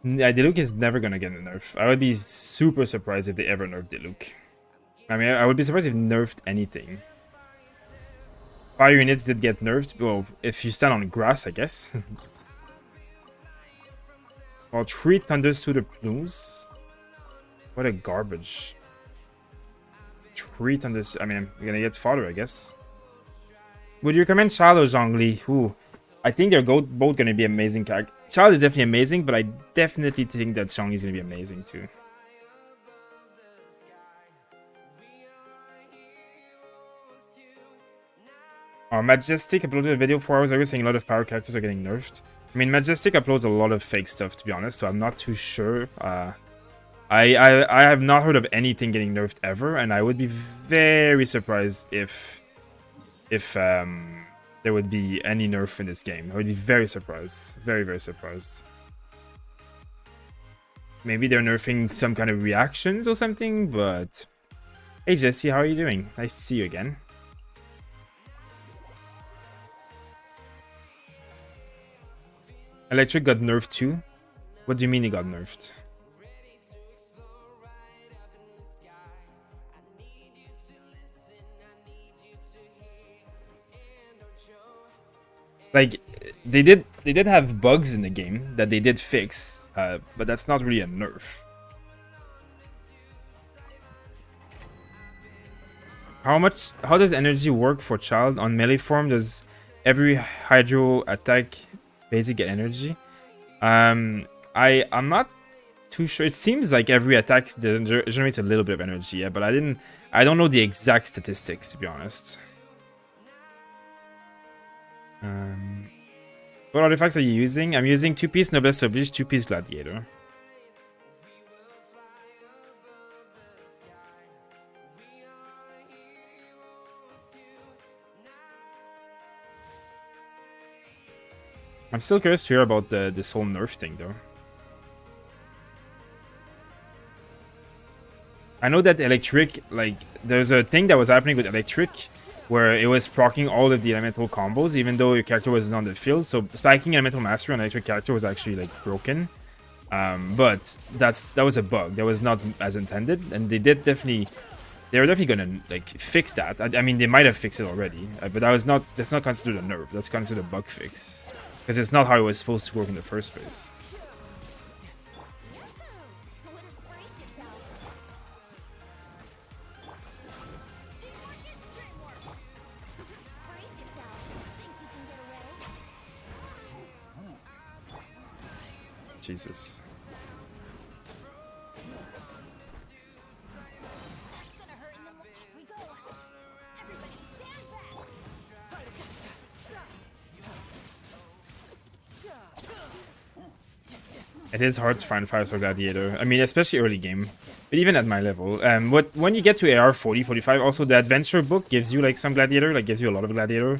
Yeah, Diluc is never gonna get a nerf. I would be super surprised if they ever nerfed Diluc. I mean, I would be surprised if they nerfed anything. Fire units did get nerfed. Well, if you stand on grass, I guess. Well, 3 thunders to the plumes. What a garbage. 3 thunders. I mean, you're gonna get fodder, I guess. Would you recommend Childe or Zhongli? Ooh, I think they're both gonna be amazing characters. Childe is definitely amazing, but I definitely think that Zhongli is gonna be amazing too. Majestic uploaded a video 4 hours ago saying a lot of power characters are getting nerfed. I mean, Majestic uploads a lot of fake stuff, to be honest, so I'm not too sure. I have not heard of anything getting nerfed ever, and I would be very surprised if there would be any nerf in this game. I would be very surprised. Very, very surprised. Maybe they're nerfing some kind of reactions or something, but... Hey Jesse, how are you doing? Nice to see you again. Electric got nerfed too? What do you mean he got nerfed? Like, they did have bugs in the game that they did fix, but that's not really a nerf. How does energy work for Childe? On melee form, does every hydro attack basic get energy? I'm not too sure. It seems like every attack generates a little bit of energy, yeah, but I don't know the exact statistics, to be honest. What artifacts are you using? I'm using 2-piece Noblesse Oblige, 2-piece Gladiator. I'm still curious to hear about this whole nerf thing, though. I know that electric, like, there's a thing that was happening with electric where it was proccing all of the elemental combos, even though your character wasn't on the field. So spiking elemental mastery on electric character was actually like broken. But that was a bug. That was not as intended, and they were definitely gonna like fix that. I mean, they might have fixed it already, but that's not considered a nerf. That's considered a bug fix, because it's not how it was supposed to work in the first place. Jesus. It is hard to find 5-star Gladiator. I mean, especially early game. But even at my level. When you get to AR 40, 45, also the adventure book gives you like some Gladiator, like gives you a lot of Gladiator.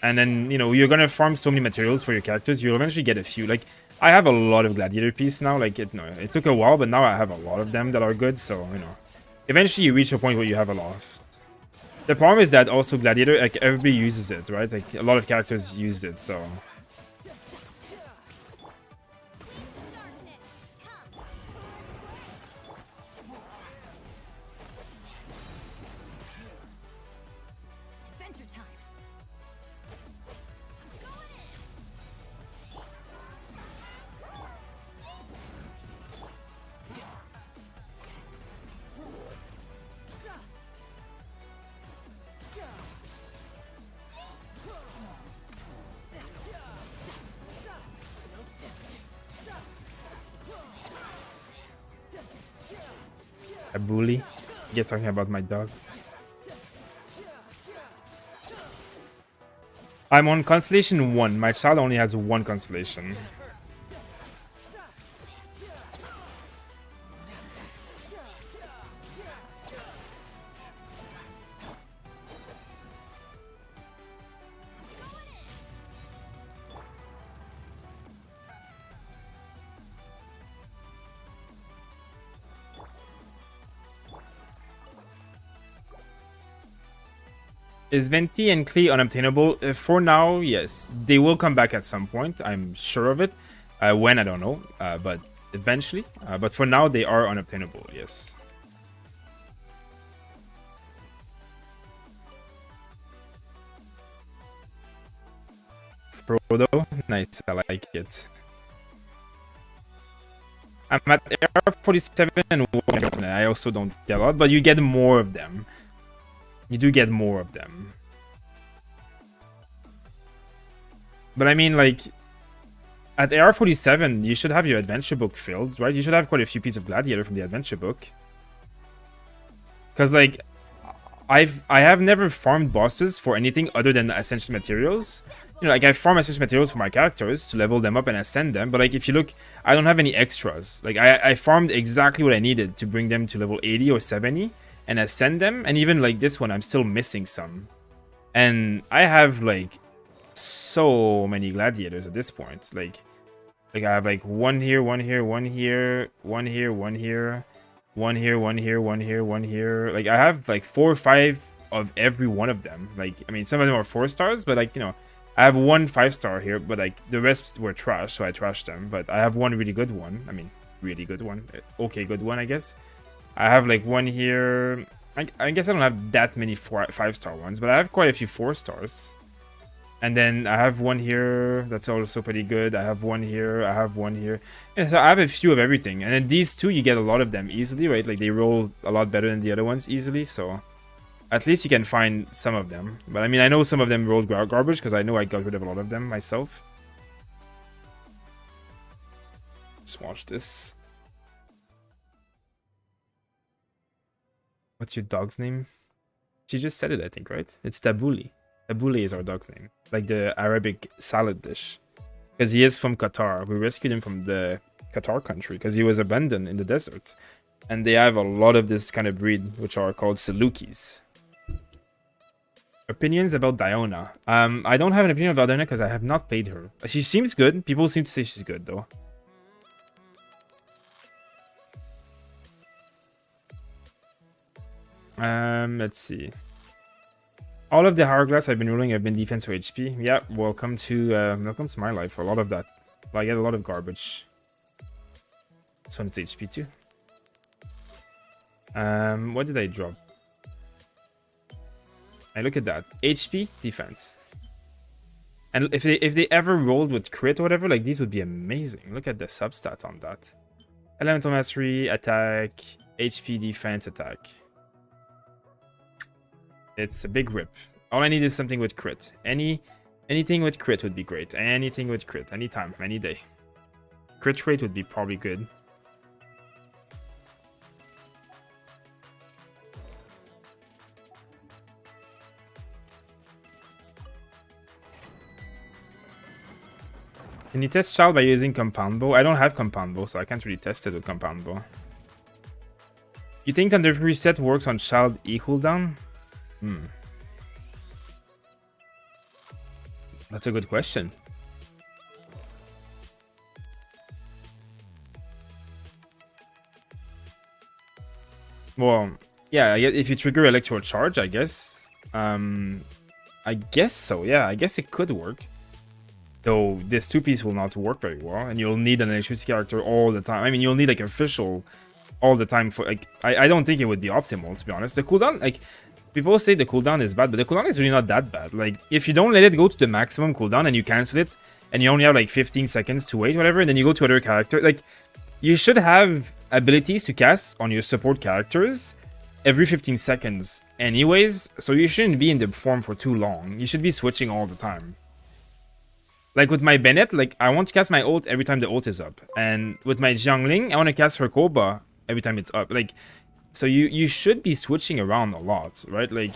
And then, you know, you're gonna farm so many materials for your characters, you'll eventually get a few. Like, I have a lot of Gladiator pieces now. Like, it took a while, but now I have a lot of them that are good. So, you know, eventually you reach a point where you have a lot. The problem is that also Gladiator, like, everybody uses it, right? Like, a lot of characters use it, so... A bully. You're talking about my dog. I'm on constellation 1. My child only has 1 constellation. Is Venti and Klee unobtainable? For now, yes. They will come back at some point. I'm sure of it. When, I don't know. But eventually. But for now, they are unobtainable, yes. Frodo? Nice, I like it. I'm at AR 47 and I also don't get a lot, but you get more of them. You do get more of them. But I mean, like, at AR 47, you should have your adventure book filled, right? You should have quite a few pieces of Gladiator from the adventure book. Because, like, I have never farmed bosses for anything other than essential materials. You know, like, I farm essential materials for my characters to level them up and ascend them. But, like, if you look, I don't have any extras. Like, I farmed exactly what I needed to bring them to level 80 or 70. And ascend them, and even like this one, I'm still missing some. And I have like so many gladiators at this point. Like I have like one here, one here, one here, one here, one here, one here, one here, one here, one here. Like I have like 4 or 5 of every one of them. Like I mean, some of them are 4 stars, but like you know, I have 1 5-star here, but like the rest were trash, so I trashed them. But I have 1 really good one. I mean, really good one. Okay, good one, I guess. I have like 1 here. I guess I don't have that many 5-star ones, but I have quite a few 4 stars. And then I have 1 here. That's also pretty good. I have 1 here. I have 1 here. And so I have a few of everything. And then these 2, you get a lot of them easily, right? Like they roll a lot better than the other ones easily. So at least you can find some of them. But I mean, I know some of them rolled garbage because I know I got rid of a lot of them myself. Let's watch this. What's your dog's name? She just said it, I think, right? It's Tabouli. Tabouli is our dog's name. Like the Arabic salad dish. Because he is from Qatar. We rescued him from the Qatar country because he was abandoned in the desert. And they have a lot of this kind of breed, which are called Salukis. Opinions about Diona. I don't have an opinion about Diona because I have not played her. She seems good. People seem to say she's good, though. Let's see. All of the hourglass I've been ruling have been defense or HP. Yeah, welcome to my life. A lot of that. I get a lot of garbage. This one is HP too. What did I drop? I look at that. HP, defense. And if they ever rolled with crit or whatever, like these would be amazing. Look at the substats on that. Elemental mastery, attack, HP, defense, attack. It's a big rip. All I need is something with crit. Anything with crit would be great. Anything with crit. Anytime, any day. Crit rate would be probably good. Can you test Child by using Compound Bow? I don't have Compound Bow, so I can't really test it with Compound Bow. You think Thunder Reset works on Child E cooldown? That's a good question. Well, yeah, if you trigger Electro Charge, I guess. I guess so, yeah. I guess it could work. Though this 2-piece will not work very well, and you'll need an electricity character all the time. I mean, you'll need like official all the time for like. I don't think it would be optimal, to be honest. The cooldown, like. People say the cooldown is bad, but the cooldown is really not that bad. Like, if you don't let it go to the maximum cooldown and you cancel it, and you only have like 15 seconds to wait, whatever, and then you go to other character, like, you should have abilities to cast on your support characters every 15 seconds anyways, so you shouldn't be in the form for too long. You should be switching all the time. Like with my Bennett, like, I want to cast my ult every time the ult is up. And with my Jiangling, I want to cast her Koba every time it's up. Like, So you should be switching around a lot, right? Like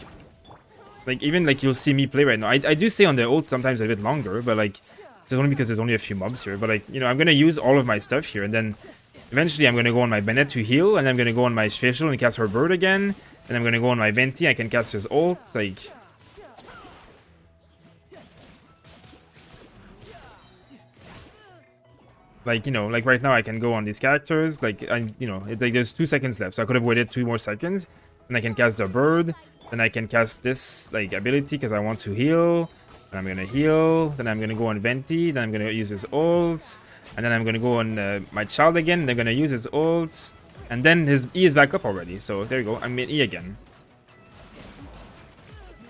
even like you'll see me play right now. I do stay on the ult sometimes a bit longer, but like it's only because there's only a few mobs here. But like, you know, I'm gonna use all of my stuff here, and then eventually I'm gonna go on my Bennett to heal, and I'm gonna go on my facial and cast her bird again, and I'm gonna go on my Venti. I can cast his ult. Like, you know, like right now I can go on these characters. Like, you know, it's like there's 2 seconds left, so I could have waited 2 more seconds, and I can cast the bird. Then I can cast this like ability because I want to heal. Then I'm gonna heal. Then I'm gonna go on Venti. Then I'm gonna use his ult. And then I'm gonna go on my child again. They're gonna use his ult. And then his E is back up already. So there you go. I'm in E again.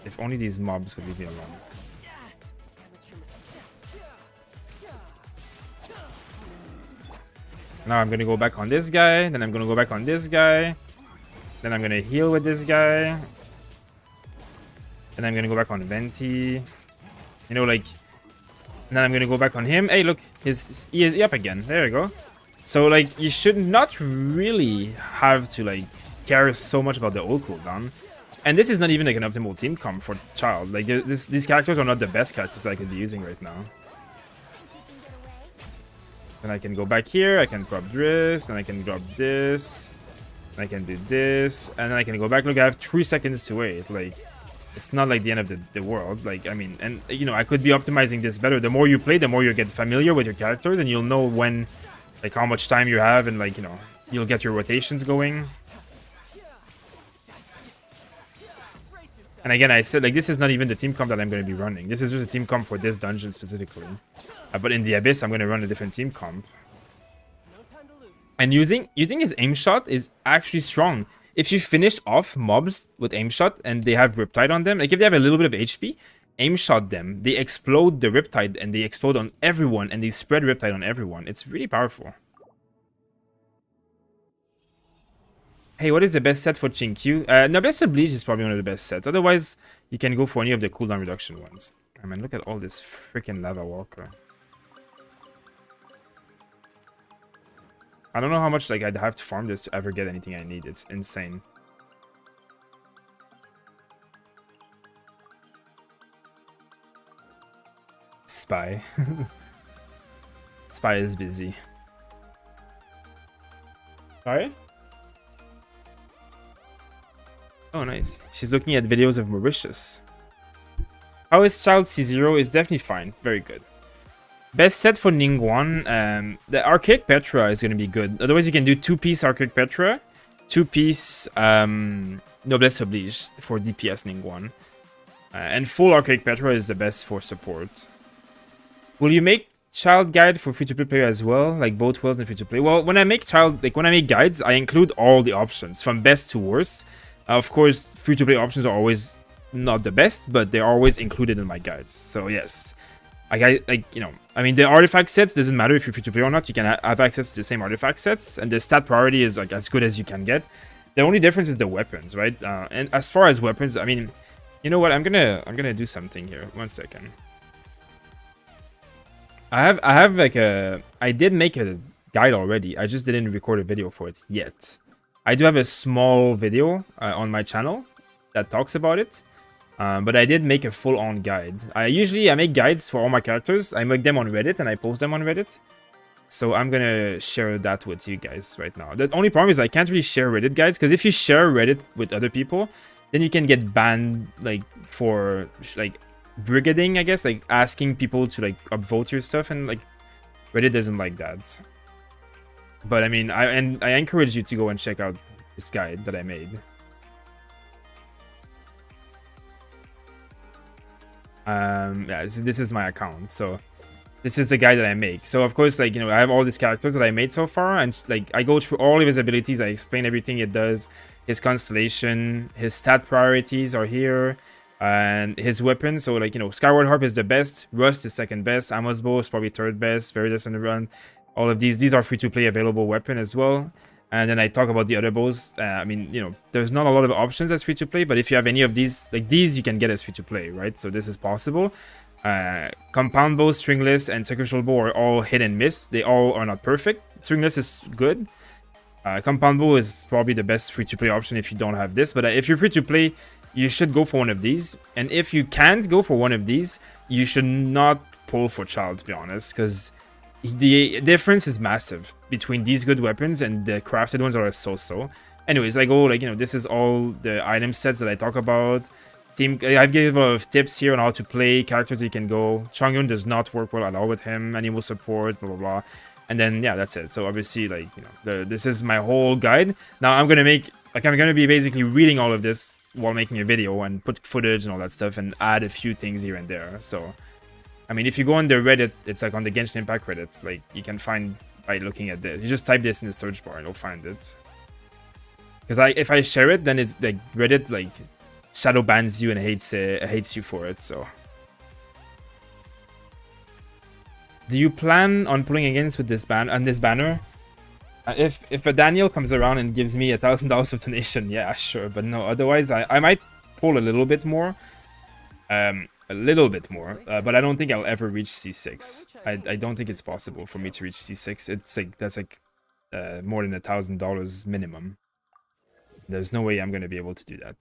If only these mobs would leave me alone. Now I'm gonna go back on this guy. Then I'm gonna go back on this guy. Then I'm gonna heal with this guy. And I'm gonna go back on Venti. You know, like, and then I'm gonna go back on him. Hey, look, his E is up again. There you go. So, like, you should not really have to, like, care so much about the ult cooldown. And this is not even, like, an optimal team comp for Child. Like, these characters are not the best characters that I could be using right now. Then I can go back here. I can drop this. And I can drop this. And I can do this. And then I can go back. Look, I have 3 seconds to wait. Like, it's not like the end of the world. Like, I mean, and, you know, I could be optimizing this better. The more you play, the more you get familiar with your characters, and you'll know when, like, how much time you have, and, like, you know, you'll get your rotations going. And again, I said, like, this is not even the team comp that I'm going to be running. This is just a team comp for this dungeon specifically. But in the Abyss, I'm going to run a different team comp. And using his aim shot is actually strong. If you finish off mobs with aim shot and they have Riptide on them, like if they have a little bit of HP, aim shot them, they explode the Riptide and they explode on everyone and they spread Riptide on everyone. It's really powerful. Hey, what is the best set for Chinkyu? Noblesse Oblige is probably one of the best sets. Otherwise, you can go for any of the cooldown reduction ones. I mean, look at all this freaking Lava Walker. I don't know how much like I'd have to farm this to ever get anything I need. It's insane. Spy. Spy is busy. Sorry? Oh, nice. She's looking at videos of Mauritius. How is Child C0? Is definitely fine. Very good. Best set for Ningguang, the Archaic Petra is going to be good. Otherwise, you can do 2-piece Archaic Petra, 2-piece Noblesse Oblige for DPS Ningguang. And full Archaic Petra is the best for support. Will you make Child guide for free-to-play player as well? Like both Wells and free-to-play? Well, when I make when I make guides, I include all the options from best to worst. Of course, free-to-play options are always not the best, but they're always included in my guides. So yes. You know, I mean, the artifact sets doesn't matter if you're free to play or not. You can have access to the same artifact sets, and the stat priority is like as good as you can get. The only difference is the weapons, right? And as far as weapons, I mean, you know what? I'm gonna do something here. 1 second. I have like I did make a guide already. I just didn't record a video for it yet. I do have a small video on my channel that talks about it. But I did make a full-on guide. I make guides for all my characters. I make them on Reddit and I post them on Reddit. So I'm gonna share that with you guys right now. The only problem is I can't really share Reddit guides, because if you share Reddit with other people, then you can get banned, like, for like brigading, I guess, like asking people to like upvote your stuff, and like Reddit doesn't like that. But I mean, I encourage you to go and check out this guide that I made. Yeah, this is my account, so this is the guide that I make. So of course, like, you know, I have all these characters that I made so far, and like I go through all of his abilities. I explain everything it does, his constellation, his stat priorities are here, and his weapon. So like, you know, Skyward Harp is the best, Rust is second best, Amos Bow is probably third best, Veritas on the Run. All of these are free to play available weapon as well. And then I talk about the other bows. I mean, you know, there's not a lot of options as free to play, but if you have any of these, like these, you can get as free to play, right? So this is possible. Compound bow, stringless, and sacrificial bow are all hit and miss. They all are not perfect. Stringless is good. Compound Bow is probably the best free-to-play option if you don't have this. But if you're free-to-play, you should go for one of these. And if you can't go for one of these, you should not pull for Childe, to be honest. Because the difference is massive between these good weapons and the crafted ones that are so-so. Anyways, I go, like, you know, this is all the item sets that I talk about. I've given a lot of tips here on how to play, characters you can go. Chongyun does not work well at all with him. Animal supports, blah, blah, blah. And then, yeah, that's it. So obviously, like, you know, this is my whole guide. Now I'm going to make, like, I'm going to be basically reading all of this while making a video and put footage and all that stuff and add a few things here and there. So, I mean, if you go on the Reddit, it's like on the Genshin Impact Reddit, like, you can find by looking at this. You just type this in the search bar and you'll find it. Because if I share it, then it's like Reddit, like, shadow bans you and hates you for it, so. Do you plan on pulling against with this banner? If a Daniel comes around and gives me $1,000 of donation, yeah, sure. But no, otherwise I might pull a little bit more. But I don't think I'll ever reach C6. I don't think it's possible for me to reach C6. It's like, that's like more than $1,000 minimum. There's no way I'm gonna be able to do that.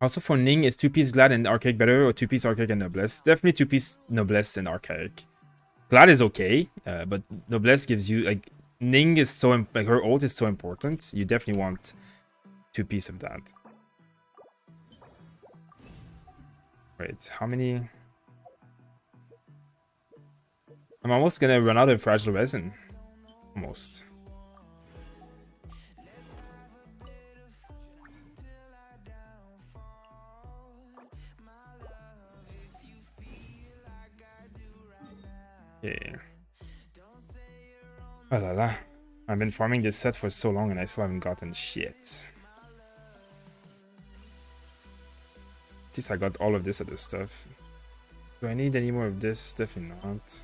Also for Ning, is 2-piece Glad and Archaic better or 2-piece Archaic and Noblesse? Definitely 2-piece Noblesse and Archaic. Glad is okay, but Noblesse gives you, like, Ning is so, like, her ult is so important. You definitely want 2-piece of that. Wait, how many? I'm almost gonna run out of fragile resin. Almost. Yeah. Oh la la. I've been farming this set for so long and I still haven't gotten shit. At least I got all of this other stuff. Do I need any more of this? Definitely not.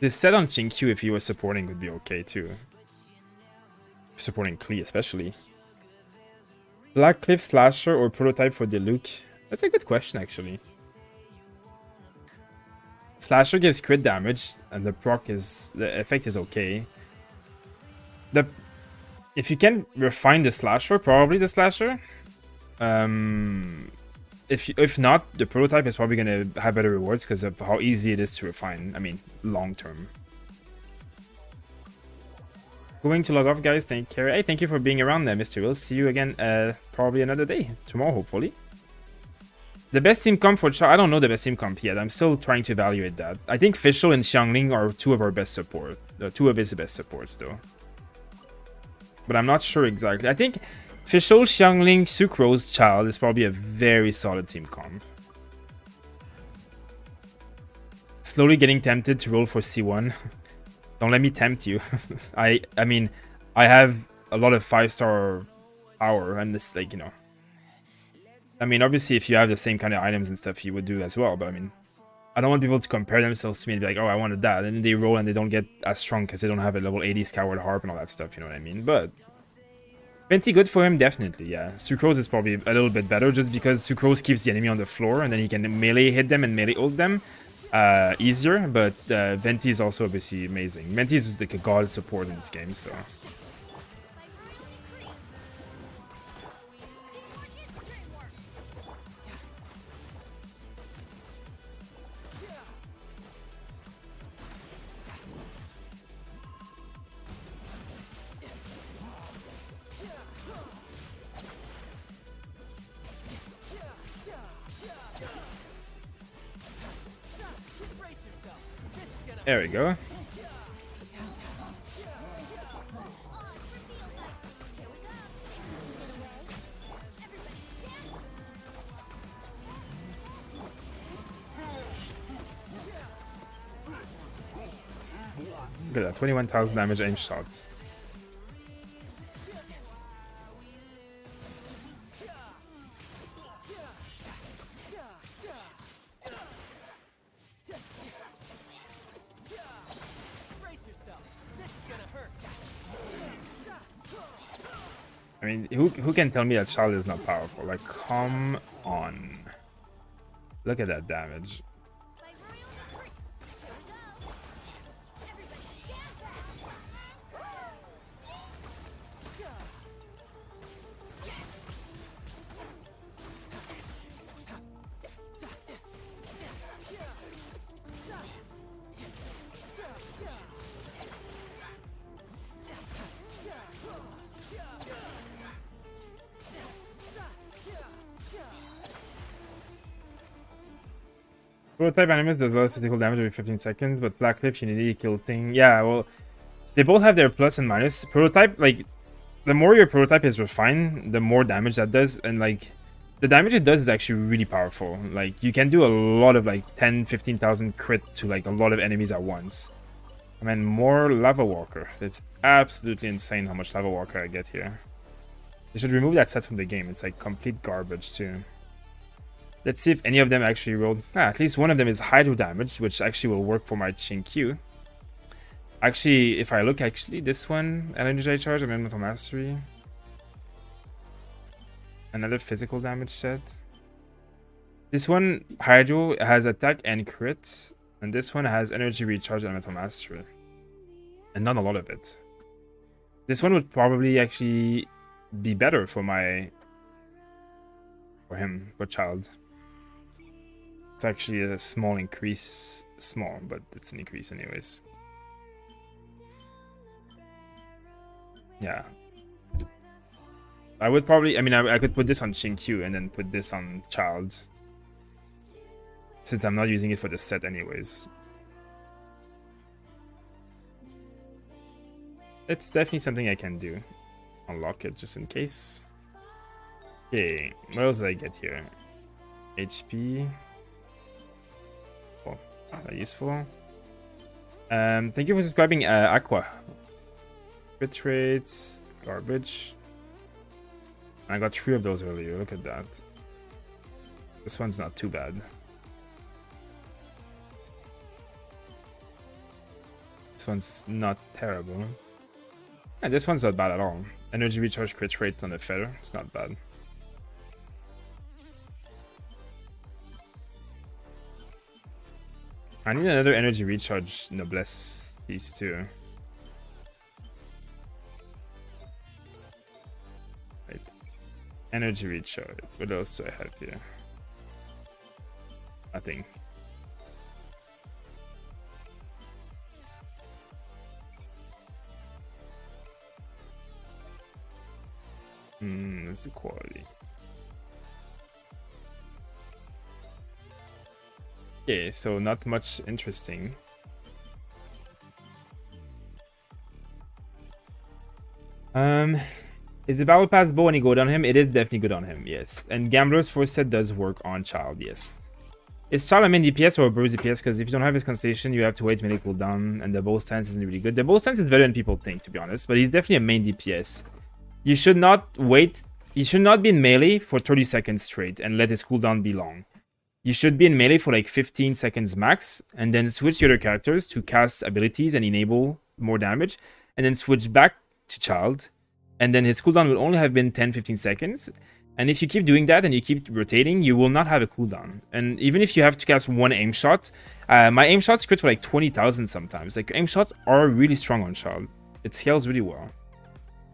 This set on Chinkyu, if he was supporting, would be okay too. Supporting Klee especially. Black Cliff Slasher or prototype for Diluc? That's a good question actually. Slasher gives crit damage and the effect is okay. If you can refine the Slasher, probably the Slasher. If not, the prototype is probably gonna have better rewards because of how easy it is to refine. I mean, long term. Going to log off, guys. Take care. Hey, thank you for being around there, Mr. Will. See you again probably another day. Tomorrow, hopefully. The best team comp for I don't know the best team comp yet. I'm still trying to evaluate that. I think Fischl and Xiangling are two of our best support. Two of his best supports, though. But I'm not sure exactly. I think Fischl, Xiangling, Sucrose, Childe is probably a very solid team comp. Slowly getting tempted to roll for C1. Don't let me tempt you. I mean, I have a lot of 5-star power and this, like, you know. I mean, obviously, if you have the same kind of items and stuff, you would do as well. But I mean, I don't want people to compare themselves to me and be like, oh, I wanted that. And then they roll and they don't get as strong because they don't have a level 80 Skyward Harp and all that stuff. You know what I mean? But Venti good for him, definitely, yeah. Sucrose is probably a little bit better just because Sucrose keeps the enemy on the floor and then he can melee hit them and melee ult them easier. But Venti is also obviously amazing. Venti is like a god support in this game, so. There we go. Look at that, 21,000 damage aim shots. mean, who can tell me that Childe is not powerful? Like, come on. Look at that damage. Prototype Animus does a lot of physical damage every 15 seconds, but Black Cliff Unity kill thing. Yeah, well, they both have their plus and minus. Prototype, like, the more your prototype is refined, the more damage that does, and like, the damage it does is actually really powerful. Like, you can do a lot of like 10, 15,000 crit to like a lot of enemies at once. I mean, more Lava Walker. It's absolutely insane how much Lava Walker I get here. They should remove that set from the game. It's like complete garbage too. Let's see if any of them actually rolled. At least one of them is Hydro damage, which actually will work for my Chinkyu. Actually, if I look, this one, Energy Charge, Elemental Mastery. Another physical damage set. This one, Hydro, has attack and crit. And this one has Energy Recharge and Elemental Mastery. And not a lot of it. This one would probably actually be better for for Childe. It's actually a small increase. Small, but it's an increase anyways. Yeah. I would probably, I could put this on Chinkyu and then put this on Childe. Since I'm not using it for the set anyways. It's definitely something I can do. Unlock it just in case. Okay, what else did I get here? HP. Oh, not useful. Thank you for subscribing, Aqua. Crit rates, garbage. I got 3 of those earlier, look at that. This one's not too bad. This one's not terrible. And this one's not bad at all. Energy recharge crit rate on the feather, it's not bad. I need another energy recharge noblesse piece too. Right. Energy recharge. What else do I have here? Nothing. That's the quality. Okay, so not much interesting. Is the battle pass bow any good on him? It is definitely good on him, yes. And Gambler's Force set does work on Childe, yes. Is Childe a main DPS or a Bruce DPS? Because if you don't have his Constellation, you have to wait melee cooldown, and the bow stance isn't really good. The bow stance is better than people think, to be honest, but he's definitely a main DPS. You should not wait. You should not be in melee for 30 seconds straight and let his cooldown be long. You should be in melee for like 15 seconds max, and then switch your other characters to cast abilities and enable more damage, and then switch back to Childe, and then his cooldown will only have been 10-15 seconds. And if you keep doing that and you keep rotating, you will not have a cooldown. And even if you have to cast one aim shot, my aim shots crit for like 20,000 sometimes. Like, aim shots are really strong on Childe. It scales really well.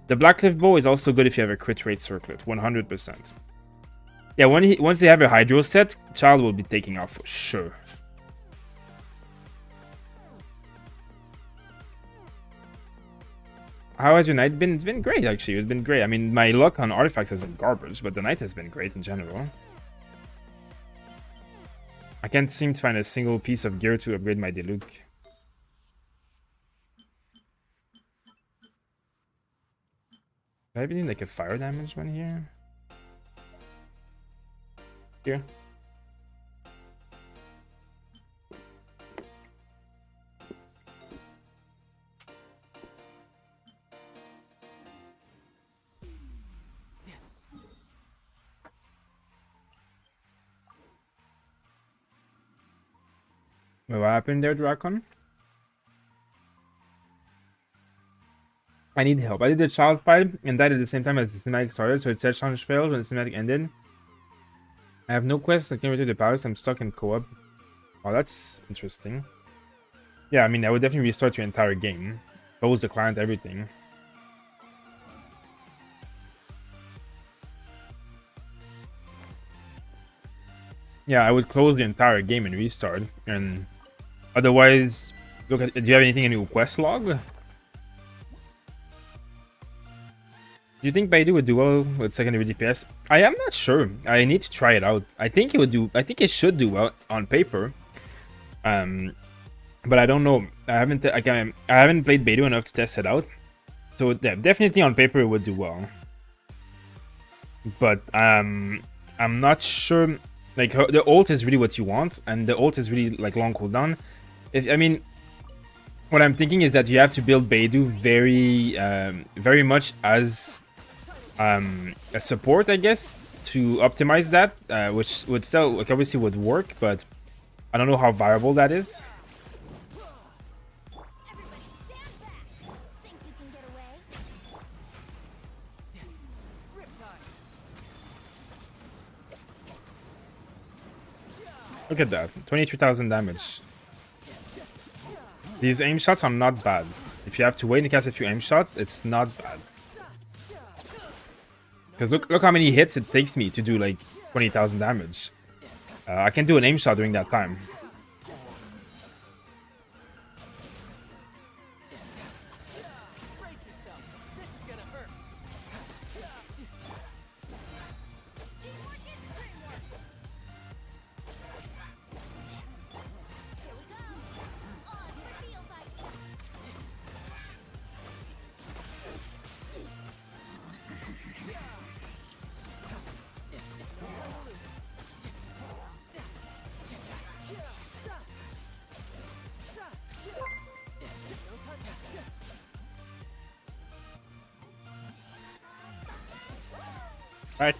The Blackcliff bow is also good if you have a crit rate circlet, 100%. Yeah, once they have a Hydro set, Childe will be taking off for sure. How has your night been? It's been great, actually. It's been great. I mean, my luck on artifacts has been garbage, but the night has been great in general. I can't seem to find a single piece of gear to upgrade my Diluc. Do I even need like a fire damage one here? Here. Wait, what happened there, Dracon? I need help. I did the child fight and died at the same time as the cinematic started, so it said challenge failed when the cinematic ended. I have no quests. I can't return to the palace. I'm stuck in co-op. Oh, that's interesting. Yeah, I mean, I would definitely restart your entire game. Close the client, everything. Yeah, I would close the entire game and restart. And otherwise, look at. Do you have anything in your quest log? Do you think Baidu would do well with secondary DPS? I am not sure. I need to try it out. I think it would do. I think it should do well on paper. But I don't know. I haven't played Baidu enough to test it out. So yeah, definitely on paper it would do well. But I'm not sure. Like the ult is really what you want, and the ult is really like long cooldown. I mean, what I'm thinking is that you have to build Baidu very much as a support, I guess, to optimize that, which would still like obviously would work, but I don't know how viable that is. Look at that, 23,000 damage. These aim shots are not bad. If you have to wait and cast a few aim shots, it's not bad. Because look how many hits it takes me to do like 20,000 damage. I can do an aim shot during that time. Right.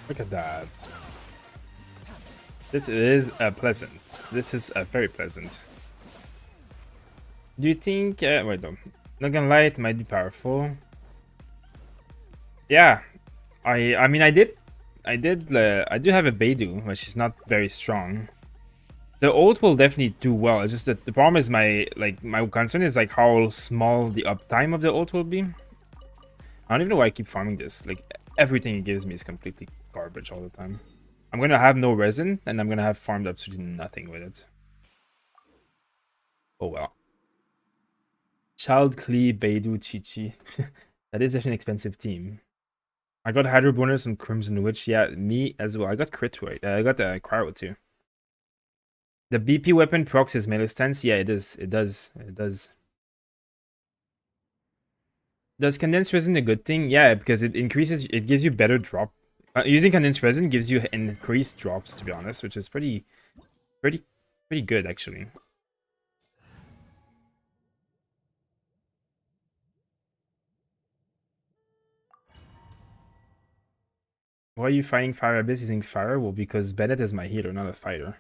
Look at that. This is pleasant. This is very pleasant. Do you think... wait, no. Not gonna lie, it might be powerful. Yeah. I mean, I do have a Baidu, which is not very strong. The ult will definitely do well. It's just that the problem is my concern is like how small the uptime of the ult will be. I don't even know why I keep farming this. Like, everything it gives me is completely garbage all the time. I'm gonna have no resin, and I'm gonna have farmed absolutely nothing with it. Oh well. Child, Klee, Baidu, Chi-Chi. That is actually an expensive team. I got Hydro Bonus and Crimson Witch. Yeah, me as well. I got Crit Rate. I got Cryo too. The BP weapon procs his melee stance. Yeah, it is. It does. It does. Does condensed resin a good thing? Yeah, because it increases. It gives you better drop. Using condensed resin gives you increased drops, to be honest, which is pretty good actually. Why are you fighting Fire Abyss using fire? Well, because Bennett is my healer, not a fighter.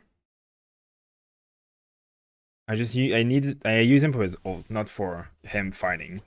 I use him for his ult, not for him fighting.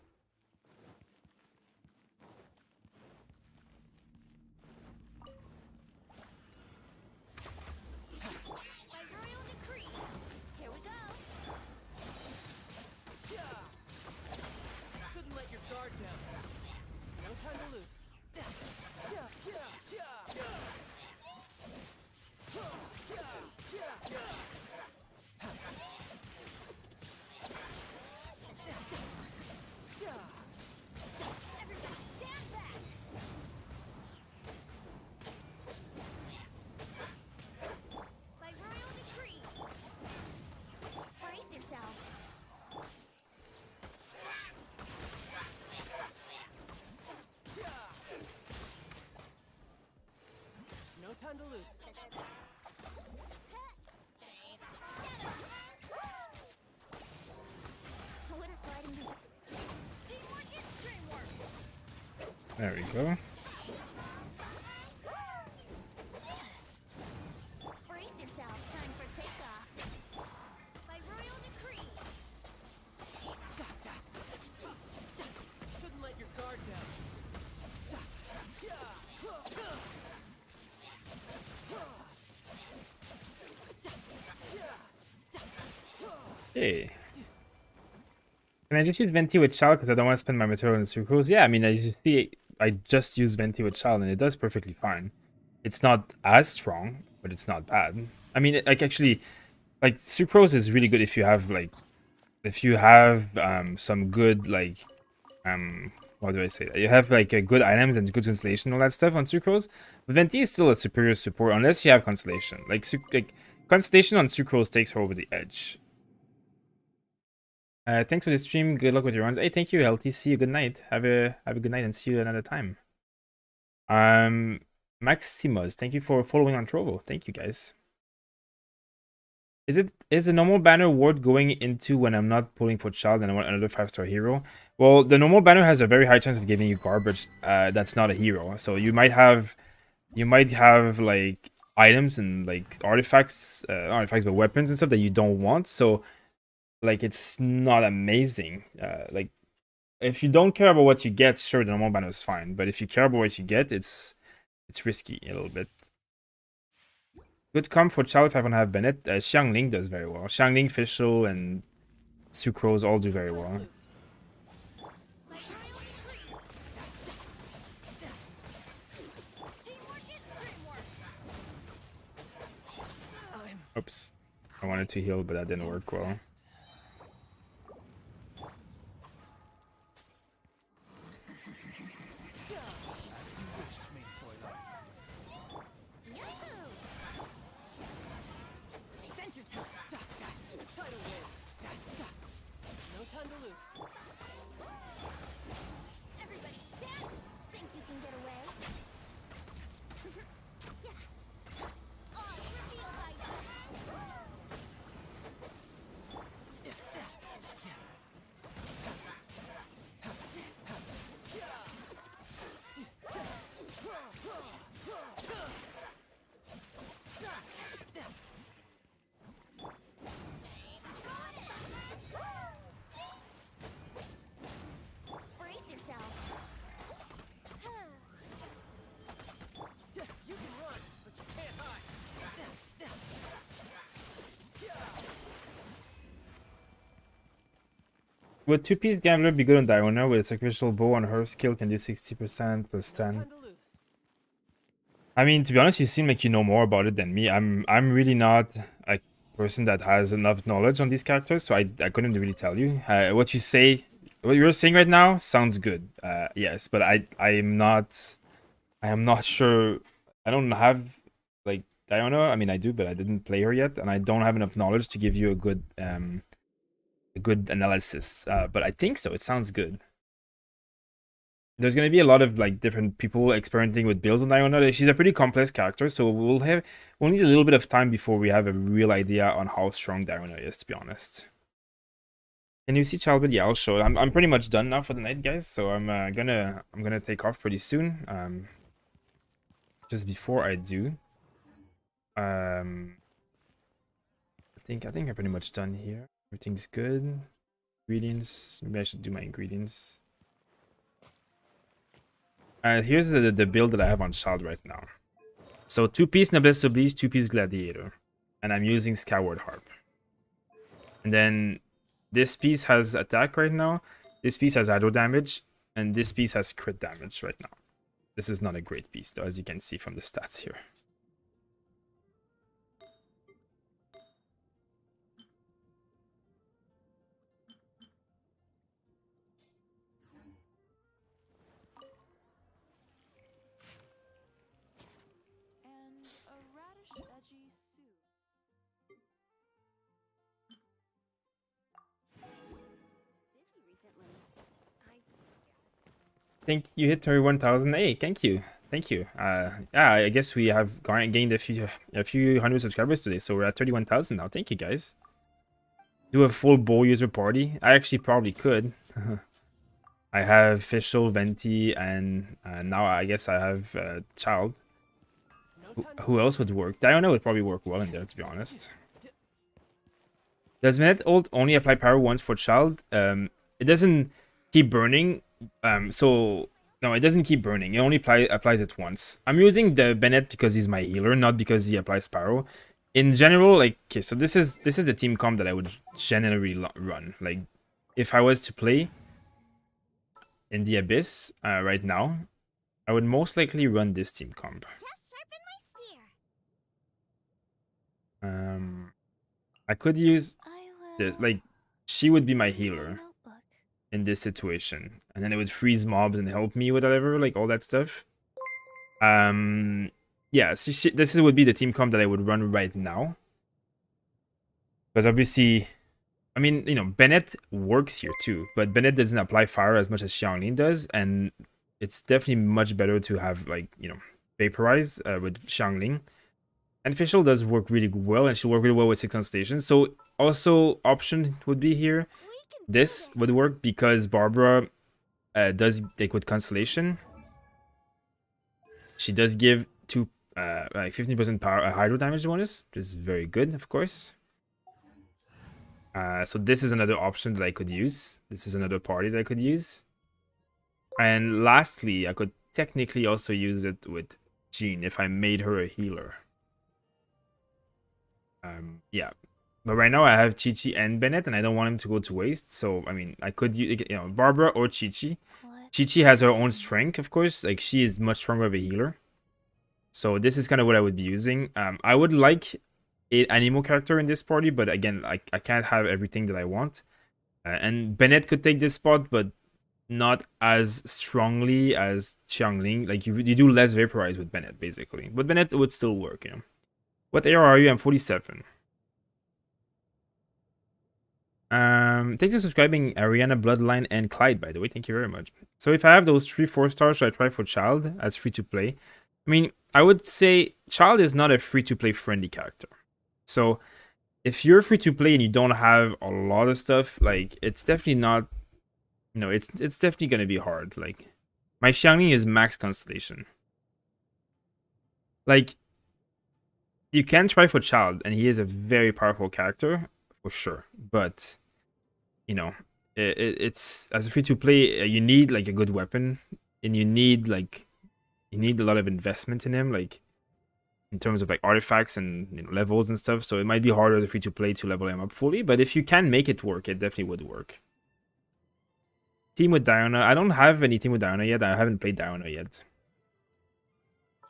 There we go. Brace yourself, time for takeoff. By royal decree. Shouldn't let your guard down. Hey. Can I just use Venti with Child because I don't want to spend my material in sucrose? Yeah, I mean, as you see, I just use Venti with Child and it does perfectly fine. It's not as strong, but it's not bad. I mean, like actually, like sucrose is really good if you have like, some good like, what do I say? You have like good items and good constellation, all that stuff on sucrose. But Venti is still a superior support unless you have constellation. Like constellation on sucrose takes her over the edge. Thanks for the stream. Good luck with your runs. Hey, thank you, LT. See you. Good night. Have a good night and see you another time. Maximus, thank you for following on Trovo. Thank you, guys. Is the normal banner worth going into when I'm not pulling for Child and I want another 5-star hero? Well, the normal banner has a very high chance of giving you garbage that's not a hero. So you might have like items and like artifacts, but weapons and stuff that you don't want. So like it's not amazing. Like if you don't care about what you get, sure, the normal banner is fine. But if you care about what you get, it's risky a little bit. Good comp for Child if I want to have Bennett. Xiangling does very well. Xiangling, Fischl, and Sucrose all do very well. Oops. I wanted to heal, but that didn't work well. Would 2-piece Gambler be good on Diona with a sacrificial bow on her skill can do 60% plus 10? I mean, to be honest, you seem like you know more about it than me. I'm really not a person that has enough knowledge on these characters, so I couldn't really tell you. What you're saying right now sounds good. Yes, but I am not sure. I don't have like Diona. I mean, I do, but I didn't play her yet, and I don't have enough knowledge to give you a good analysis, but I think so. It sounds good. There's going to be a lot of like different people experimenting with builds on Diona. She's a pretty complex character, so we'll need a little bit of time before we have a real idea on how strong Diona is, to be honest. Can you see Childbed? Yeah, I'll show it. I'm pretty much done now for the night, guys, so I'm gonna take off pretty soon. Just before I do, I think I'm pretty much done here. Everything's good. Ingredients. Maybe I should do my ingredients. Here's the build that I have on Child right now. So 2-piece Noblesse Oblige, 2-piece Gladiator. And I'm using Skyward Harp. And then this piece has attack right now. This piece has hydro damage. And this piece has crit damage right now. This is not a great piece though, as you can see from the stats here. I think you hit 31,000. Hey, thank you. Yeah, I guess we have gained a few hundred subscribers today, so we're at 31,000 now. Thank you, guys. Do a full bow user party. I actually probably could. I have Fischl, Venti, and now I guess I have Child. Who else would work? Diona would probably work well in there, to be honest. Does Minute ult only apply power once for Child? It doesn't keep burning. So no, it doesn't keep burning. It only applies it once. I'm using the Bennett because he's my healer, not because he applies Pyro. In general, like, okay, so this is the team comp that I would generally run. Like, if I was to play in the Abyss right now, I would most likely run this team comp. I could use this. Like, she would be my healer in this situation, and then it would freeze mobs and help me with whatever, like all that stuff. Yeah, so this would be the team comp that I would run right now, because obviously, I mean, you know, Bennett works here too, but Bennett doesn't apply fire as much as Xiangling does, and it's definitely much better to have, like, you know, Vaporize with Xiangling. And Fischl does work really well, and she'll work really well with 6 on station. So also option would be here. This would work because Barbara does, like, with Constellation, she does give like 15% power hydro damage bonus, which is very good, of course. So this is another option that I could use. This is another party that I could use. And lastly, I could technically also use it with Jean if I made her a healer. Yeah, but right now I have Chi-Chi and Bennett, and I don't want him to go to waste. So I mean, I could use, you know, Barbara or Chi-Chi. Chi-Chi has her own strength, of course. Like, she is much stronger of a healer. So this is kind of what I would be using. I would like an Anemo character in this party, but again, I can't have everything that I want. And Bennett could take this spot, but not as strongly as Xiangling. Like, you do less Vaporize with Bennett, basically. But Bennett would still work, you know. What AR are you? I'm 47. Thanks for subscribing, Ariana, Bloodline, and Clyde, by the way. Thank you very much. So if I have those 3 4 stars, should I try for Child as free to play? I mean, I would say Child is not a free to play friendly character. So if you're free to play and you don't have a lot of stuff, like, it's definitely not, you know, it's definitely gonna be hard. Like, my Xiangling is max Constellation. Like, you can try for Child, and he is a very powerful character for sure, but you know, it's as a free to play, you need like a good weapon, and you need a lot of investment in him, like in terms of like artifacts and, you know, levels and stuff. So it might be harder as a free to play to level him up fully, but if you can make it work, it definitely would work. Team with Diana. I don't have any team with Diana yet. I haven't played Diana yet.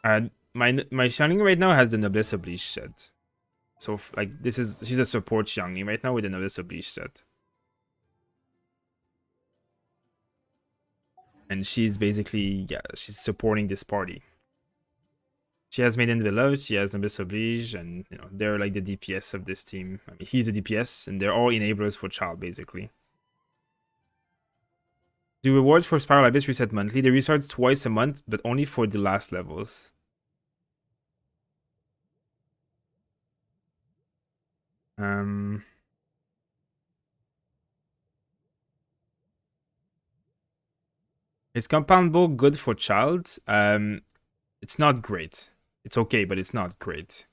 My Xiangling right now has the Noblesse Oblige set. So like, she's a support Xiangling right now with the Noblesse Oblige set. And she's basically, yeah, she's supporting this party. She has Maiden Beloved, she has Noblesse Oblige, and, you know, they're like the DPS of this team. I mean, he's a DPS, and they're all enablers for Child, basically. Do rewards for Spiral Abyss reset monthly? They reset twice a month, but only for the last levels. Is Compound Bow good for Child? It's not great. It's okay, but it's not great.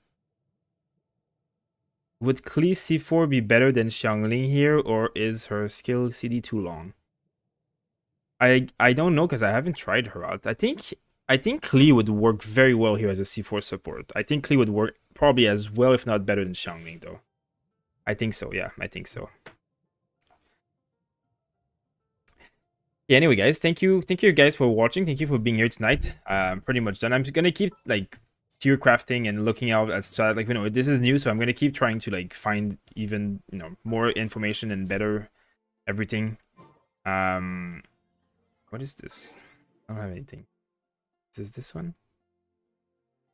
Would Klee C4 be better than Xiangling here, or is her skill CD too long? I don't know, because I haven't tried her out. I think Klee would work very well here as a C4 support. I think Klee would work probably as well, if not better, than Xiangling, though. I think so, yeah, I think so. Yeah, anyway, guys, thank you guys for watching. Thank you for being here tonight. Pretty much done. I'm just gonna keep like tier crafting and looking out at strat. Like, you know, this is new, so I'm gonna keep trying to like find even, you know, more information and better everything. What is this? I don't have anything. Is this one?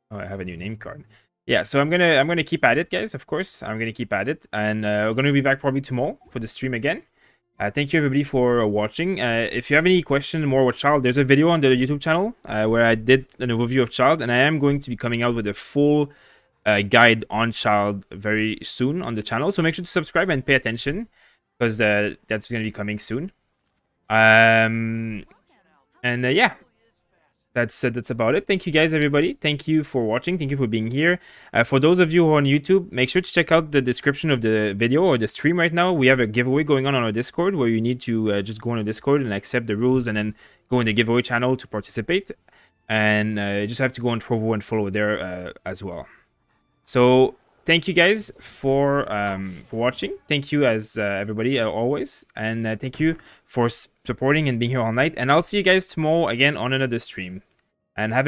Oh, I have a new name card. Yeah, so I'm gonna keep at it, guys. Of course, I'm gonna keep at it, and we're gonna be back probably tomorrow for the stream again. Thank you everybody for watching. If you have any question more with Child, there's a video on the YouTube channel where I did an overview of Child, and I am going to be coming out with a full guide on Child very soon on the channel. So make sure to subscribe and pay attention, because that's going to be coming soon. And yeah, that's about it. Thank you guys, everybody. Thank you for watching. Thank you for being here. For those of you who are on YouTube, make sure to check out the description of the video or the stream right now. We have a giveaway going on our Discord where you need to just go on the Discord and accept the rules and then go in the giveaway channel to participate. And you just have to go on Trovo and follow there as well. So thank you guys for watching. Thank you as everybody always, and thank you for supporting and being here all night. And I'll see you guys tomorrow again on another stream. And have a